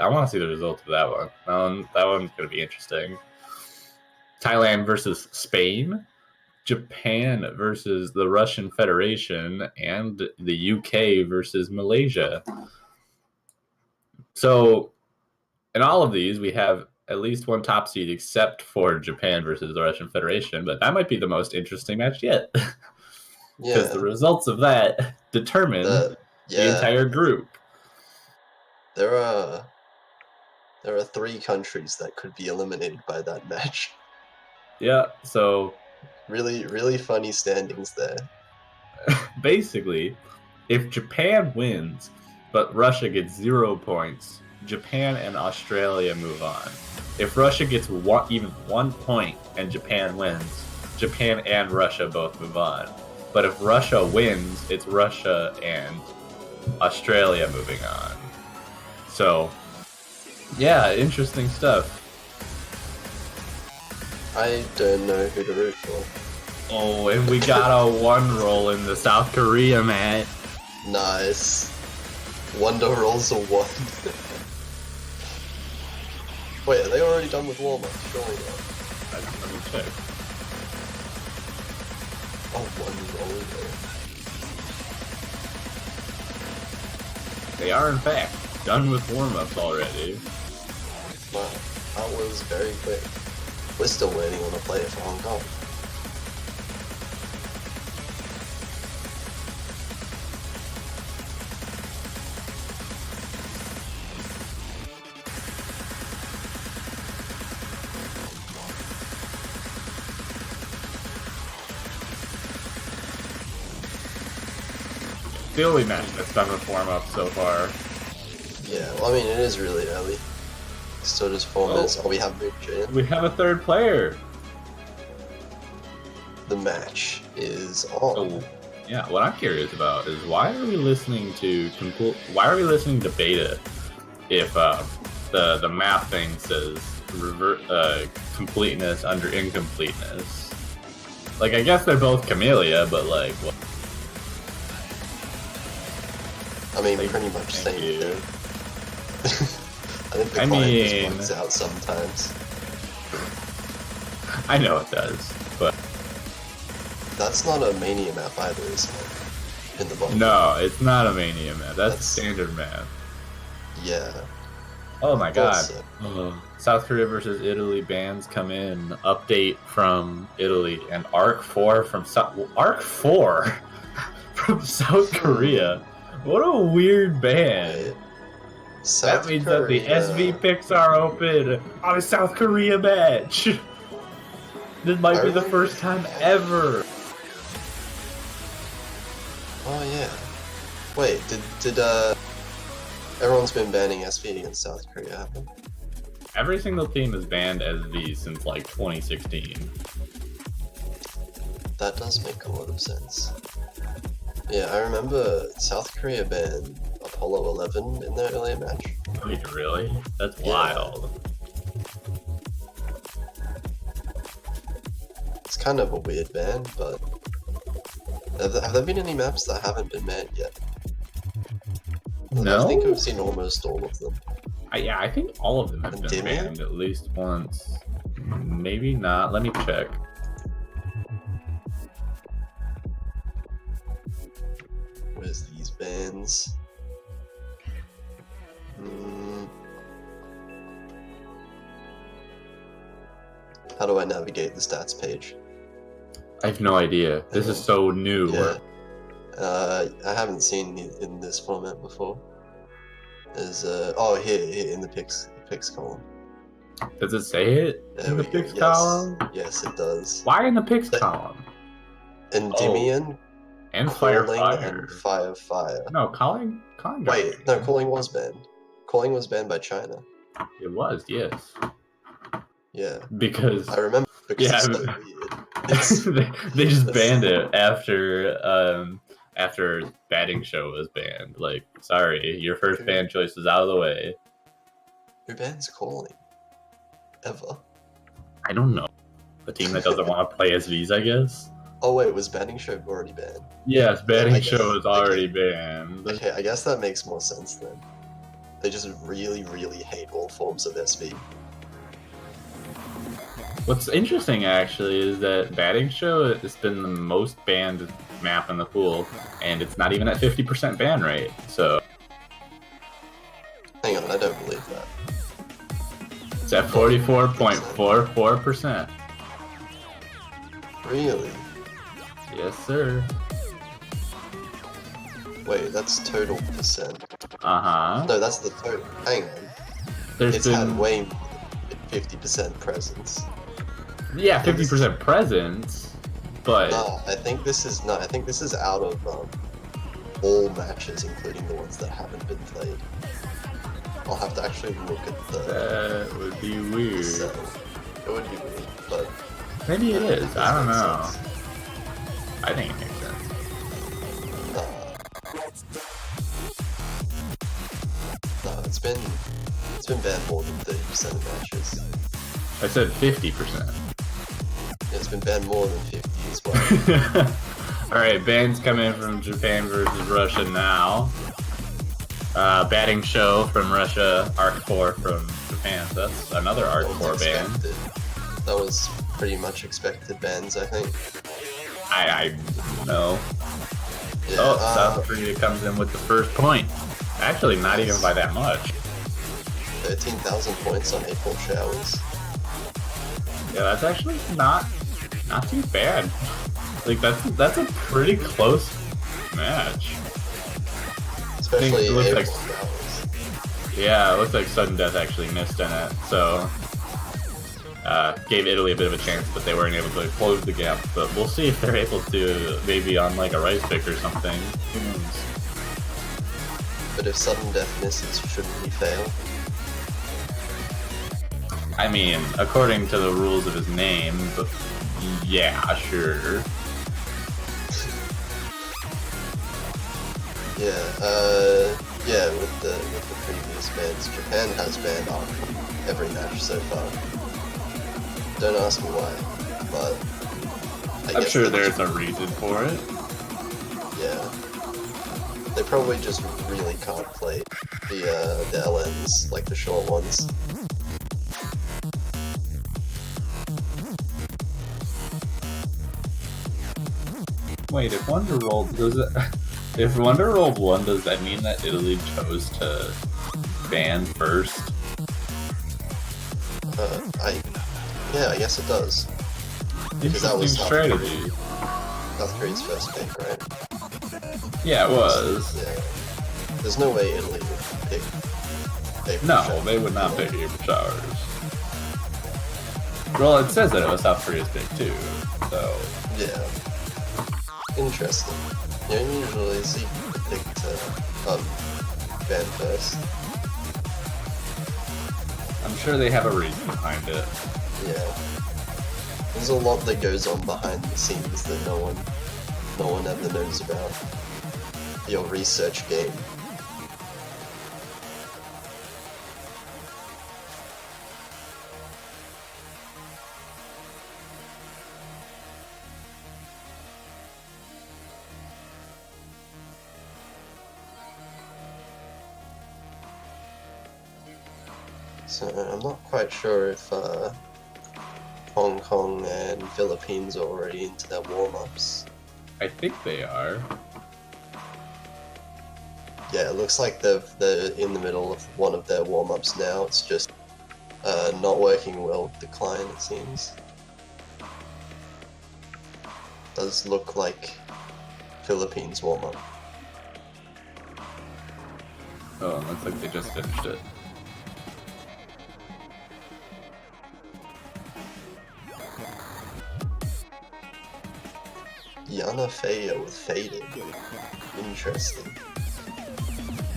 result of that one. That one's going to be interesting. Thailand versus Spain. Japan versus the Russian Federation, and the UK versus Malaysia. So, in all of these, we have at least one top seed except for Japan versus the Russian Federation, but that might be the most interesting match yet. Because the results of that determine the entire group. There are 3 countries that could be eliminated by that match. Yeah, so... Really funny standings there. Basically, if Japan wins, but Russia gets 0 points, Japan and Australia move on. If Russia gets even 1 point and Japan wins, Japan and Russia both move on. But if Russia wins, it's Russia and Australia moving on. So, yeah, interesting stuff. I don't know who to root for. Oh, and we got a 1 roll in the South Korea match. Nice. Wonder rolls a 1. Wait, are they already done with warm-up? Surely not. Let me check. Oh, 1 roll there. They are, in fact, done with warm-ups already. Wow, that was very quick. We're still waiting on a player for Hong Kong. The only match that's done with warm-up so far. Yeah, well, I mean, it is really early. Still just 4 minutes. Oh, we have Moonshine. We have a 3rd player. The match is on. Oh, yeah. What I'm curious about is why are we listening to beta if the map thing says completeness under incompleteness? Like, I guess they're both Camellia, but like, what? I mean, pretty much same thing. I think the client just points out sometimes. I know it does, but that's not a Mania map either, is it? In the bottom. No, it's not a Mania map. That's a standard map. Yeah. Oh my god. South Korea versus Italy bans come in. Update from Italy and Arc 4 from South Korea What a weird ban. South That means that the Korea- SV picks are open on a South Korea match. This might be the first time ever. Oh yeah. Wait, did everyone's been banning SV against South Korea, haven't they? Every single team has banned SV since like 2016. That does make a lot of sense. Yeah, I remember South Korea banned Apollo 11 in their earlier match. Wait, really? That's Yeah. wild. It's kind of a weird ban, but have there been any maps that haven't been banned yet? No? I think we've seen almost all of them. Yeah, I think all of them have been Endymion? banned at least once. Maybe not. Let me check. Where's these bans? How do I navigate the stats page? I have no idea. This is so new. Yeah. I haven't seen it in this format before. There's oh here in the picks column. Does it say it There in the we go. picks Yes. column? Yes, it does. Why in the picks But- column? Endymion, And Calling, Fire. and Fire. No, calling got Wait, no, Calling was banned. Calling was banned by China. It was, yes. Yeah, Because I remember because Yeah, it's so but- weird. It's, they just That's- banned it after Batting Show was banned. Like, sorry, your first ban choice is out of the way. who bans Calling? Ever? I don't know. A team that doesn't want to play SVs, I guess. Oh wait, was Banning Show already banned? Yes, Batting I guess- Show is already banned. Okay, I guess that makes more sense then. They just really, really hate all forms of SV. What's interesting actually is that Batting Show has been the most banned map in the pool, and it's not even at 50% ban rate. So Hang on, I don't believe that. it's at 44.44%. Really? Yes, sir. Wait, that's total percent. Uh-huh. No, that's the total. Hang on. There's It's been had way more than 50% presence. yeah, 50% presence, but No, I think this is I think this is out of all matches, including the ones that haven't been played. I'll have to actually look at the that would be weird. set. It would be weird, but Maybe it I think is. this I don't makes know. sense. I think it makes sense. No, it's been banned more than 30% of matches. I said 50%. It's been banned more than 50 as well. Alright, bans come in from Japan versus Russia now. Batting Show from Russia, Arc 4 from Japan. So that's another Arc That 4 was ban. expected. That was pretty much expected bans, I think. I know. Yeah, Oh, South Korea comes in with the first point. Actually, not even by that much. 13,000 points on April showers. Yeah, that's actually not too bad. Like that's a pretty close match. Especially it looks April like- showers. Yeah, it looks like sudden death actually missed in it, so gave Italy a bit of a chance, but they weren't able to close the gap. But we'll see if they're able to, maybe on like a rice pick or something. Who knows? But if sudden death misses, shouldn't he fail? I mean, according to the rules of his name, but yeah, sure. Yeah, with the previous bans, Japan has banned on every match so far. Don't ask me why, but I I'm guess sure they there's a reason for it. Yeah. They probably just really can't play the LNs, like the short ones. Wait, if Wonder rolled, does it? If Wonder rolled 1, does that mean that Italy chose to ban first? Yeah, I guess it does. Because that Interesting was strategy. South Korea's first pick, right? Yeah, it was. Yeah. There's no way Italy would pick April No, Showers. they would not pick April Showers. Well, it says that it was South Korea's pick too, so... Yeah. Interesting. You don't usually see the pick to ban first. I'm sure they have a reason behind it. Yeah. There's a lot that goes on behind the scenes that no one ever knows about. Your research game. So I'm not quite sure if Hong Kong and Philippines are already into their warm-ups. I think they are. Yeah, it looks like they're in the middle of one of their warm-ups now. It's just not working well with the client, it seems. Does look like Philippines warm-up. Oh, it looks like they just finished it. Yana Feia with Faded. Interesting.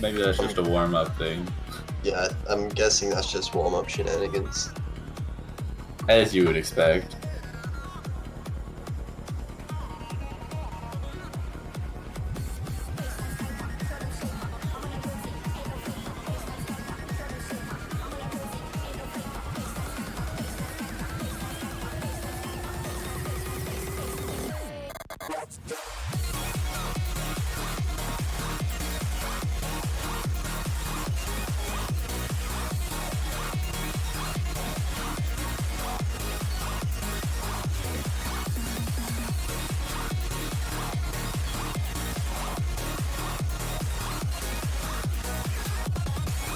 Maybe that's just a warm-up thing. Yeah, I'm guessing that's just warm-up shenanigans. As you would expect.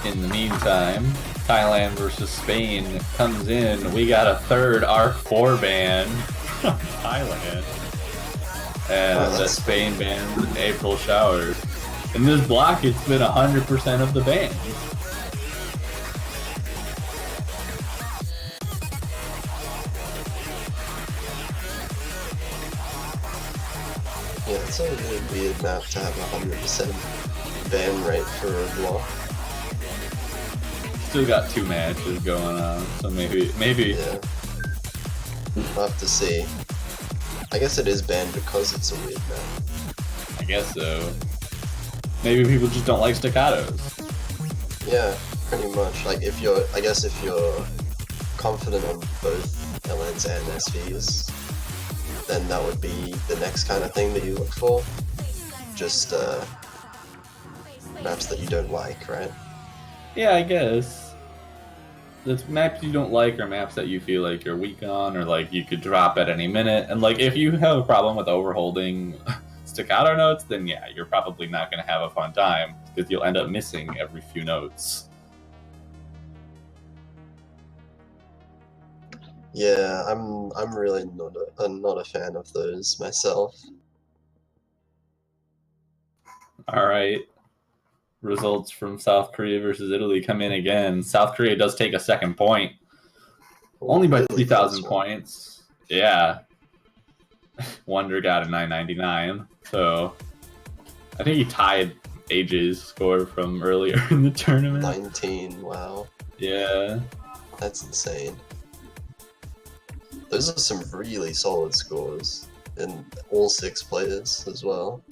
In the meantime, Thailand versus Spain comes in. We got a third ARC-4 ban from Thailand. And the Spain bans April Showers. In this block, it's been 100% of the bans. Yeah, it's a really weird map to have 100% ban rate for a block. Still got 2 matches going on, so maybe. Yeah. We'll have to see. I guess it is banned because it's a weird map. I guess so. Maybe people just don't like staccatos. Yeah, pretty much. Like I guess if you're confident on both LNs and SVs, then that would be the next kind of thing that you look for. Just maps that you don't like, right? Yeah, I guess. The maps you don't like are maps that you feel like you're weak on, or like you could drop at any minute. And like if you have a problem with overholding staccato notes, then yeah, you're probably not going to have a fun time because you'll end up missing every few notes. Yeah, I'm really not a fan of those myself. All right. Results from South Korea versus Italy come in again. South Korea does take a second point. Only by 3,000 points. Yeah. Wonder got a 999. So I think he tied AJ's score from earlier in the tournament. 19, wow. Yeah. That's insane. Those are some really solid scores. And all 6 players as well.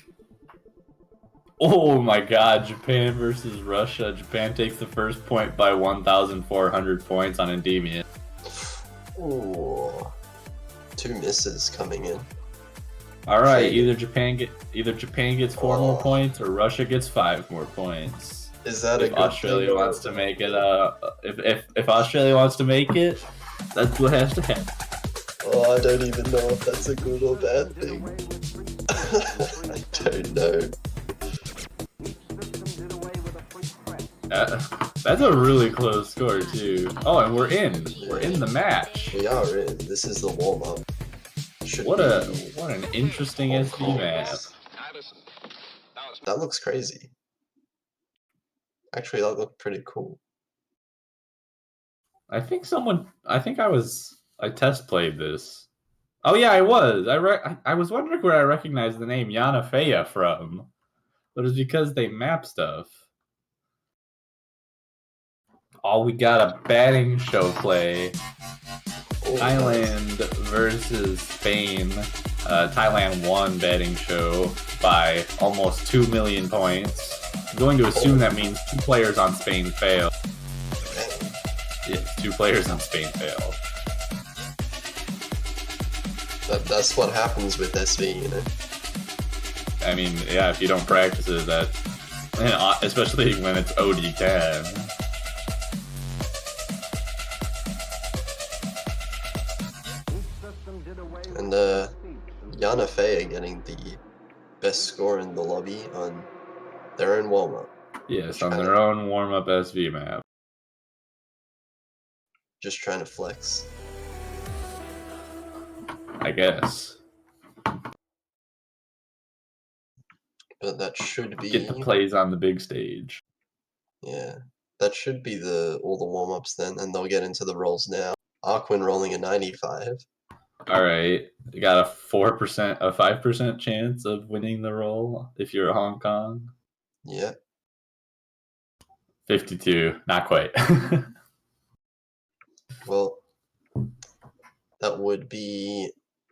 Oh my god, Japan versus Russia. Japan takes the first point by 1,400 points on Endymion. Ooh. 2 misses coming in. Alright, either Japan gets 4 more points or Russia gets 5 more points. Is that if Australia wants to make it if Australia wants to make it, that's what has to happen. Oh, I don't even know if that's a good or bad thing. I don't know. That's a really close score too. Oh, and we're in. We're in the match. We are in. This is the warm-up. What an interesting SV map. That looks crazy. Actually, that looked pretty cool. I think I test played this. Oh yeah, I was. I was wondering where I recognized the name Yana Feya from, but it's because they map stuff. Oh, we got a batting show play. Oh, Thailand versus Spain. Thailand won batting show by almost 2 million points. I'm going to assume that means 2 players on Spain fail. nice. Yeah, 2 players on Spain fail. That's what happens with SV, you know. I mean, yeah, if you don't practice it, that, especially when it's OD10. And Yana Feya getting the best score in the lobby on their own warm-up. Yes, on their own warm-up SV map. Just trying to flex. I guess. But that should be... Get the plays on the big stage. Yeah. That should be all the warm-ups then, and they'll get into the rolls now. Arkwin rolling a 95. Alright, you got a 5% chance of winning the roll if you're Hong Kong. Yeah. 52, not quite. Well, that would be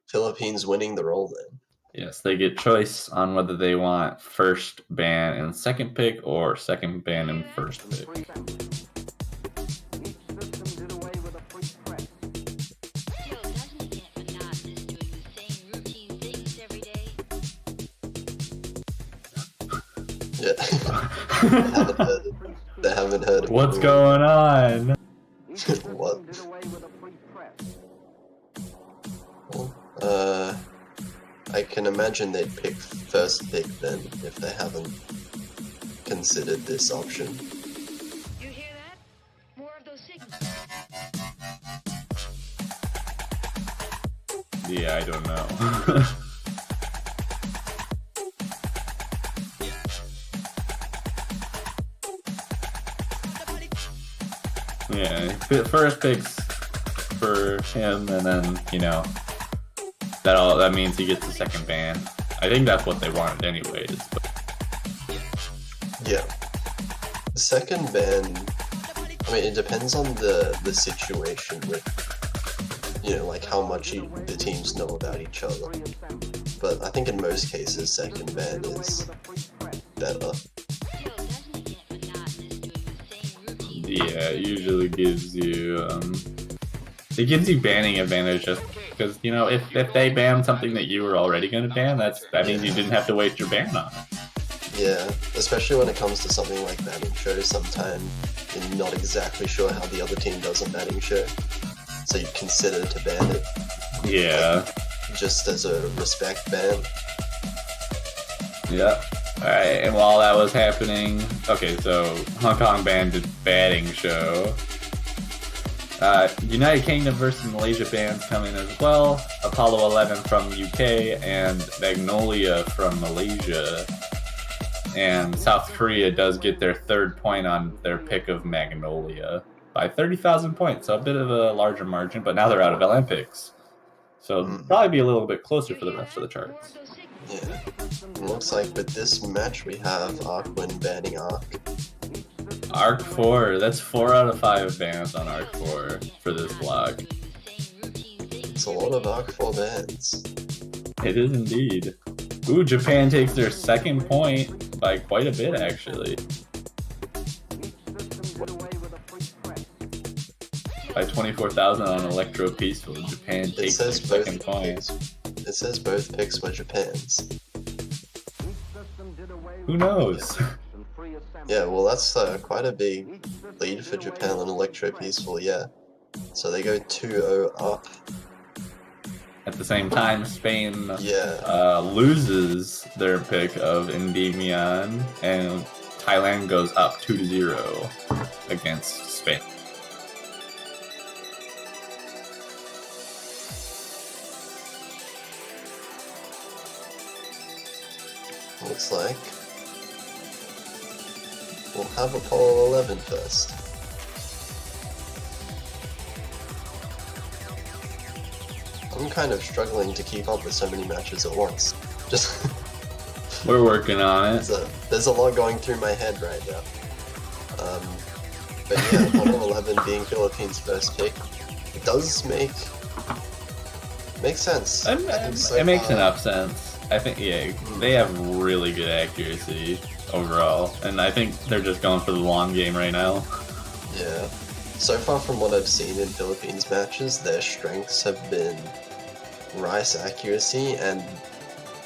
Philippines winning the roll then. Yes, they get choice on whether they want first ban and second pick or second ban and first pick. Yeah. They haven't heard it. What's going on? What? Well, I can imagine they'd pick first pick then if they haven't considered this option. You hear that? More of those signals. Yeah, I don't know. Yeah, first picks for him, and then, you know, that means he gets the second ban. I think that's what they wanted anyways. But... Yeah. The second ban, I mean, it depends on the situation with, you know, like how much the teams know about each other. But I think in most cases, second ban is better. Yeah, it usually gives you banning advantage just because, you know, if they ban something that you were already going to ban, that means you didn't have to waste your ban on it. Yeah, especially when it comes to something like batting show, sometimes you're not exactly sure how the other team does a batting show, so you consider to ban it. Yeah. Like, just as a respect ban. Yeah. Alright, and while that was happening, okay, so Hong Kong banned the batting show. United Kingdom versus Malaysia bans coming as well. Apollo 11 from UK and Magnolia from Malaysia. And South Korea does get their third point on their pick of Magnolia by 30,000 points, so a bit of a larger margin, but now they're out of Olympics. So it'll probably be a little bit closer for the rest of the charts. Yeah. It looks like with this match we have Arkwin banning Ark. Arc 4, that's 4 out of 5 bans on Arc 4 for this block. It's a lot of Arc 4 bans. It is indeed. Ooh, Japan takes their second point by quite a bit, actually. By 24,000 on Electro Peaceful, Japan takes their second point. It says both picks were Japan's. Who knows? Yeah, well that's quite a big lead for Japan on Electro Peaceful, yeah. So they go 2-0 up. At the same time, Spain loses their pick of Endymion, and Thailand goes up 2-0 against Spain. Looks like. We'll have Apollo 11 first. I'm kind of struggling to keep up with so many matches at once. Just We're working on it. there's a lot going through my head right now. But yeah, Apollo 11 being Philippines' first pick, it does make sense. I think so It makes far- enough sense. I think, yeah, they have really good accuracy overall, and I think they're just going for the long game right now. Yeah. So far from what I've seen in Philippines matches, their strengths have been rice accuracy and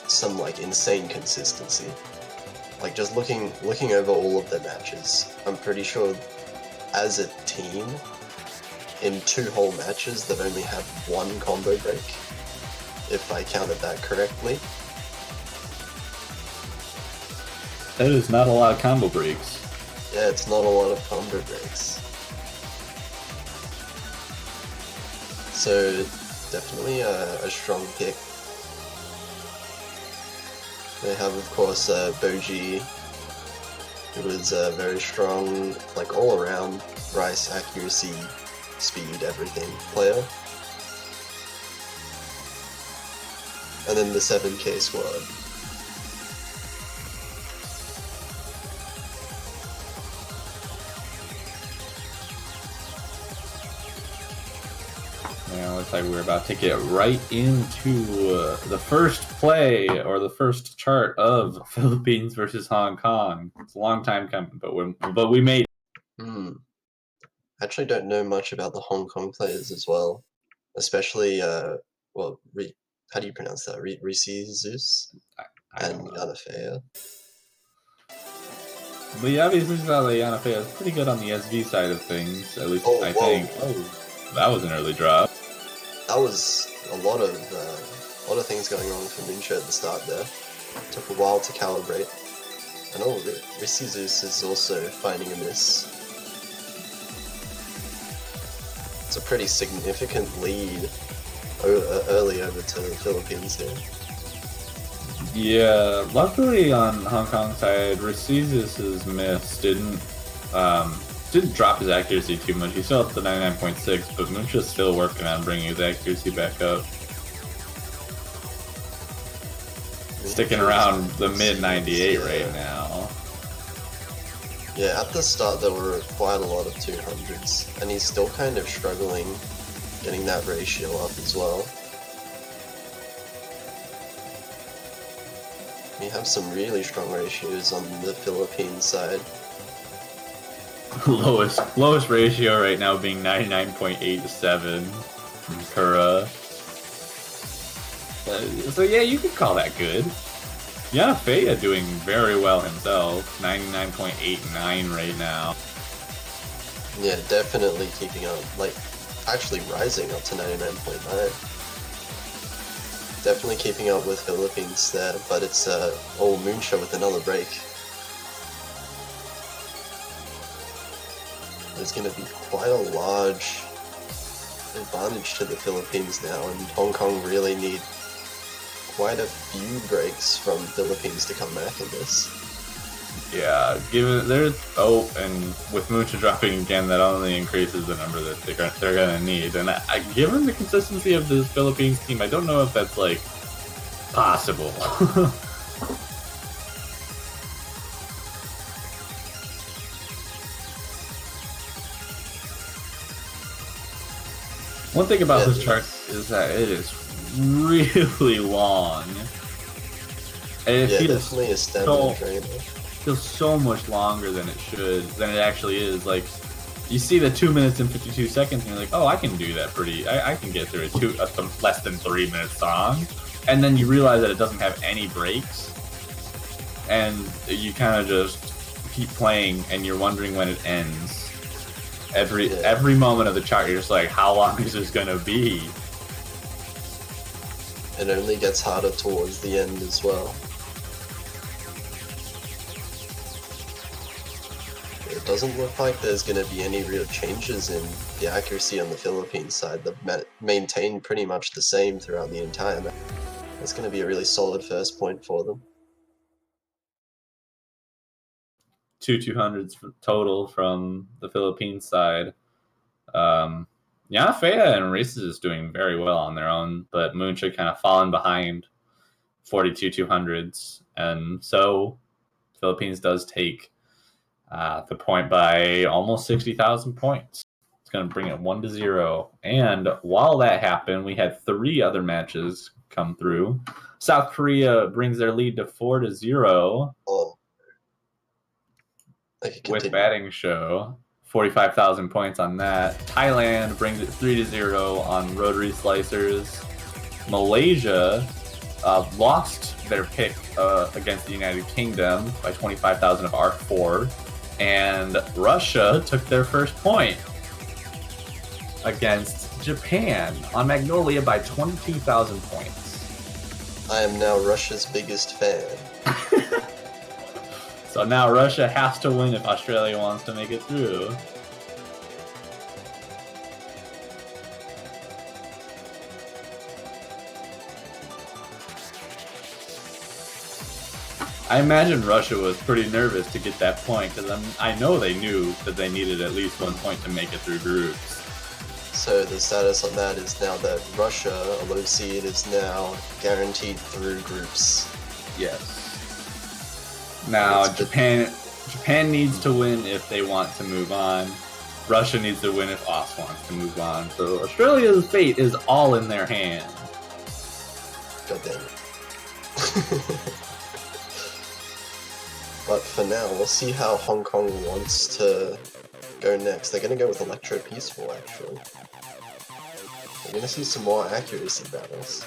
some like insane consistency. Like just looking over all of their matches, I'm pretty sure as a team, in 2 whole matches, they've only had 1 combo break, if I counted that correctly. That is not a lot of combo breaks. Yeah, it's not a lot of combo breaks. So, definitely a strong pick. They have, of course, Boji, who is a very strong, like, all-around rice accuracy, speed, everything player. And then the 7K squad. Yeah, looks like we're about to get right into the first play or the first chart of Philippines versus Hong Kong. It's a long time coming, but we made it. I actually don't know much about the Hong Kong players as well, especially well, how do you pronounce that? Rishi Zeus and Yanafea. But yeah, obviously Yanafea is pretty good on the SV side of things, at least I think. Oh, that was an early drop. That was a lot of things going wrong for Moonshot at the start there. Took a while to calibrate. And Rishi Zeus is also finding a miss. It's a pretty significant lead early over to the Philippines here. Yeah, luckily on Hong Kong side, Recesus' miss didn't drop his accuracy too much. He's still up to 99.6, but Muncha's still working on bringing his accuracy back up. Sticking around the mid 98 right now. Yeah, at the start there were quite a lot of 200s, and he's still kind of struggling getting that ratio up as well. We have some really strong ratios on the Philippines side. lowest ratio right now being 99.87 from Kura. So yeah, you could call that good. Yanafea doing very well himself, 99.89 right now. Yeah, definitely keeping up, like, actually rising up to 99.9. Definitely keeping up with Philippines there, but it's all Moonshot with another break. There's going to be quite a large advantage to the Philippines now, and Hong Kong really need quite a few breaks from Philippines to come back in this. Yeah, and with Moonshot dropping again, that only increases the number that they're gonna need. And given the consistency of this Philippines team, I don't know if that's like possible. One thing about this chart is that it is really long. And it feels definitely a stamina drainer. Feels so much longer than it actually is. Like, you see the 2 minutes and 52 seconds, and you're like, oh, I can do that I can get through a less than 3 minute song. And then you realize that it doesn't have any breaks, and you kind of just keep playing, and you're wondering when it ends. Every moment of the chart, you're just like, how long is this gonna be? It only gets harder towards the end as well. It doesn't look like there's going to be any real changes in the accuracy on the Philippines side. They've maintained pretty much the same throughout the entire match. It's going to be a really solid first point for them. two 200s total from the Philippines side. Yanafea and Races is doing very well on their own, but Mooncha kind of fallen behind 42 200s. And so Philippines does take the point by almost 60,000 points. It's going to bring it 1-0. And while that happened, we had 3 other matches come through. South Korea brings their lead to 4-0 with batting show. 45,000 points on that. Thailand brings it 3-0 on rotary slicers. Malaysia lost their pick against the United Kingdom by 25,000 of Arc 4. And Russia took their first point against Japan on Magnolia by 22,000 points. I am now Russia's biggest fan. So now Russia has to win if Australia wants to make it through. I imagine Russia was pretty nervous to get that point because I know they knew that they needed at least 1 point to make it through groups. So the status on that is now that Russia, although seed, is now guaranteed through groups. Yes. Now Japan needs to win if they want to move on. Russia needs to win if Aus wants to move on. So Australia's fate is all in their hands. God damn it. But for now, we'll see how Hong Kong wants to go next. They're going to go with Electro Peaceful, actually. We're going to see some more accuracy battles.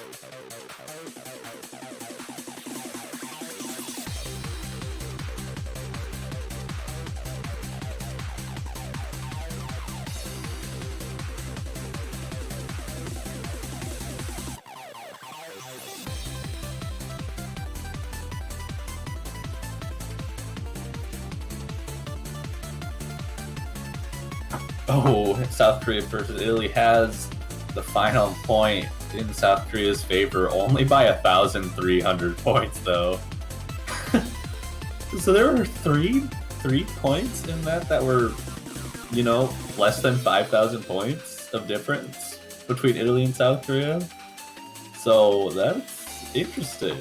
Oh, South Korea versus Italy has the final point in South Korea's favor, only by 1,300 points, though. So there were three points in that were, you know, less than 5,000 points of difference between Italy and South Korea. So that's interesting.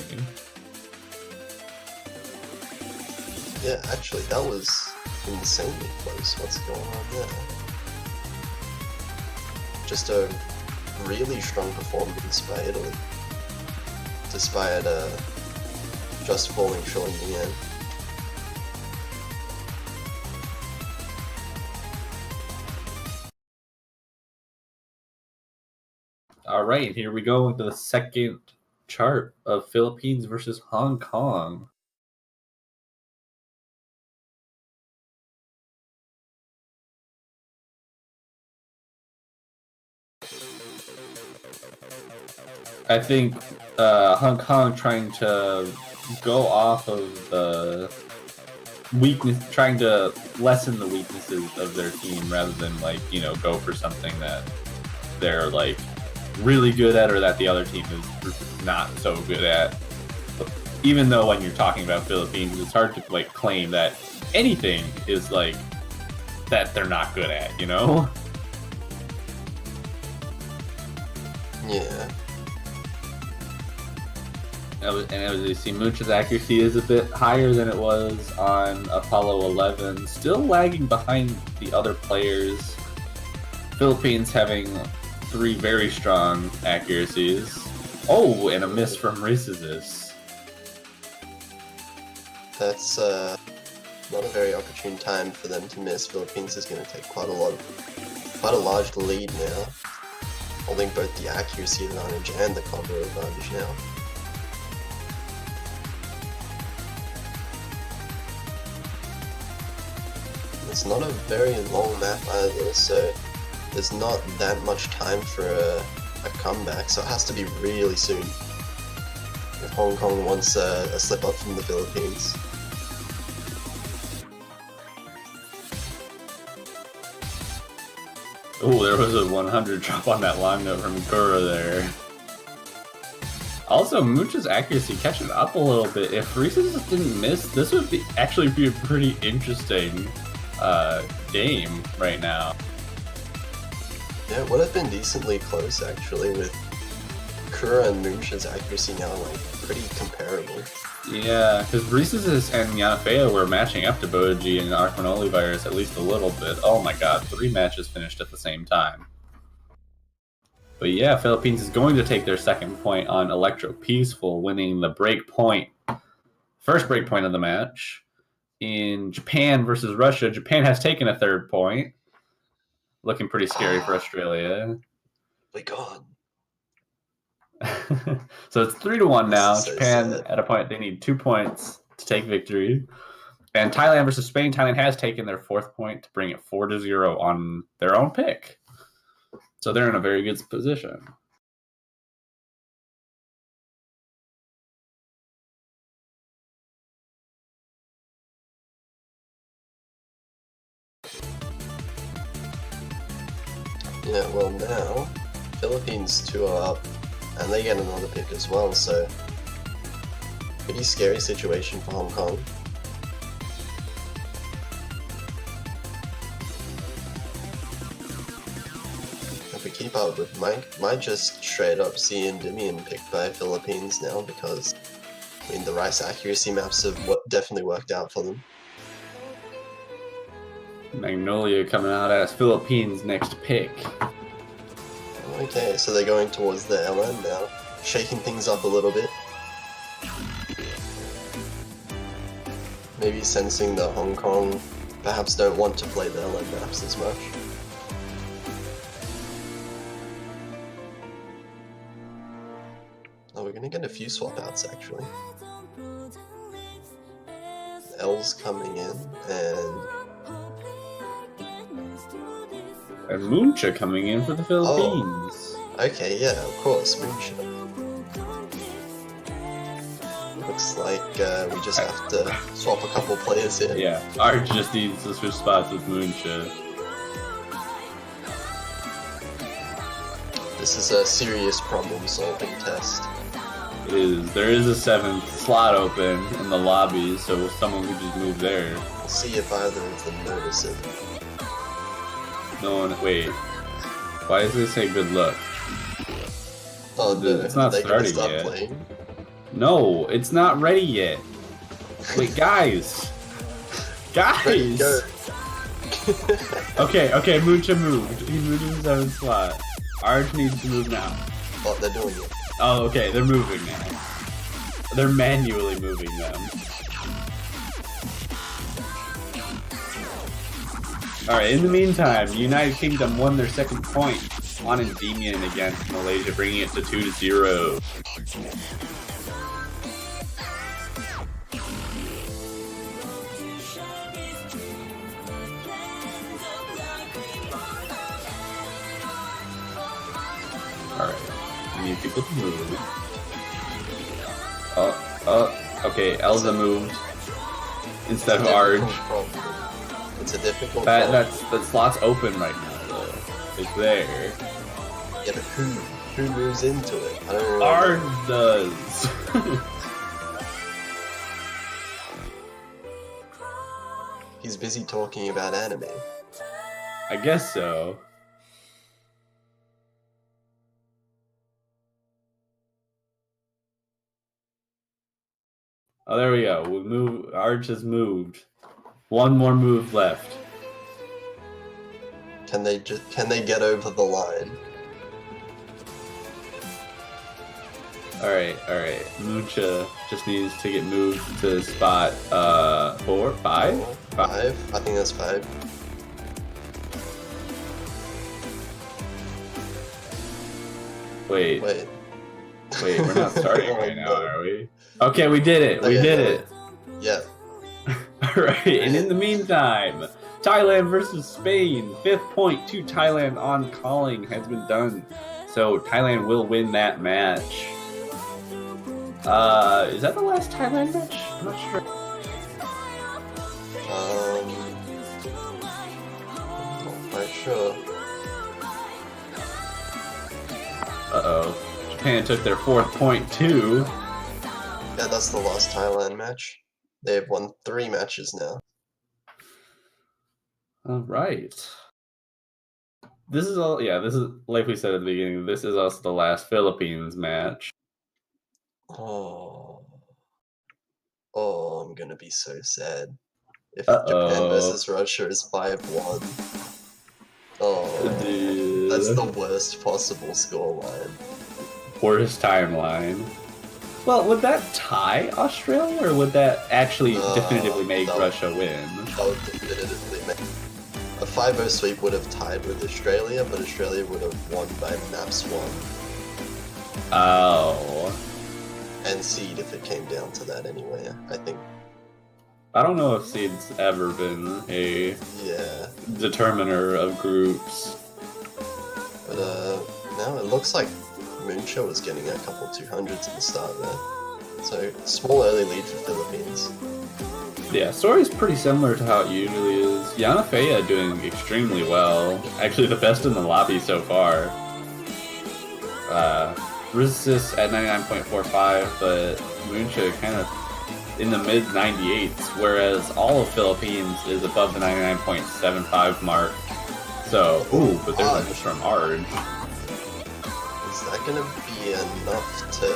Yeah, actually, that was insanely close. What's going on there? Just a really strong performance by Italy, despite just falling short in the end. All right, here we go with the second chart of Philippines versus Hong Kong. I think Hong Kong trying to go off of the weakness, trying to lessen the weaknesses of their team rather than, like, you know, go for something that they're like really good at or that the other team is not so good at. Even though when you're talking about Philippines, it's hard to like claim that anything is like that they're not good at, you know? Yeah. And as you see, Mooch's accuracy is a bit higher than it was on Apollo 11, still lagging behind the other players. Philippines having 3 very strong accuracies. Oh, and a miss from Races. That's not a very opportune time for them to miss. Philippines is going to take quite a large lead now, holding both the accuracy advantage and the combo advantage now. It's not a very long map either, so there's not that much time for a comeback, so it has to be really soon if Hong Kong wants a slip up from the Philippines. Oh, there was a 100 drop on that long note from Gura there. Also, Mooch's accuracy catching up a little bit. If Reese's didn't miss, this would actually be a pretty interesting game right now. Yeah, it would have been decently close actually, with Kura and Mooch's accuracy now like pretty comparable. Yeah, because Reese's and Yanafea were matching up to Boji and Arquanoli Virus at least a little bit. Oh my god, 3 matches finished at the same time. But yeah, Philippines is going to take their second point on Electro Peaceful, winning the break point. First break point of the match. In Japan versus Russia, Japan has taken a third point. Looking pretty scary for Australia. My god. So it's 3-1 now. So Japan sad. at a point, they need 2 points to take victory. And Thailand versus Spain, Thailand has taken their 4th point to bring it 4-0 on their own pick. So they're in a very good position. Yeah, well now, Philippines 2 are up, and they get another pick as well, so pretty scary situation for Hong Kong. If we keep up with might just straight up see Endymion picked by Philippines now, because I mean the rice accuracy maps have definitely worked out for them. Magnolia coming out as Philippines' next pick. Okay, so they're going towards the LN now, shaking things up a little bit. Maybe sensing that Hong Kong perhaps don't want to play the LN maps as much. Oh, we're gonna get a few swap outs actually. L's coming in, And Muncha coming in for the Philippines. Okay, yeah, of course, Moonshot. Looks like we just have to swap a couple players here. Yeah, Arch just needs to switch spots with Muncha. This is a serious problem-solving test. There is a 7th slot open in the lobby, so someone could just move there. We'll see if either of them notice it. No one, wait. Why does it say good luck? Oh, no, It's not they starting start yet. playing? No, it's not ready yet. Wait, guys! Ready, Guys! go. Okay, Muncha moved. He moved in the 7th slot. Arch needs to move now. Oh, they're doing it. Oh, okay, they're moving now. They're manually moving them. Alright, in the meantime, the United Kingdom won their 2nd point on Endymion against Malaysia, bringing it to 2-0. Alright, we need people to move. Okay, Elza moved instead of Arj. It's a difficult That slot's open right now, though. It's there. Yeah, but who moves into it? I don't know. Arj does. He's busy talking about anime. I guess so. Oh, there we go. We move. Arch has moved. One more move left. Can they get over the line? All right. Muncha just needs to get moved to spot 4, 5. 5? I think that's 5. Wait, Wait. we're not starting right now, are we? Okay, we did it. We did it. Yeah. Alright, and in the meantime, Thailand versus Spain. 5th point to Thailand on calling has been done. So Thailand will win that match. Is that the last Thailand match? I'm not sure. Not quite sure. Uh-oh. Japan took their 4th point too. Yeah, that's the last Thailand match. They've won 3 matches now. All right. This is all. Yeah, this is like we said at the beginning. This is also the last Philippines match. Oh, I'm gonna be so sad if Uh-oh. Japan versus Russia is 5-1. Oh, Dude. that's the worst possible scoreline. Worst timeline. Well, would that tie Australia, or would that actually definitively make Russia win? That would definitively make. A 5-0 sweep would have tied with Australia, but Australia would have won by maps 1. Oh. And seed if it came down to that anyway, I think. I don't know if seed's ever been a determiner of groups. But now it looks like Moonshow is getting a couple 200s at the start there. So small early lead for Philippines. Yeah, story's pretty similar to how it usually is. Yanafea doing extremely well. Actually the best in the lobby so far. Resist at 99.45, but Moonsha kind of in the mid 98s, whereas all of Philippines is above the 99.75 mark. So, ooh, but there's a miss from Arj. Is that gonna be enough to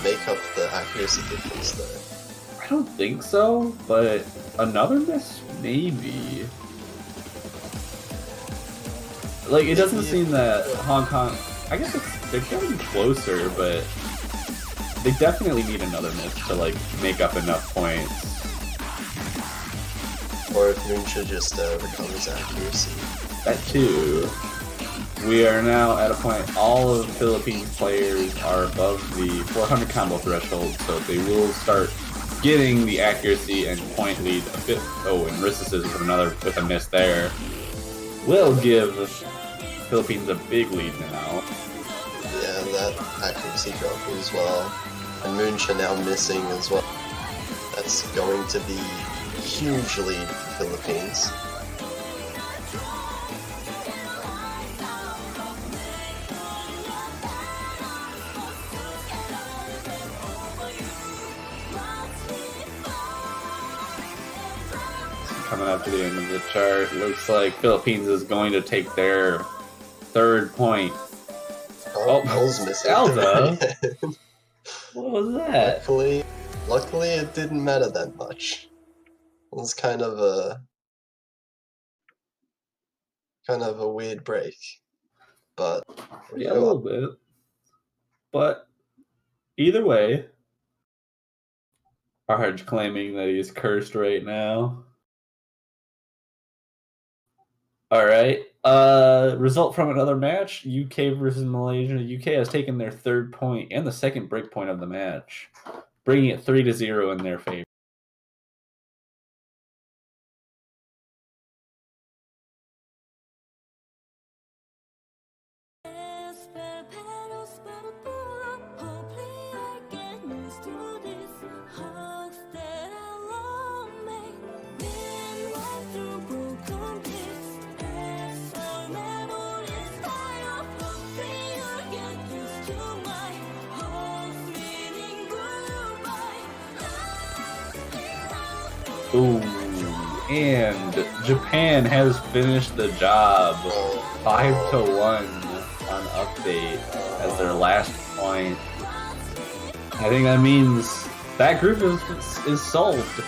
make up the accuracy difference though? I don't think so, but another miss, maybe. Like, it doesn't seem that Hong Kong... I guess they're getting closer, but they definitely need another miss to, like, make up enough points. Or if Moonsha just recovers accuracy. That too. We are now at a point, all of Philippines players are above the 400 combo threshold, so they will start getting the accuracy and point lead a bit. Oh, and Rissus with a miss there. Will give Philippines a big lead now. Yeah, that accuracy drop as well. And Moonsha now missing as well. That's going to be a huge lead for Philippines. Coming up to the end of the chart, looks like Philippines is going to take their 3rd point. Oh, El's missing. Elza? What was that? Luckily it didn't matter that much. It was kind of a weird break. But yeah, a little bit. But either way, Arj claiming that he's cursed right now. Alright, result from another match, UK versus Malaysia. UK has taken their 3rd point and the 2nd break point of the match, bringing it 3-0 in their favor. Ooh, and Japan has finished the job 5-1 on update as their last point. I think that means that group is solved.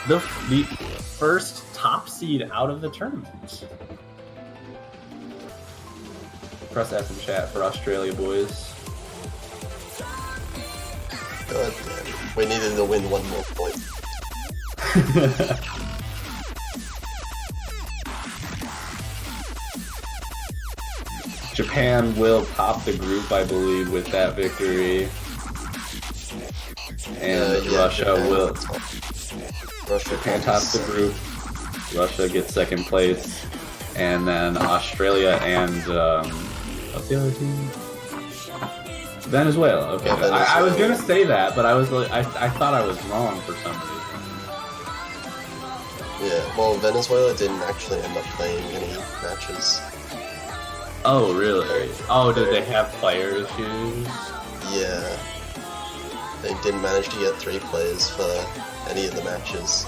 The first top seed out of the tournament. Press F in chat for Australia, boys. God damn. We needed to win 1 more point. Japan will top the group, I believe, with that victory. And Russia will. Japan tops the group. Russia gets 2nd place. And then Australia and what's the other team? Venezuela. Okay, I was gonna say that, but I thought I was wrong for some reason. Yeah, well, Venezuela didn't actually end up playing any matches. Oh, really? Oh, did they have player issues? Yeah. They didn't manage to get 3 players for any of the matches.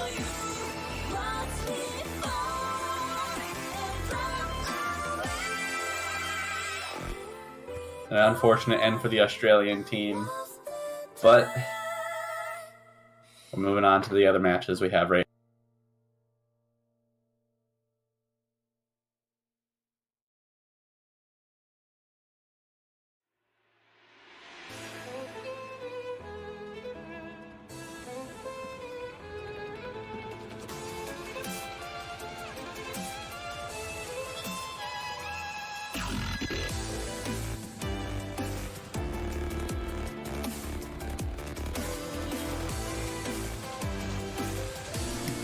An unfortunate end for the Australian team, but we're moving on to the other matches we have right.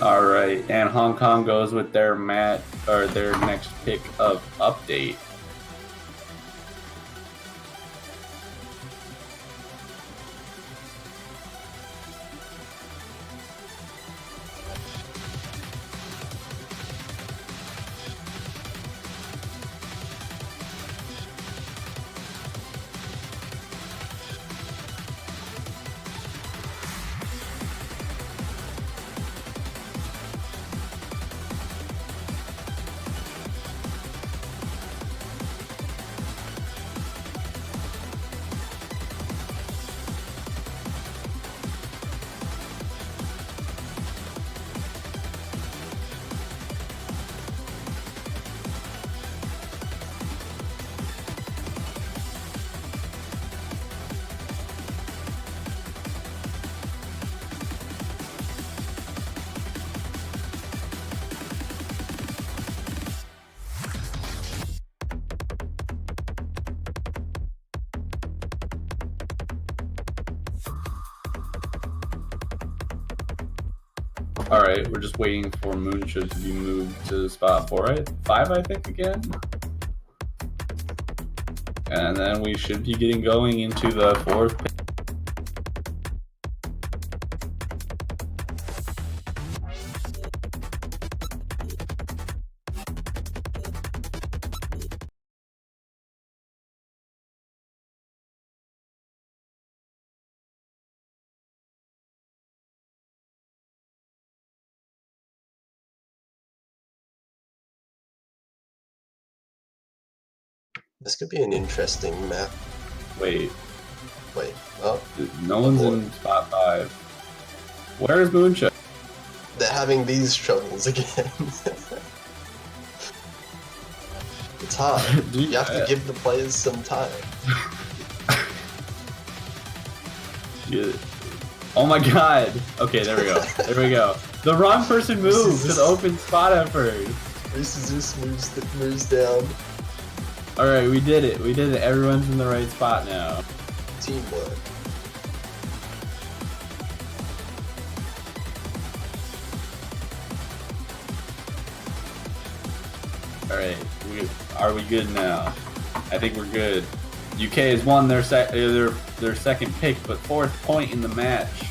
All right, and Hong Kong goes with their their next pick of update. All right, we're just waiting for Moonshot to be moved to spot 5, I think, again. And then we should be getting going into the 4th pick. This could be an interesting map. Wait, Oh. no one's in spot 5. Where is Moonshot? They're having these troubles again. It's hard. Dude, You have to give the players some time. Yeah. Oh my god. Okay, there we go. There we go. The wrong person moved to the open spot at first. Zeus moves down. Alright, we did it. We did it. Everyone's in the right spot now. Teamwork. Alright, are we good now? I think we're good. UK has won their second pick, but 4th point in the match.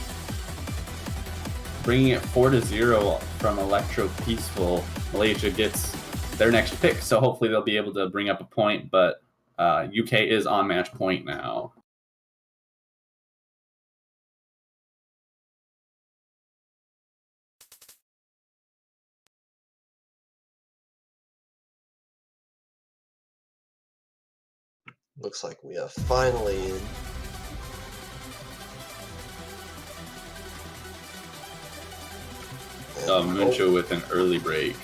Bringing it 4-0 from Electro Peaceful. Malaysia gets their next pick, so hopefully they'll be able to bring up a point, but UK is on match point now. Looks like we are finally in. Muncho with an early break.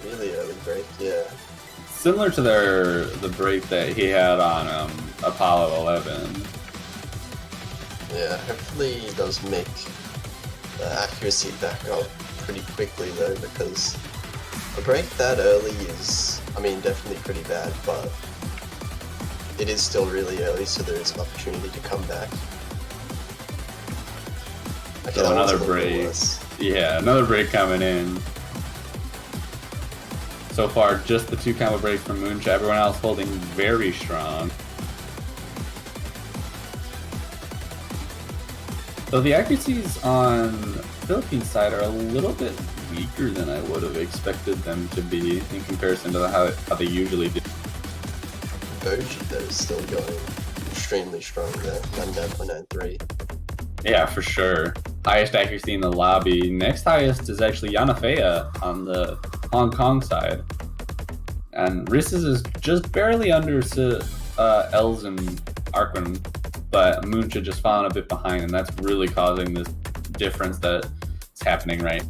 Really early break, yeah. Similar to the break that he had on Apollo 11. Yeah, hopefully he does make the accuracy back up pretty quickly though, because a break that early is, I mean, definitely pretty bad, but it is still really early, so there is an opportunity to come back. Okay, So another break. Yeah, another break coming in. So far, just the 2 combo breaks from Moonshot. Everyone else holding very strong. So the accuracies on Philippines side are a little bit weaker than I would have expected them to be in comparison to how they usually do. Boji though is still going extremely strong there, 99.93. Yeah, for sure. Highest accuracy in the lobby. Next highest is actually Yanafea on the Hong Kong side. And Risses is just barely under Els and Arquin, but Mooncha just falling a bit behind, and that's really causing this difference that's happening, right?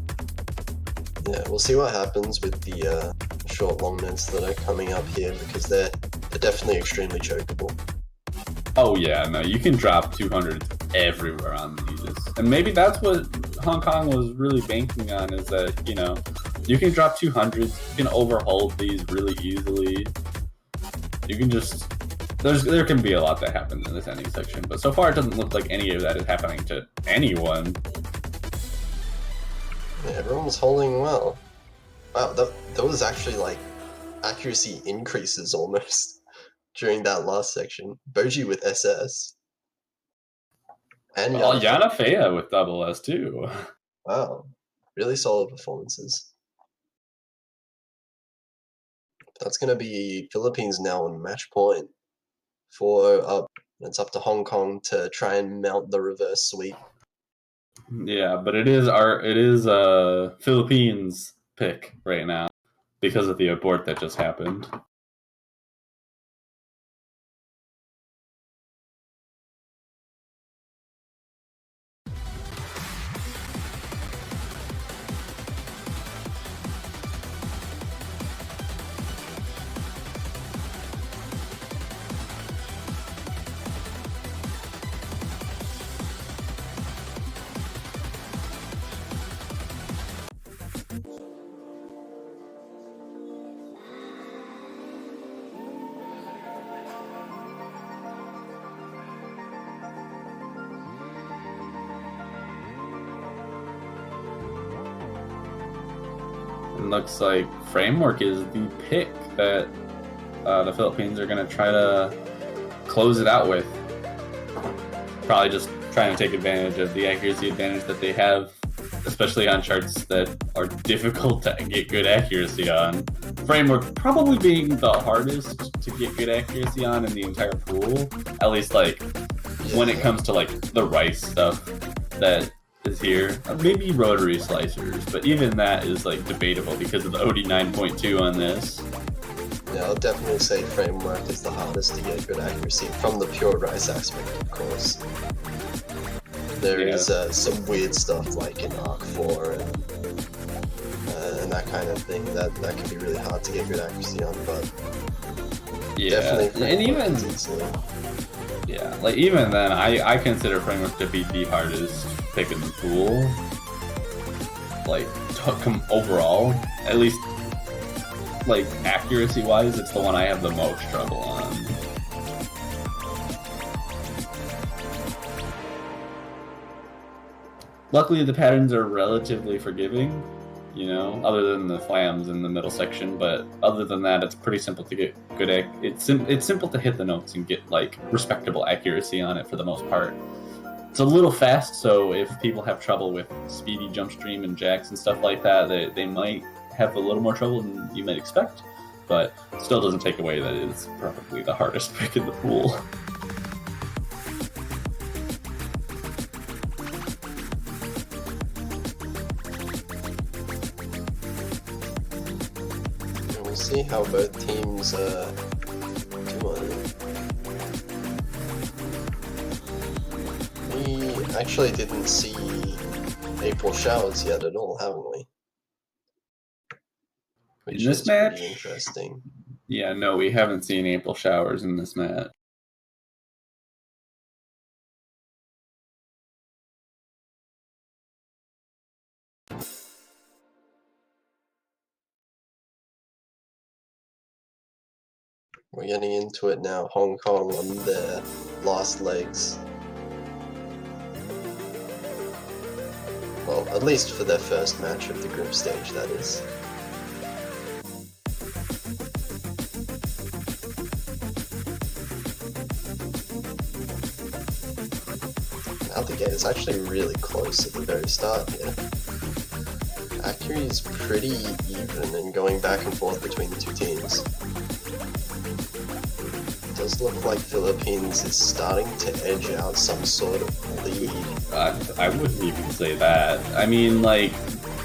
Yeah, we'll see what happens with the short long mints that are coming up here, because they're definitely extremely chokeable. Oh yeah, no, you can drop 200 everywhere on these. And maybe that's what Hong Kong was really banking on, is that, you know, you can drop 200s, you can overhold these really easily. You can just... There can be a lot that happens in this ending section, but so far it doesn't look like any of that is happening to anyone. Yeah, everyone's holding well. Wow, that was actually like accuracy increases almost during that last section. Boji with SS. And Well, Yanafea with double S too. Wow, really solid performances. That's going to be Philippines now on match point. 4 up. It's up to Hong Kong to try and mount the reverse sweep. Yeah, but it is Philippines pick right now because of the abort that just happened. It looks like Framework is the pick that the Philippines are going to try to close it out with. Probably just trying to take advantage of the accuracy advantage that they have, especially on charts that are difficult to get good accuracy on. Framework probably being the hardest to get good accuracy on in the entire pool, at least like when it comes to like the rice stuff that is here. Maybe rotary slicers, but even that is like debatable because of the OD 9.2 on this. Yeah, I'll definitely say Framework is the hardest to get good accuracy from the pure rice aspect, of course. There is some weird stuff like in Arc 4 and that kind of thing that can be really hard to get good accuracy on, but definitely and even easily. Yeah, like even then, I consider Framework to be the hardest pick in the pool. Like overall, at least like accuracy-wise, it's the one I have the most trouble on. Luckily, the patterns are relatively forgiving, you know, other than the flams in the middle section. But other than that, it's pretty simple to get good. It's simple to hit the notes and get like respectable accuracy on it for the most part. It's a little fast, so if people have trouble with speedy jump stream and jacks and stuff like that, they might have a little more trouble than you might expect. But still doesn't take away that it's probably the hardest pick in the pool. We'll see how both teams do on it. We actually didn't see April showers yet at all, haven't we? Which in this is match, pretty interesting. Yeah, no, we haven't seen April showers in this match. We're getting into it now. Hong Kong on their last legs. Well, at least for their first match of the group stage, that is. Out the gate, it's actually really close at the very start here. Accuracy is pretty even and going back and forth between the two teams. does look like Philippines is starting to edge out some sort of lead. I wouldn't even say that. I mean, like,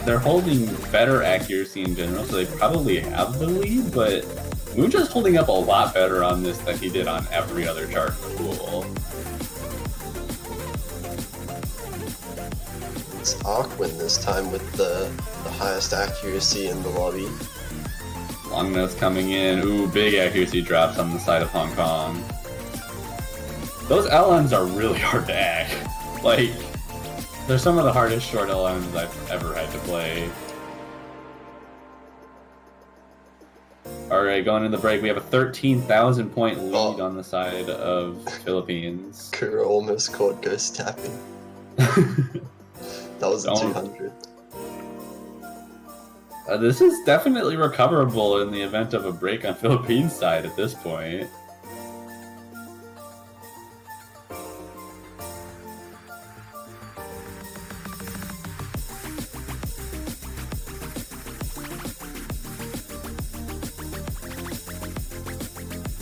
they're holding better accuracy in general, so they probably have the lead, but Muja's holding up a lot better on this than he did on every other chart in the pool. It's Arkwin this time with the highest accuracy in the lobby. Long notes coming in. Ooh, big accuracy drops on the side of Hong Kong. Those LMs are really hard to hack. Like, they're some of the hardest short LMs I've ever had to play. Alright, going into the break, we have a 13,000 point lead on the side of Philippines. Kura almost caught ghost tapping. That was a 200. This is definitely recoverable in the event of a break on Philippines side at this point.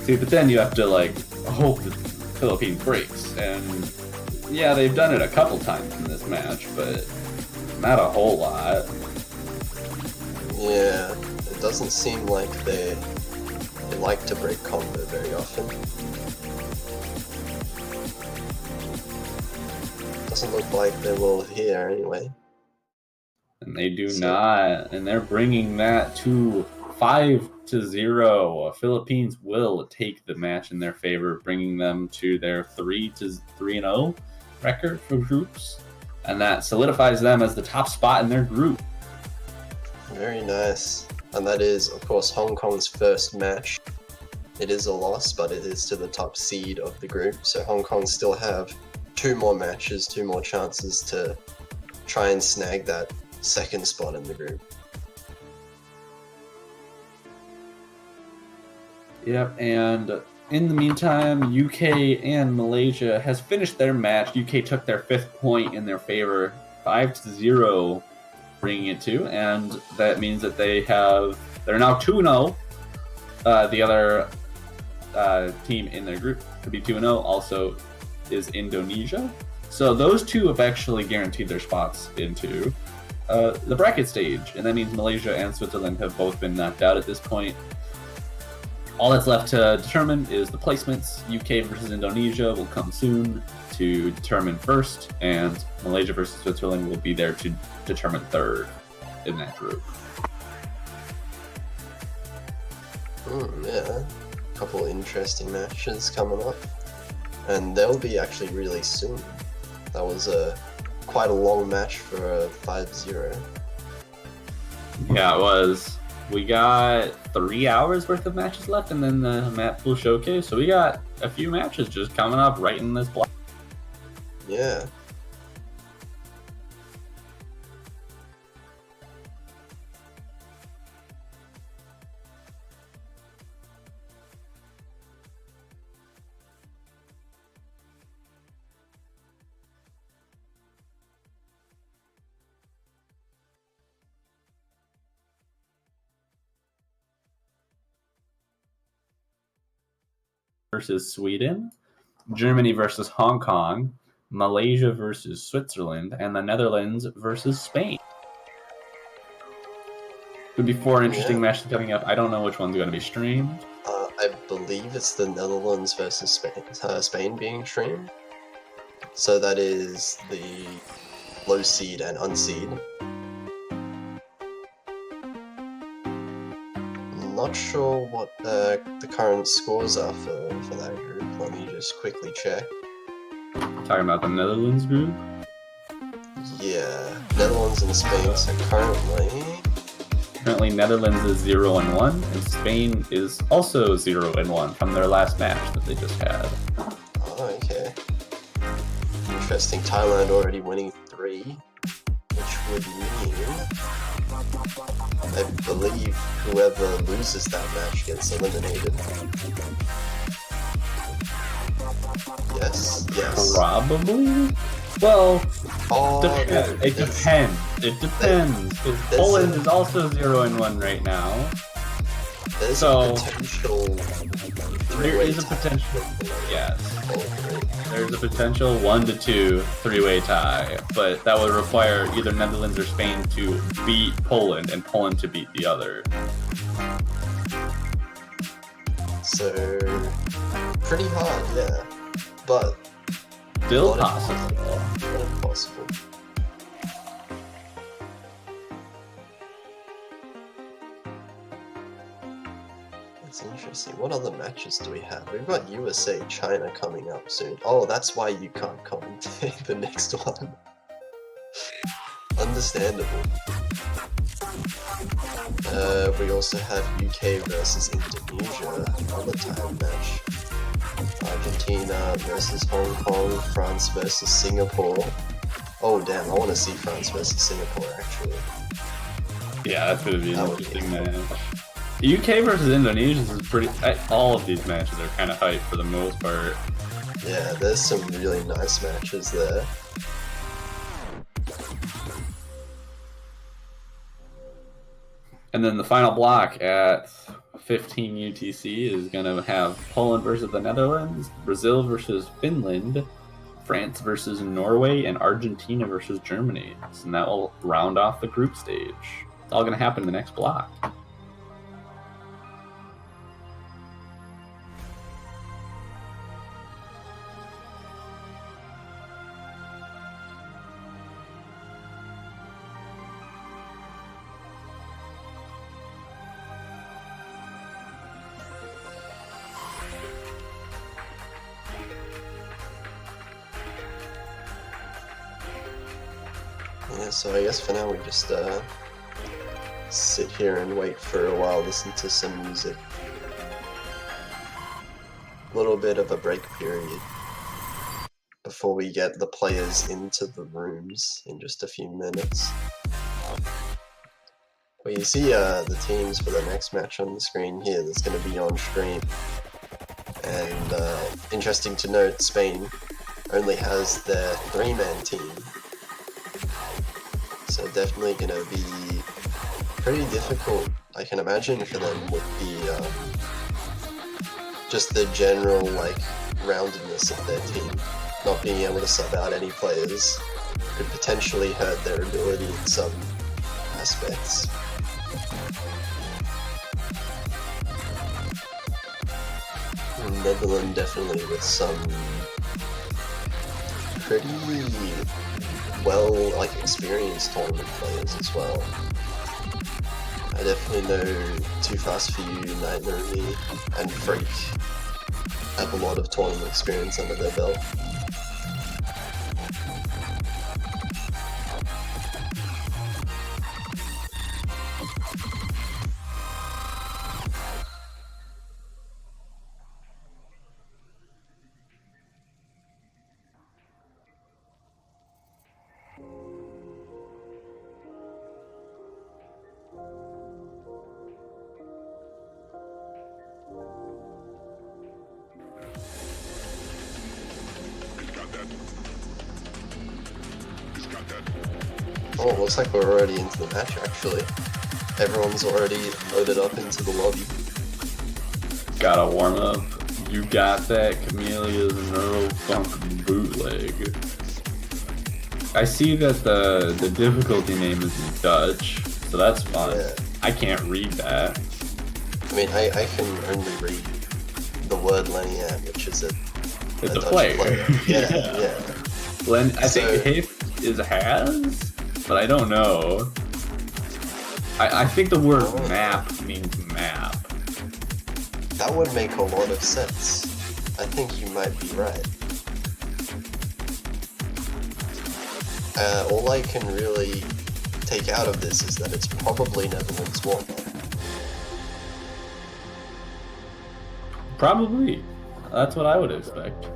See, but then you have to, like, hope that Philippines breaks, and yeah, they've done it a couple times in this match, but not a whole lot. Yeah, it doesn't seem like they like to break combo very often. Doesn't look like they will here anyway. And they do not, and they're bringing that to 5-0. Philippines will take the match in their favor, bringing them to their 3-0 record for groups, and that solidifies them as the top spot in their group. Very nice. And that is, of course, Hong Kong's first match. It is a loss, but it is to the top seed of the group, so Hong Kong still have 2 more matches, 2 more chances to try and snag that second spot in the group. Yep, and in the meantime, UK and Malaysia has finished their match. UK took their 5th point in their favor, 5-0, bringing it to, and that means that they're now 2-0. The other team in their group to be 2-0 also is Indonesia. So those two have actually guaranteed their spots into the bracket stage, and that means Malaysia and Switzerland have both been knocked out at this point. All that's left to determine is the placements. UK versus Indonesia will come soon to determine first, and Malaysia versus Switzerland will be there to determine third in that group. Yeah, a couple interesting matches coming up, and they'll be actually really soon. That was quite a long match for a 5-0. Yeah, it was. We got 3 hours worth of matches left, and then the map pool showcase. So we got a few matches just coming up right in this block. Yeah. Versus Sweden, Germany versus Hong Kong, Malaysia versus Switzerland, and the Netherlands versus Spain. Could be 4 interesting matches coming up. I don't know which one's going to be streamed. I believe it's the Netherlands versus Spain, Spain being streamed. So that is the low seed and unseed. Not sure what the current scores are for that group. Let me just quickly check. Talking about the Netherlands group? Yeah, Netherlands and Spain. So currently Netherlands is 0-1, and Spain is also 0-1 from their last match that they just had. Oh, okay. Interesting. Thailand already winning 3, which would mean I believe whoever loses that match gets eliminated. Yes. Probably? Well, it there's- depends. It depends. Because there's Poland a- is also 0-1 right now. There's So- a potential There is a potential. Yes. There's a potential 1-2 three-way tie, but that would require either Netherlands or Spain to beat Poland and Poland to beat the other. So pretty hard, yeah, but Still not possible. Not impossible. That's interesting. What other matches do we have? We've got USA China coming up soon. Oh, that's why you can't commentate the next one. Understandable. We also have UK versus Indonesia, another time match. Argentina versus Hong Kong, France versus Singapore. Oh damn, I want to see France versus Singapore actually. Yeah, that's gonna be an interesting match. UK versus Indonesia is pretty. All of these matches are kind of hype for the most part. Yeah, there's some really nice matches there. And then the final block at 15 UTC is going to have Poland versus the Netherlands, Brazil versus Finland, France versus Norway, and Argentina versus Germany. And that will round off the group stage. It's all going to happen in the next block. Yeah, so I guess for now we just sit here and wait for a while, listen to some music. A little bit of a break period before we get the players into the rooms in just a few minutes. Well, you see the teams for the next match on the screen here that's going to be on stream. And interesting to note, Spain only has their 3-man team. So definitely going to be pretty difficult, I can imagine, for them with the just the general like roundedness of their team. Not being able to sub out any players could potentially hurt their ability in some aspects. And Netherlands definitely with some pretty well, like, experienced tournament players as well. I definitely know Too Fast For You, Night Nomi, and Freak have a lot of tournament experience under their belt. Oh, looks like we're already into the match actually. Everyone's already loaded up into the lobby. Gotta warm up. You got that Camellia's Neuro Funk bootleg. I see that the difficulty name is in Dutch, so that's fun. Yeah. I can't read that. I mean, I can only read the word Lenian, which is a It's a Dutch player. Yeah, Yeah. yeah. I think Hif is has, but I don't know. I think the word map means map. That would make a lot of sense. I think you might be right. All I can really take out of this is that it's probably Netherlands 1. Probably. That's what I would expect.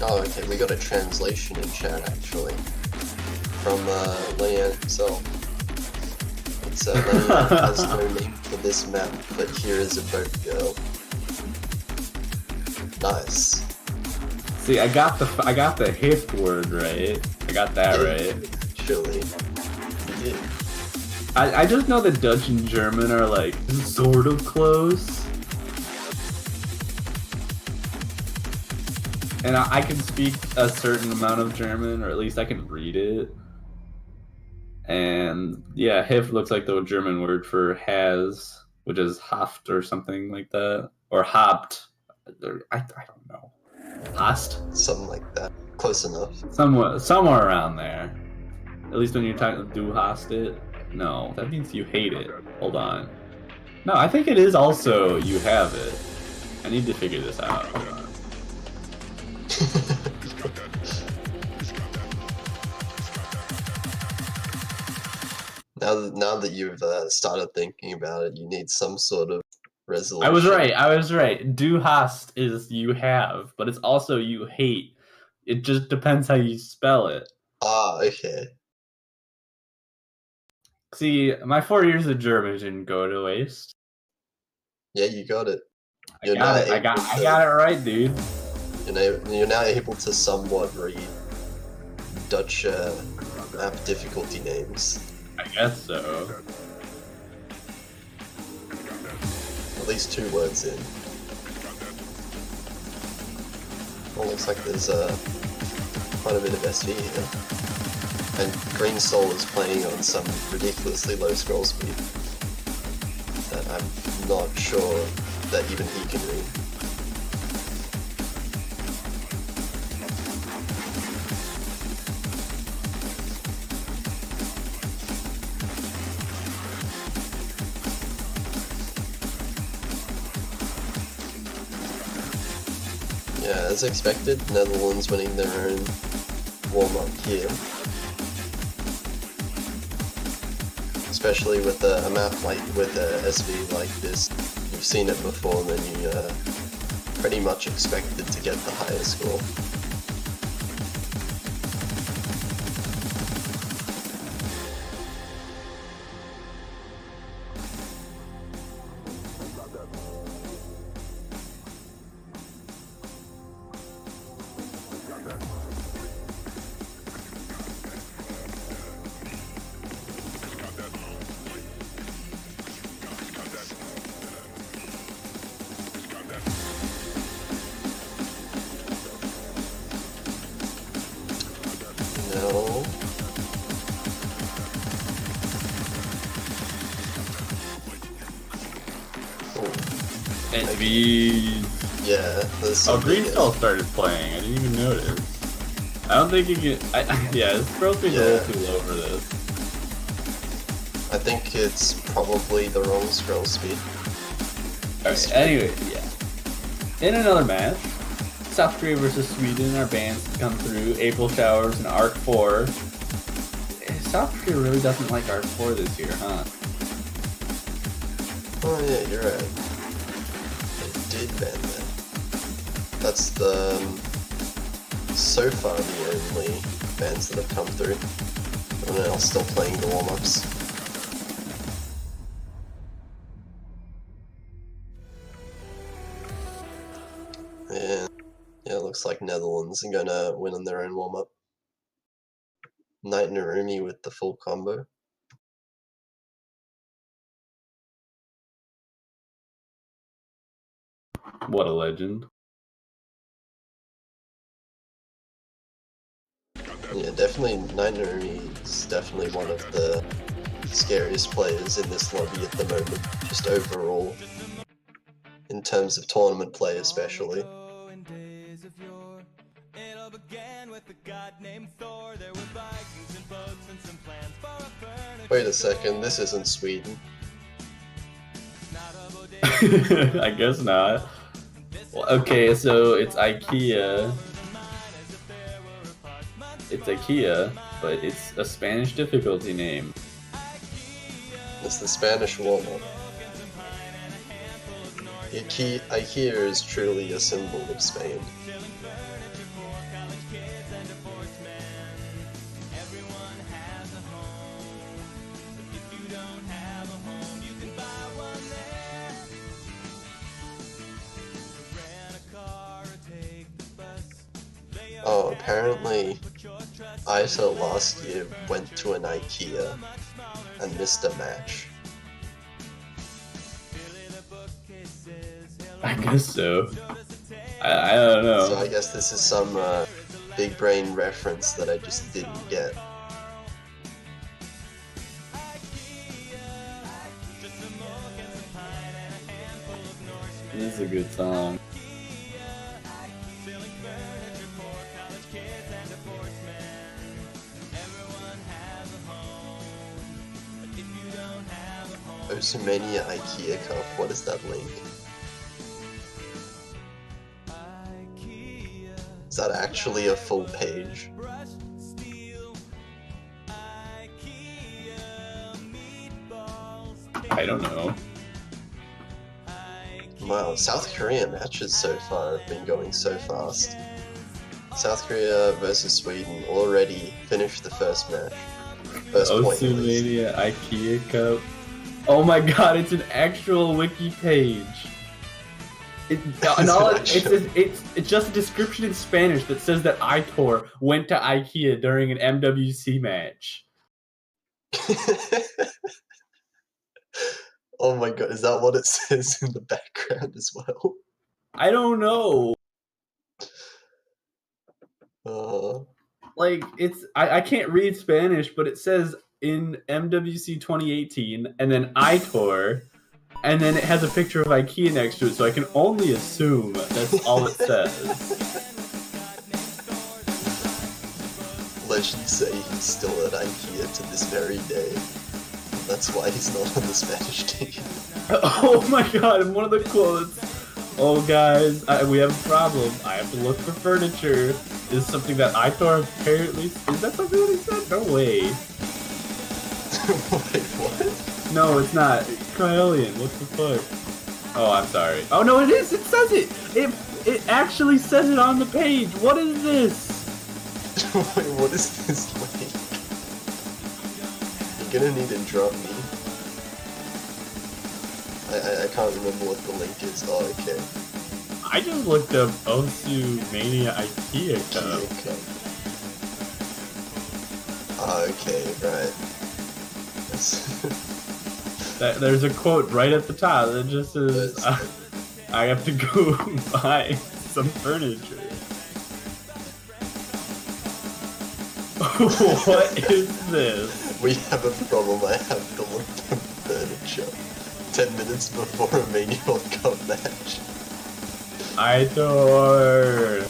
Oh, okay, we got a translation in chat actually from Leanne himself. It's Leanne has no name for this map, but here is a boat girl. Nice. See, I got the hip word right. I got that right. Surely. You did. I just know that Dutch and German are like sort of close. And I can speak a certain amount of German, or at least I can read it. And yeah, Hif looks like the German word for has, which is haft or something like that. Or habt. I don't know. Hast? Something like that. Close enough. Somewhere around there. At least when you're talking do hast it. No, that means you hate it. Hold on. No, I think it is also you have it. I need to figure this out. Hold on. Now that you've started thinking about it, you need some sort of resolution. I was right. Du hast is you have, but it's also you hate. It just depends how you spell it. Ah, okay. See, my 4 years of German didn't go to waste. Yeah, you got it. I got it right, dude. You're now able to somewhat read Dutch map difficulty names. I guess so. At least 2 words in. Well, looks like there's quite a bit of SV here. And Green Soul is playing on some ridiculously low scroll speed that I'm not sure that even he can read. Yeah, as expected, Netherlands winning their own warm-up here. Especially with a map like with a SV like this, you've seen it before, then you pretty much expected to get the higher score. No. SV. Yeah, there's Oh, some Green videos. Skull started playing. I didn't even notice. I don't think you can. Yeah, this scroll speed's a little too low for this. I think it's probably the wrong scroll speed. Okay, anyway, yeah. In another match, South Korea versus Sweden, our bands come through. April Showers and Arc 4. South Korea really doesn't like Arc 4 this year, huh? Oh yeah, you're right. They did ban that. That's the so far the only bands that have come through. Everyone else still playing the warm-ups. And yeah, it looks like Netherlands are gonna win on their own warm-up. Knight Narumi with the full combo. What a legend. Yeah, definitely Knight Narumi is definitely one of the scariest players in this lobby at the moment, just overall. In terms of tournament play especially. Wait a second, this isn't Sweden. I guess not. Well, okay, so it's IKEA. It's IKEA, but it's a Spanish difficulty name. It's the Spanish warm-up. IKEA is truly a symbol of Spain. apparently, Aito last year went to an IKEA and missed a match. I guess so. I don't know. So I guess this is some big brain reference that I just didn't get. This is a good song. Mania IKEA Cup, what is that link? Is that actually a full page? I don't know. Wow, South Korea matches so far have been going so fast. South Korea versus Sweden already finished the first match. First point, at least. Mania IKEA Cup. Oh my god, it's an actual wiki page. It's just a description in Spanish that says that Aitor went to IKEA during an MWC match. Oh my god, is that what it says in the background as well? I don't know. Like, I can't read Spanish, but it says in MWC 2018, and then Aitor, and then it has a picture of IKEA next to it, so I can only assume that's all it says. Legends say he's still at IKEA to this very day. That's why he's not on the Spanish team. Oh my god, and one of the quotes. Oh guys, we have a problem. I have to look for furniture. Is something that Aitor apparently... Is that something that he said? No way. Wait, what? No, it's not. Cryolian, what the fuck? Oh, I'm sorry. Oh no, it is! It says it! It actually says it on the page! What is this? Wait, what is this link? You're gonna need to drop me. I can't remember what the link is. Oh, okay. I just looked up Osu Mania IKEA Cup. Oh, okay, right. There's a quote right at the top that just says, I have to go buy some furniture. What is this? We have a problem. I have to look for furniture. 10 minutes before a Mania World Cup match. Aitor!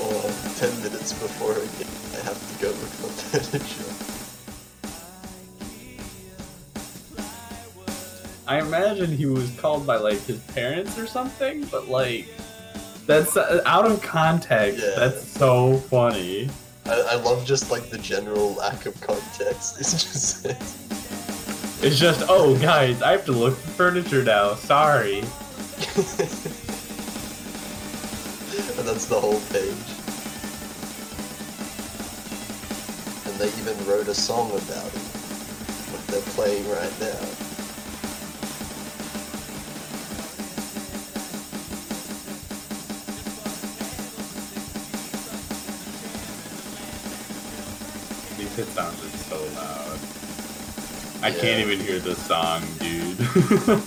Oh, 10 minutes before a game, I have to go look for furniture. I imagine he was called by, like, his parents or something, but, like, that's out of context. Yeah. That's so funny. I love just, like, the general lack of context. It's just, oh, guys, I have to look for furniture now. Sorry. And that's the whole page. And they even wrote a song about it. What they're playing right now. It sounded so loud. I can't even hear the song, dude.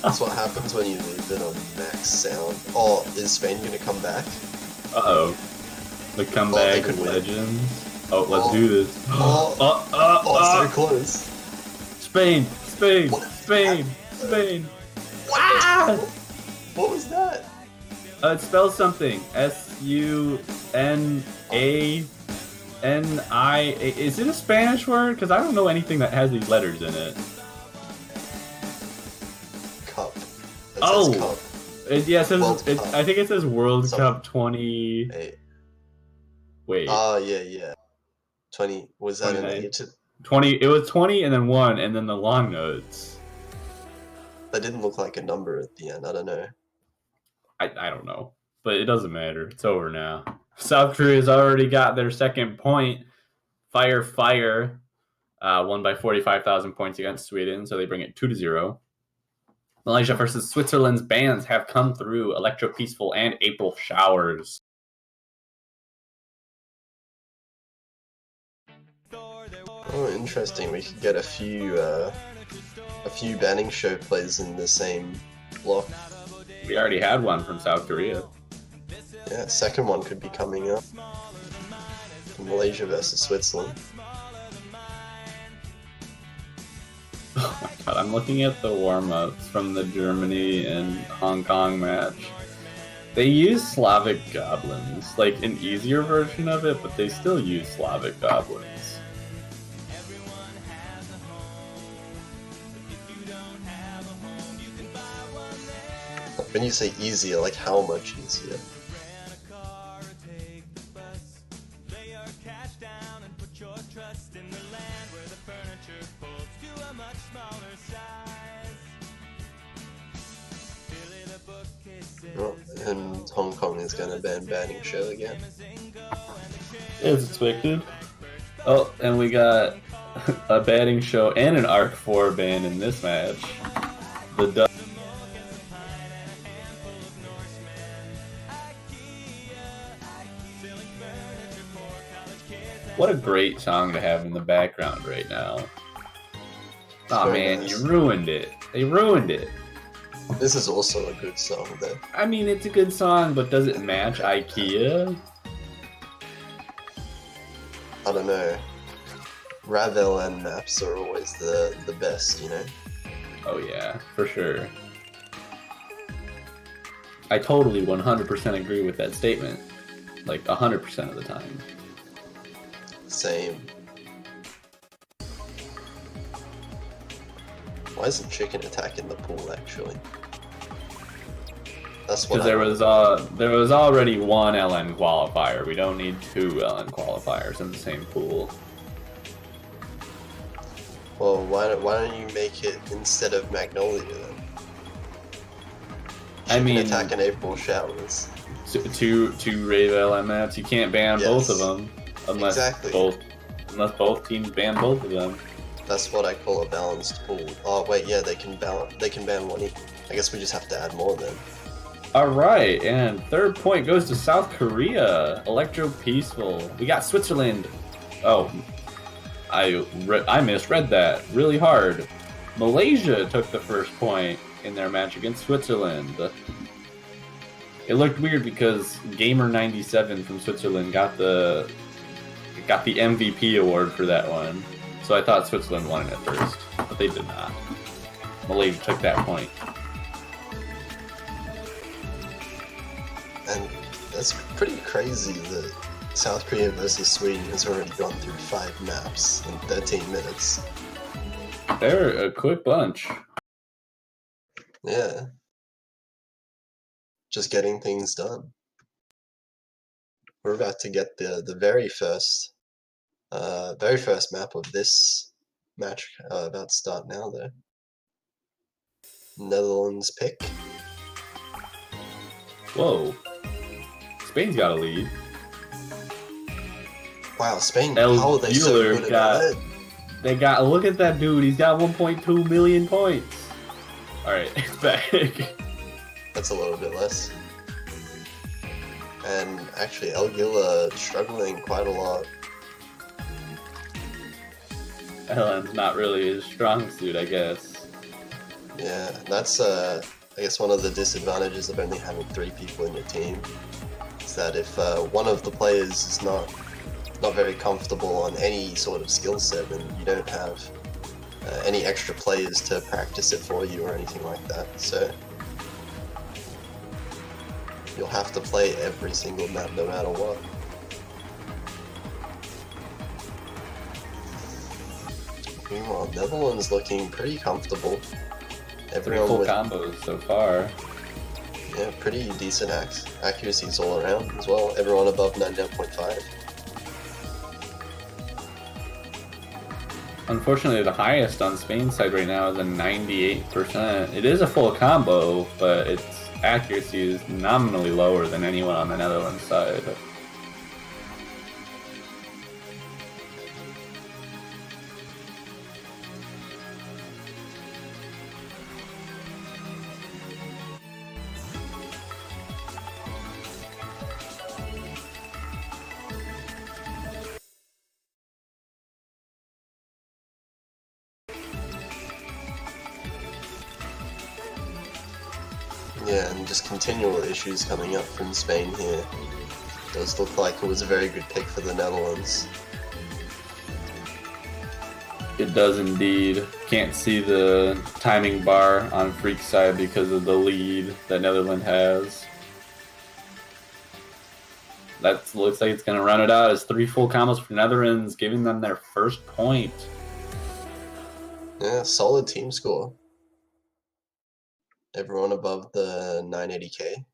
That's what happens when you leave it on max sound. Oh, is Spain gonna come back? Uh-oh. The comeback of legends. Oh, let's do this. So close. Spain! Spain! Spain! Spain! Ah! What was that? It spells something. S-U-N-A... N-I... Is it a Spanish word? Because I don't know anything that has these letters in it. Cup. Oh! Cup. Yeah, it says... I think it says World Cup 20... Wait. Oh, yeah. 20... Was that an 8? 20... It was 20 and then 1 and then the long notes. That didn't look like a number at the end. I don't know. I don't know. But it doesn't matter. It's over now. South Korea's already got their second point. Fire. Won by 45,000 points against Sweden, so they bring it 2-0. Malaysia versus Switzerland's bans have come through Electro Peaceful and April Showers. Oh, interesting. We could get a few banning show plays in the same block. We already had one from South Korea. Yeah, second one could be coming up. Malaysia versus Switzerland. Oh my god, I'm looking at the warm-ups from the Germany and Hong Kong match. They use Slavic goblins, like an easier version of it, but they still use Slavic goblins. When you say easier, like how much easier? Oh, and Hong Kong is gonna ban banning show again. As expected. Oh, and we got a banning show and an Arc 4 ban in this match. The What a great song to have in the background right now. Oh man, nice. You ruined it. They ruined it. This is also a good song, though. I mean, it's a good song, but does it match IKEA? I don't know. Ravel and maps are always the best, you know? Oh yeah, for sure. I totally 100% agree with that statement. Like 100% of the time. Same. Why isn't Chicken Attack in the pool, actually? That's what Because there was already one LN qualifier. We don't need two LN qualifiers in the same pool. Well, why don't you make it instead of Magnolia then? I mean, Attack and April Showers. Two Rave LN maps. You can't ban both of them unless both teams ban both of them. That's what I call a balanced pool. Oh wait, yeah, they can ban one each. I guess we just have to add more then. Alright, and third point goes to South Korea. Electro Peaceful. We got Switzerland. Oh, I misread that really hard. Malaysia took the first point in their match against Switzerland. It looked weird because Gamer97 from Switzerland got the MVP award for that one. So I thought Switzerland won it at first, but they did not. Malaysia took that point. And that's pretty crazy that South Korea versus Sweden has already gone through 5 maps in 13 minutes. They're a quick bunch. Yeah. Just getting things done. We're about to get the very first map of this match about to start now, though. Netherlands pick. Whoa. Spain's got a lead. Wow, Spain, how are they so good about it? They got, look at that dude, he's got 1.2 million points. Alright, back. That's a little bit less. And actually, El Gila struggling quite a lot. Helen's not really his strong suit, I guess. Yeah, that's I guess one of the disadvantages of only having 3 people in your team is that if one of the players is not very comfortable on any sort of skill set, then you don't have any extra players to practice it for you or anything like that. So you'll have to play every single map no matter what. Meanwhile, Netherlands looking pretty comfortable. Everyone full combos so far. Yeah, pretty decent accuracies all around as well. Everyone above 99.5. Unfortunately, the highest on Spain's side right now is a 98%. It is a full combo, but its accuracy is nominally lower than anyone on the Netherlands side. Yeah, and just continual issues coming up from Spain here. Does look like it was a very good pick for the Netherlands. It does indeed. Can't see the timing bar on Freak's side because of the lead that Netherlands has. That looks like it's going to run it out as 3 full combos for Netherlands, giving them their first point. Yeah, solid team score. Everyone above the 980k.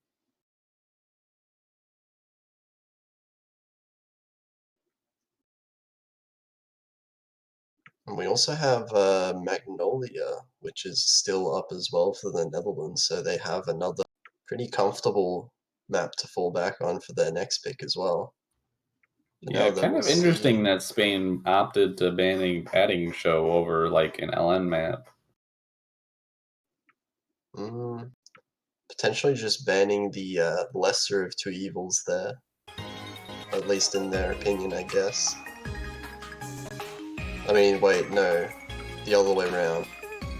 And we also have Magnolia, which is still up as well for the Netherlands, so they have another pretty comfortable map to fall back on for their next pick as well. But Yeah, now though, kind we'll of interesting see. that Spain opted to adding show over like an LN map. Potentially just banning the lesser of two evils there. At least in their opinion, I guess. I mean, wait, no. The other way around.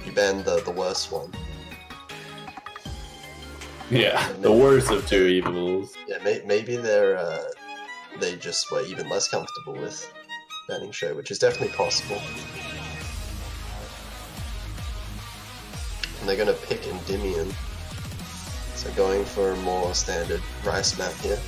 You ban the worst one. Yeah, the worst of two evils. Yeah, maybe they just were even less comfortable with banning show, which is definitely possible. And they're gonna pick Endymion. So going for a more standard rice map here.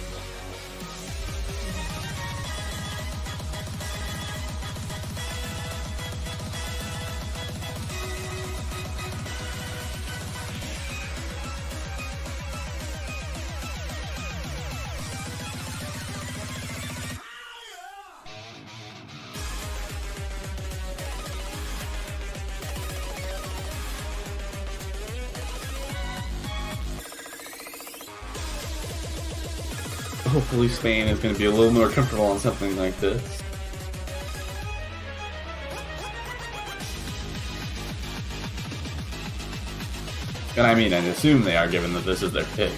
Hopefully Spain is going to be a little more comfortable on something like this. And I mean, I assume they are, given that this is their pick.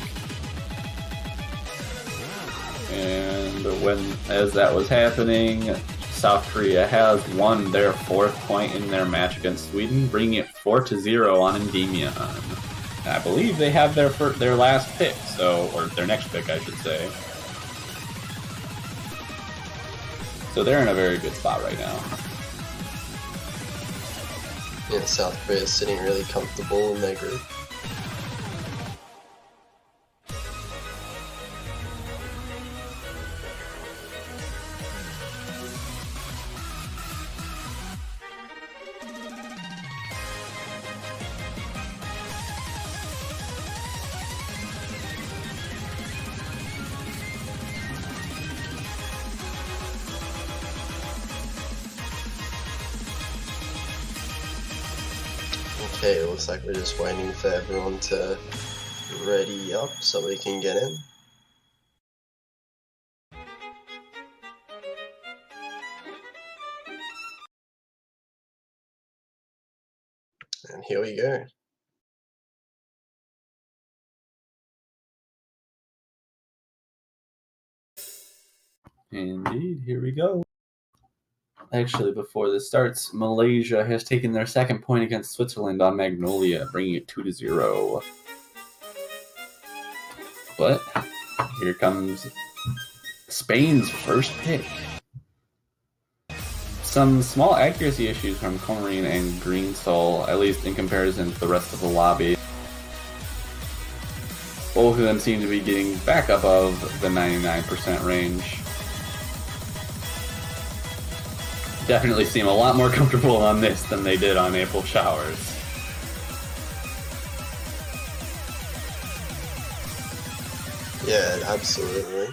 And as that was happening, South Korea has won their 4th point in their match against Sweden, bringing it 4-0 on Endymion. And I believe they have their last pick, or their next pick, I should say. So they're in a very good spot right now. Yeah, South Korea is sitting really comfortable in their group. Okay, it looks like we're just waiting for everyone to ready up so we can get in. And here we go. Indeed, here we go. Actually, before this starts, Malaysia has taken their 2nd point against Switzerland on Magnolia, bringing it 2-0. But here comes Spain's first pick. Some small accuracy issues from Comarine and Green Soul, at least in comparison to the rest of the lobby. Both of them seem to be getting back above the 99% range. Definitely seem a lot more comfortable on this than they did on April Showers. Yeah, absolutely.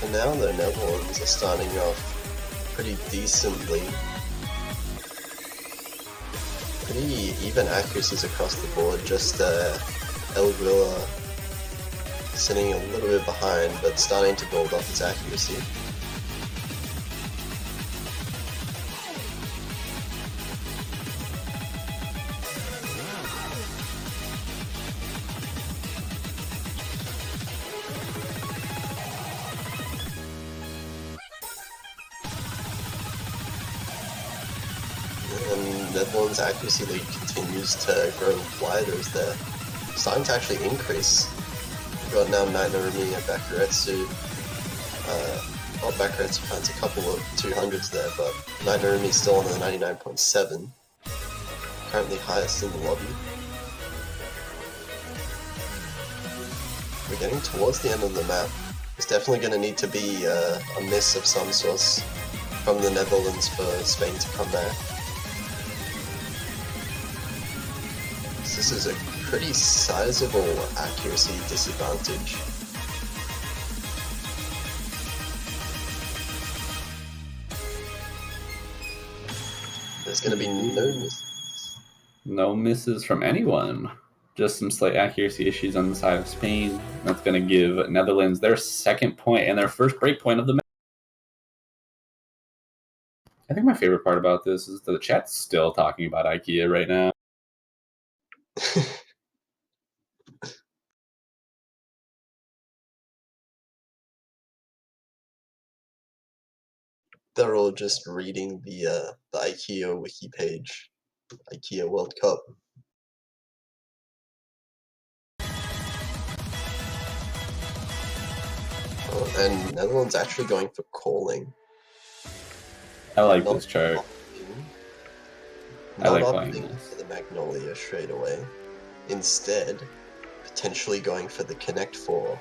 And now the Netherlands are starting off pretty decently. Pretty even accuracies across the board, just El Guilla sitting a little bit behind, but starting to build up its accuracy. And Netherlands' accuracy lead continues to grow wider as they're starting to actually increase. We've got now Night Narumi and Bakuretsu. Well, Bakuretsu finds a couple of 200s there, but Night Narumi's still on the 99.7. Currently highest in the lobby. We're getting towards the end of the map. There's definitely going to need to be a miss of some sort from the Netherlands for Spain to come back. So this is a pretty sizable accuracy disadvantage. There's going to be no misses. No misses from anyone. Just some slight accuracy issues on the side of Spain. That's going to give Netherlands their second point and their first break point of the match. I think my favorite part about this is that the chat's still talking about IKEA right now. They're all just reading the IKEA wiki page. IKEA World Cup. Oh, and Netherlands actually going for calling. I like Not this chart. opting- I like not playing opting this. for the Magnolia straight away. Instead, potentially going for the Connect 4.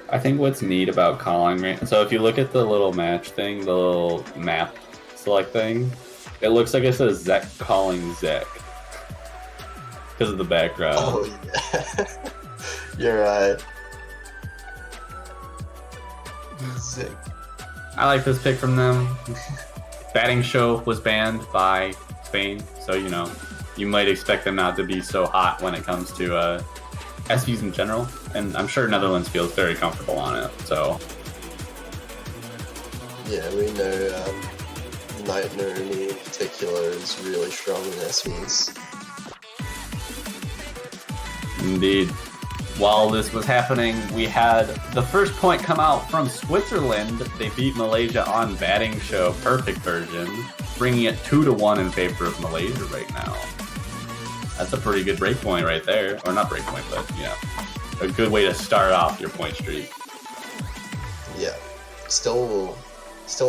I think what's neat about calling, so if you look at the little match thing, the little map select thing, it looks like it says Zek calling Zek because of the background. Oh yeah, you're right. Sick. I like this pick from them. Batting show was banned by Spain, so you know you might expect them not to be so hot when it comes to SVs in general, and I'm sure Netherlands feels very comfortable on it. So Yeah, we know Night Narumi in particular is really strong in SVs. indeed. While this was happening, we had the first point come out from Switzerland. They beat Malaysia on batting show, perfect version, bringing it 2-1 in favor of Malaysia right now. That's a pretty good break point right there. Or not break point, but yeah, a good way to start off your point streak. Yeah, still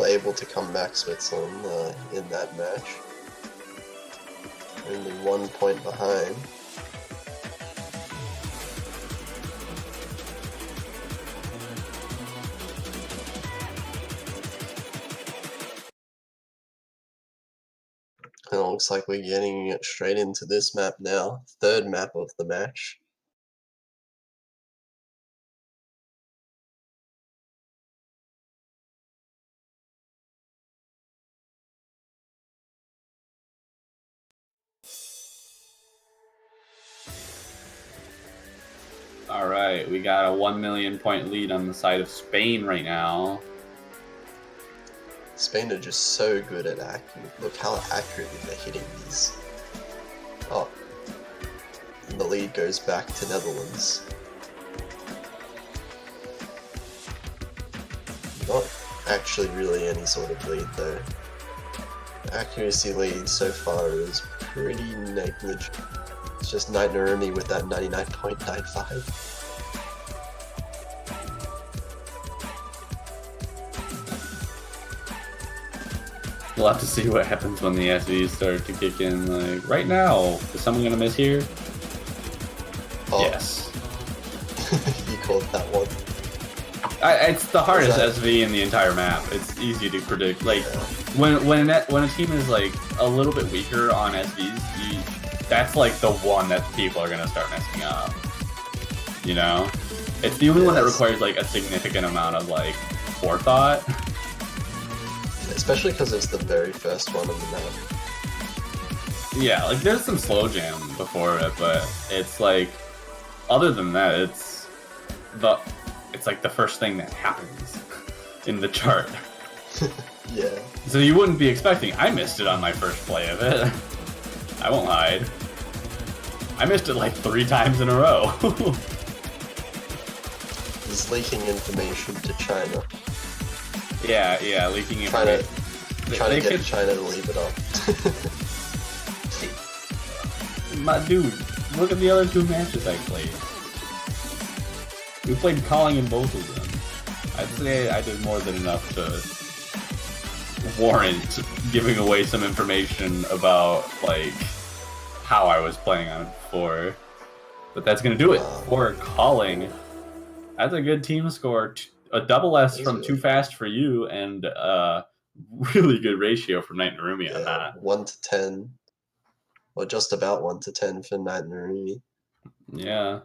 able to come back Switzerland in that match. Only 1 point behind. And it looks like we're getting straight into this map now. Third map of the match. All right, we got a 1 million point lead on the side of Spain right now. Spain are just so good at accurate. Look how accurately they're hitting these. Oh. And the lead goes back to Netherlands. Not actually really any sort of lead though. Accuracy lead so far is pretty negligible. It's just Night Narumi with that 99.95. We'll have to see what happens when the SVs start to kick in. Like right now, is someone gonna miss here? Oh. Yes. You called that one. It's the hardest that- SV in the entire map. It's easy to predict. Like when a team is like a little bit weaker on SVs, that's like the one that people are gonna start messing up. You know, it's the only one that requires like a significant amount of like forethought. Especially because it's the very first one on the map. Yeah, like there's some slow jam before it, but it's like other than that, it's like the first thing that happens in the chart. Yeah. So you wouldn't be expecting. I missed it on my first play of it. I won't hide. I missed it like 3 times in a row. He's leaking information to China. Yeah, leaking information. Trying They to get could- China to leave it up. My dude, look at the other 2 matches I played. We played calling in both of them. I'd say I did more than enough to warrant giving away some information about like how I was playing on it before. But that's gonna do it for calling. That's a good team score. A double S from Too Fast for You, and really good ratio from Knight Narumi on that. 1 to 10. Or just about 1 to 10 for Knight Narumi. Yeah.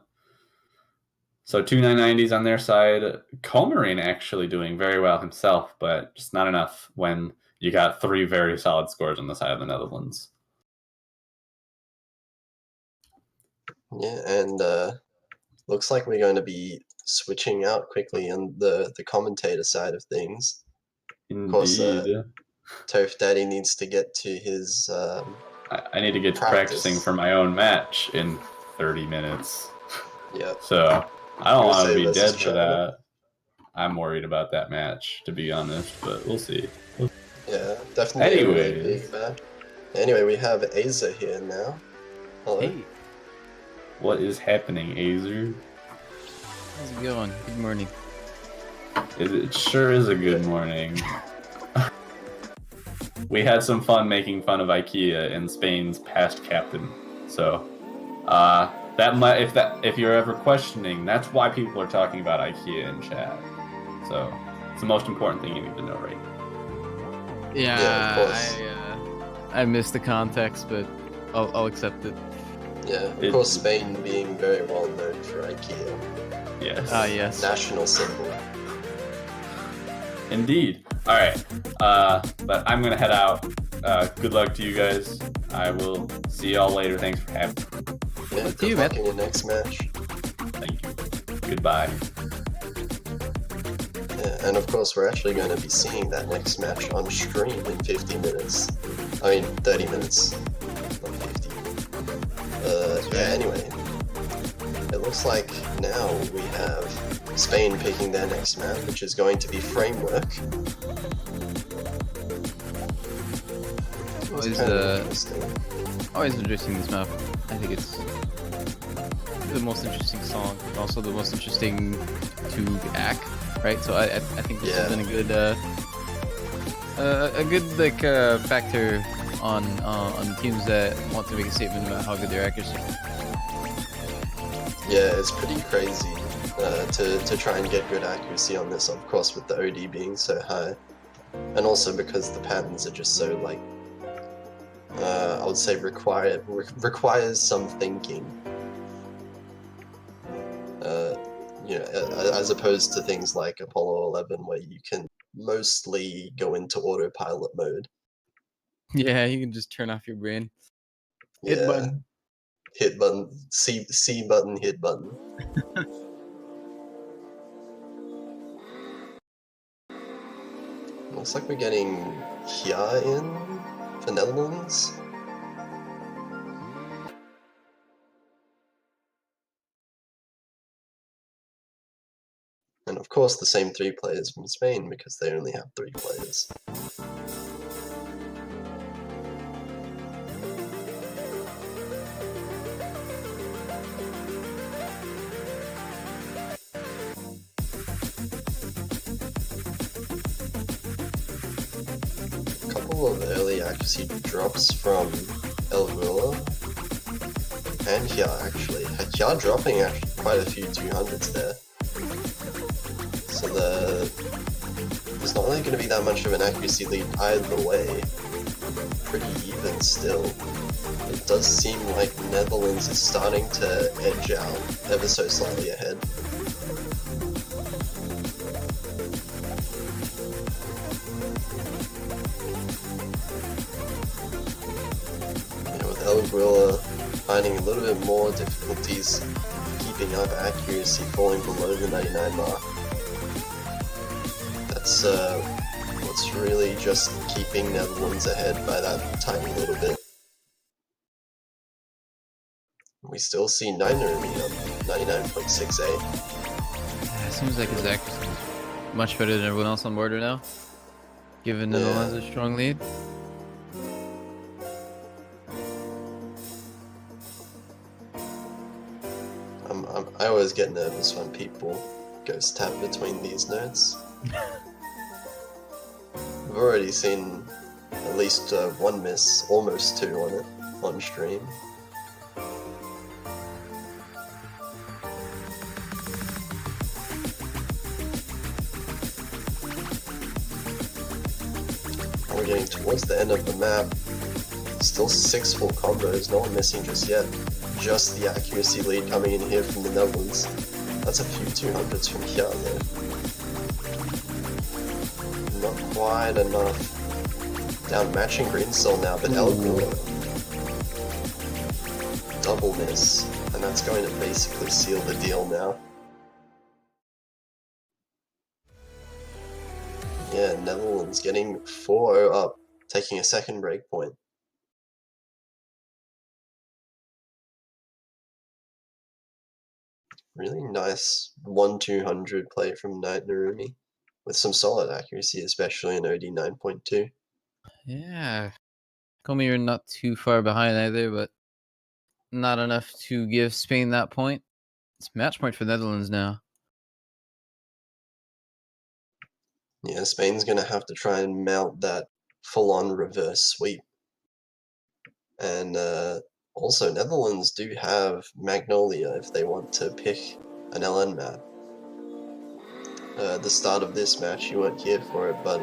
So 2 990s on their side. Comarin actually doing very well himself, but just not enough when you got 3 very solid scores on the side of the Netherlands. Yeah, and looks like we're going to be switching out quickly on the commentator side of things. Indeed. Of course, Toph Daddy needs to get to his I need to get to practicing for my own match in 30 minutes. Yeah. So I don't want to be versus dead for China. that. I'm worried about that match, to be honest, but we'll see. Yeah, definitely a really Anyways. big match. Anyway, we have Aza here now. Hello. Hey, What is happening, Azer? how's it going? Good morning. It sure is a good morning. We had some fun making fun of IKEA and Spain's past captain. So, if you're ever questioning, that's why people are talking about IKEA in chat. So, it's the most important thing you need to know right now. Yeah, of course. I missed the context, but I'll accept it. Yeah, of course, Spain being very well known for IKEA. Yes. Yes. National symbol. Indeed. Alright. But I'm gonna head out. Good luck to you guys. I will see y'all later. Thanks for having me. Yeah, to good you, luck man. in your next match. Thank you. Goodbye. Yeah, and of course, we're actually going to be seeing that next match on stream in 50 minutes. I mean, 30 minutes. Not 50. Yeah, anyway. It looks like now we have Spain picking their next map, which is going to be Framework. Always, Kind of interesting. always interesting, this map. I think it's the most interesting song, and also the most interesting to act, right? So I think this has been a good like factor on teams that want to make a statement about how good their accuracy. Yeah, it's pretty crazy to try and get good accuracy on this, of course, with the OD being so high. And also because the patterns are just so, like, I would say requires some thinking. You know, as opposed to things like Apollo 11, where you can mostly go into autopilot mode. Yeah, you can just turn off your brain. Yeah. Hit button. Hit button. C button, hit button. Looks like we're getting Hia in for Netherlands. And of course the same 3 players from Spain, because they only have 3 players. Couple of early accuracy drops from El Guilla and Hia actually. Hia dropping actually quite a few 200s there. So there's not really going to be that much of an accuracy lead either way. Pretty even still. It does seem like Netherlands is starting to edge out ever so slightly ahead. Yeah, with El Guilla finding a little bit more difficulties keeping up accuracy, falling below the 99 mark. That's what's really just keeping Netherlands ahead by that tiny little bit. We still see Narumi on 99.68. It seems like his accuracy is much better than everyone else on board right now. given Netherlands a strong lead. I always get nervous when people ghost tap between these notes. I've already seen at least one miss, almost two on it, on stream. We're getting towards the end of the map. Still 6 full combos, no one missing just yet. Just the accuracy lead coming in here from the Netherlands. That's a few 200s from here though. Not quite enough. Down matching green cell now, but Elgor. Double miss. And that's going to basically seal the deal now. Yeah, Netherlands getting 4-0 up, taking a second break point. Really nice 1-200 play from Knight Narumi, with some solid accuracy, especially in OD 9.2. Yeah. Comey, you're not too far behind either, but not enough to give Spain that point. It's match point for Netherlands now. Yeah, Spain's going to have to try and mount that full-on reverse sweep. And also, Netherlands do have Magnolia if they want to pick an LN map. At the start of this match, you weren't here for it, but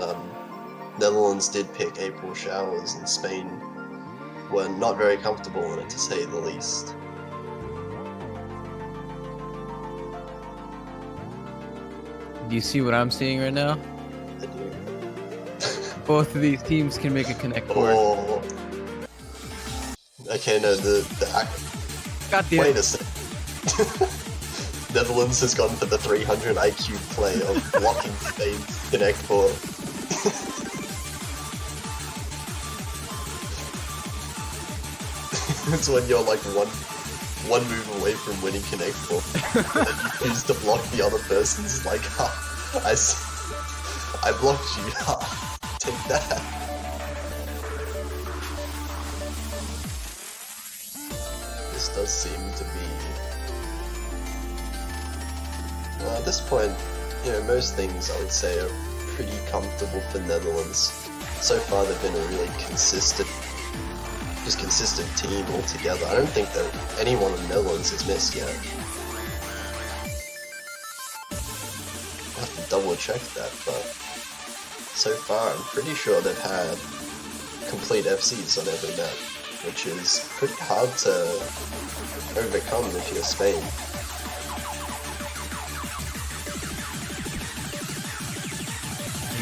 Netherlands did pick April Showers, and Spain were not very comfortable in it, to say the least. Do you see what I'm seeing right now? I do. Both of these teams can make a connect board. Oh. Okay, no, God damn. Wait a sec. Netherlands has gone for the 300 IQ play of blocking Spain's connect board. It's when you're like one move away from winning connect board, and then you choose to block the other person's like, ha, I blocked you, ha, take that. This does seem to be... Well, at this point, you know, most things I would say are pretty comfortable for Netherlands. So far they've been a really consistent team altogether. I don't think that anyone in the Netherlands has missed yet. I'll have to double check that, but so far I'm pretty sure they've had complete FCs on every map, which is pretty hard to overcome if you're Spain.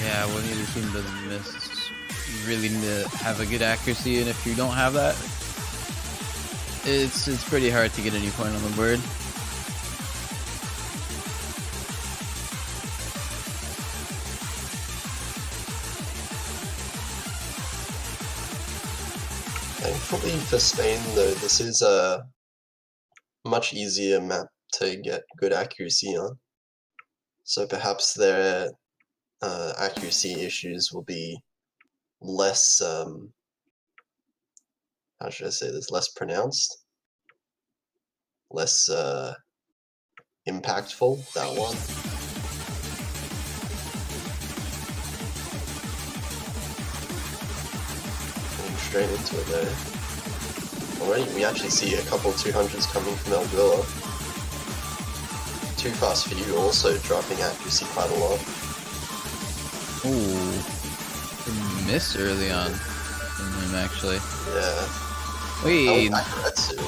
Yeah, when either team doesn't miss, you really need to have a good accuracy, and if you don't have that, it's pretty hard to get any point on the board. Thankfully for Spain though, this is a much easier map to get good accuracy on. So perhaps their accuracy issues will be less, how should I say this, less pronounced, less impactful, that one. Going straight into it there. Already we actually see a couple 200s coming from Elgor. Too Fast For You also dropping accuracy quite a lot. Ooh, miss early on from him actually. Yeah. Wait, Akaretsu.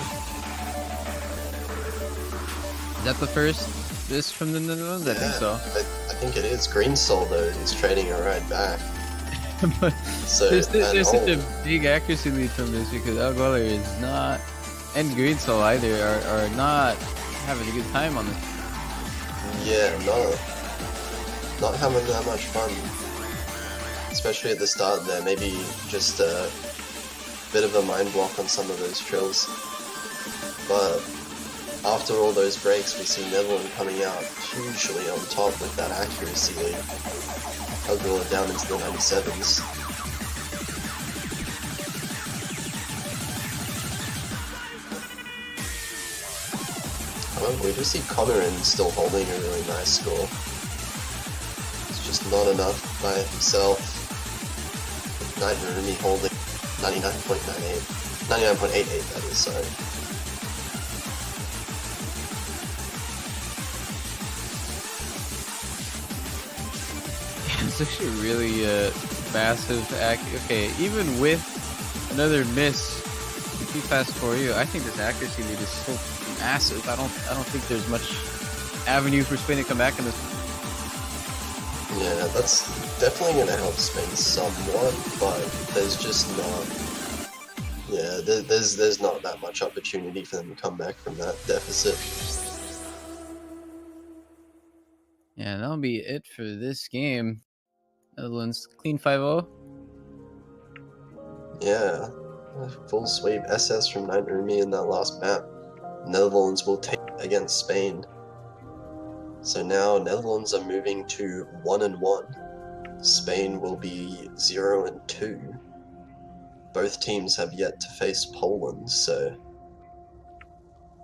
is that the first miss from the Netherlands? I think so. I think it is. Green Soul though is trading a ride back. But So there's such a big accuracy lead from this because Algoler is not, and Green Soul either, are not having a good time on this. yeah, not having that much fun. Especially at the start there, maybe just a bit of a mind block on some of those trills. But after all those breaks, we see Netherlands coming out hugely on top with that accuracy lead. Huggle it down into the 97s. However, we do see Conarin still holding a really nice score. It's just not enough by himself. Knight Narumi holding 99.98. 99.88, that is, sorry. It's actually really massive. Okay, even with another miss, if you fast forward you, I think this accuracy lead is so massive. I don't think there's much avenue for Spain to come back in this. Yeah, that's definitely going to help Spain somewhat, but there's just not. Yeah, there's not that much opportunity for them to come back from that deficit. Yeah, that'll be it for this game. Netherlands clean 5-0. Yeah, full sweep SS from Knight Narumi in that last map. Netherlands will take against Spain. So now Netherlands are moving to 1-1. Spain will be 0-2. Both teams have yet to face Poland, so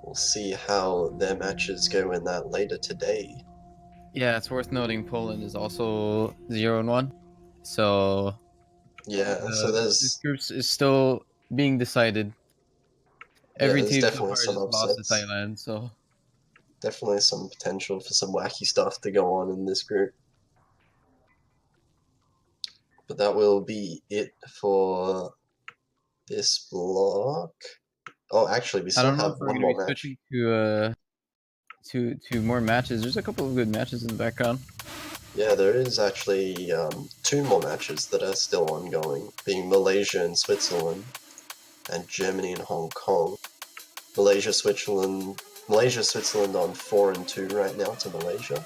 we'll see how their matches go in that later today. Yeah, it's worth noting Poland is also 0-1. So Yeah, so this there's group is still being decided. Every there's team so definitely far some just lost to upsets. Thailand, so Definitely some potential for some wacky stuff to go on in this group. But that will be it for this block. Oh, actually, we I still don't know have if we're one gonna be more match. switching to more matches. There's a couple of good matches in the background. Yeah, there is actually 2 more matches that are still ongoing, being Malaysia and Switzerland, and Germany and Hong Kong. Malaysia, Switzerland on 4-2 right now to Malaysia,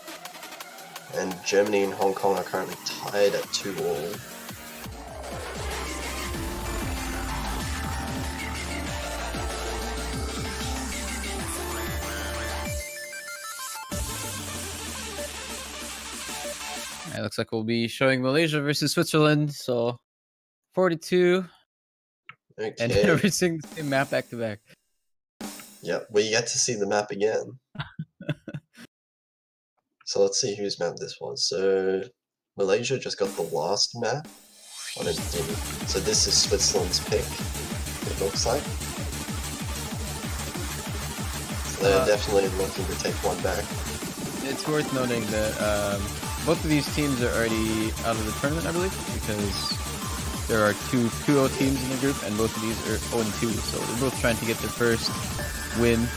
and Germany and Hong Kong are currently tied at 2-all. It looks like we'll be showing Malaysia versus Switzerland. So 42, and then Okay. we're seeing the same map back to back. Yep, we get to see the map again. So let's see whose map this was. So Malaysia just got the last map on its team. So this is Switzerland's pick, it looks like. So they're definitely looking to take one back. It's worth noting that both of these teams are already out of the tournament, I believe, because there are two 2-0 teams in the group, and both of these are 0-2. So they're both trying to get their first win.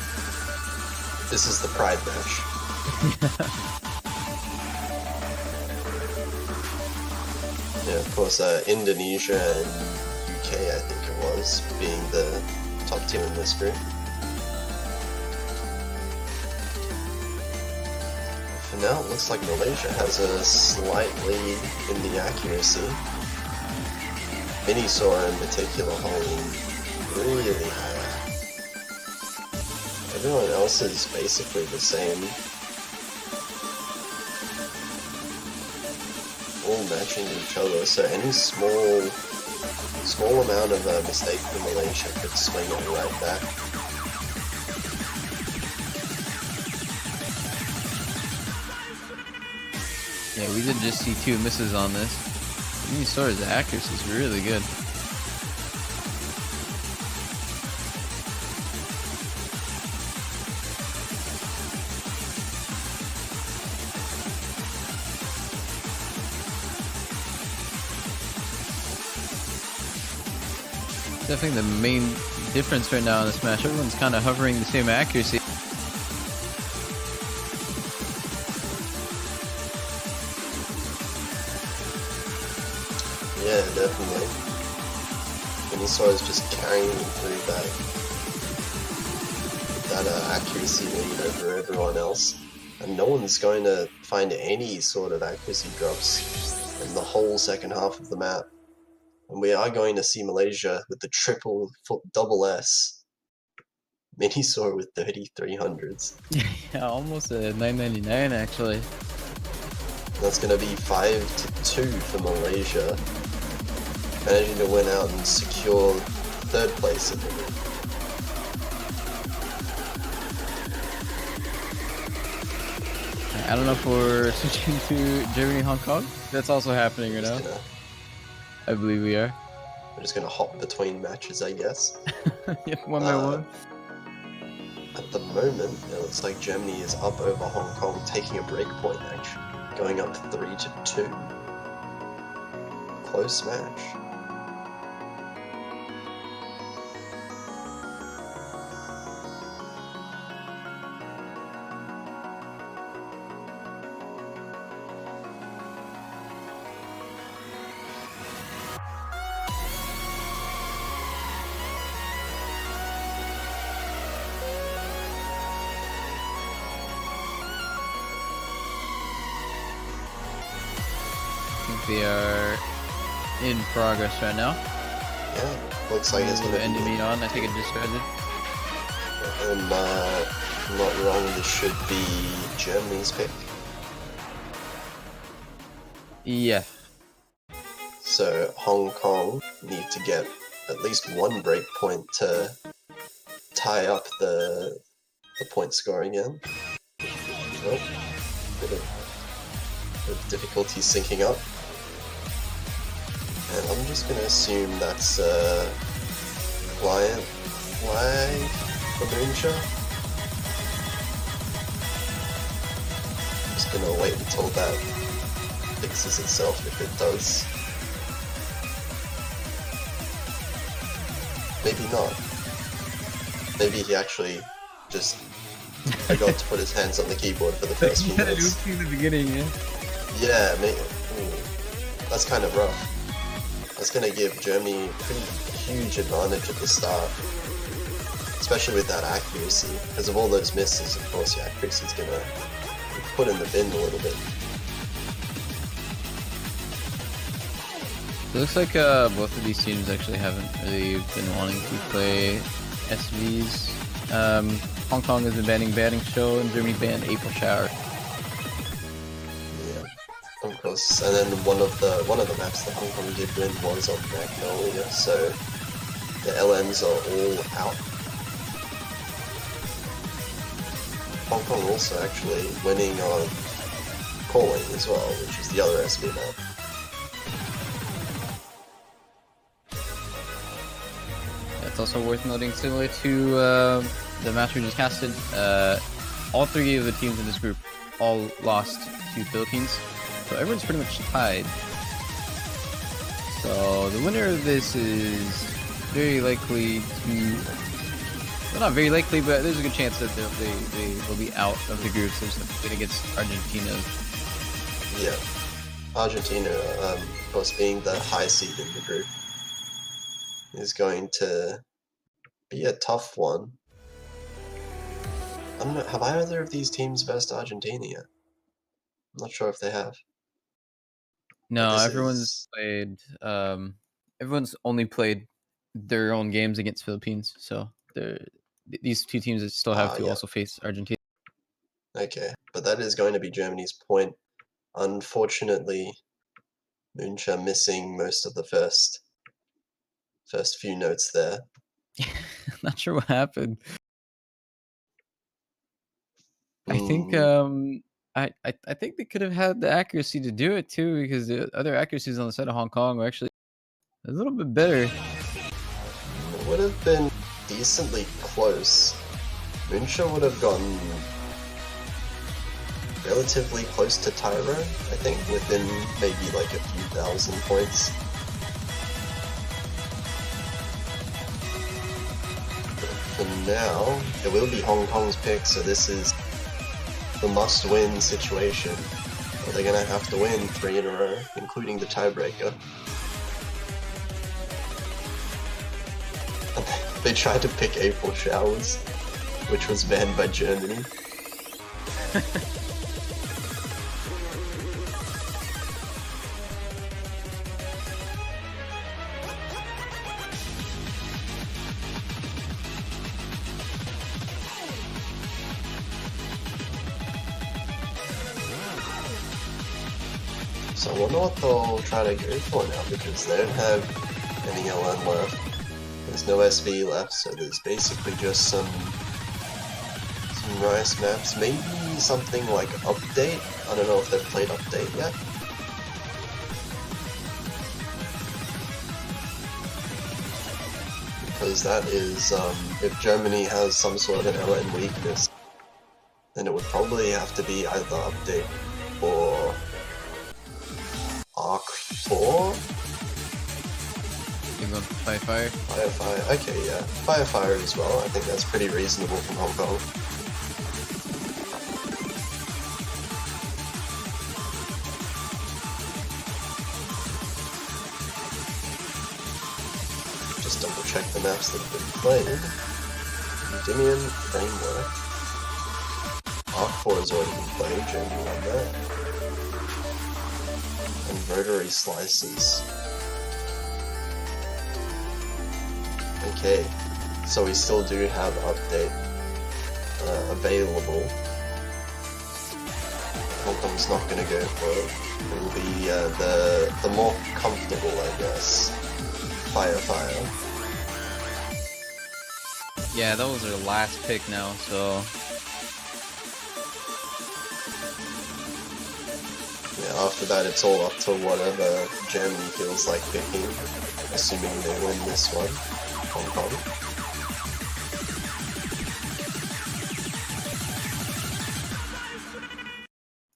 This is the pride match. Yeah, of course, Indonesia and UK, I think it was, being the top team in this group. For now, it looks like Malaysia has a slight lead in the accuracy. Minisaur in particular holding really high. Everyone else is basically the same. All matching each other, so any small amount of a mistake from Malaysia could swing it right back. Yeah, we did just see 2 misses on this. Minisaur's accuracy is really good. Definitely the main difference right now in this match. Everyone's kind of hovering the same accuracy. Yeah, definitely. Minisaur is just carrying through that accuracy lead over everyone else, and no one's going to find any sort of accuracy drops in the whole second half of the map. And we are going to see Malaysia with the double S Minisaur with 3300s. Yeah, almost a 999 actually. That's going to be 5-2 for Malaysia, managing to win out and secure 3rd place in the group. I don't know if we're switching to Germany, Hong Kong. That's also happening right now. I believe we are. We're just going to hop between matches, I guess. Yep, one by one. At the moment, it looks like Germany is up over Hong Kong, taking a break point actually, going up 3-2. Close match. They are in progress right now. Yeah, looks like it's going to be... ending on. I think it just started. And if I'm not wrong, this should be Germany's pick. Yeah. So Hong Kong need to get at least one break point to tie up the point score again. Oh, bit of difficulty syncing up. And I'm just going to assume that's client flag for Moonshot. I'm just going to wait until that fixes itself if it does. Maybe not. Maybe he actually just forgot to put his hands on the keyboard for the first few minutes. In the beginning, yeah. Yeah, maybe. That's kind of rough. That's going to give Germany a pretty huge advantage at the start, especially with that accuracy. Because of all those misses, of course, your accuracy is going to be put in the bin a little bit. It looks like both of these teams actually haven't really been wanting to play SVs. Hong Kong has been banning Banning Show, and Germany banned April Shower. Of course, and then one of the maps that Hong Kong did win was on Magnolia, so the LMs are all out. Hong Kong also actually winning on Calling as well, which is the other SV map. It's also worth noting, similar to the match we just casted, all 3 of the teams in this group all lost to Philippines. So everyone's pretty much tied. So the winner of this is very likely to... Well, not very likely, but there's a good chance that they will be out of the group. So it's going against Argentina. Yeah. Argentina, of course, being the high seed in the group, is going to be a tough one. I don't know, have either of these teams versed Argentina yet? I'm not sure if they have. No, everyone's played. Everyone's only played their own games against Philippines, so these 2 teams still have to also face Argentina. Okay, but that is going to be Germany's point. Unfortunately, Mooncha missing most of the first few notes there. Not sure what happened. I think I think they could have had the accuracy to do it too, because the other accuracies on the side of Hong Kong were actually a little bit better. It would have been decently close. Mooncha would have gotten relatively close to Tyro, I think, within maybe like a few thousand points. But for now, it will be Hong Kong's pick, so this is the must-win situation. Well, they're gonna have to win 3 in a row, including the tiebreaker. They tried to pick April Showers, which was banned by Germany. So I wonder what they'll try to go for now, because they don't have any LN left. There's no SV left, so there's basically just some nice maps. Maybe something like Update. I don't know if they've played Update yet. Because that is, if Germany has some sort of LN weakness, then it would probably have to be either Update or Arc 4? You want Fire? Firefire, okay, yeah. Firefire as well, I think that's pretty reasonable from Hong Kong. Just double check the maps that have been played. Endymion Framework. Arc 4 has already been played, Germany won that. And Rotary Slices. Okay, so we still do have Update available. Hong Kong's not going to go for it. It will be the more comfortable, I guess, Firefire. Yeah, that was our last pick now, so... Yeah, after that it's all up to whatever Germany feels like picking, assuming they win this one. Hong Kong.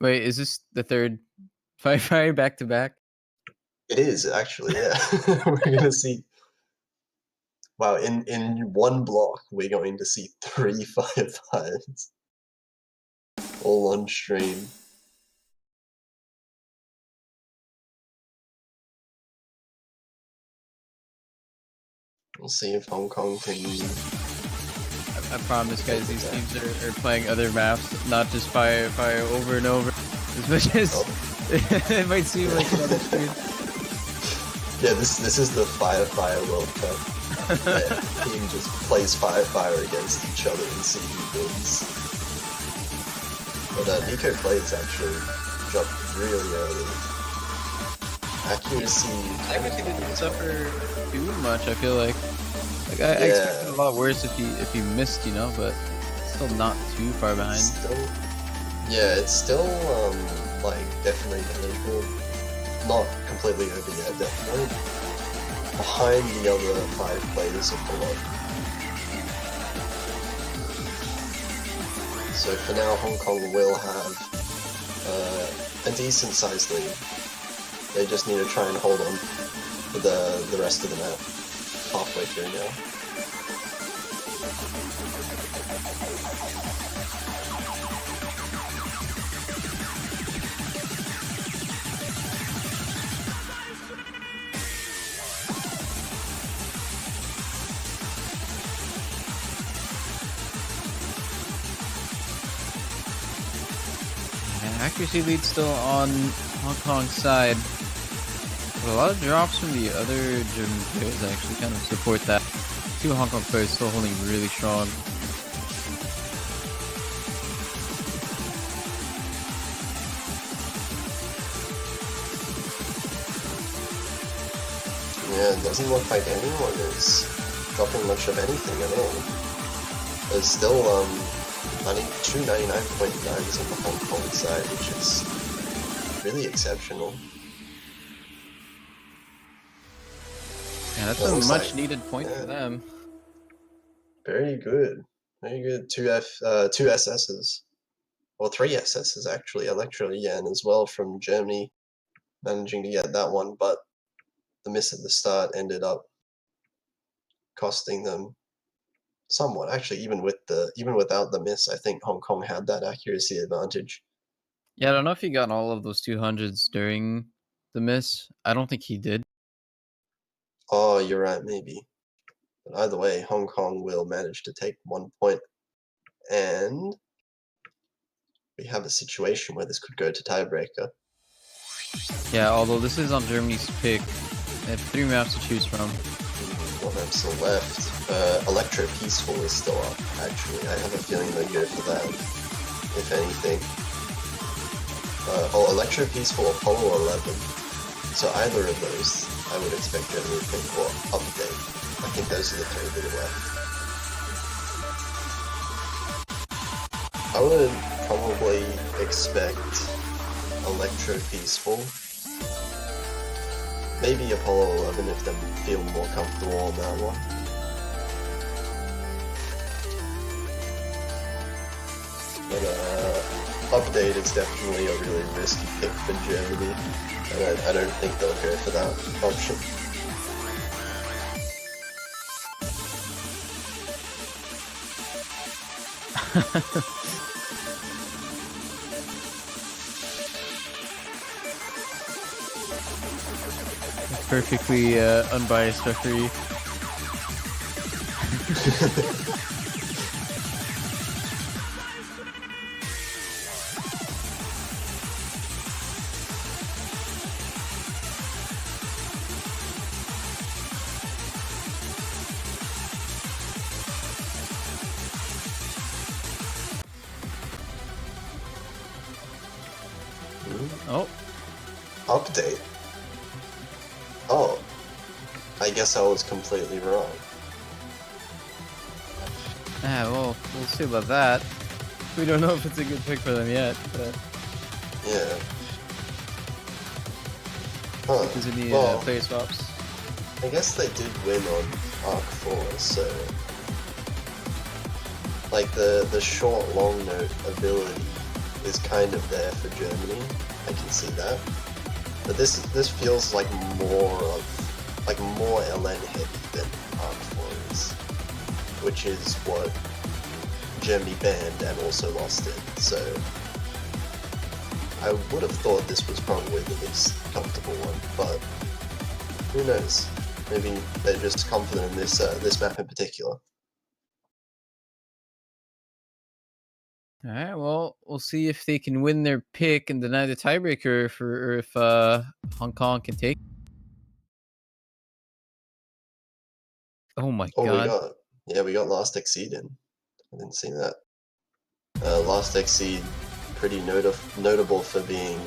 Wait, is this the third Fire back to back? It is, actually, yeah. We're gonna see... Wow, in one block, we're going to see 3 Firefires. All on stream. We'll see if Hong Kong can... I promise, guys, these teams are playing other maps, not just Fire over and over. As much as it might seem like another stream. Yeah, this is the Firefire World Cup. The team just plays Firefire against each other and see who wins. But Nico Plays actually dropped really early. Accuracy didn't suffer too much, I feel like. I expected a lot worse if he missed, you know, but still not too far behind. It's still like definitely manageable. Not completely over yet, definitely. Behind the other 5 players of the lot. So for now, Hong Kong will have a decent sized lead. They just need to try and hold on for the rest of the map. Halfway through now. Accuracy lead still on Hong Kong's side. But a lot of drops from the other German players actually kind of support that. 2 Hong Kong players still holding really strong. Yeah, it doesn't look like anyone is dropping much of anything at all. There's still 299.9s on the Hong Kong side, which is really exceptional. Yeah, that's a much needed point for them. Very good. Very good. 2 SSs. Or 3 SSs actually. Electro Yan as well from Germany. Managing to get that one, but the miss at the start ended up costing them somewhat. Actually, even without the miss, I think Hong Kong had that accuracy advantage. Yeah, I don't know if he got all of those 200s during the miss. I don't think he did. Oh, you're right, maybe. But either way, Hong Kong will manage to take 1 point. And we have a situation where this could go to tiebreaker. Yeah, although this is on Germany's pick. They have 3 maps to choose from. 1 map still left. Electro Peaceful is still up, actually. I have a feeling they'll go for that, if anything. Electro Piece for Apollo 11. So either of those, I would expect Germany to pick, or Update. I think those are the three that are left. I would probably expect Electro Peaceful. Maybe Apollo 11 if they feel more comfortable on that one. But Update is definitely a really risky pick for Germany, and I don't think they'll go for that option. Perfectly unbiased referee. Oh. Update? Oh. I guess I was completely wrong. Ah, well, we'll see about that. We don't know if it's a good pick for them yet, but... Yeah. Huh. There's any Well, player swaps. I guess they did win on Arc 4, so... Like, the short-long note ability is kind of there for Germany. I can see that. But this feels like more LN heavy than Arc 4 is. Which is what Germany banned and also lost it, so... I would have thought this was probably the least comfortable one, but who knows? Maybe they're just confident in this map in particular. Alright, well, we'll see if they can win their pick and deny the tiebreaker or if Hong Kong can take. Oh my god. We got Last Exceed in. I didn't see that. Last Exceed, pretty notable for being,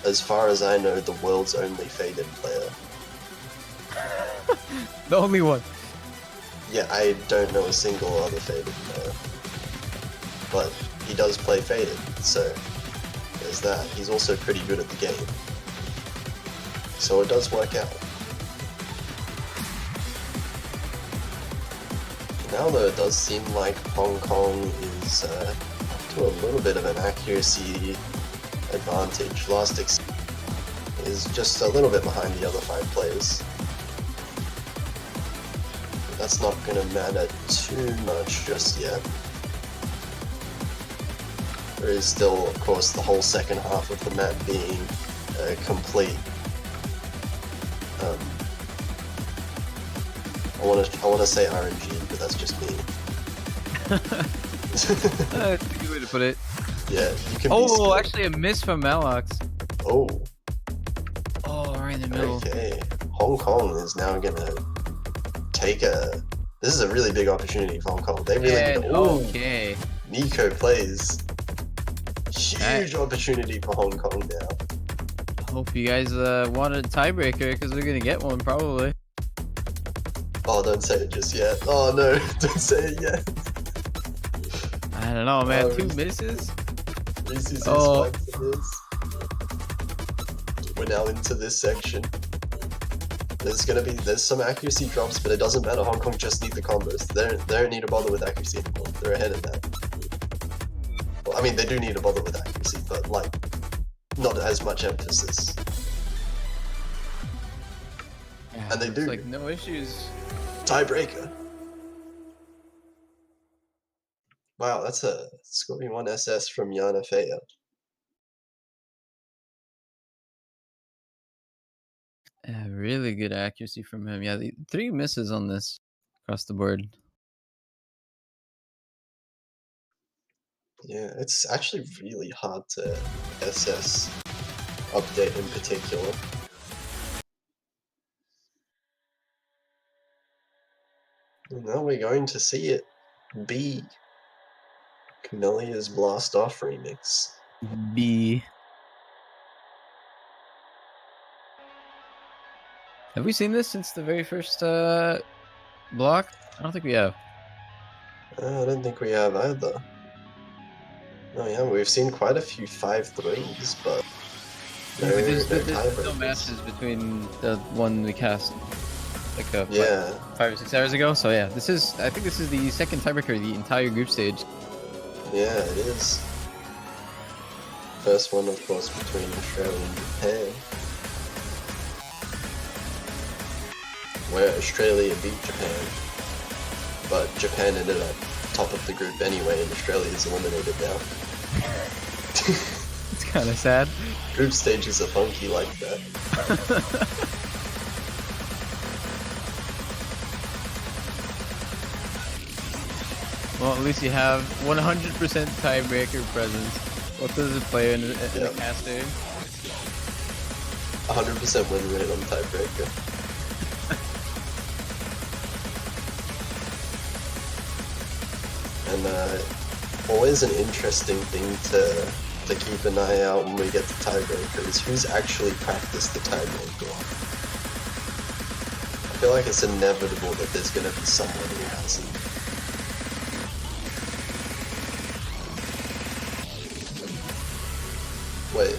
as far as I know, the world's only Faded player. The only one. Yeah, I don't know a single other Faded player. But he does play Faded, so there's that. He's also pretty good at the game. So it does work out. Now though, it does seem like Hong Kong is up to a little bit of an accuracy advantage. Last is just a little bit behind the other 5 players. But that's not going to matter too much just yet. There is still, of course, the whole second half of the map being complete. I want to say RNG, but that's just me. That's a good way to put it. Yeah, you can. Oh, actually, a miss from Malox. Oh. Oh, right in the middle. Okay. Hong Kong is now gonna take a. This is a really big opportunity for Hong Kong. They really need to. Okay. Nico plays. Huge opportunity for Hong Kong now. Hope you guys wanted a tiebreaker because we're gonna get one probably. Oh, don't say it just yet. Oh no, don't say it yet. I don't know, man. 2 misses. Reese's Oh. is We're now into this section. There's some accuracy drops, but it doesn't matter. Hong Kong just need the combos. They don't need to bother with accuracy anymore. They're ahead of that. Well, I mean, they do need to bother with accuracy, but like, not as much emphasis. Yeah, And they do. Like no issues. Tiebreaker. Wow, that's a Scorpion 1 SS from Yana Fea. Yeah, really good accuracy from him. Yeah, 3 misses on this across the board. Yeah, it's actually really hard to SS Update in particular. And now we're going to see it be Camellia's Blast Off remix. B. Have we seen this since the very first block? I don't think we have. I don't think we have either. Oh yeah, we've seen quite a few 5-3s, but no, Yeah, but there's no tiebreakers. matches between the one we cast like Yeah, 5 or 6 hours ago. So yeah, I think this is the second tiebreaker of the entire group stage. yeah, it is. First one, of course, between Australia and Japan, where Australia beat Japan, but Japan ended up top of the group anyway, and Australia is eliminated now. It's kind of sad. Group stages are funky like that. Well, at least you have 100% tiebreaker presence. What does a player and a caster? 100% win rate on tiebreaker. And always an interesting thing to keep an eye out when we get to tiebreaker is who's actually practiced the tiebreaker. I feel like it's inevitable that there's going to be someone who hasn't. Wait,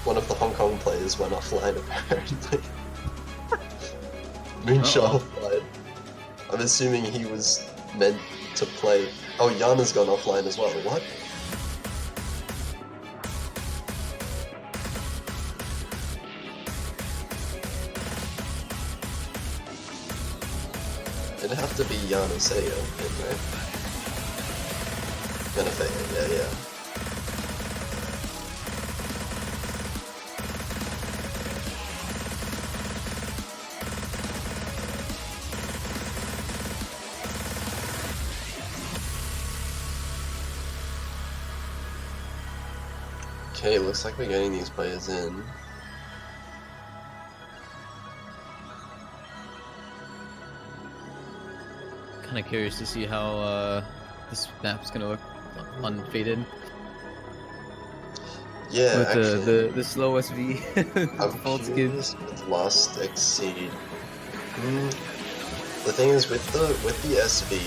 one of the Hong Kong players went offline apparently. Moonshot offline. I'm assuming he was meant to play. Oh, Yana's gone offline as well. What? It'd have to be Yana Seiya, right? Yana Seiya, yeah. Okay, looks like we're getting these players in. Kind of curious to see how this map's gonna look unfaded. Yeah, with actually, the slow SV. I'm default curious skins. with Last Exceed. The thing is, with the SV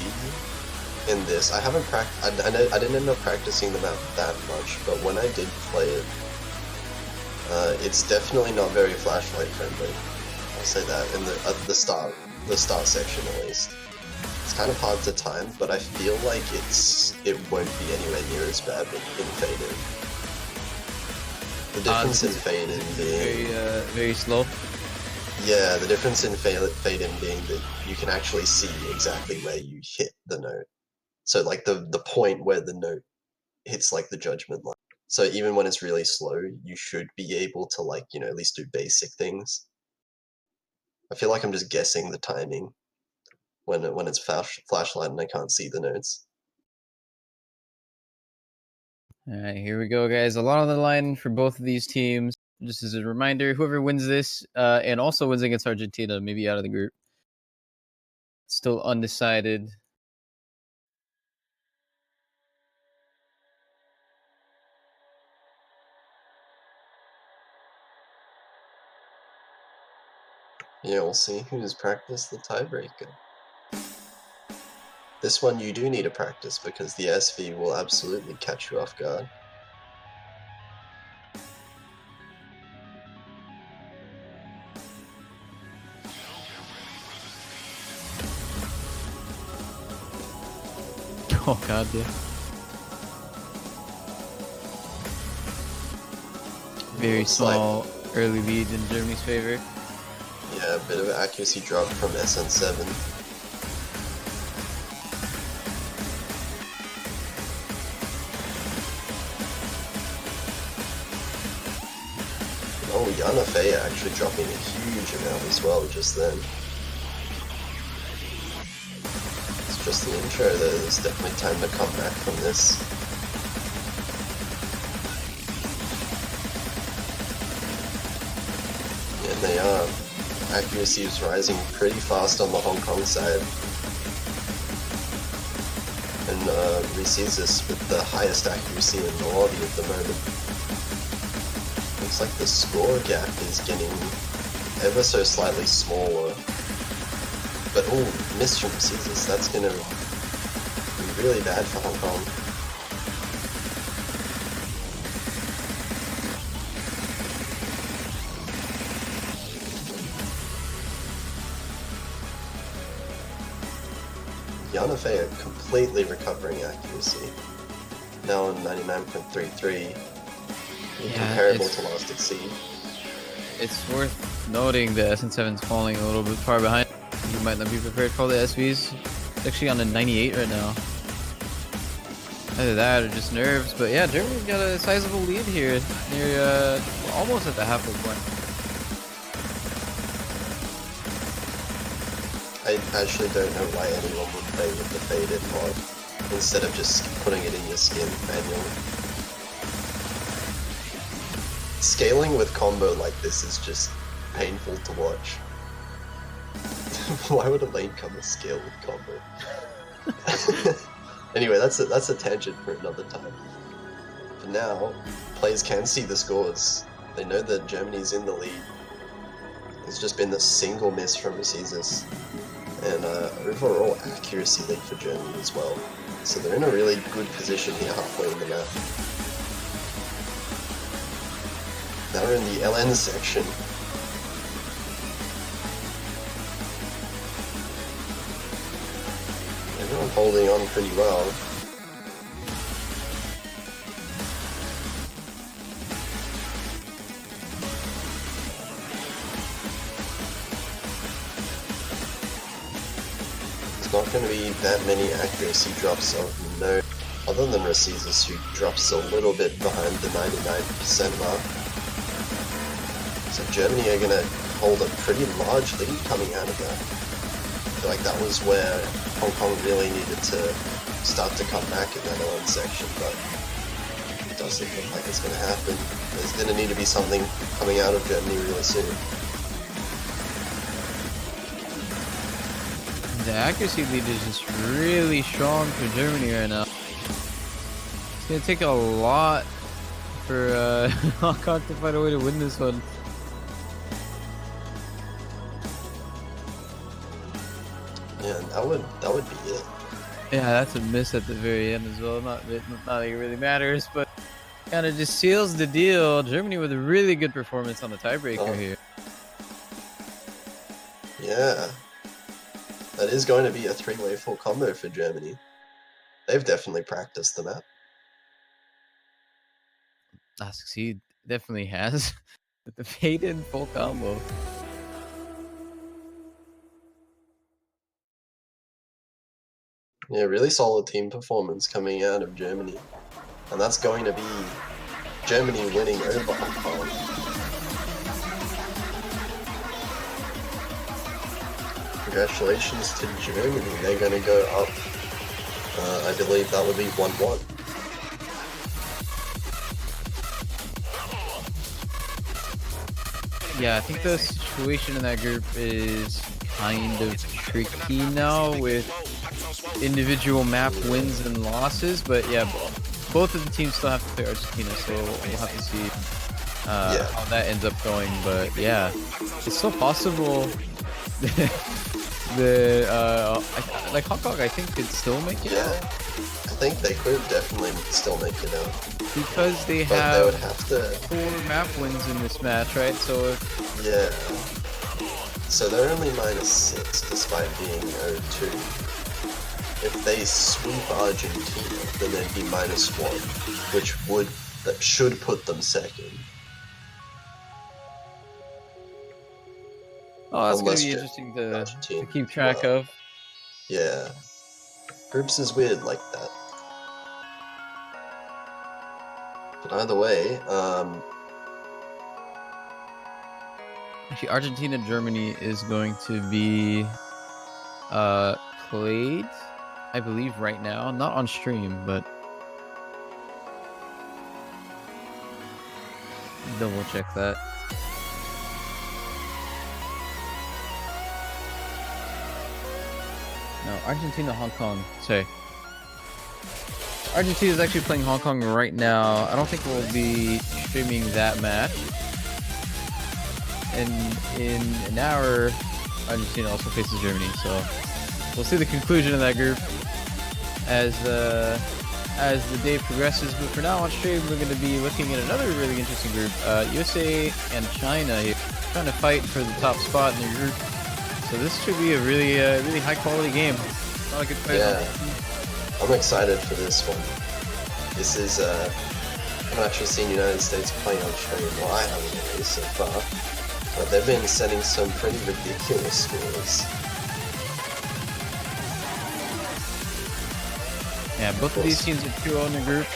in this, I haven't I didn't end up practicing the map that much, but when I did play it, it's definitely not very flashlight friendly. I'll say that in the start section at least. It's kind of hard to time, but I feel like it won't be anywhere near as bad in fade-in. The difference in fade-in being very slow. Yeah, the difference in fade-in being that you can actually see exactly where you hit the note. So like the point where the note hits like the judgment line. So even when it's really slow, you should be able to like, at least do basic things. I feel like I'm just guessing the timing when it's flashlight and I can't see the notes. Alright, here we go, guys. A lot on the line for both of these teams. Just as a reminder, whoever wins this and also wins against Argentina, maybe out of the group. Still undecided. Yeah, we'll see who's practiced the tiebreaker. This one you do need to practice because the SV will absolutely catch you off guard. Oh god, yeah. Very Looks small early lead in Germany's favor. Yeah, a bit of accuracy drop from SN7. Oh, Yana Fei actually dropping a huge amount as well just then. It's just the intro, there's definitely time to come back from this. And they are. Accuracy is rising pretty fast on the Hong Kong side. And receives this with the highest accuracy in the lobby at the moment. Looks like the score gap is getting ever so slightly smaller. But oh, miss from Caesars, that's gonna be really bad for Hong Kong. Yanafei are completely recovering accuracy. Now on 99.33, comparable to last Exceed. It's worth noting that SN7's falling a little bit far behind. You might not be prepared for the SVs. It's actually on a 98 right now. Either that or just nerves, but yeah, Germany's got a sizable lead here. Near almost at the halfway point. I actually don't know why anyone would play with the faded mod instead of just putting it in your skin manually. Scaling with combo like this is just painful to watch. Why would a lane comer scale with combo? Anyway, that's a tangent for another time. For now, players can see the scores. They know that Germany's in the lead. There's just been the single miss from Caesars. And overall accuracy lead for Germany as well. So they're in a really good position here halfway in the map. Now we're in the LN section. Everyone holding on pretty well. Not going to be that many accuracy drops of note, other than Caesars, who drops a little bit behind the 99% mark. So Germany are going to hold a pretty large lead coming out of that. I feel like that was where Hong Kong really needed to start to come back in that LN section, but it doesn't look like it's going to happen. There's going to need to be something coming out of Germany really soon. The accuracy lead is just really strong for Germany right now. It's gonna take a lot for Hong Kong to find a way to win this one. Yeah, that would be it. Yeah, that's a miss at the very end as well. Not like it really matters, but kind of just seals the deal. Germany with a really good performance on the tiebreaker here. Yeah. That is going to be a three-way full combo for Germany. They've definitely practiced the map. He definitely has. With the fade-in full combo. Yeah, really solid team performance coming out of Germany. And that's going to be Germany winning over Hong Kong. Congratulations to Germany, they're going to go up, I believe that would be 1-1. Yeah, I think the situation in that group is kind of tricky now with individual map wins and losses, but yeah, both of the teams still have to play Argentina, so we'll have to see how that ends up going, but yeah, it's so possible. Like Hong Kong, I think could still make it out. I think they could definitely still make it out. Because they would have to 4 map wins in this match, right? So if... Yeah. So they're only -6 despite being 0-2. If they sweep Argentina, then they'd be -1, that should put them second. Oh, that's gonna be interesting to keep track of. Yeah. Groups is weird like that. But either way, actually, Argentina-Germany is going to be played, I believe, right now. Not on stream, but double check that. No, Argentina, Hong Kong. Sorry. Argentina is actually playing Hong Kong right now. I don't think we'll be streaming that match. And in an hour, Argentina also faces Germany. So we'll see the conclusion of that group as the day progresses. But for now on stream, we're going to be looking at another really interesting group. USA and China here, trying to fight for the top spot in their group. So this should be a really high quality game. A lot of good players. Yeah, I'm excited for this one. This is I haven't actually seen United States playing on stream. Well, I haven't really so far, but they've been setting some pretty ridiculous scores. Yeah, both of these teams are 2-0 in the group.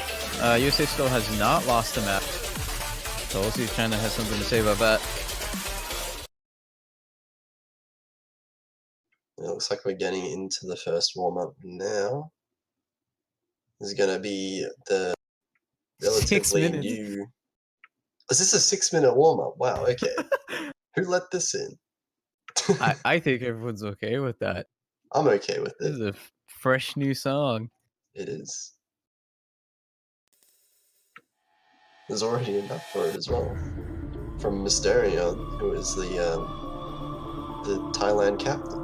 USA still has not lost a match. So we'll see if China has something to say about that. It looks like we're getting into the first warm-up now. This is going to be the relatively new... Is this a 6-minute warm-up? Wow, okay. Who let this in? I think everyone's okay with that. I'm okay with This it. is a fresh new song. It is. There's already enough for it as well. From Mysterion, who is the Thailand captain.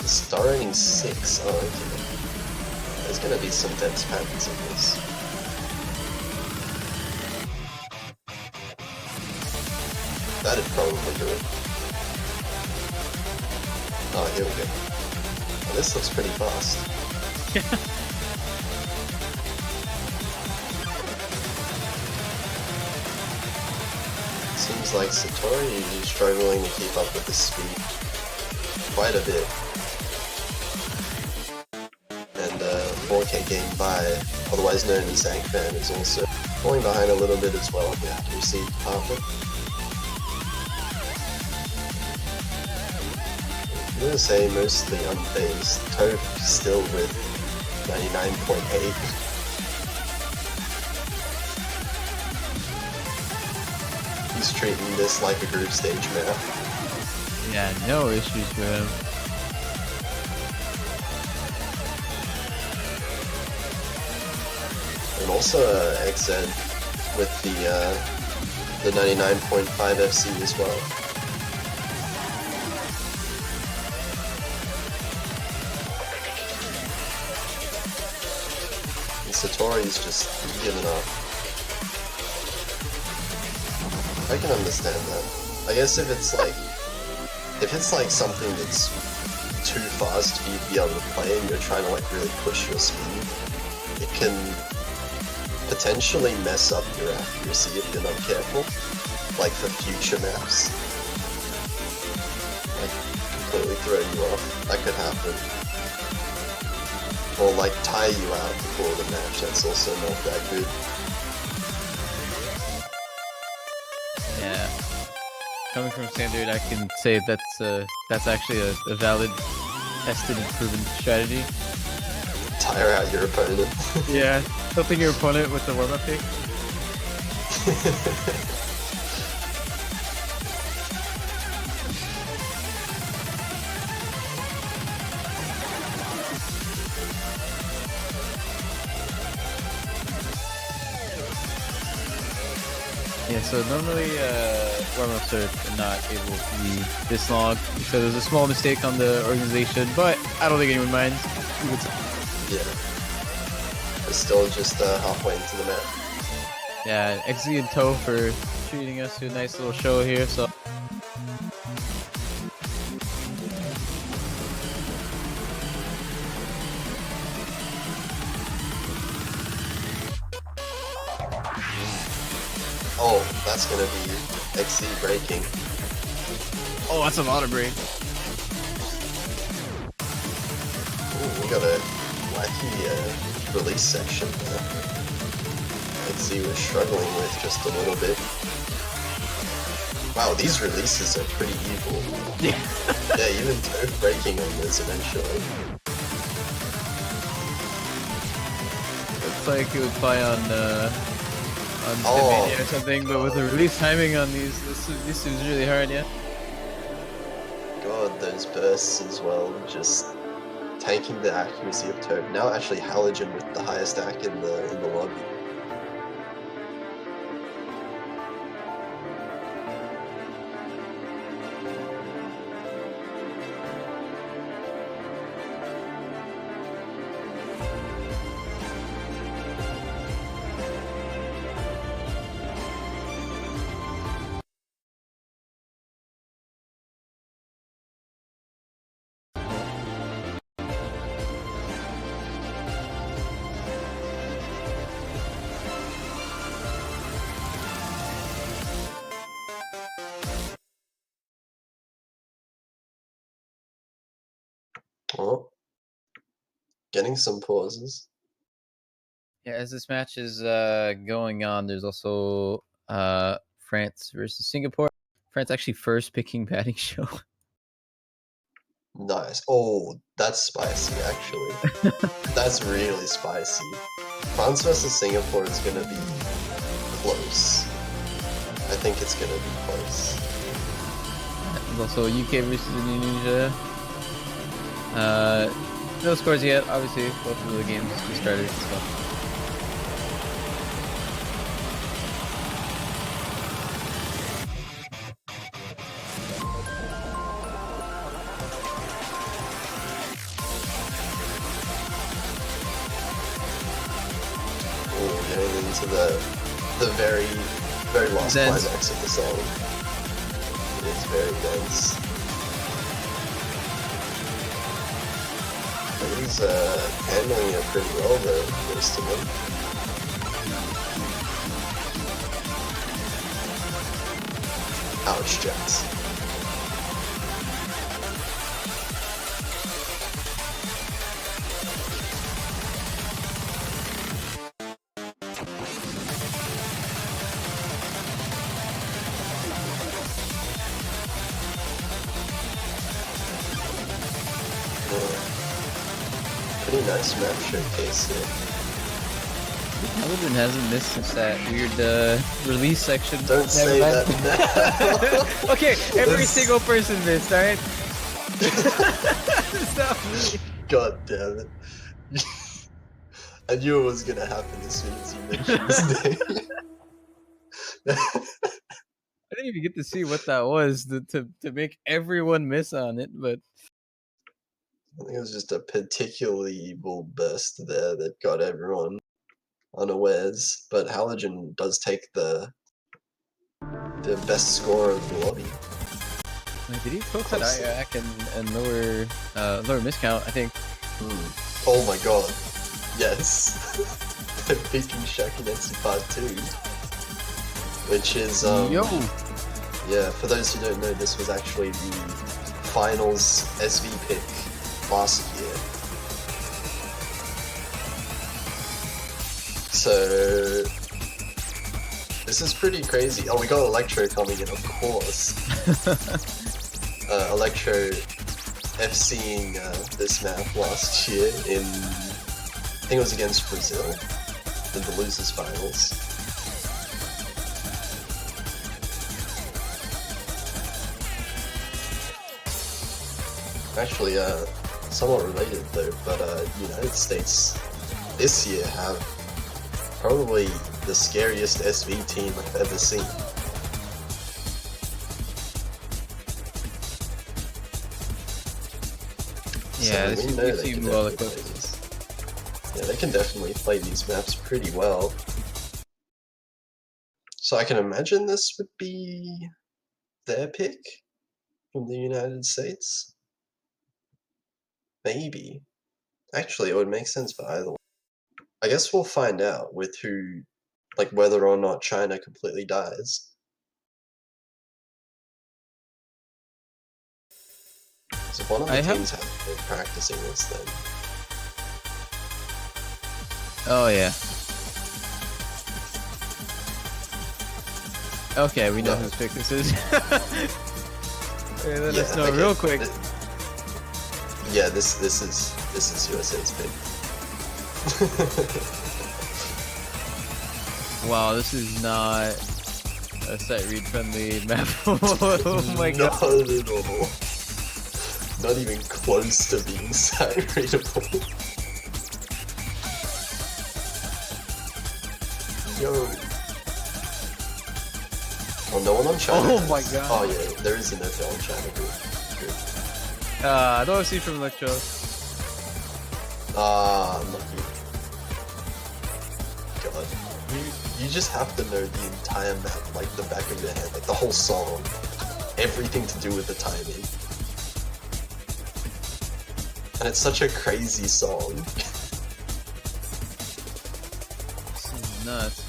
Starting 6. Oh, okay. There's gonna be some dense patterns in this. That'd probably do it. Oh, here we go. Oh, this looks pretty fast. Seems like Satori is struggling to keep up with the speed quite a bit. And 4K Game By, otherwise known as Zangfan, is also falling behind a little bit as well in the accuracy department. I'm gonna say mostly unfazed. Toph still with 99.8. He's treating this like a group stage map. Yeah, no issues for him. And also XZ with the 99.5 FC as well. And Satori's just given up. I can understand that. I guess if it's like something that's too fast for you to be able to play and you're trying to like really push your speed, it can potentially mess up your accuracy if you're not careful, like for future maps. Like, completely throw you off. That could happen. Or like tire you out before the match, that's also not that good. Yeah. Coming from Standard, I can say that's actually a valid, tested, and proven strategy. Tire out your opponent. Yeah, helping your opponent with the warm-up pick. Yeah, so normally warm-ups are not able to be this long, so there's a small mistake on the organization, but I don't think anyone minds. Yeah. We're still just halfway into the map. Yeah, XZ and Toe for treating us to a nice little show here, so... Oh, that's gonna be XZ breaking. Oh, that's a lot of break. Ooh, we got a wacky release section there. XZ was struggling with just a little bit. Wow, these releases are pretty evil. Yeah. Yeah, even Toph breaking on this eventually. looks like it would fly on Oh. mania or something, but with the release timing on these, this is really hard, yeah. God, those bursts as well, just tanking the accuracy of Toad. Now actually Halogen with the highest AC in the lobby. Oh, getting some pauses. Yeah, as this match is going on, there's also France versus Singapore. France actually first picking batting show. Nice. Oh, that's spicy actually. That's really spicy. France versus Singapore is gonna be close. I think it's gonna be close. There's also UK versus Indonesia. No scores yet, obviously. Both of the games just started. So. Ooh, going into the very last Dense. climax of the song. It is very dense. He's handling it pretty well though, most of them. Ouch, Jets. Pretty nice map showcase here. Halogen hasn't missed since that weird release section. Don't say that now. Okay, every This- single person missed, alright? It's not me. God damn it. I knew it was gonna happen as soon as you mentioned his name. I didn't even get to see what that was to make everyone miss on it, but I think it was just a particularly evil burst there that got everyone unawares. But Halogen does take the best score of the lobby. like, did he poke that IAC and lower miscount? I think. Oh my god. Yes. They're picking Shaq against part 2. Which is Yo. yeah, for those who don't know, this was actually the finals SV pick last year. So this is pretty crazy. Oh, we got Electro coming in, of course. Electro FCing this map last year in, I think it was against Brazil in the losers finals. Actually, somewhat related though, but United States this year have probably the scariest SV team I've ever seen. Yeah, So this we know is they can well definitely equipped. play these. Yeah, they can definitely play these maps pretty well. So I can imagine this would be their pick from the United States. Maybe. Actually, it would make sense for either one. I guess we'll find out with who, like whether or not China completely dies. So one of the teams have been practicing this then. Oh yeah. Okay, we know No. whose pick this is. Okay, let us know okay, real quick. Yeah, this is USA's pick. Wow, this is not a sight read friendly map. Oh my god. Not at all. Not even close to being sight readable. Yo. Oh, no one on China. Oh my god. Oh yeah, there is an FL on China. Good. I don't see from Electro. Unlucky. God. You just have to know the entire map like the back of your hand, like the whole song. Everything to do with the timing. And it's such a crazy song. This is nuts.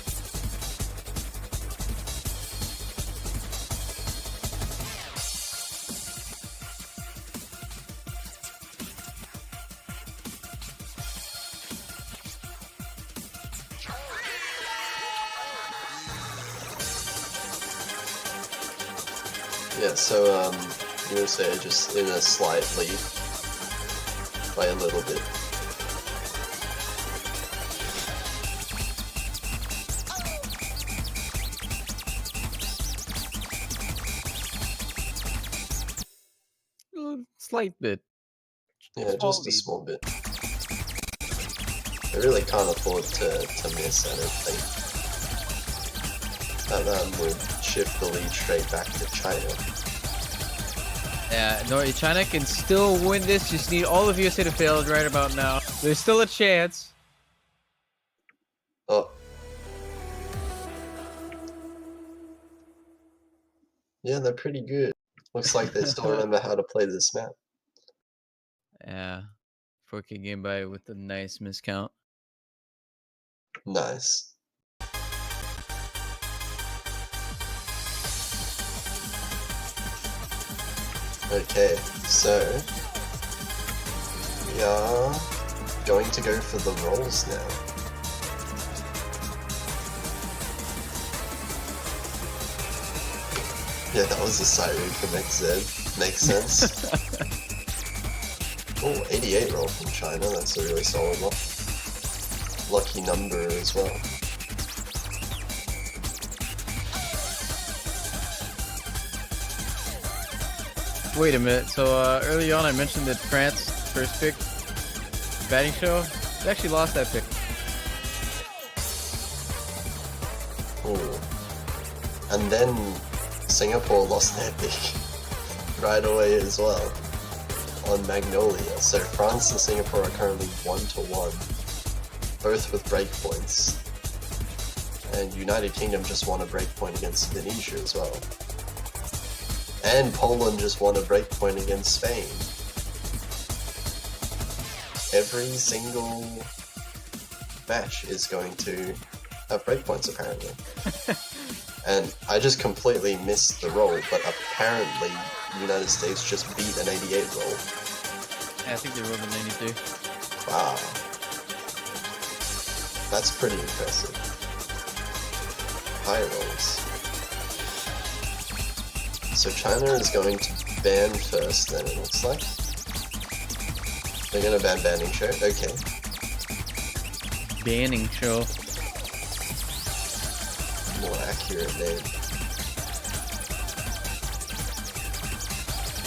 Yeah, so USA are just in a slight lead by a little bit. Slight bit. Yeah, just a small bit. They really can't afford to miss, I don't think. That would shift the lead straight back to China. Yeah, no, China can still win this. Just need all of USA to fail right about now. There's still a chance. Oh. Yeah, they're pretty good. Looks like they still remember how to play this map. Yeah. 4K game by with a nice miscount. Nice. Okay, so we are going to go for the rolls now. Yeah, that was a siren from XZ. Makes sense. Oh, 88 roll from China, that's a really solid one. Lucky number as well. Wait a minute. So early on, I mentioned that France first pick batting show. They actually lost that pick. Oh. And then Singapore lost their pick right away as well on Magnolia. So France and Singapore are currently 1-1, both with breakpoints. And United Kingdom just won a breakpoint against Indonesia as well. And Poland just won a breakpoint against Spain. Every single match is going to have breakpoints apparently. And I just completely missed the roll, but apparently the United States just beat an 88 roll. Yeah, I think they rolled a 93. Wow. That's pretty impressive. High rolls. So China is going to ban first then, it looks like. They're gonna ban Banning Show? Okay. Banning Show. More accurate name.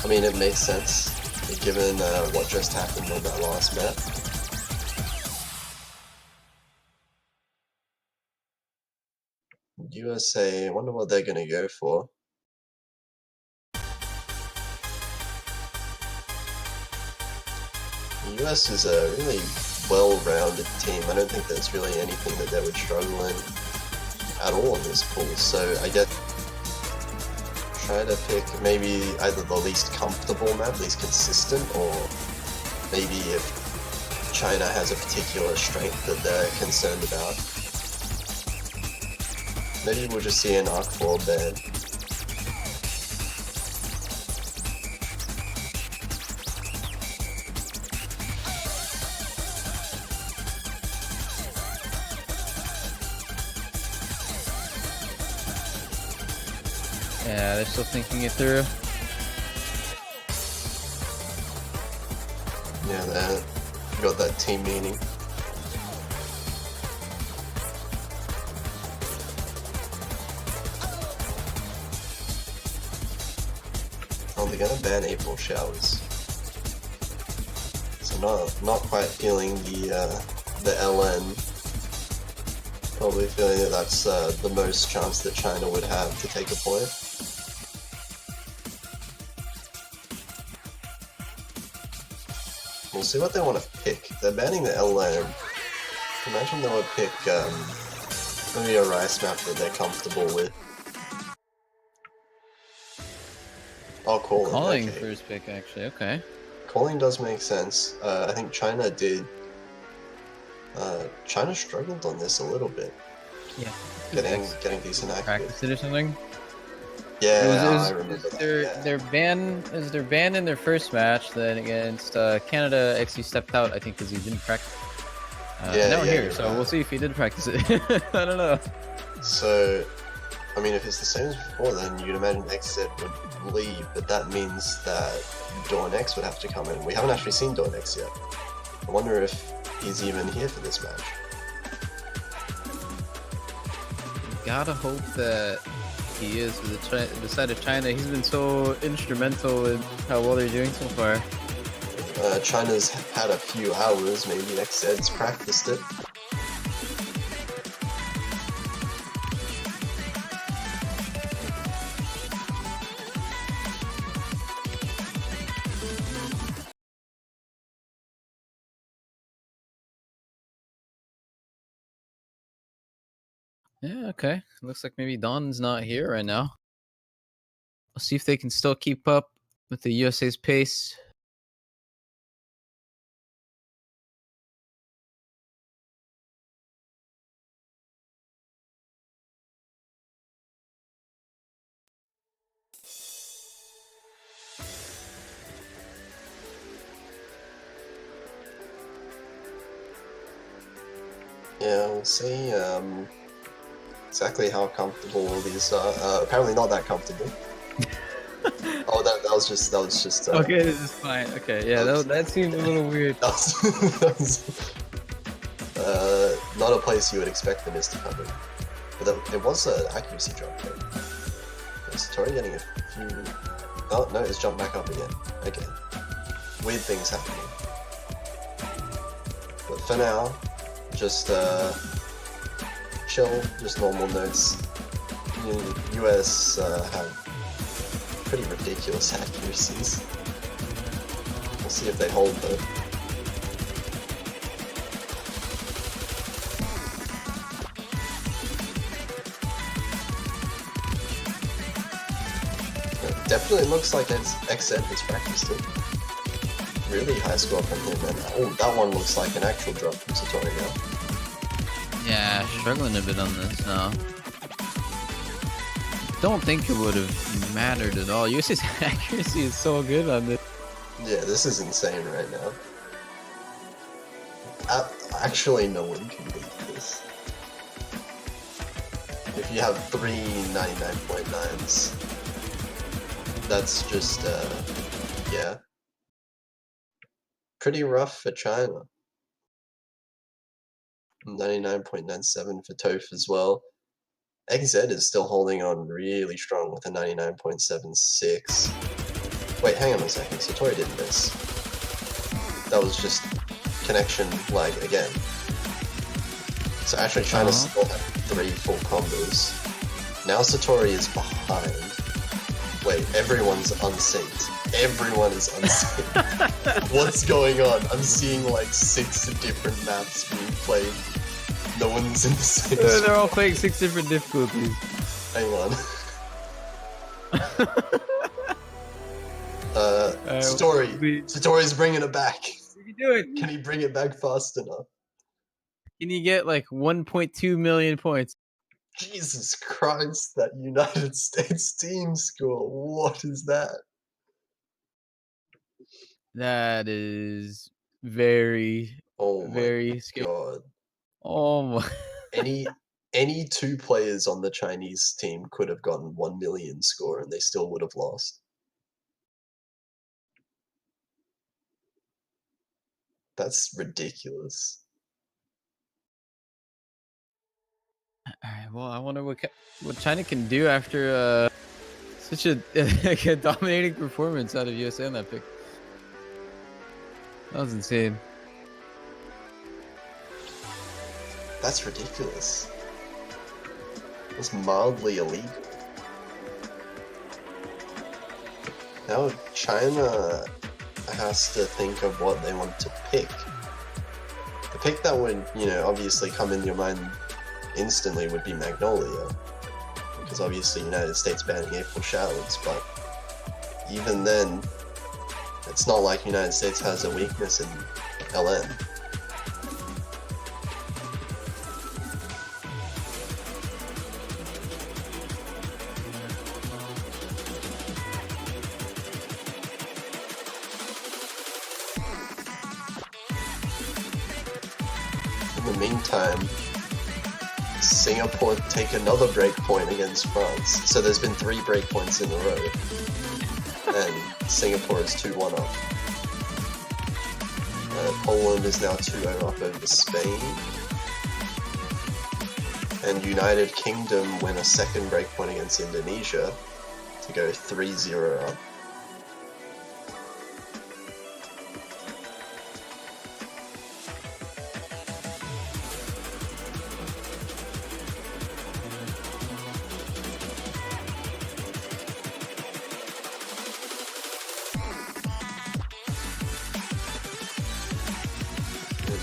I mean, it makes sense, given what just happened on that last map. USA, I wonder what they're gonna go for. The US is a really well-rounded team. I don't think there's really anything that they would struggle in at all in this pool, so I get try to pick maybe either the least comfortable map, least consistent, or maybe if China has a particular strength that they're concerned about. Maybe we'll just see an Arc 4 ban. Yeah, they're still thinking it through. Yeah, that got that team meeting. they're gonna ban April showers. So not quite feeling the LN. Probably feeling that that's the most chance that China would have to take a point. We'll see what they want to pick. They're banning the LN. Imagine they would pick maybe a rice map that they're comfortable with. Oh, calling. Okay. first pick, actually. Okay. Calling does make sense. I think China did. China struggled on this a little bit. Yeah. Getting decent accuracy. Practice it or something. Yeah, I remember that. Yeah. Their ban in their first match. Then against Canada, XC stepped out. I think because he didn't practice. Now here, so we'll see if he did practice it. I don't know. So, I mean, if it's the same as before, then you'd imagine XZ would leave, but that means that Dawn X would have to come in. We haven't actually seen Dawn X yet. I wonder if he's even here for this match. Gotta hope that he is for the side of China. He's been so instrumental in how well they're doing so far. China's had a few hours, maybe XZ's practiced it. Yeah, okay. Looks like maybe Don's not here right now. We'll see if they can still keep up with the USA's pace. Yeah, we'll see exactly how comfortable these are. Apparently not that comfortable. Oh, that was just. Okay, this is fine. Okay, yeah, that seemed a little weird. That was not a place you would expect the mist to come in. But it was an accuracy drop though. Is Tori getting a few... Oh, no, it's jumped back up again. Okay. Weird things happening. But for now, just chill, just normal notes. US have pretty ridiculous accuracies. We'll see if they hold though. It definitely looks like XZ has practiced it. Really high score from him, and oh, that one looks like an actual drop from Satori now. Yeah, struggling a bit on this now. Don't think it would have mattered at all. USA's accuracy is so good on this. Yeah, this is insane right now. Actually, no one can beat this. If you have three 99.9s, that's just, yeah. Pretty rough for China. 99.97 for Toph as well. XZ is still holding on really strong with a 99.76. Wait, hang on a second. Satori didn't miss. That was just connection lag again. So actually China still had 3 full combos. Now Satori is behind. Wait, everyone's unsynced. Everyone is unsynced. What's going on? I'm seeing like 6 different maps being played. No one's in the same They're all playing 6 different difficulties. Hang on. Satori's bringing it back. What are you doing? Can he bring it back fast enough? Can you get like 1.2 million points? Jesus Christ, that United States team score. What is that? That is very, very skillful. God. Oh my. Any 2 players on the Chinese team could have gotten 1 million score and they still would have lost. That's ridiculous. Alright, well, I wonder what China can do after Such a, like a dominating performance out of USA on that pick. That was insane. That's ridiculous. It's mildly illegal. Now China has to think of what they want to pick. The pick that would, you know, obviously come in your mind instantly would be Magnolia. Because obviously United States banning April showers, but even then, it's not like United States has a weakness in LN. In the meantime, Singapore take another breakpoint against France. So there's been 3 breakpoints in a row. And Singapore is 2-1 up. Poland is now 2-0 up over Spain. And United Kingdom win a second breakpoint against Indonesia to go 3-0 up.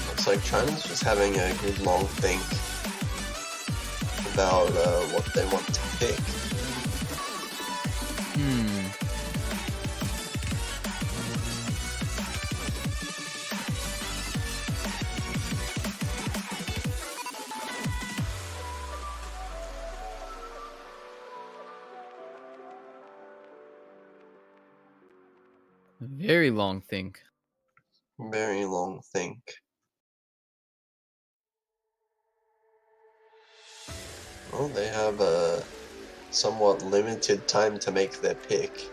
Looks like China's just having a good long think about what they want to pick. Very long think. Very long think. Well, they have a somewhat limited time to make their pick.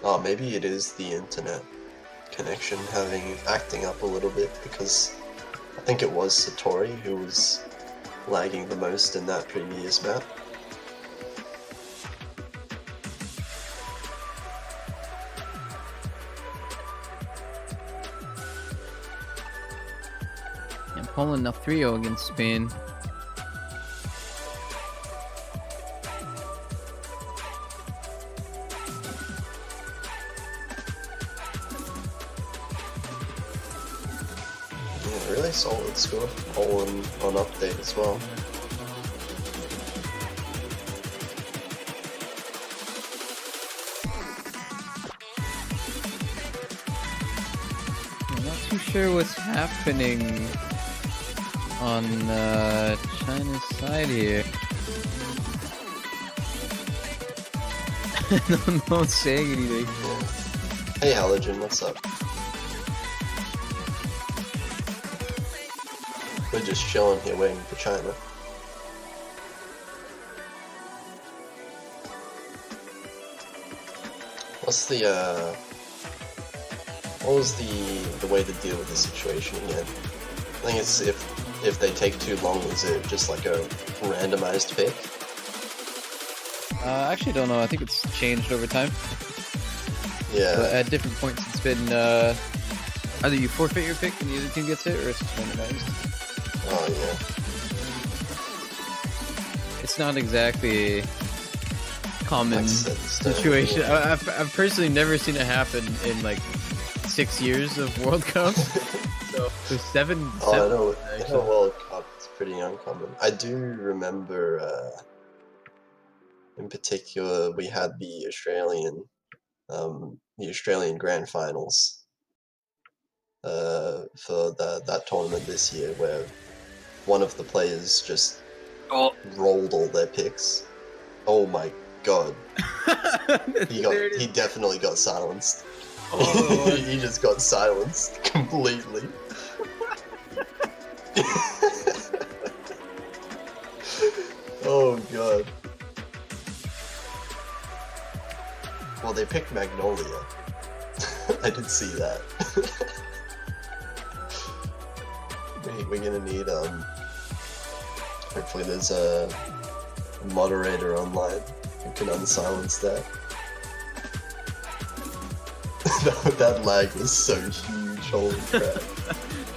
Oh, maybe it is the internet connection acting up a little bit, because I think it was Satori who was lagging the most in that previous map. And Poland now 3-0 against Spain. Yeah, really solid score for Poland on update as well. I'm not too sure what's happening on China's side here. No one's saying anything. Hey Halogen, what's up? We're just chilling here waiting for China. What's the what was the way to deal with the situation again? I think it's if they take too long, is it just like a randomized pick? I actually don't know. I think it's changed over time. Yeah. But at different points, it's been either you forfeit your pick and the other team gets it, or it's just randomized. Oh yeah. It's not exactly a common Makes sense, though. situation. I've personally never seen it happen in like 6 years of World Cup. So seven. Oh, I know. In a World Cup, it's pretty uncommon. I do remember, in particular, we had the Australian Grand Finals for that tournament this year, where one of the players just rolled all their picks. Oh my god! He definitely got silenced. Oh. He just got silenced completely. Oh god. Well, they picked Magnolia. I did see that. We're gonna need hopefully there's moderator online who can unsilence that. That lag was so huge, holy crap.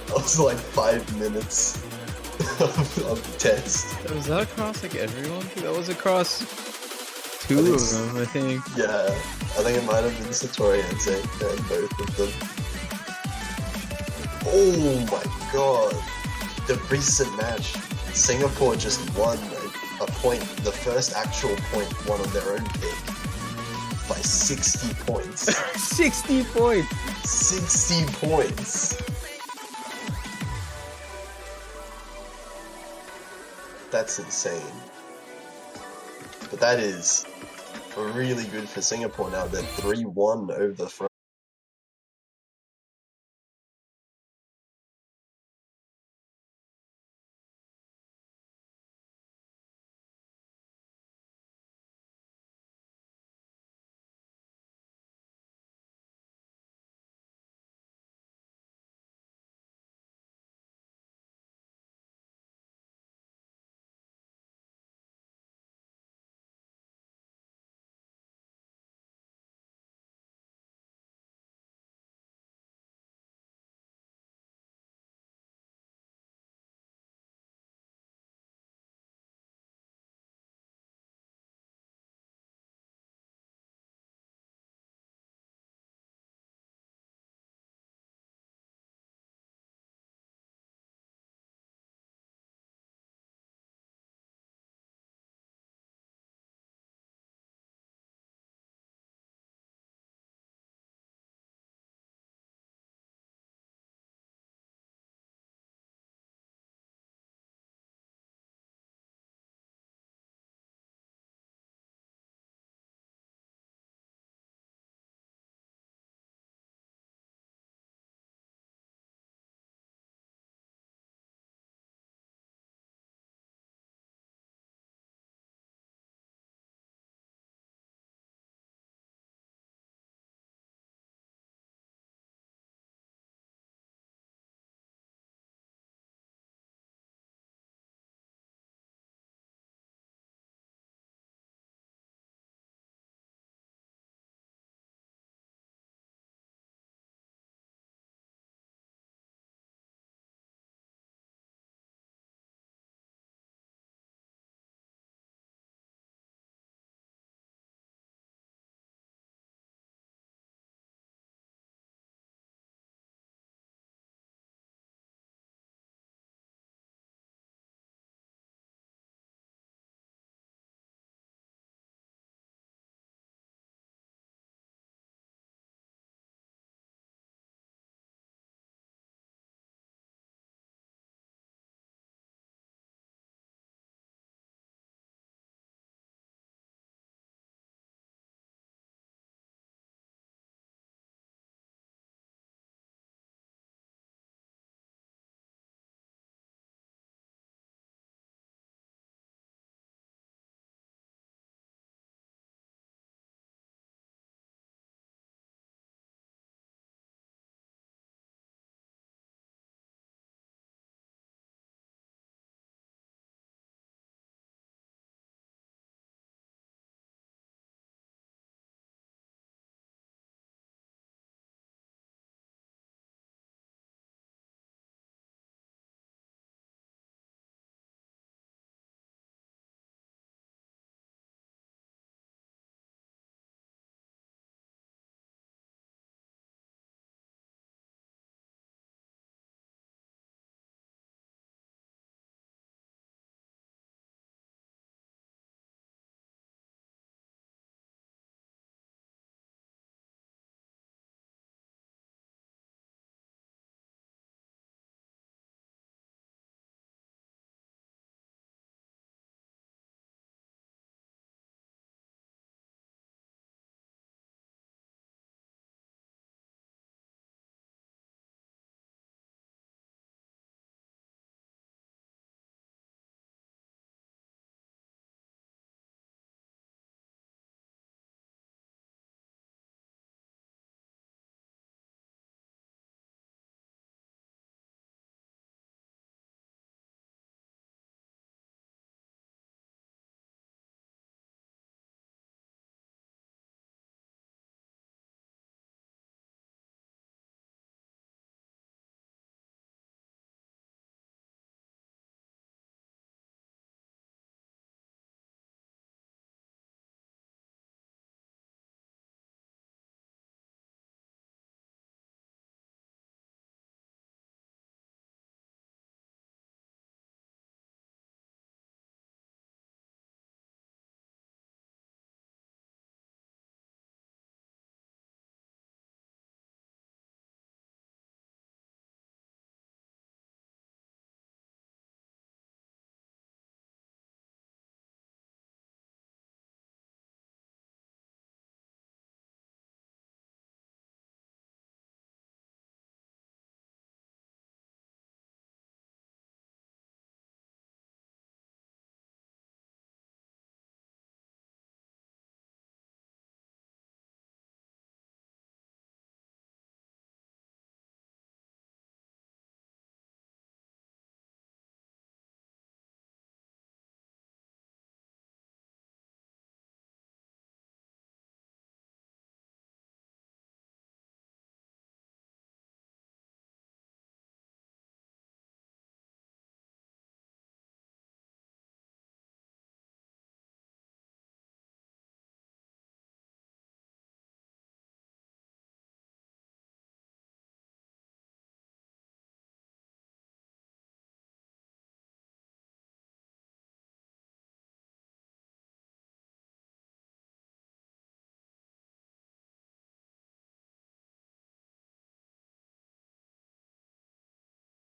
I was like 5 minutes of text. Was that across like everyone? That was across two I think of them, I think. Yeah, I think it might have been Satori and Zane and both of them. Oh my god. The recent match, Singapore just won a point, the first actual point won on their own pick by 60 points. 60 points! 60 points! That's insane. But that is really good for Singapore now. They're 3-1 over France.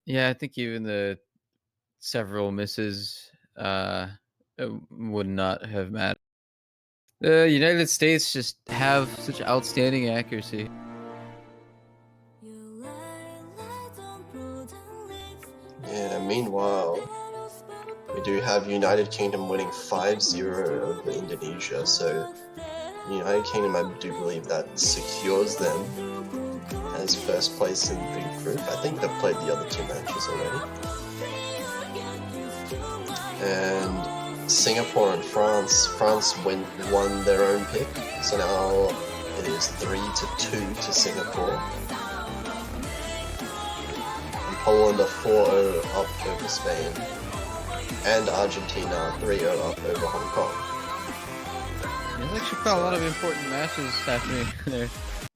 Yeah, I think even the several misses would not have mattered. The United States just have such outstanding accuracy. Yeah, meanwhile, we do have United Kingdom winning 5-0 over Indonesia, so United Kingdom, I do believe that secures them as first place in the group. I think they've played the other two matches already. And Singapore and France. France won their own pick, so now it is 3-2 to Singapore. And Poland are 4-0 up over Spain. And Argentina 3-0 up over Hong Kong. There's actually quite a lot of important matches happening there.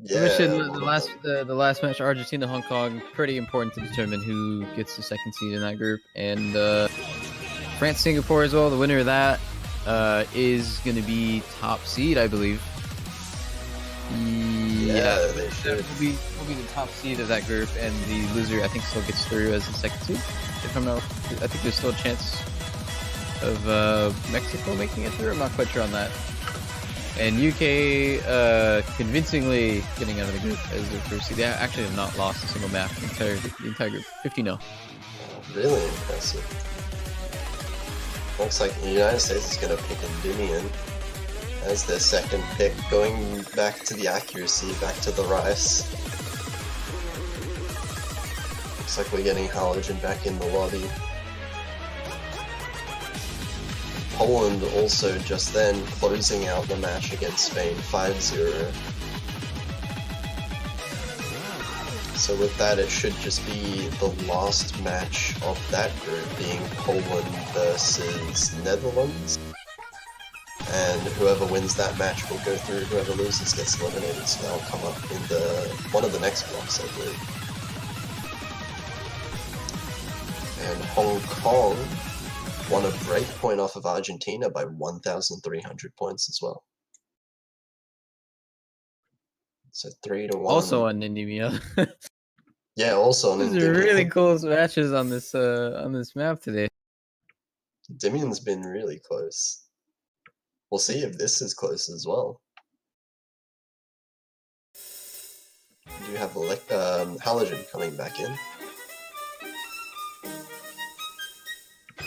Yeah, The last match, Argentina Hong Kong, pretty important to determine who gets the second seed in that group, and France Singapore as well. The winner of that is going to be top seed, I believe. Yeah, they should. Will be the top seed of that group, and the loser I think still gets through as the second seed. If I'm not, I think there's still a chance of Mexico making it through. I'm not quite sure on that. And UK convincingly getting out of the group as their first seed. They actually have not lost a single map in the entire group. 50-0. Really impressive. Looks like the United States is going to pick Endymion as their second pick, going back to the accuracy, back to the rice. Looks like we're getting Halogen back in the lobby. Poland also just then closing out the match against Spain 5-0. So with that, it should just be the last match of that group being Poland versus Netherlands. And whoever wins that match will go through, whoever loses gets eliminated, so that'll come up in one of the next blocks, I believe. And Hong Kong won a break point off of Argentina by 1,300 points as well. So 3-1. Also on Endymion. Yeah, also on These Endymion. are really close matches on this map today. Endymion's been really close. We'll see if this is close as well. We do have Halogen coming back in.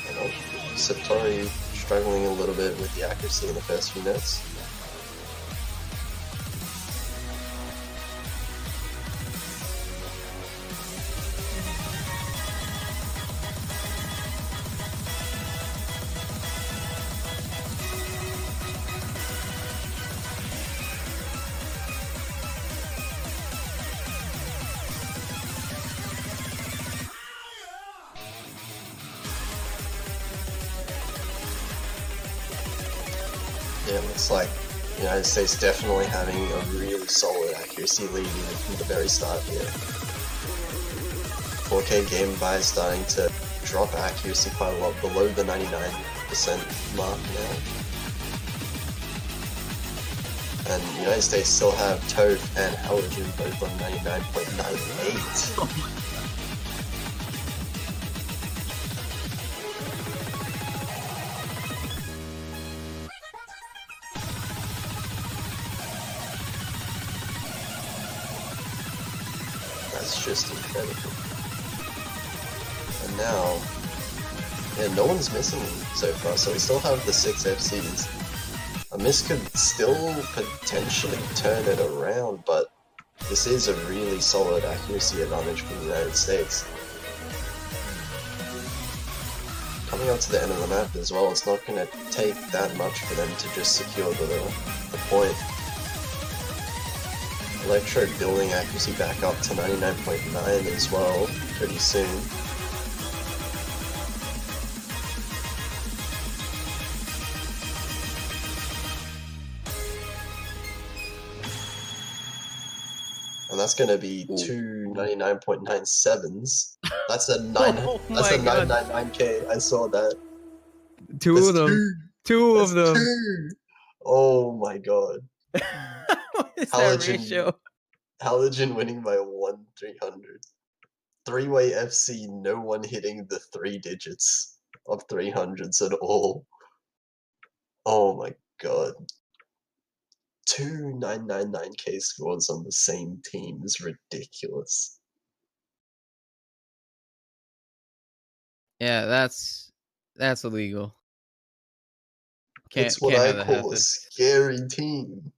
And Satori struggling a little bit with the accuracy in the first few minutes. Yeah, it looks like the United States definitely having a really solid accuracy lead even from the very start here. 4K game by is starting to drop accuracy quite a lot below the 99% mark now. And the United States still have Toad and Halogen both on 99.98. That's just incredible. And now, yeah, no one's missing so far, so we still have the 6 FCs. A miss could still potentially turn it around, but this is a really solid accuracy advantage for the United States. Coming up to the end of the map as well, it's not going to take that much for them to just secure the point. Electro building accuracy back up to 99.9 as well, pretty soon. And that's going to be two 99.97s. That's a 999k. I saw that. Two of them. Two of them. Oh my god. What is that ratio? Halogen winning by 1,300. three-way FC, no one hitting the 3 digits of 300s at all. Oh my god. 2 999k scores on the same team is ridiculous. Yeah, that's illegal. It's what Can't I have that call a happen. scary team.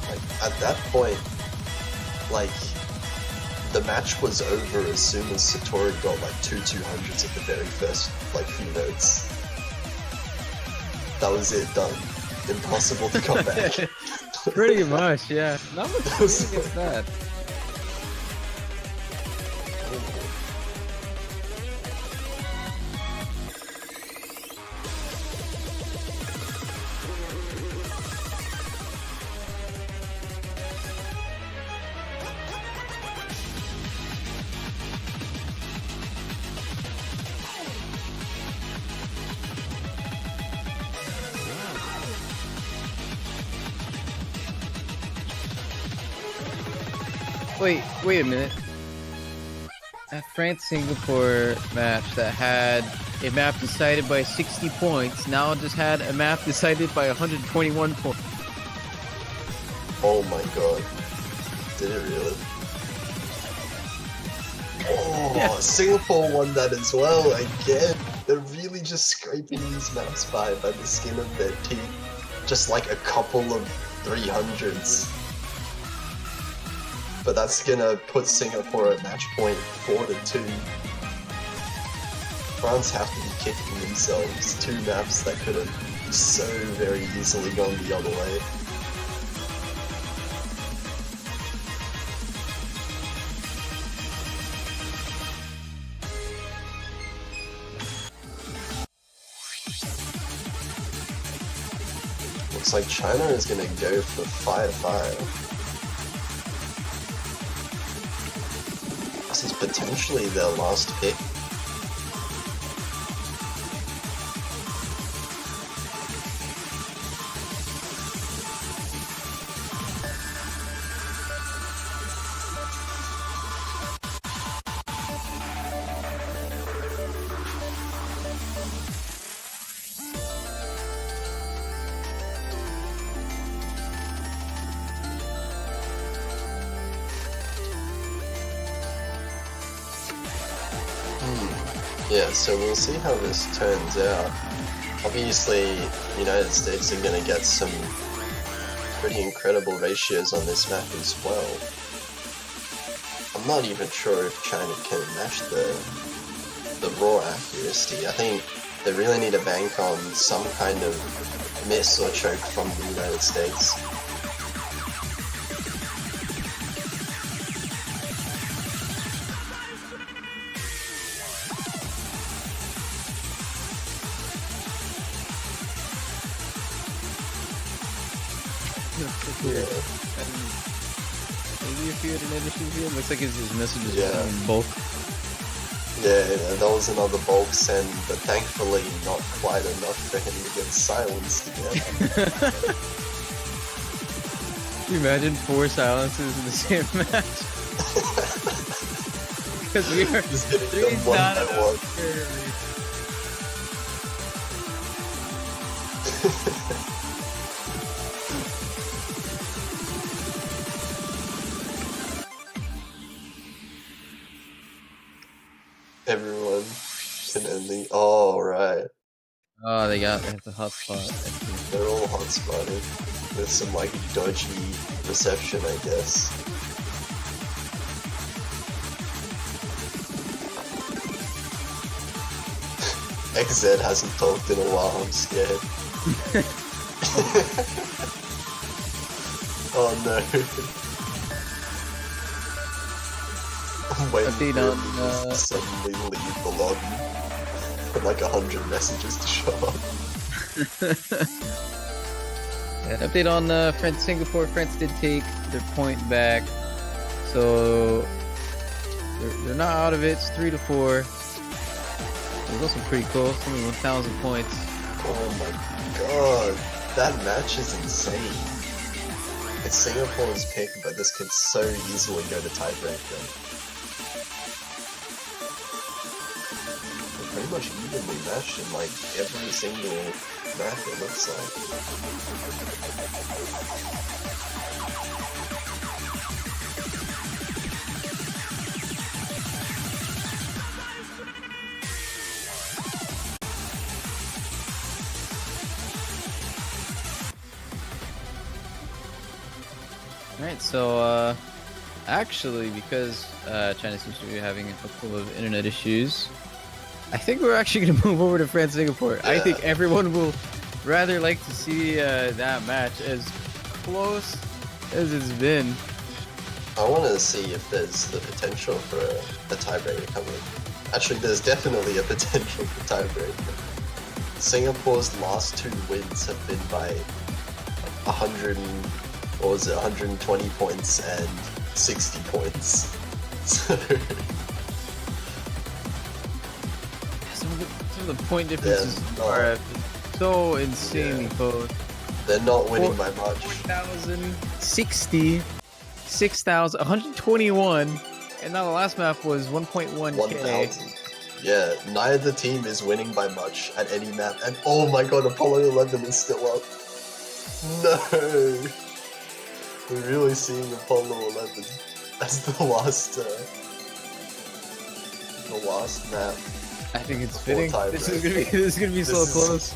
Like, at that point, like, the match was over as soon as Satori got like 200s at the very first like few notes. That was it, done. Impossible to come back. Pretty much, yeah. Not much against that. Wait a minute. That France-Singapore match that had a map decided by 60 points now just had a map decided by 121 points. Oh my god. Did it really? Oh, Yeah. Singapore won that as well again. They're really just scraping these maps by the skin of their teeth. Just like a couple of 300s. But that's gonna put Singapore at match point 4-2. France have to be kicking themselves. 2 maps that could have so very easily gone the other way. Looks like China is gonna go for Fire. This is potentially their last pick. Yeah, so we'll see how this turns out. Obviously, United States are going to get some pretty incredible ratios on this map as well. I'm not even sure if China can match the raw accuracy. I think they really need to bank on some kind of miss or choke from the United States. Maybe if you had an edition here, looks like his messages Yeah. in bulk. Yeah, that was another bulk send, but thankfully not quite enough for him to get silenced again. Can you imagine 4 silences in the same match? Because we are Just getting 3 them one by one. Everyone can only. Oh, right. Oh, they have the hotspot. They're all hotspotting with some like dodgy reception, I guess. XZ hasn't talked in a while, I'm scared. Oh no. I'm waiting Update for on, him to just suddenly leave the lobby. And like 100 messages to show up. An update on France-Singapore. France did take their point back, so they're not out of it. It's 3-4. It was also pretty close. Only 1,000 points. Oh my god, that match is insane. It's Singapore's pick, but this could so easily go to tiebreaker. They're pretty much evenly matched in like every single map, it looks like. Alright, so actually, because China seems to be having a couple of internet issues, I think we're actually going to move over to France Singapore. I Yeah. think everyone will rather like to see that match as close as it's been. I want to see if there's the potential for a tiebreaker coming. Actually, there's definitely a potential for tiebreaker. Singapore's last 2 wins have been by 120 points and 60 points. So Some of the point differences Yeah, are so insanely close. they're not winning by much. 4,000, 60, 6,000, 121, and now the last map was 1.1k. 1,000. Yeah, neither team is winning by much at any map. And oh my god, Apollo 11 is still up. No! We're really seeing Apollo 11 as the last map. I think it's Before fitting. tiebreaker. This is gonna be so This is- close.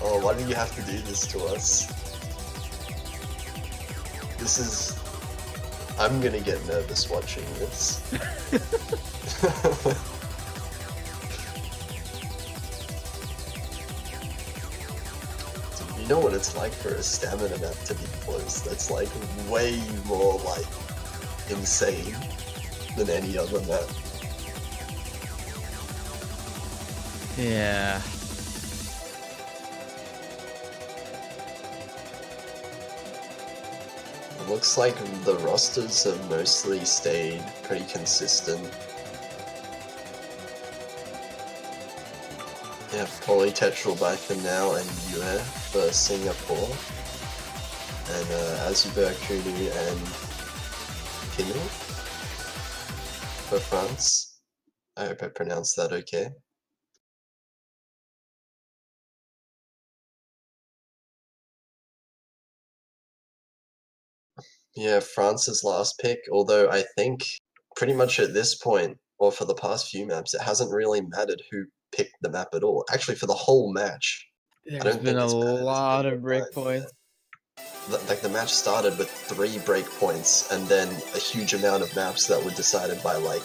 Oh, why do you have to do this to us? This is... I'm gonna get nervous watching this. You know what it's like for a stamina map to be close? That's like way more like insane than any other map. Yeah. It looks like the rosters have mostly stayed pretty consistent. Yeah, Polytetral by for now and Yue for Singapore. And Azubir Kunu and Pinu for France. I hope I pronounced that okay. Yeah, France's last pick, although I think pretty much at this point, or for the past few maps, it hasn't really mattered who picked the map at all. Actually, for the whole match, There's don't been think a it's mattered as lot big of a breakpoints. Like the match started with 3 breakpoints and then a huge amount of maps that were decided by like,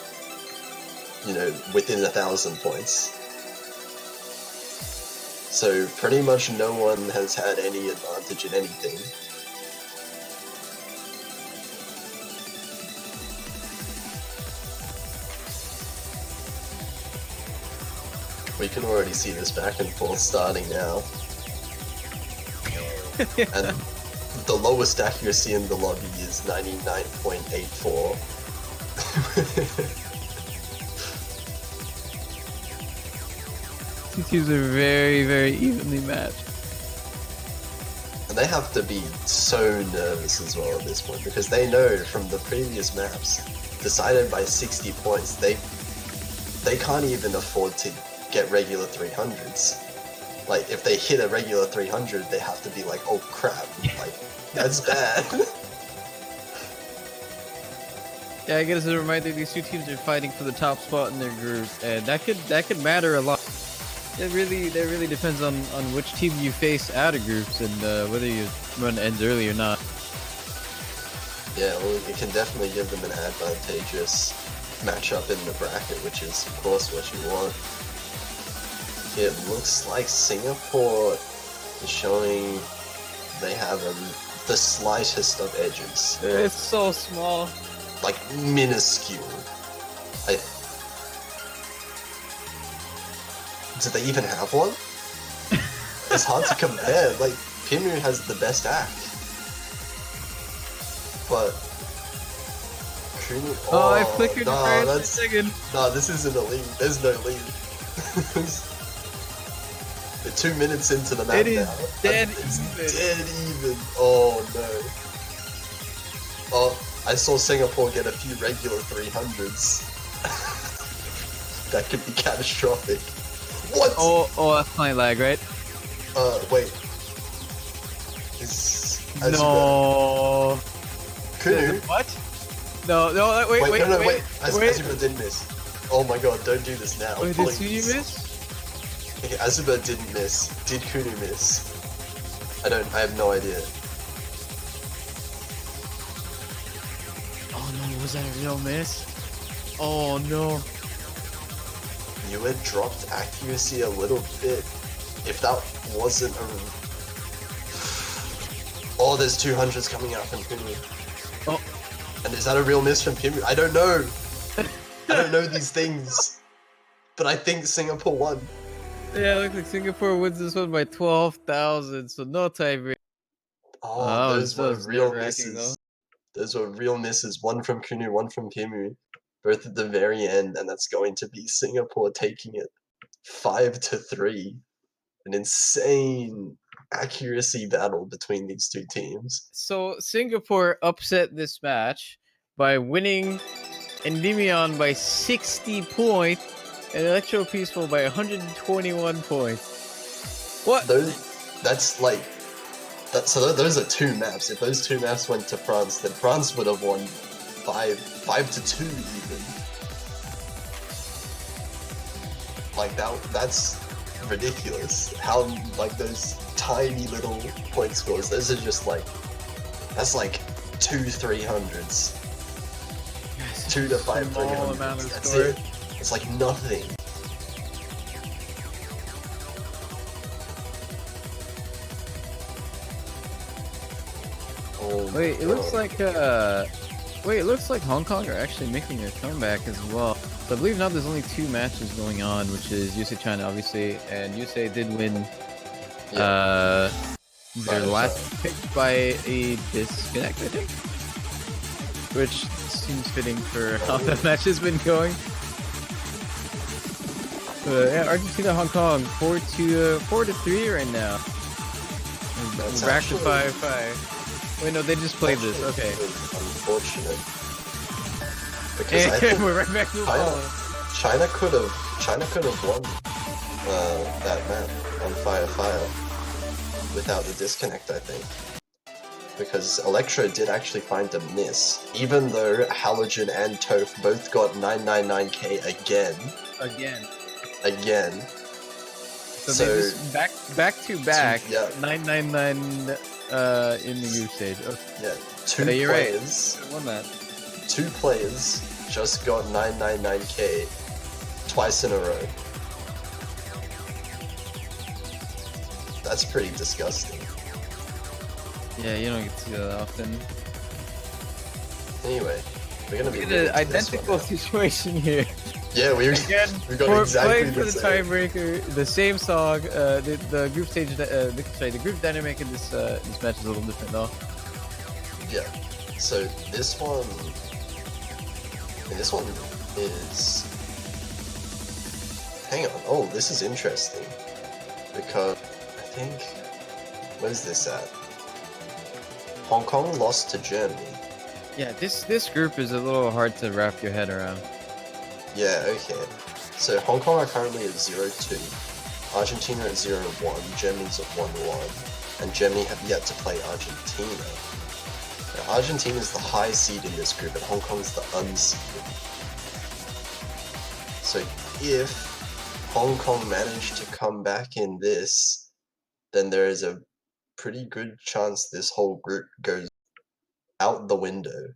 you know, within 1,000 points. So pretty much no one has had any advantage in anything. We can already see this back and forth starting now. And the lowest accuracy in the lobby is 99.84. These teams are very, very evenly matched. And they have to be so nervous as well at this point because they know from the previous maps, decided by 60 points, they can't even afford to get regular 300s. Like, if they hit a regular 300, they have to be like, oh crap, like, that's bad. Yeah, I guess as a reminder, these 2 teams are fighting for the top spot in their group, and that could matter a lot. It really depends on which team you face out of groups and whether you run ends early or not. Yeah, well, it can definitely give them an advantageous matchup in the bracket, which is, of course, what you want. It looks like Singapore is showing they have the slightest of edges. It's so small. Like, minuscule. Do they even have one? It's hard to compare. Like, Pinu has the best act. But... Kunu... Oh, I flickered nah, right in a that's... second. Nah, this isn't a lead. There's no lead. We're 2 minutes into the map It is now. dead It's even. dead even. Oh no. Oh, I saw Singapore get a few regular 300s. That could be catastrophic. What? Oh, that's my lag, right? Wait. Is No. Kunu? What? No, wait. Azuma did miss. Oh my god, don't do this now. Wait, did please. Suyu miss? Okay, Azuma didn't miss. Did Kunu miss? I have no idea. Oh no, was that a real miss? Oh no. You had dropped accuracy a little bit. If that wasn't a... Oh, there's 200s coming out from Kunu. Oh. And is that a real miss from Pimu? I don't know. I don't know these things. But I think Singapore won. Yeah, it looks like Singapore wins this one by 12,000, so no tiebreak. Oh, those were real nerve-wracking, misses. Those were real misses. One from Kunu, one from Pimu. Both at the very end, and that's going to be Singapore taking it 5-3. An insane accuracy battle between these two teams. So Singapore upset this match by winning Endymion by 60 points and Electro Peaceful by 121 points. What? That's like... So those are 2 maps. If those 2 maps went to France, then France would have won 5-2 even. Like that's ridiculous. How like those tiny little point scores, those are just like, that's like 2 300s. 2 to 5 Small amount 300s. of That's score. it. It's like nothing. Oh Wait, it my looks God. like Hong Kong are actually making a comeback as well. So I believe now there's only 2 matches going on, which is USA China obviously, and USA did win their last pick by a disconnect, I think, which seems fitting for how the match has been going. Yeah, Argentina, Hong Kong, 4-3 right now. That's Back to actually- 5-5. Wait, no, they just played this. Okay. Unfortunate. Because I think We're right back to the ball. China could have won that map on Fire without the disconnect, I think. Because Electro did actually find a miss, even though Halogen and Toph both got 999k again. Again. So they just back to back. 999 in the group stage. Okay. Yeah, 2 Yeah, you're right. players. I won that. 2 players just got 999k twice in a row. That's pretty disgusting. Yeah, you don't get to see that often. Anyway, we're gonna be Look at moving the to this identical one now. situation here. Yeah, we Again, got exactly playing for the the same. tiebreaker, the same song. The group stage, the group dynamic in this match is a little different though. Yeah. So this one is. Hang on. Oh, this is interesting because I think where's this at? Hong Kong lost to Germany. Yeah, this group is a little hard to wrap your head around. Yeah. Okay. So Hong Kong are currently at 0-2, Argentina at 0-1, Germany's at 1-1, and Germany have yet to play Argentina. Now, Argentina is the high seed in this group, and Hong Kong's the unseeded. So if Hong Kong manage to come back in this, then there is a pretty good chance this whole group goes out the window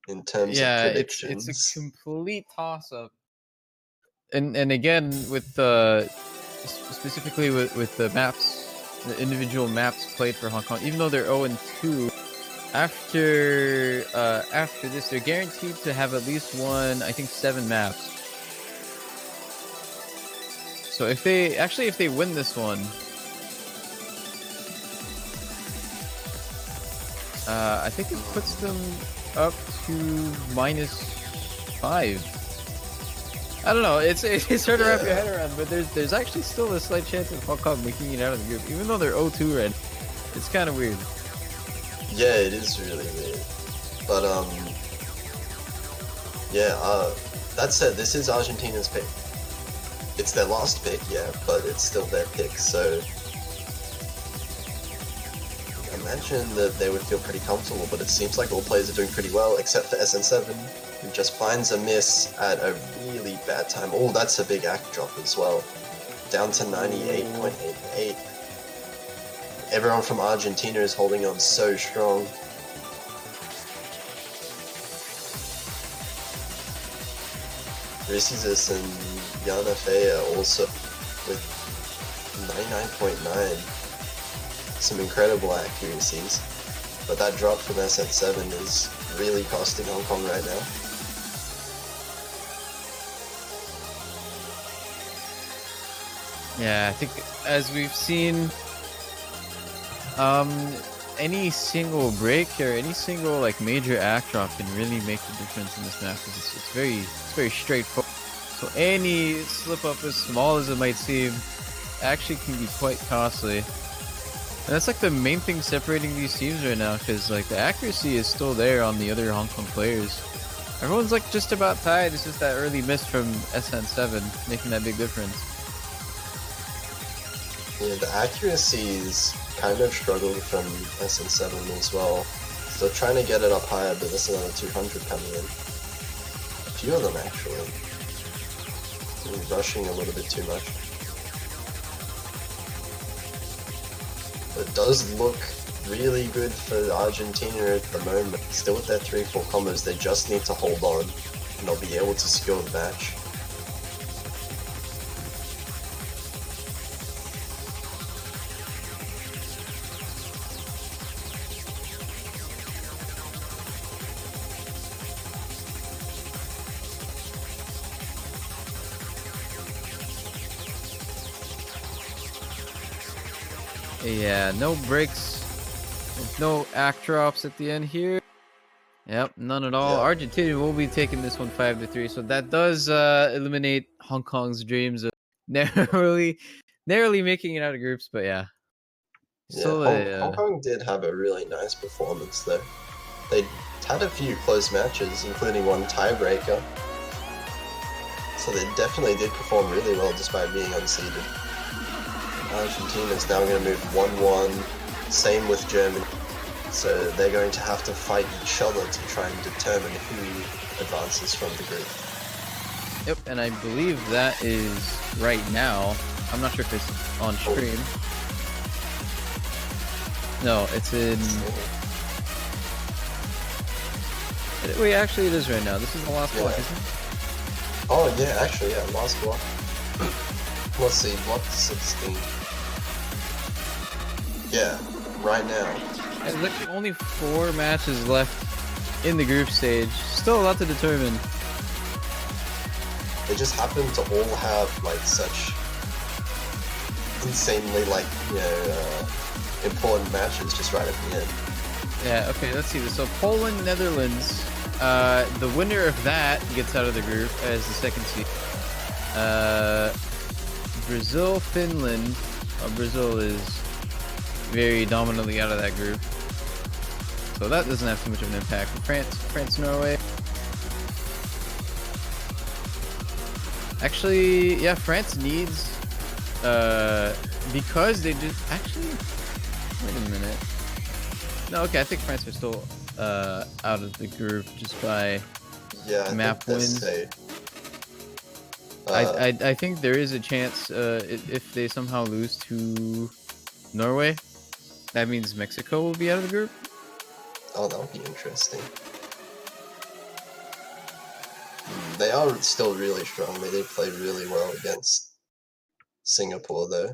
in terms of predictions. it's a complete toss-up. And again with the specifically with the maps, the individual maps played for Hong Kong, even though they're 0-2, after this they're guaranteed to have at least won, I think, 7 maps. So if they win this one, I think it puts them up to -5. I don't know. It's hard to wrap your head around, but there's actually still a slight chance of Hong Kong making it out of the group, even though they're 0-2 right. It's kind of weird. Yeah, it is really weird. But that said, this is Argentina's pick. It's their last pick, yeah, but it's still their pick. So imagine that they would feel pretty comfortable, but it seems like all players are doing pretty well, except for SN7, who just finds a miss at a really bad time. Oh, that's a big act drop as well. Down to 98.88. Everyone from Argentina is holding on so strong. Risizus and Yana Fea also with 99.9. Some incredible accuracies. But that drop from SN7 is really costing Hong Kong right now. Yeah, I think as we've seen, any single break or any single like major act drop can really make the difference in this map because it's very straightforward. So any slip up, as small as it might seem, actually can be quite costly. And that's like the main thing separating these teams right now, because like the accuracy is still there on the other Hong Kong players. Everyone's like just about tied. It's just that early miss from SN7 making that big difference. Yeah, the accuracies kind of struggled from SN7 as well. Still trying to get it up higher, but there's another 200 coming in. A few of them actually. Rushing a little bit too much. But it does look really good for Argentina at the moment. Still with their 3-4 combos, they just need to hold on and they'll be able to secure the match. Yeah, no breaks, no act drops at the end here. Yep, none at all. Yeah. Argentina will be taking this one 5-3, so that does eliminate Hong Kong's dreams of narrowly making it out of groups. But yeah, still Hong Kong did have a really nice performance though. They had a few close matches, including one tiebreaker. So they definitely did perform really well despite being unseeded. Argentina's now going to move 1-1, same with Germany. So they're going to have to fight each other to try and determine who advances from the group. Yep, and I believe that is right now. I'm not sure if it's on stream. No, it's in... Wait, actually it is right now. This is the last block, isn't it? Oh yeah, actually, yeah, last block. Let's see, block 16. Yeah, right now. And there's actually only 4 matches left in the group stage. Still a lot to determine. They just happen to all have like such insanely important matches just right at the end. Yeah, okay, let's see this. So Poland, Netherlands, the winner of that gets out of the group as the second seed. Brazil, Finland. Brazil is very dominantly out of that group, so that doesn't have too much of an impact. France, Norway. Actually, yeah, France needs because they just actually. Wait a minute. No, okay, I think France are still out of the group just by map wins. I think there is a chance if they somehow lose to Norway, that means Mexico will be out of the group. Oh, that would be interesting. They are still really strong. They did play really well against Singapore though.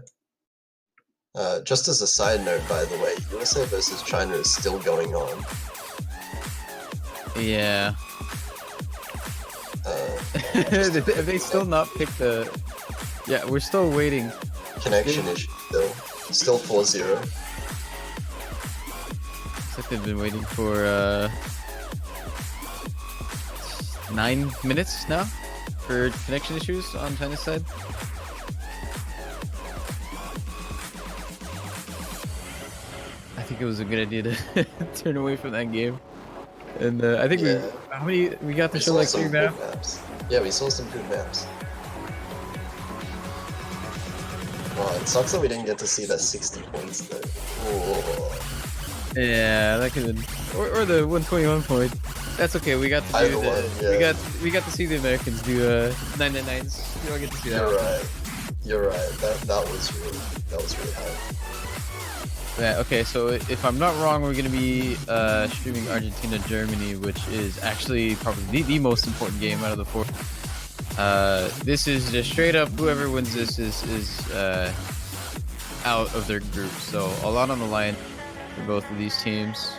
Just as a side note, by the way, USA versus China is still going on. Yeah. Have they still not picked the... Yeah, we're still waiting. Connection issue still 4-0. Looks like they've been waiting for 9 minutes now. for connection issues on China's side. I think it was a good idea to turn away from that game. And I think Yeah. how many we got to We show saw like some 3 good maps. maps. Yeah, we saw some good maps. Oh, it sucks that we didn't get to see that 60 points though. Oh. Yeah, that could have been, or the 121 point. That's okay. We got to do Either the one, yeah. we got to see the Americans do 999s. You don't get to see that. You're right. You're right. That was really hard. Yeah, okay, so if I'm not wrong, we're gonna be streaming Argentina Germany, which is actually probably the most important game out of the 4. This is just straight up whoever wins this is out of their group. So a lot on the line for both of these teams.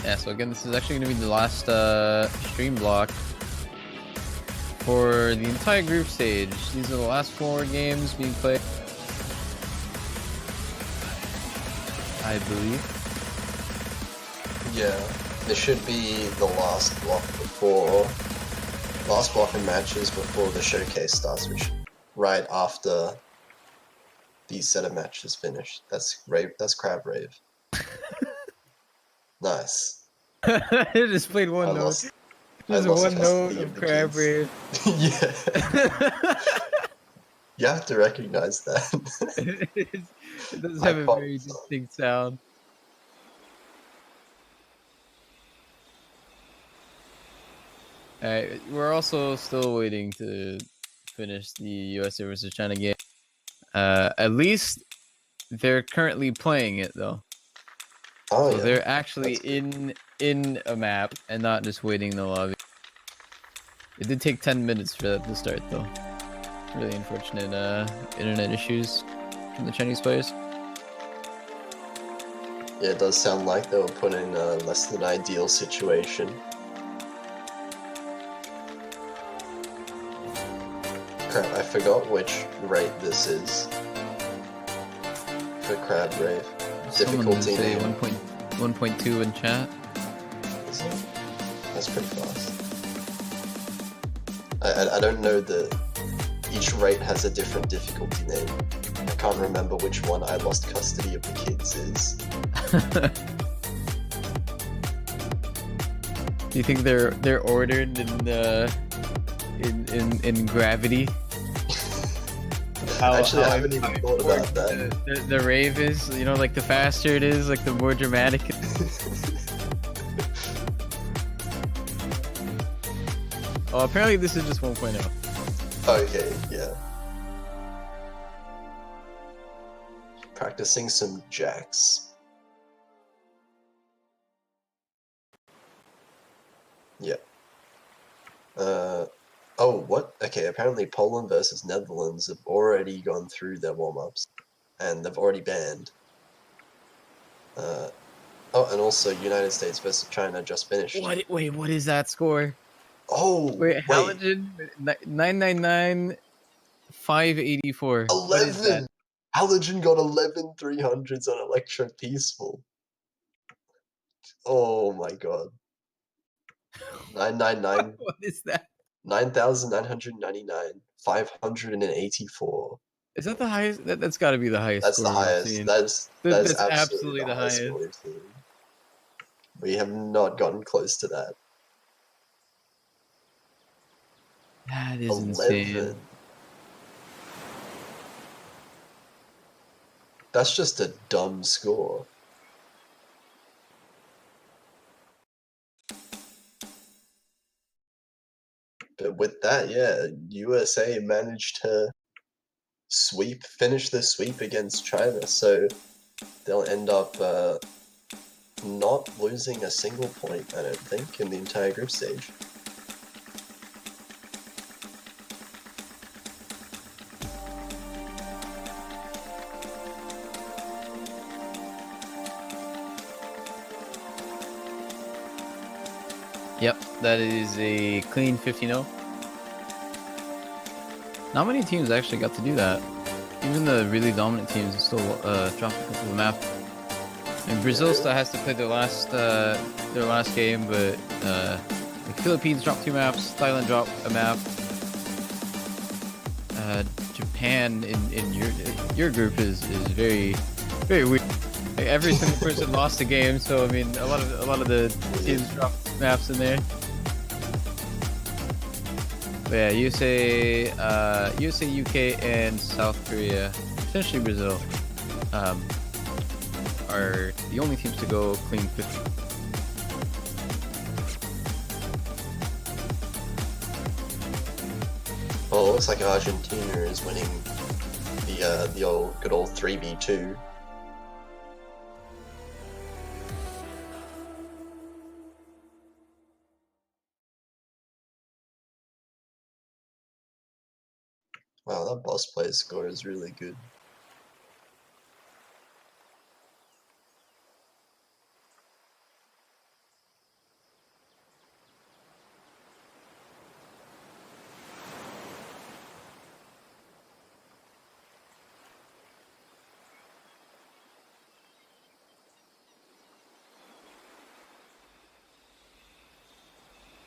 Yeah, so again, this is actually going to be the last stream block for the entire group stage. These are the last 4 games being played, I believe. Yeah, this should be the last block of matches before the showcase starts, which right after these set of matches finish. That's Crab Rave. Nice. I just played one I note. lost Just one note custody of the Crab kids. Rave. Yeah. You have to recognize that. It does I have a caught very some. distinct sound. Alright, we're also still waiting to finish the USA versus China game. At least they're currently playing it though. Oh So yeah. they're actually That's good. in a map and not just waiting in the lobby. It did take 10 minutes for that to start though. Really unfortunate internet issues from the Chinese players. Yeah, it does sound like they were put in a less than ideal situation. Crap, I forgot which rate this is for Crab Rave. Someone did Difficulty say name. 1.2 in chat. Is it? That's pretty fast. I don't know each rate has a different difficulty name. I can't remember which one I lost custody of the kids is. Do you think they're ordered in gravity? Actually, I haven't even thought about that. The rave is, you know, like the faster it is, like the more dramatic. Oh, apparently this is just 1.0. Okay, yeah. Practicing some jacks. Yeah. Oh, what? Okay, apparently Poland versus Netherlands have already gone through their warm-ups. And they've already banned. Oh, and also United States versus China just finished. What? Wait, what is that score? Oh, Wait, Halogen 999 584. What is that? 11! Halogen got 11 300s on Electro Peaceful. Oh my god. 999. What is that? 9,999. 584. Is that the highest? That's got to be the highest That's score the we've highest. seen. That's That's absolutely the highest score we've seen. We have not gotten close to that. That is 11. insane. That's just a dumb score. with that, yeah, USA managed to finish the sweep against China, so they'll end up not losing a single point, I don't think, in the entire group stage. Yep, that is a clean 15-0. Not many teams actually got to do that. Even the really dominant teams still dropped a couple of the map. And Brazil still has to play their last game, but the Philippines dropped 2 maps, Thailand dropped a map. Japan in your group is very weird. Like, every single person lost a game, so I mean a lot of the teams dropped maps in there. But yeah, USA, UK, and South Korea, potentially Brazil, are the only teams to go clean 50. Well, it looks like Argentina is winning the good old 3v2. Wow, that boss player score is really good.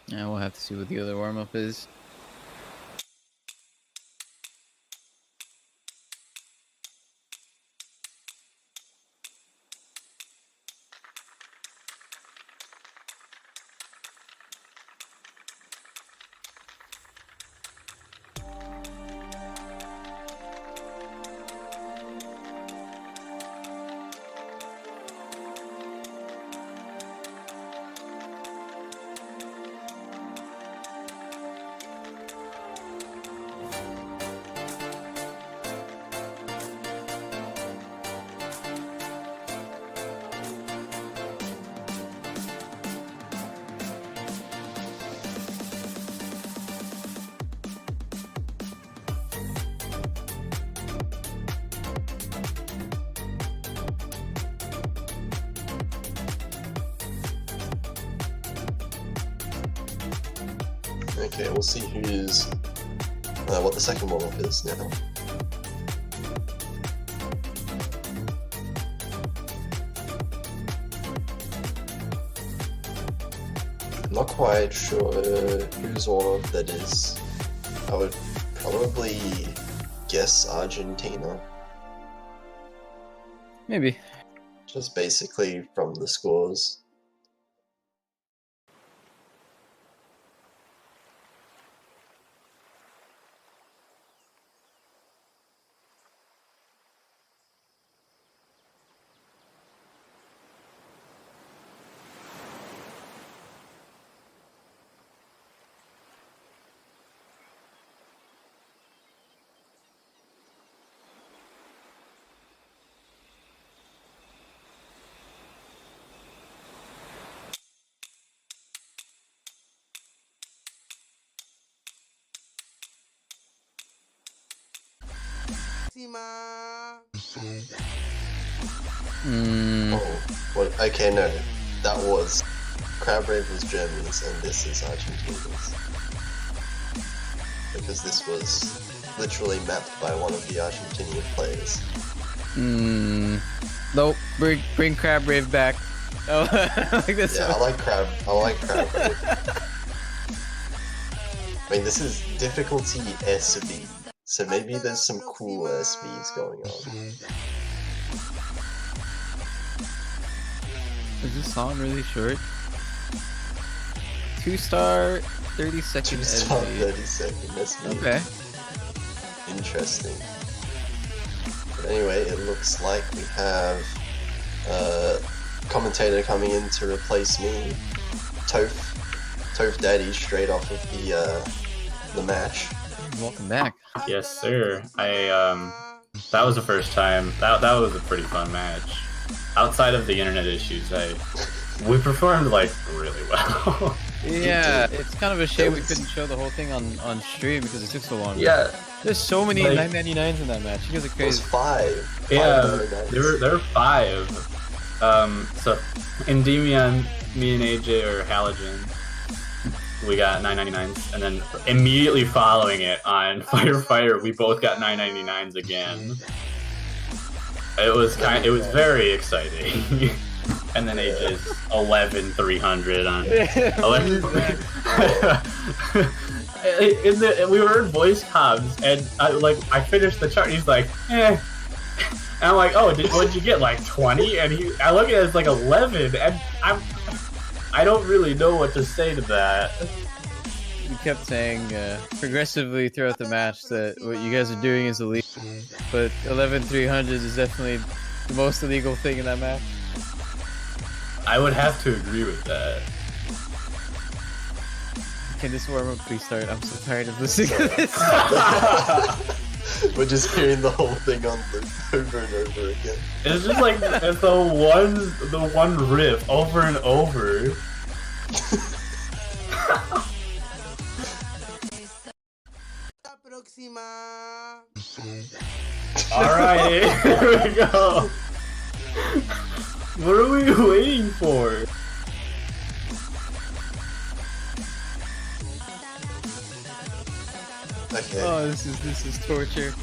Yeah, we'll have to see what the other warm-up is. Okay, we'll see who's what the second warm-up is now. I'm not quite sure whose warm-up that is. I would probably guess Argentina. Maybe. Just basically from the scores. Oh, what? Okay, no. That was Crab-Rave was Germany's and this is Argentina's. Because this was literally mapped by one of the Argentinian players. Nope. Bring Crab-Rave back. Oh, like this. Yeah, I like Crab-Rave. I mean, this is difficulty SB, so maybe there's some cool SBs going on. Is this song really short? 2-star, 30-second 2-star, SB. 30-second SB. Okay. Interesting. But anyway, it looks like we have a commentator coming in to replace me, Toph Daddy, straight off of the the match. Welcome back. Yes, sir. That was the first time. That was a pretty fun match. Outside of the internet issues, we performed like really well. Yeah, it's kind of a shame we couldn't show the whole thing on stream because it took so long. Yeah. There's so many Like- 999s in that match. You guys are It was crazy. 5. Yeah, 5 there were 5. So Endymion, me and AJ or Halogen, we got 999s, and then immediately following it on Firefighter, we both got 999s again. It was very exciting. And then AJ's 11,300 on 11. We were in voice comms, and I finished the chart, and he's like, eh. And I'm like, oh, what'd you get, like 20? And I look at it as like 11, and I don't really know what to say to that. We kept saying progressively throughout the match that what you guys are doing is illegal, but 11,300 is definitely the most illegal thing in that match. I would have to agree with that. Can this warm up please start? I'm so tired of listening to this. We're just hearing the whole thing on loop over and over again. It's just like it's the one riff over and over. Alright, here we go. What are we waiting for? Okay. Oh, this is torture.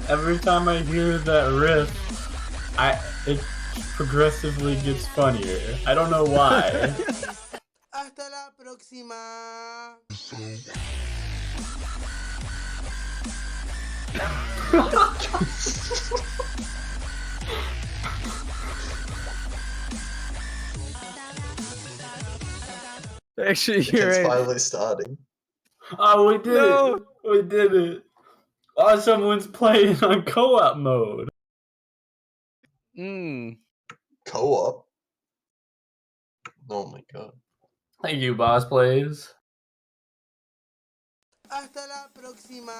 Every time I hear that riff, it progressively gets funnier. I don't know why. Hasta la próxima. Actually, It's you're right. finally starting. Oh, we did it! We did it! Oh, someone's playing on co-op mode. Co-op? Oh my god. Thank you, Boss Plays. Hasta la próxima.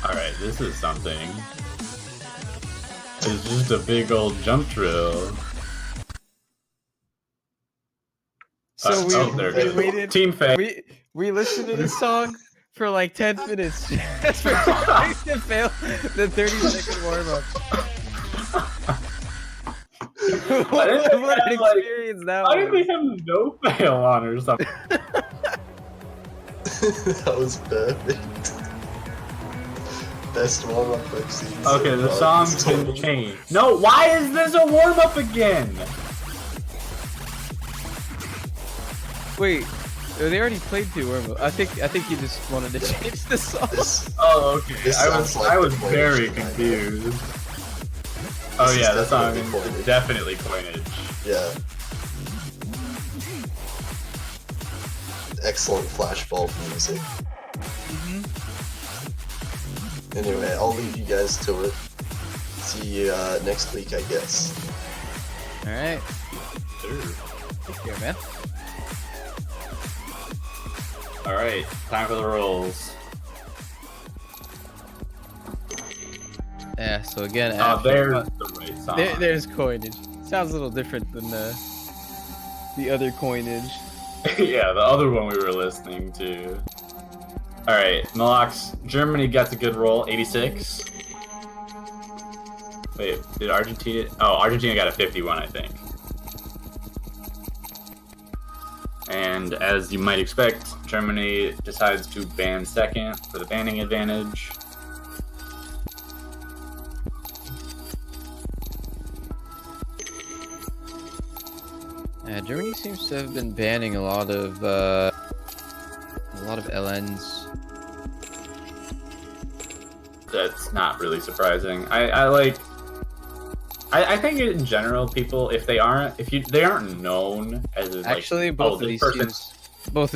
Alright, this is something. It's just a big old jump drill. So there we it is. waited. Team Faye. We listened to this song for like 10 minutes just for trying to fail the 30-second warm up. What an experience that Why did was. we have no fail on or something? That was perfect. Best warm-up I've seen. Okay, the so far song's this been tournament. changed. No, why is this a warm-up again? Wait, they already played 2 warm up. I think you just wanted to change the song. Oh, okay. This I sounds like was the coinage very tonight. confused. Oh This yeah, is the song definitely is coinage. definitely coinage. Yeah. Excellent flashbulb music. Anyway, I'll leave you guys to it. See you next week, I guess. Alright. Take care, man. Alright, time for the rolls. Yeah, so again, Oh, after- there's the right song. there's coinage. Sounds a little different than the other coinage. Yeah, the other one we were listening to. Alright, Malox, Germany got the good roll, 86. Wait, did Argentina? Oh, Argentina got a 51, I think. And as you might expect, Germany decides to ban second for the banning advantage. Germany seems to have been banning a lot of LNs. That's not really surprising. I think in general, people they aren't known as like, Actually, both of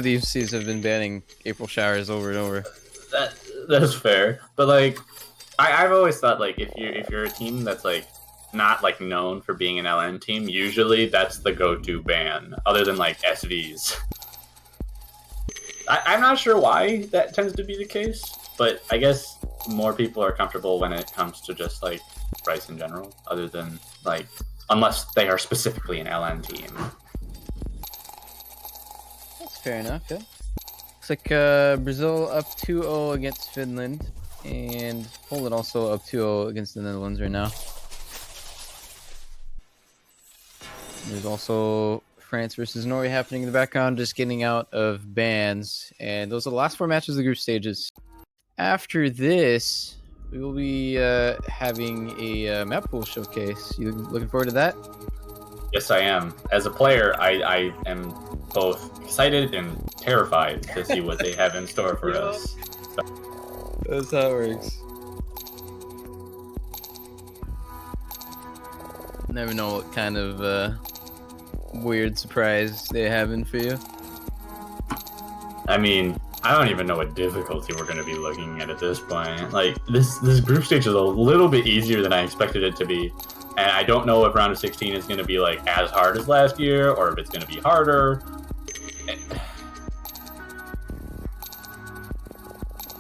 these teams have been banning April showers over and over. That's fair, but like, I've always thought like if you're a team that's like not like known for being an LN team, usually that's the go-to ban, other than like SVs. I'm not sure why that tends to be the case, but I guess more people are comfortable when it comes to just like Rice in general, other than like unless they are specifically an LN team. That's fair enough. Yeah. Looks like Brazil up 2-0 against Finland, and Poland also up 2-0 against the Netherlands right now. There's also France versus Norway happening in the background, just getting out of bans. And those are the last 4 matches of the group stages. After this, we will be having a map pool showcase. You looking forward to that? Yes, I am. As a player, I am both excited and terrified to see what they have in store for us. That's how it works. Never know what kind of weird surprise they have in for you. I mean, I don't even know what difficulty we're going to be looking at this point. Like, this group stage is a little bit easier than I expected it to be. And I don't know if round of 16 is going to be like as hard as last year, or if it's going to be harder.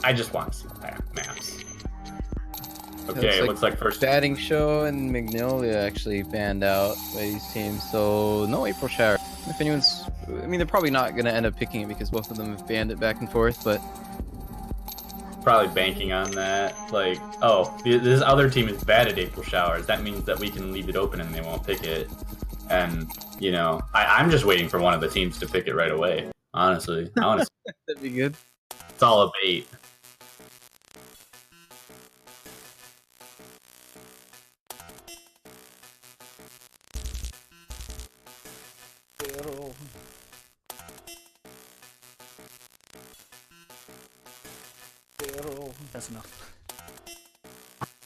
I just want to see maps. Okay, it looks like first Batting Show and Magnolia actually banned out by these teams, so no April Shower. If anyone's, I mean, they're probably not going to end up picking it because both of them have banned it back and forth, but probably banking on that. Like, oh, this other team is bad at April Showers. That means that we can leave it open and they won't pick it. And, you know, I'm just waiting for one of the teams to pick it right away. Honestly, that'd be good. It's all a bait. That's enough.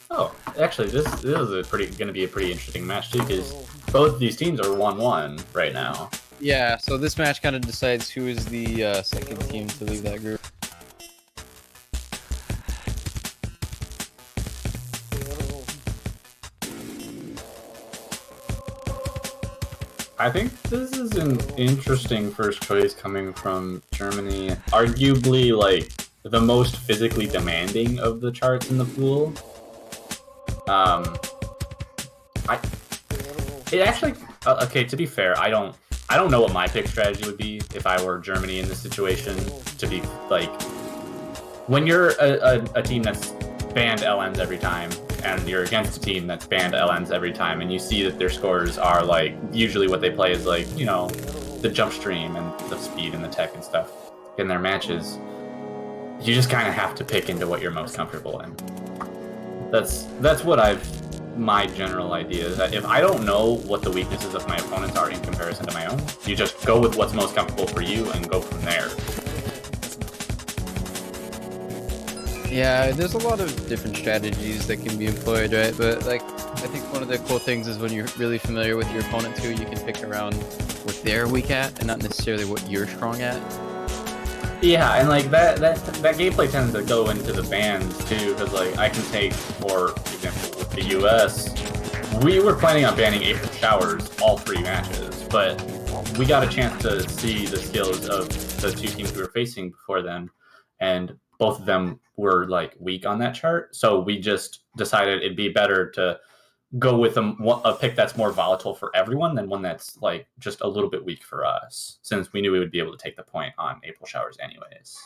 Oh, actually, this is going to be a pretty interesting match too, because both of these teams are 1-1 right now. Yeah, so this match kind of decides who is the second team to leave that group. I think this is an interesting first choice coming from Germany. Arguably, like, the most physically demanding of the charts in the pool. Okay, to be fair, I don't know what my pick strategy would be if I were Germany in this situation. To be like, when you're a team that's banned LNs every time, and you're against a team that's banned LNs every time, and you see that their scores are like, usually what they play is like, you know, the jump stream and the speed and the tech and stuff in their matches, you just kind of have to pick into what you're most comfortable in. That's what my general idea is, that if I don't know what the weaknesses of my opponents are in comparison to my own, you just go with what's most comfortable for you and go from there. Yeah, there's a lot of different strategies that can be employed, right? But like, I think one of the cool things is when you're really familiar with your opponent too, you can pick around what they're weak at and not necessarily what you're strong at. Yeah, and like that gameplay tends to go into the bans too, because like I can take, for example, with the US, we were planning on banning April Showers all 3 matches, but we got a chance to see the skills of the 2 teams we were facing before then, and both of them were like weak on that chart, so we just decided it'd be better to go with a pick that's more volatile for everyone than one that's like just a little bit weak for us, since we knew we would be able to take the point on April Showers anyways.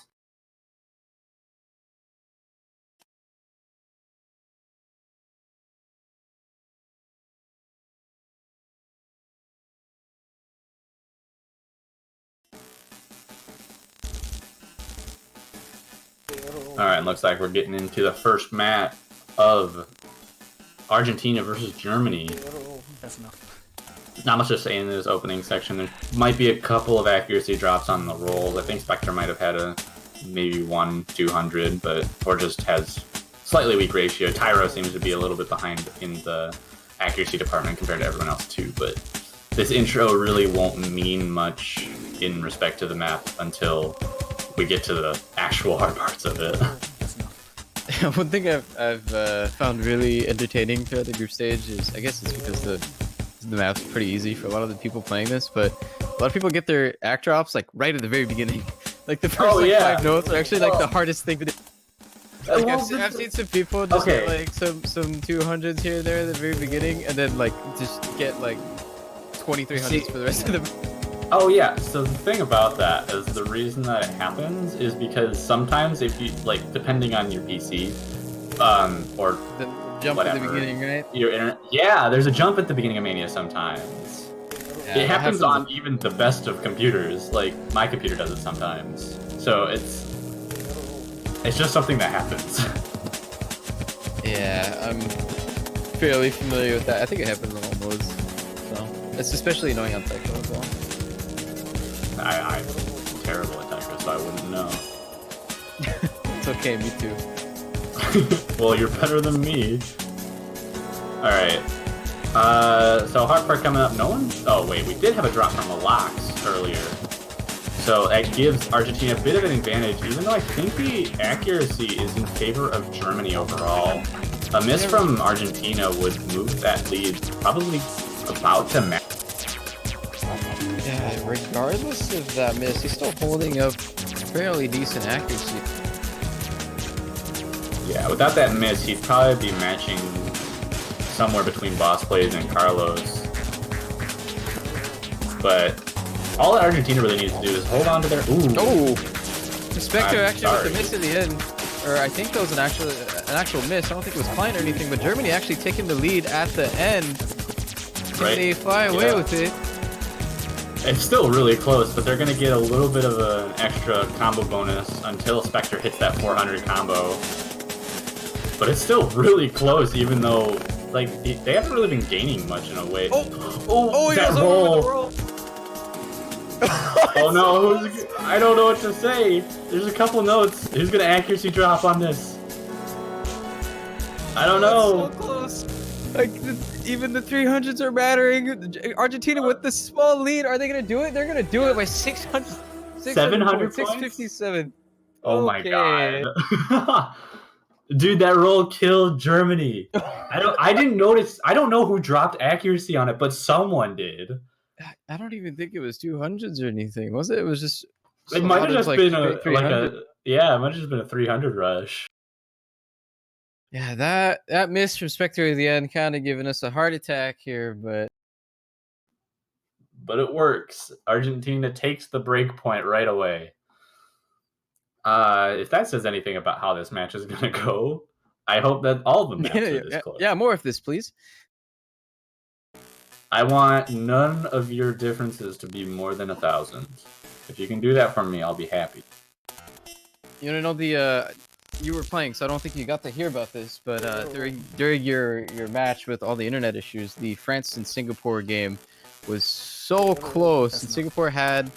Alright, looks like we're getting into the first match of Argentina versus Germany. That's enough. Not much to say in this opening section. There might be a couple of accuracy drops on the rolls. I think Spectre might have had a maybe 1-200, or just has slightly weak ratio. Tyro seems to be a little bit behind in the accuracy department compared to everyone else too, but this intro really won't mean much in respect to the map until we get to the actual hard parts of it. One thing I've found really entertaining throughout the group stage is, I guess it's because the map's pretty easy for a lot of the people playing this, but a lot of people get their act drops like right at the very beginning. Like the first 5 notes are actually like the hardest thing to do. Like I've seen some people just get like some 200s here and there at the very beginning, and then like just get like 2300s for the rest of the. Oh yeah, so the thing about that is the reason that it happens is because sometimes if you, like, depending on your PC, or the jump whatever, at the beginning, right? Your internet, yeah, there's a jump at the beginning of Mania sometimes. Yeah, it happens on even the best of computers, like my computer does it sometimes. So it's just something that happens. Yeah, I'm fairly familiar with that. I think it happens on all modes, so it's especially annoying on Tycho as well. I'm terrible at Tycho, so I wouldn't know. It's okay, me too. Well, you're better than me. Alright. So hard part coming up. No one? Oh, wait, we did have a drop from Alox earlier. So that gives Argentina a bit of an advantage, even though I think the accuracy is in favor of Germany overall. A miss from Argentina would move that lead probably about to match. Yeah, regardless of that miss, he's still holding up fairly decent accuracy. Yeah, without that miss, he'd probably be matching somewhere between Boss Plays and Carlos. But all that Argentina really needs to do is hold on to their... Ooh! Oh! The Spectre actually with the miss in the end. Or I think that was an actual miss. I don't think it was Klein or anything, but Germany actually taking the lead at the end. Right. They fly away with it. It's still really close, but they're going to get a little bit of an extra combo bonus until Spectre hits that 400 combo. But it's still really close, even though, like, they haven't really been gaining much in a way. Oh, that roll! Oh no, I don't know what to say. There's a couple notes. Who's going to accuracy drop on this? I don't know. So close. Like, even the 300s are mattering. Argentina with the small lead, are they going to do it? They're going to do it by 600 700 657. Oh my god. Dude, that roll killed Germany. I didn't notice. I don't know who dropped accuracy on it, but someone did. I don't even think it was 200s or anything, was it? It was just... It might have just been it might have just been a 300 rush. Yeah, that miss from Spectre at the end kind of giving us a heart attack here, but it works. Argentina takes the break point right away. If that says anything about how this match is gonna go, I hope that all the maps are this close. Yeah, more of this, please. I want none of your differences to be more than 1,000. If you can do that for me, I'll be happy. You wanna know the you were playing, so I don't think you got to hear about this, but during your match with all the internet issues, the France and Singapore game was so close, and Singapore had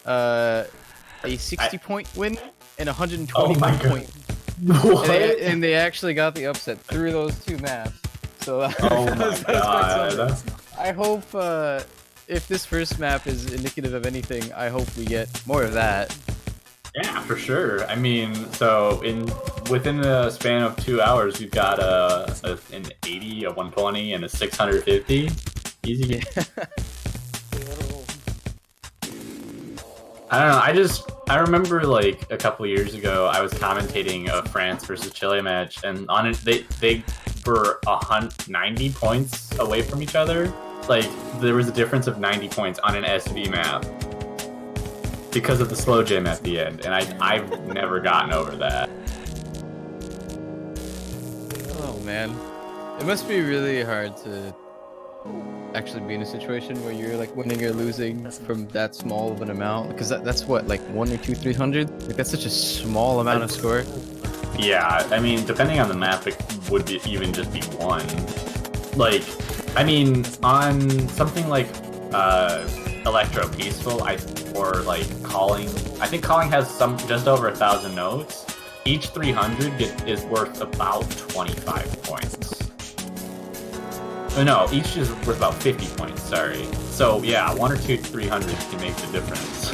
a 60-point win and a 120-point win. And they actually got the upset through those two maps. So my god. I hope if this first map is indicative of anything, I hope we get more of that. Yeah, for sure. I mean, so within the span of 2 hours, we've got an 80, a 120, and a 650. Easy. Yeah. I don't know. I remember like a couple years ago, I was commentating a France versus Chile match, and on it they were 90 points away from each other. Like there was a difference of 90 points on an SV map because of the slow jam at the end, and I've never gotten over that. Oh man, it must be really hard to actually be in a situation where you're like winning or losing from that small of an amount, because that's what, like 1 or 2 300, like that's such a small amount of score. Yeah, I mean, depending on the map, it would even just be 1. Like, I mean, on something like Electro Peaceful, or like Calling, I think Calling has just over 1,000 notes. Each 300 is worth about 25 points. Oh, no, each is worth about 50 points, sorry. So yeah, 1 or 2 300s can make the difference.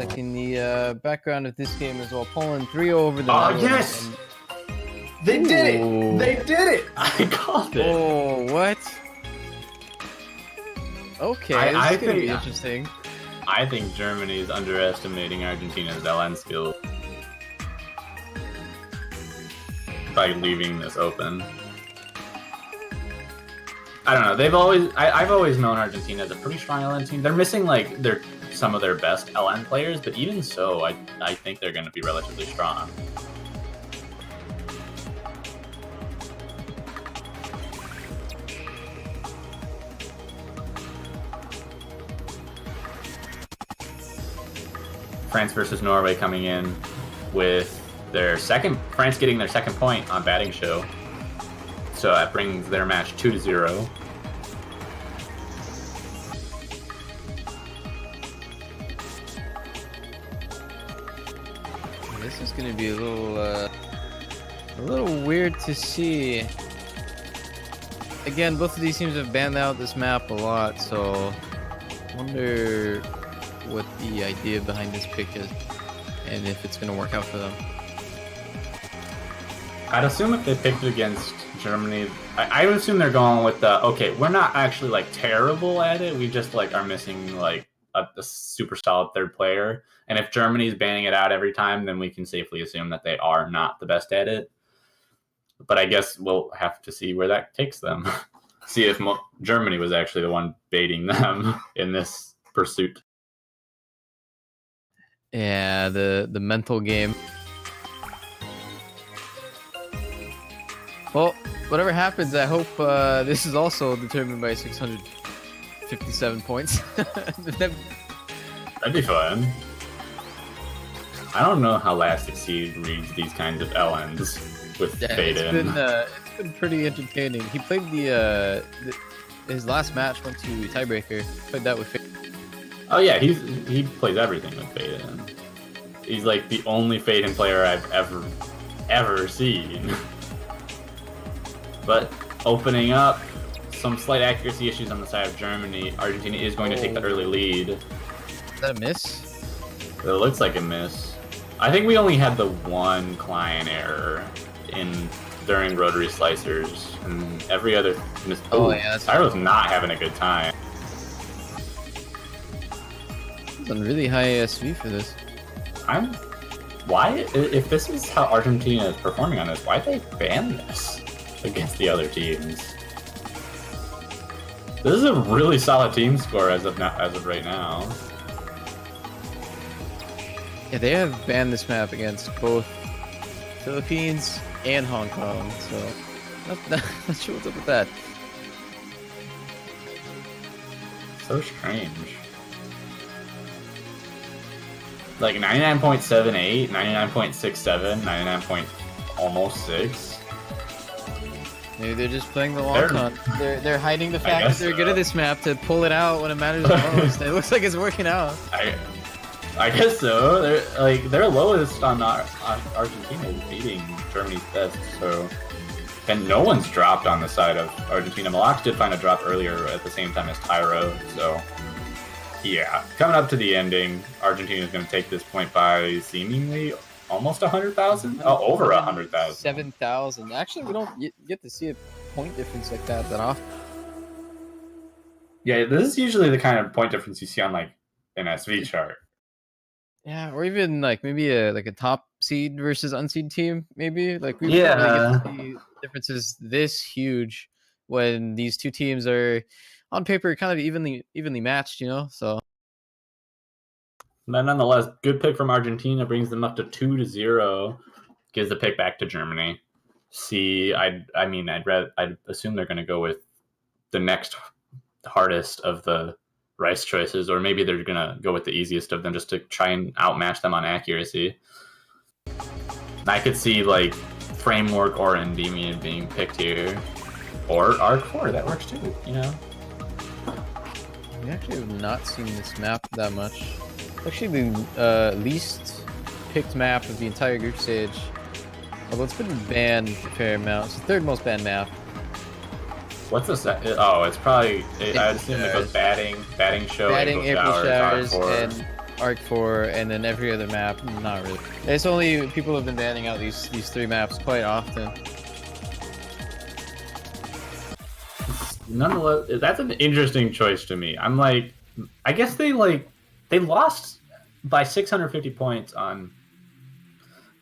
like in the background of this game as well. Poland 3-0 over the Oh, Netherlands. yes! And... They did Ooh. it! They did it! I called it! Oh, what? Okay, I this is gonna be think- interesting. I think Germany is underestimating Argentina's LN skill by leaving this open. I don't know. I've always known Argentina as a pretty strong LN team. They're missing like some of their best LN players, but even so, I think they're going to be relatively strong. France versus Norway coming in with France getting their second point on batting show. So that brings their match 2-0. This is gonna be a little weird to see. Again, both of these teams have banned out this map a lot, so I wonder what the idea behind this pick is and if it's gonna work out for them. I'd assume if they picked it against Germany, I would assume they're going with the, okay, we're not actually like terrible at it, we just like are missing like a super solid third player. And if Germany's banning it out every time, then we can safely assume that they are not the best at it. But I guess we'll have to see where that takes them. See if Germany was actually the one baiting them in this pursuit. Yeah, the mental game. Well, whatever happens, I hope this is also determined by 657 points. That'd be fun. I don't know how Last Succeed reads these kinds of LNs with fade in. It's been pretty entertaining. He played his last match went to tiebreaker. Played that with fade. Oh yeah, he plays everything with fade in. He's like the only fade in player I've ever seen. But opening up, some slight accuracy issues on the side of Germany. Argentina is going to take the early lead. Is that a miss? It looks like a miss. I think we only had the one client error during rotary slicers, and every other miss. Oh yeah, Tyro's not having a good time. He's on really high ASV for this. Why, if this is how Argentina is performing on this, why'd they ban this against the other teams? This is a really solid team score as of right now. Yeah, they have banned this map against both Philippines and Hong Kong, so not sure what's up with that. So strange. Like 99.78, 99.67, 99. Almost 6. Maybe they're just playing the long con. They're hiding the fact that they're good at this map to pull it out when it matters the most. It looks like it's working out. I guess so. Their lowest on Argentina is beating Germany's best. So, and no one's dropped on the side of Argentina. Malax did find a drop earlier at the same time as Tyro. So, yeah, coming up to the ending, Argentina is going to take this point by seemingly almost 100,000. Oh, over 100,000. 7,000. Actually, we don't get to see a point difference like that often. Yeah, this is usually the kind of point difference you see on like an SV chart. Yeah, or even like maybe a top seed versus unseed team. Maybe like we don't really get to see differences this huge when these two teams are on paper kind of evenly matched. So. But nonetheless, good pick from Argentina, brings them up to 2-0. Gives the pick back to Germany. I'd assume they're going to go with the next hardest of the rice choices, or maybe they're going to go with the easiest of them just to try and outmatch them on accuracy. I could see like Framework or Endymion being picked here, or Arc 4, that works too, We actually have not seen this map that much. Actually, the least picked map of the entire group stage. Although it's been banned a fair amount. It's the third most banned map. What's this? Oh, it's probably. I assume it goes batting show, batting, April showers, and Arc 4, and then every other map, not really. It's only people have been banning out these 3 maps quite often. Nonetheless, that's an interesting choice to me. I'm like, I guess they lost by 650 points on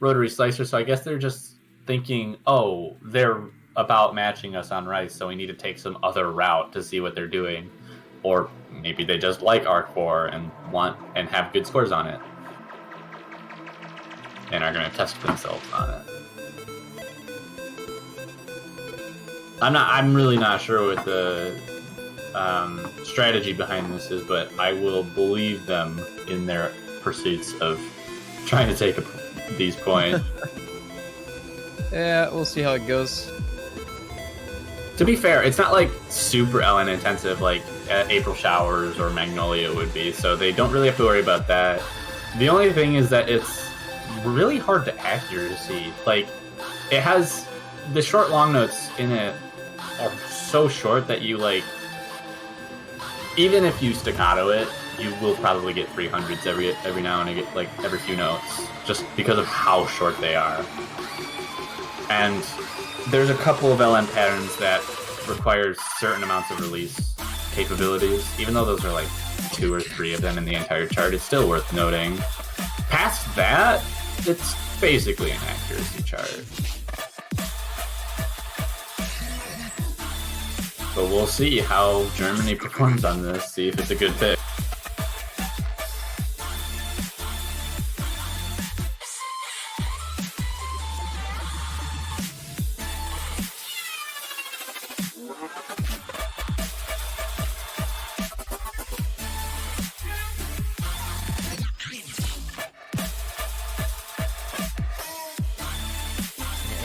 Rotary Slicer, so I guess they're just thinking, oh, they're about matching us on Rice, so we need to take some other route to see what they're doing. Or maybe they just like Arc 4 and want and have good scores on it. And are going to test themselves on it. I'm really not sure what the strategy behind this is, but I will believe them in their pursuits of trying to take these points. Yeah, we'll see how it goes. To be fair, it's not like super LN intensive like April Showers or Magnolia would be, so they don't really have to worry about that. The only thing is that it's really hard to accuracy. Like, it has the short long notes in it are so short that you like, even if you staccato it, you will probably get 300s every now and again, like every few notes, just because of how short they are. And there's a couple of LN patterns that require certain amounts of release capabilities. Even though those are like 2 or 3 of them in the entire chart, it's still worth noting. Past that, it's basically an accuracy chart. But we'll see how Germany performs on this, see if it's a good pick.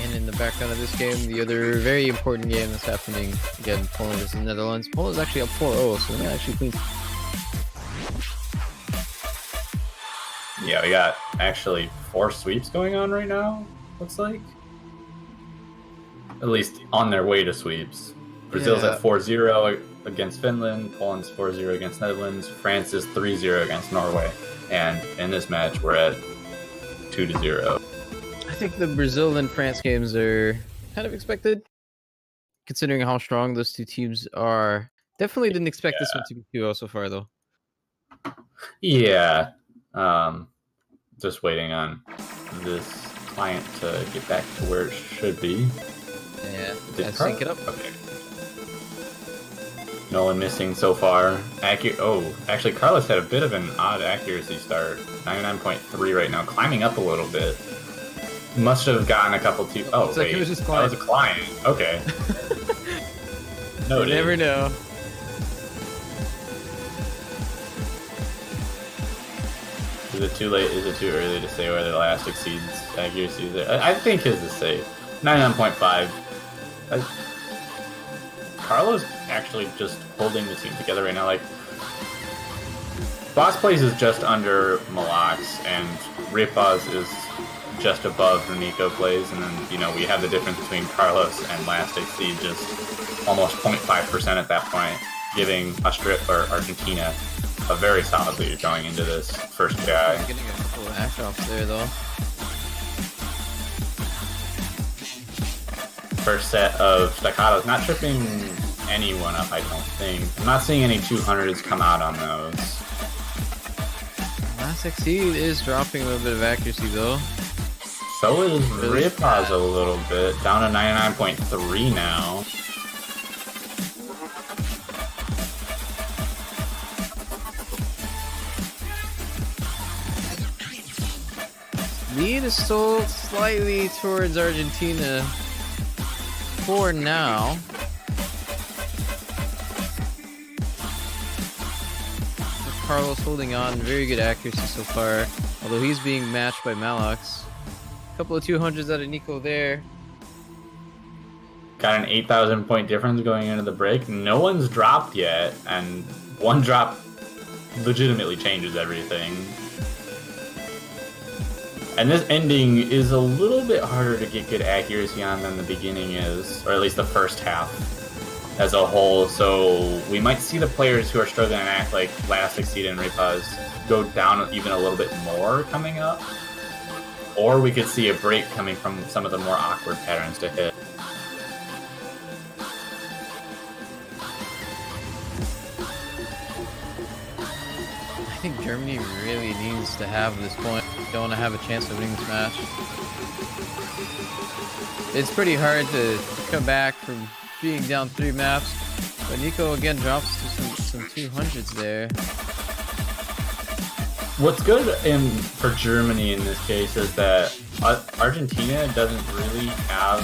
And in the background of this game, the other very important game that's happening, again, Poland versus the Netherlands. Poland's actually up 4-0, so they're actually clean. Yeah, we got actually 4 sweeps going on right now, looks like. At least on their way to sweeps. Brazil's at 4-0 against Finland, Poland's 4-0 against Netherlands, France is 3-0 against Norway. And in this match, we're at 2-0. I think the Brazil and France games are kind of expected, considering how strong those 2 teams are. Definitely didn't expect this one to be 2-0 so far, though. Yeah. Just waiting on this client to get back to where it should be. Yeah, let's sync it up. Okay. No one missing so far. Actually, Carlos had a bit of an odd accuracy start. 99.3 right now, climbing up a little bit. Must have gotten a couple too. Oh, wait, it was just that was a client. Okay. No, you never know. Is it too late? Is it too early to say whether the last exceeds accuracy? I think his is safe. 99.5. Carlos actually just holding the team together right now. Like, Boss Plays is just under Malax, and Ripaz is just above Nico Plays, and then, you know, we have the difference between Carlos and Last Exceed, just almost 0.5% at that point, giving Argentina a very solid lead going into this first guy. I'm getting a couple of hack drops there, though. First set of staccatos, not tripping anyone up, I don't think. I'm not seeing any 200s come out on those. Last Exceed is dropping a little bit of accuracy, though. So is Ripaz a little bit, down to 99.3 now. Lead is still slightly towards Argentina for now. Carlos holding on, very good accuracy so far, although he's being matched by Malox. A couple of 200s out of Nico there. Got an 8,000 point difference going into the break. No one's dropped yet, and one drop legitimately changes everything. And this ending is a little bit harder to get good accuracy on than the beginning is, or at least the first half. as a whole. So we might see the players who are struggling and act like last succeed and repause go down even a little bit more coming up. Or we could see a break coming from some of the more awkward patterns to hit. I think Germany really needs to have this point. Don't want to have a chance of winning this match. It's pretty hard to come back from being down 3 maps, but Nico again drops to some 200s there. What's good for Germany in this case is that Argentina doesn't really have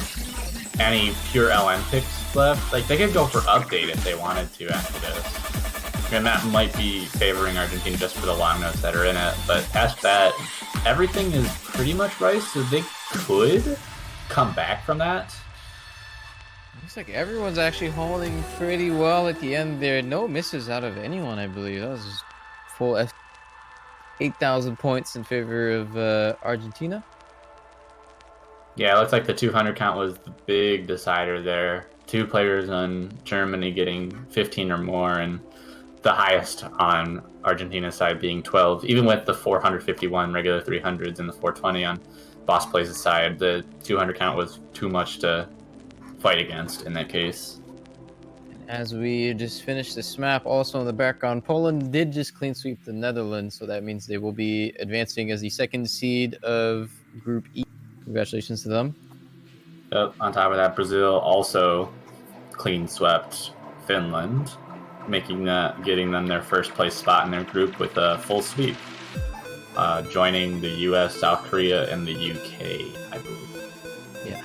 any pure LN picks left. Like, they could go for update if they wanted to after this. And that might be favoring Argentina just for the long notes that are in it, but past that, everything is pretty much right, so they could come back from that. Looks like everyone's actually holding pretty well at the end there. No misses out of anyone, I believe. That was just full 8,000 points in favor of Argentina. Yeah, it looks like the 200 count was the big decider there. 2 players on Germany getting 15 or more, and the highest on Argentina's side being 12. Even with the 451 regular 300s and the 420 on Boss Plays' side, the 200 count was too much to fight against in that case. As we just finished this map, also in the background, Poland did just clean sweep the Netherlands, so that means they will be advancing as the 2nd seed of Group E. Congratulations to them. Yep, on top of that, Brazil also clean swept Finland, getting them their first place spot in their group with a full sweep, joining the US, South Korea, and the UK, I believe. Yeah.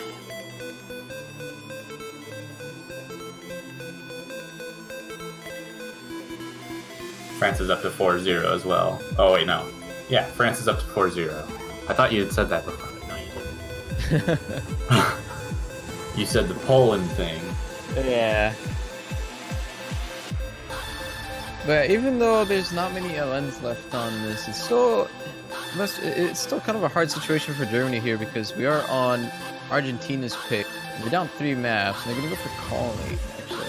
France is up to 4-0 as well. Oh wait, no. Yeah, France is up to 4-0. I thought you had said that before, but no, you didn't. You said the Poland thing. Yeah. But even though there's not many LNs left on this, it's still kind of a hard situation for Germany here because we are on Argentina's pick. We're down 3 maps, and they're gonna go for Colony, actually.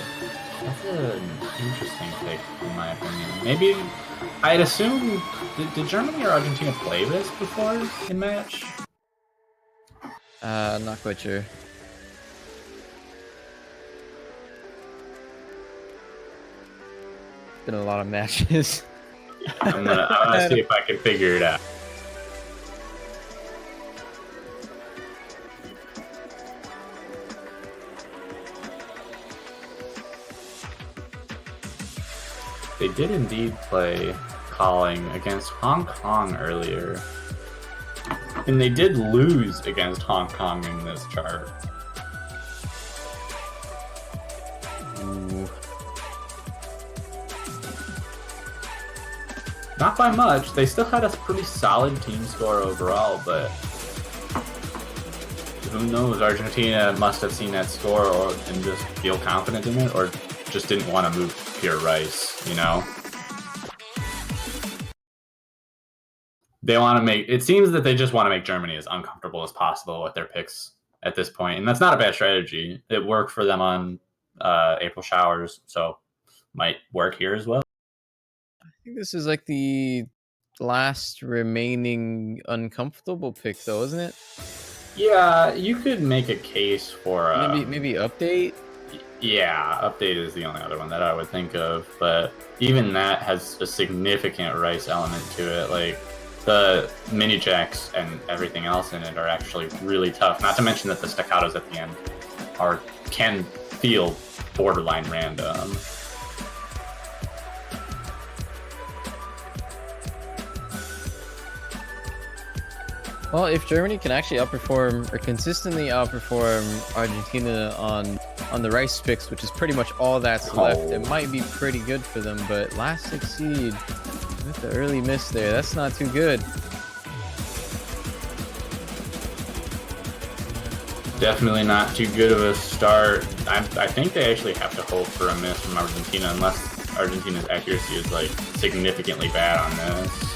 That's an interesting pick, in my opinion. Maybe I'd assume did Germany or Argentina play this before in match? Not quite sure. Been a lot of matches. I'm gonna see if I can figure it out. They did indeed play calling against Hong Kong earlier. And they did lose against Hong Kong in this chart. Ooh. Not by much. They still had a pretty solid team score overall, but who knows? Argentina must have seen that score and just feel confident in it, or just didn't want to move pure rice, you know? They want to make it seems that they just want to make Germany as uncomfortable as possible with their picks at this point, and that's not a bad strategy. It worked for them on April Showers, so might work here as well. I think this is like the last remaining uncomfortable pick, though, isn't it? Yeah, you could make a case for maybe update. Yeah, update is the only other one that I would think of, but even that has a significant rice element to it. Like the mini jacks and everything else in it are actually really tough. Not to mention that the staccatos at the end can feel borderline random. Well, if Germany can actually outperform or consistently outperform Argentina on the rice picks, which is pretty much all that's left, it might be pretty good for them. But last succeed with the early miss there, that's not too good. Definitely not too good of a start. I think they actually have to hope for a miss from Argentina unless Argentina's accuracy is like significantly bad on this.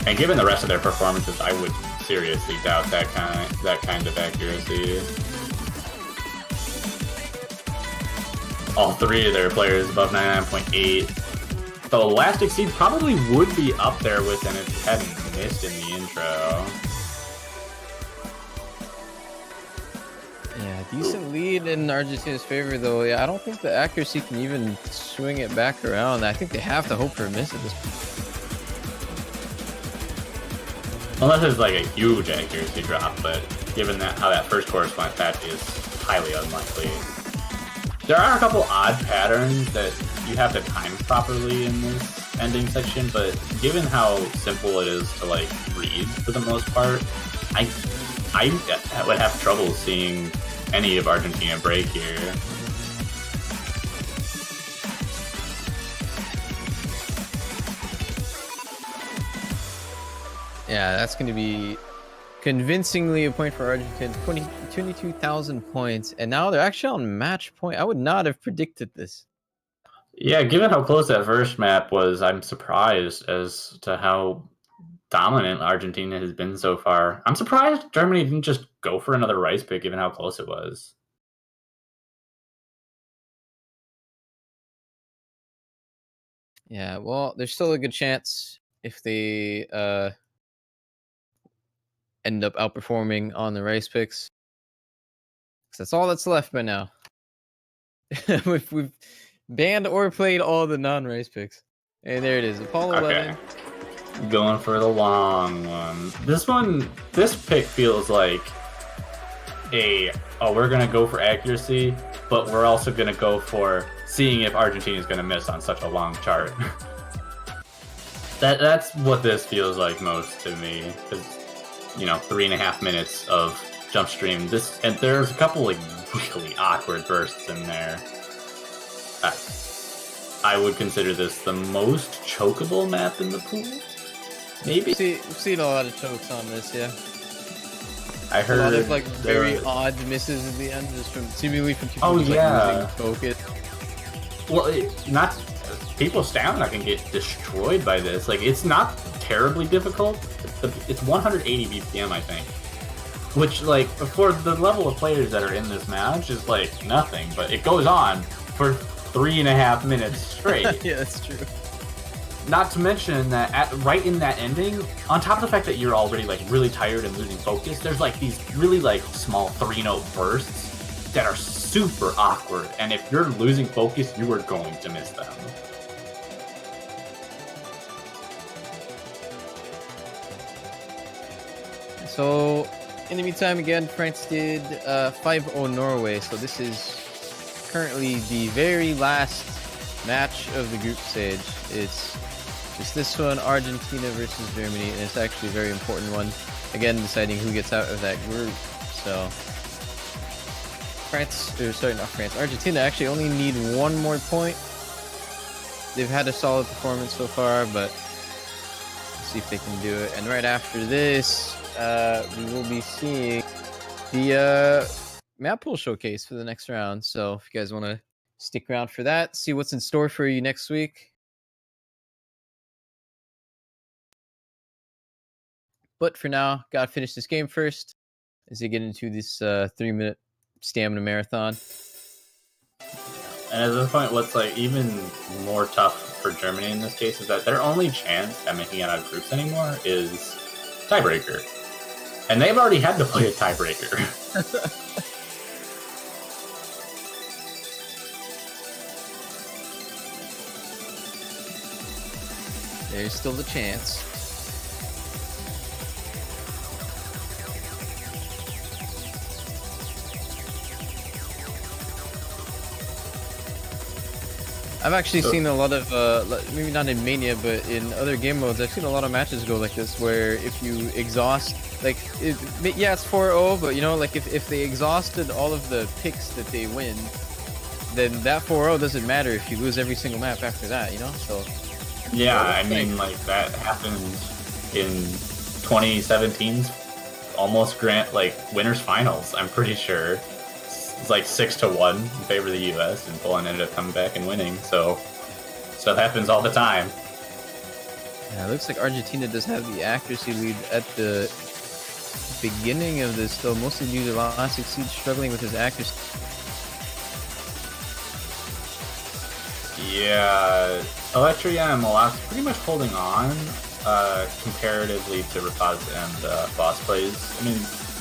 And given the rest of their performances, I would seriously doubt that kind of accuracy. all three of their players above 99.8. The last exceed probably would be up there with them if he hadn't missed in the intro. Yeah, decent lead in Argentina's favor, though. Yeah, I don't think the accuracy can even swing it back around. I think they have to hope for a miss at this point. Unless it's like a huge accuracy drop, but given that how that first course went, that is highly unlikely. There are a couple odd patterns that you have to time properly in this ending section, but given how simple it is to like read for the most part, I would have trouble seeing any of Argentina break here. Yeah, that's going to be convincingly a point for Argentina. 22,000 points, and now they're actually on match point. I would not have predicted this. Yeah, given how close that first map was, I'm surprised as to how dominant Argentina has been so far. I'm surprised Germany didn't just go for another rice pick given how close it was. Yeah, well, there's still a good chance if they end up outperforming on the rice picks. 'Cause that's all that's left by now. we've banned or played all the non-race picks. And there it is, Apollo 11. Going for the long one. This pick feels like we're gonna go for accuracy, but we're also gonna go for seeing if Argentina is gonna miss on such a long chart. That's what this feels like most to me. Because 3.5 minutes of jump stream. And there's a couple like really awkward bursts in there. I would consider this the most chokeable map in the pool. Maybe. We've seen a lot of chokes on this, yeah. I heard a lot of like very odd misses at the end, just seemingly from people losing focus. Well, not people's stamina can get destroyed by this. Like, it's not terribly difficult. It's 180 BPM, I think. Which, like, for the level of players that are in this match is like nothing. But it goes on for 3.5 minutes straight. Yeah, that's true. Not to mention that right in that ending, on top of the fact that you're already like really tired and losing focus, there's like these really like small 3-note bursts that are super awkward. And if you're losing focus, you are going to miss them. So, in the meantime, again, France did 5-0 Norway. So this is currently the very last match of the group stage. It's this one, Argentina versus Germany, and it's actually a very important one. Again, deciding who gets out of that group. So, Argentina actually only need one more point. They've had a solid performance so far, but let's see if they can do it. And right after this, we will be seeing the map pool showcase for the next round. So if you guys want to stick around for that, see what's in store for you next week. But for now, gotta finish this game first as you get into this 3-minute stamina marathon. And at this point, what's like even more tough for Germany in this case is that their only chance at making it out of groups anymore is tiebreaker. And they've already had to play a tiebreaker. There's still the chance. I've actually seen a lot of, maybe not in Mania, but in other game modes, I've seen a lot of matches go like this, where if you exhaust, like, yeah, it's 4-0, but like if they exhausted all of the picks that they win, then that 4-0 doesn't matter if you lose every single map after that, so. Yeah, I mean, like, that happened in 2017's almost winners finals, I'm pretty sure. It's like 6-1 in favor of the US, and Poland ended up coming back and winning, so stuff happens all the time. Yeah, it looks like Argentina does have the accuracy lead at the beginning of this, though, mostly due to last Exceed struggling with his accuracy. Yeah, Electria and Molas pretty much holding on comparatively to Rapaz and Boss Plays. I mean,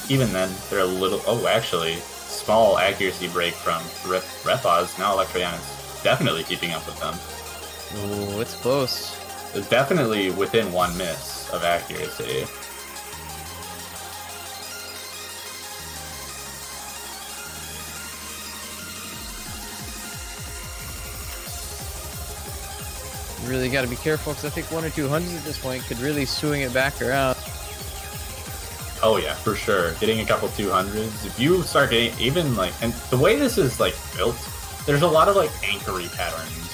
even then, they're a little... Oh, actually, small accuracy break from Rapaz. Now Electria is definitely keeping up with them. Ooh, it's close. It's definitely within one miss of accuracy. You really got to be careful because I think 1 or 2 hundreds at this point could really swing it back around. Oh yeah, for sure. Getting a couple 200s. If you start getting even like, and the way this is like built, there's a lot of like anchory patterns.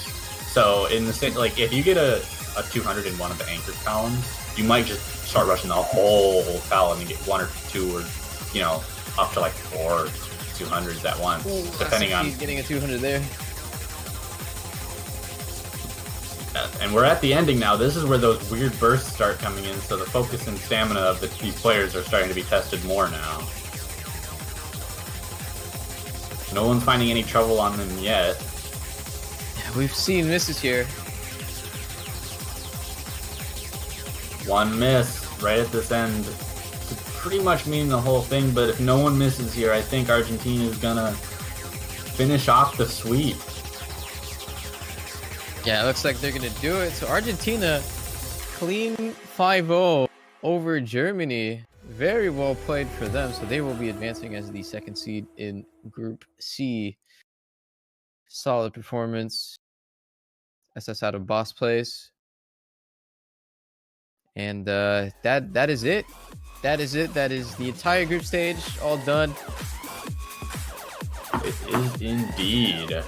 So in the same, like if you get a 200 in one of the anchor columns, you might just start rushing the whole column and get 1 or 2 or, you know, up to like 4 200s at once, depending on. Getting a 200 there. And we're at the ending now. This is where those weird bursts start coming in, so the focus and stamina of these players are starting to be tested more now. No one's finding any trouble on them yet. Yeah, we've seen misses here. One miss right at this end could pretty much mean the whole thing, but if no one misses here, I think Argentina is gonna finish off the sweep. Yeah, it looks like they're gonna do it. So Argentina, clean 5-0 over Germany. Very well played for them. So they will be advancing as the 2nd seed in Group C. Solid performance. SS out of Boss Plays. And that is it. That is it. That is the entire group stage all done. It is indeed.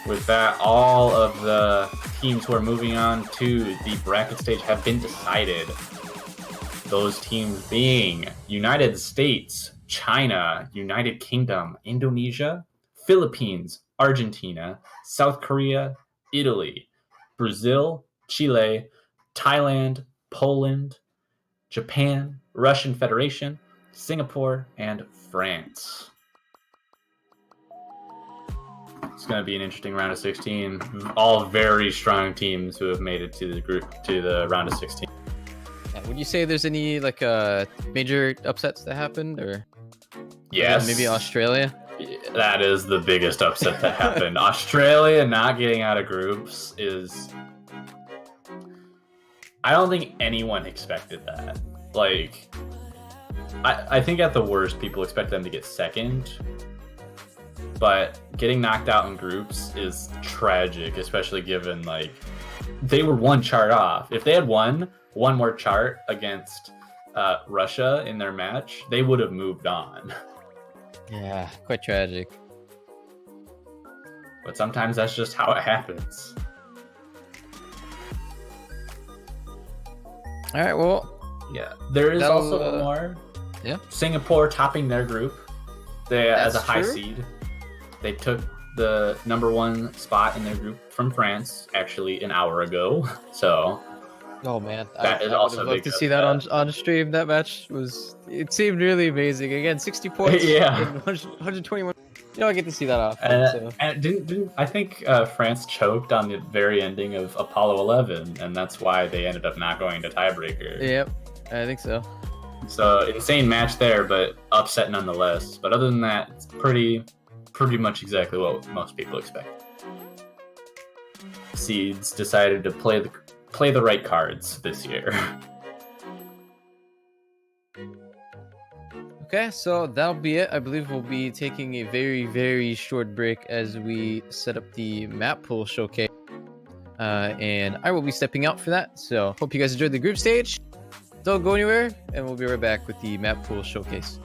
With that, all of the teams who are moving on to the bracket stage have been decided. Those teams being United States, China, United Kingdom, Indonesia, Philippines, Argentina, South Korea, Italy, Brazil, Chile, Thailand, Poland, Japan, Russian Federation, Singapore, and France. It's going to be an interesting round of 16. All very strong teams who have made it to the round of 16. Would you say there's any like major upsets that happened, or yes, maybe Australia? That is the biggest upset that happened. Australia not getting out of groups is... I don't think anyone expected that. Like, I think at the worst, people expect them to get second. But getting knocked out in groups is tragic, especially given, like, they were 1 chart off. If they had won 1 more chart against Russia in their match, they would have moved on. Yeah, quite tragic. But sometimes that's just how it happens. All right, well, yeah, there is also one more. Yeah, Singapore topping their group. They as a high true. seed. They took the #1 spot in their group from France actually an hour ago. So, oh man, that is I also would love to see that on stream. That match it seemed really amazing. Again, 60 points. Yeah, and 121. You know, I get to see that off. And didn't I think France choked on the very ending of Apollo 11, and that's why they ended up not going to tiebreaker. Yep, I think so. So insane match there, but upset nonetheless. But other than that, it's pretty much exactly what most people expect. Seeds decided to play the right cards this year. Okay, so that'll be it. I believe we'll be taking a very, very short break as we set up the map pool showcase. And I will be stepping out for that. So hope you guys enjoyed the group stage. Don't go anywhere, and we'll be right back with the map pool showcase.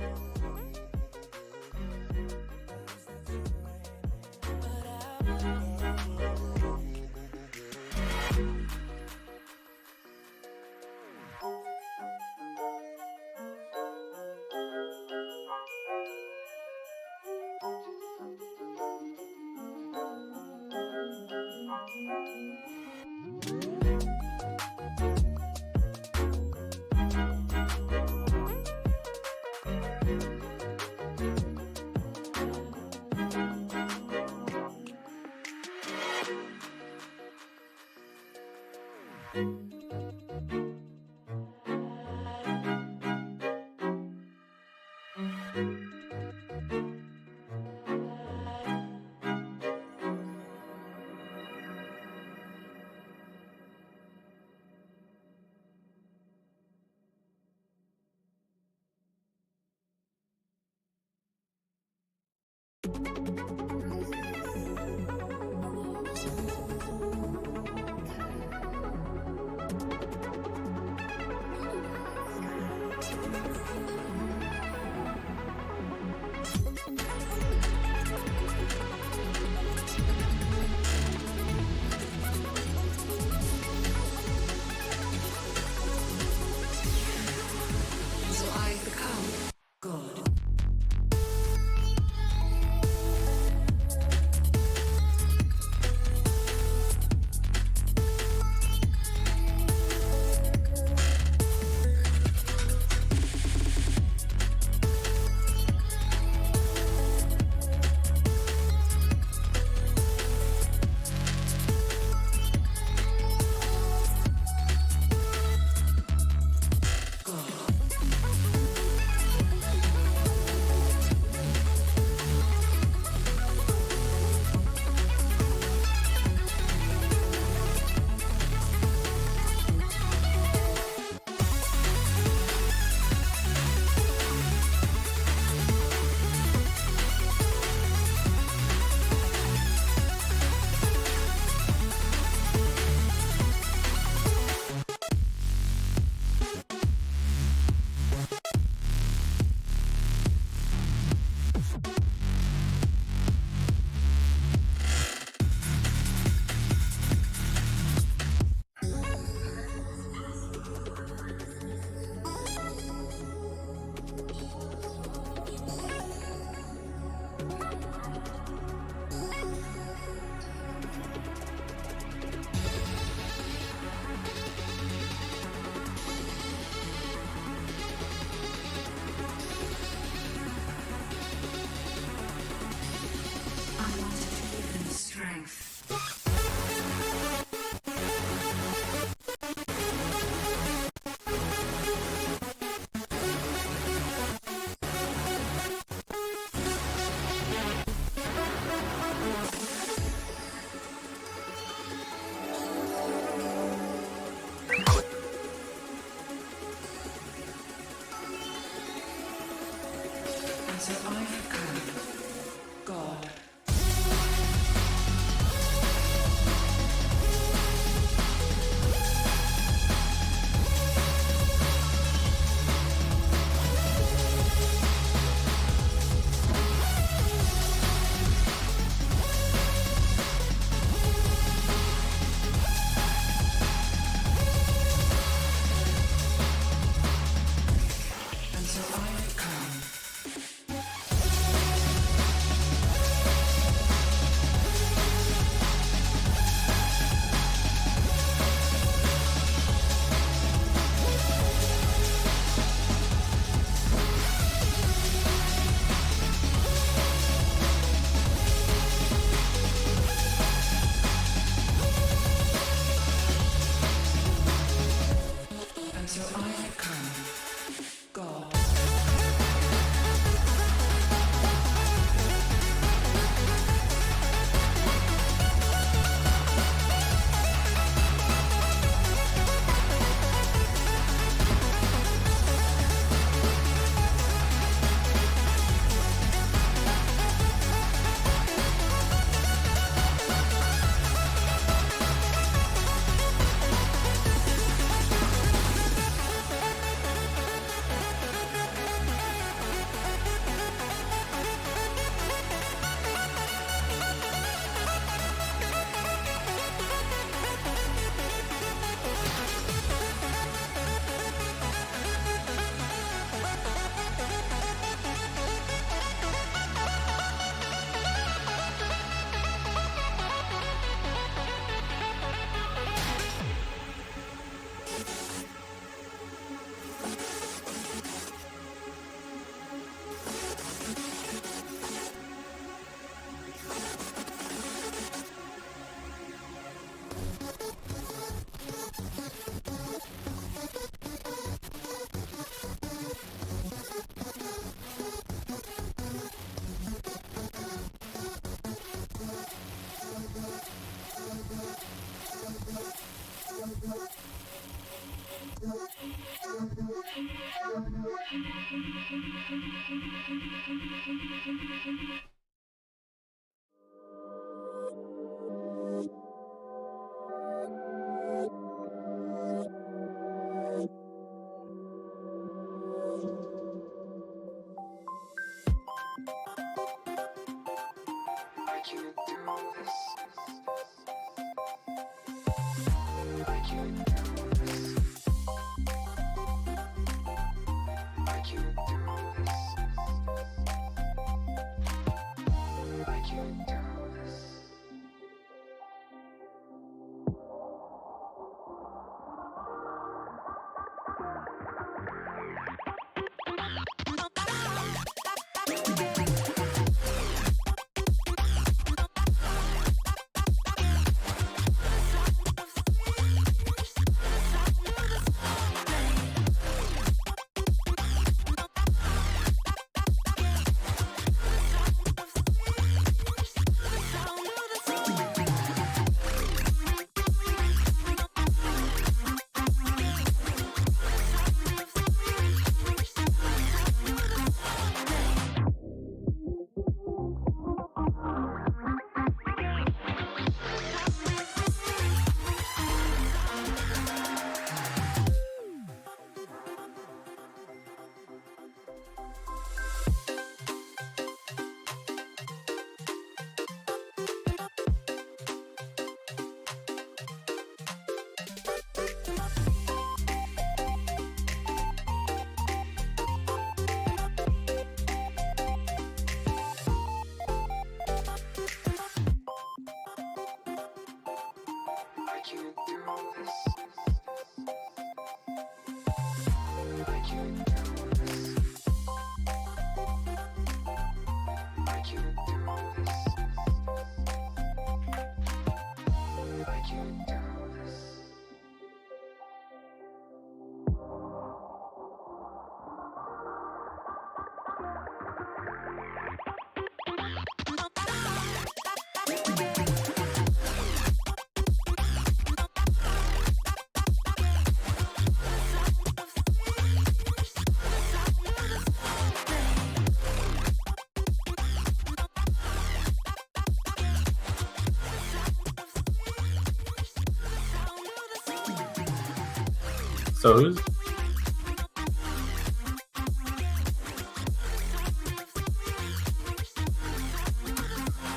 So who's...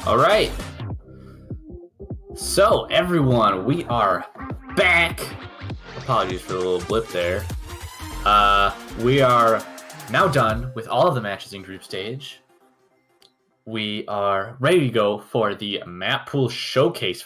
All right. So everyone, we are back. Apologies for the little blip there. We are now done with all of the matches in group stage. We are ready to go for the map pool showcase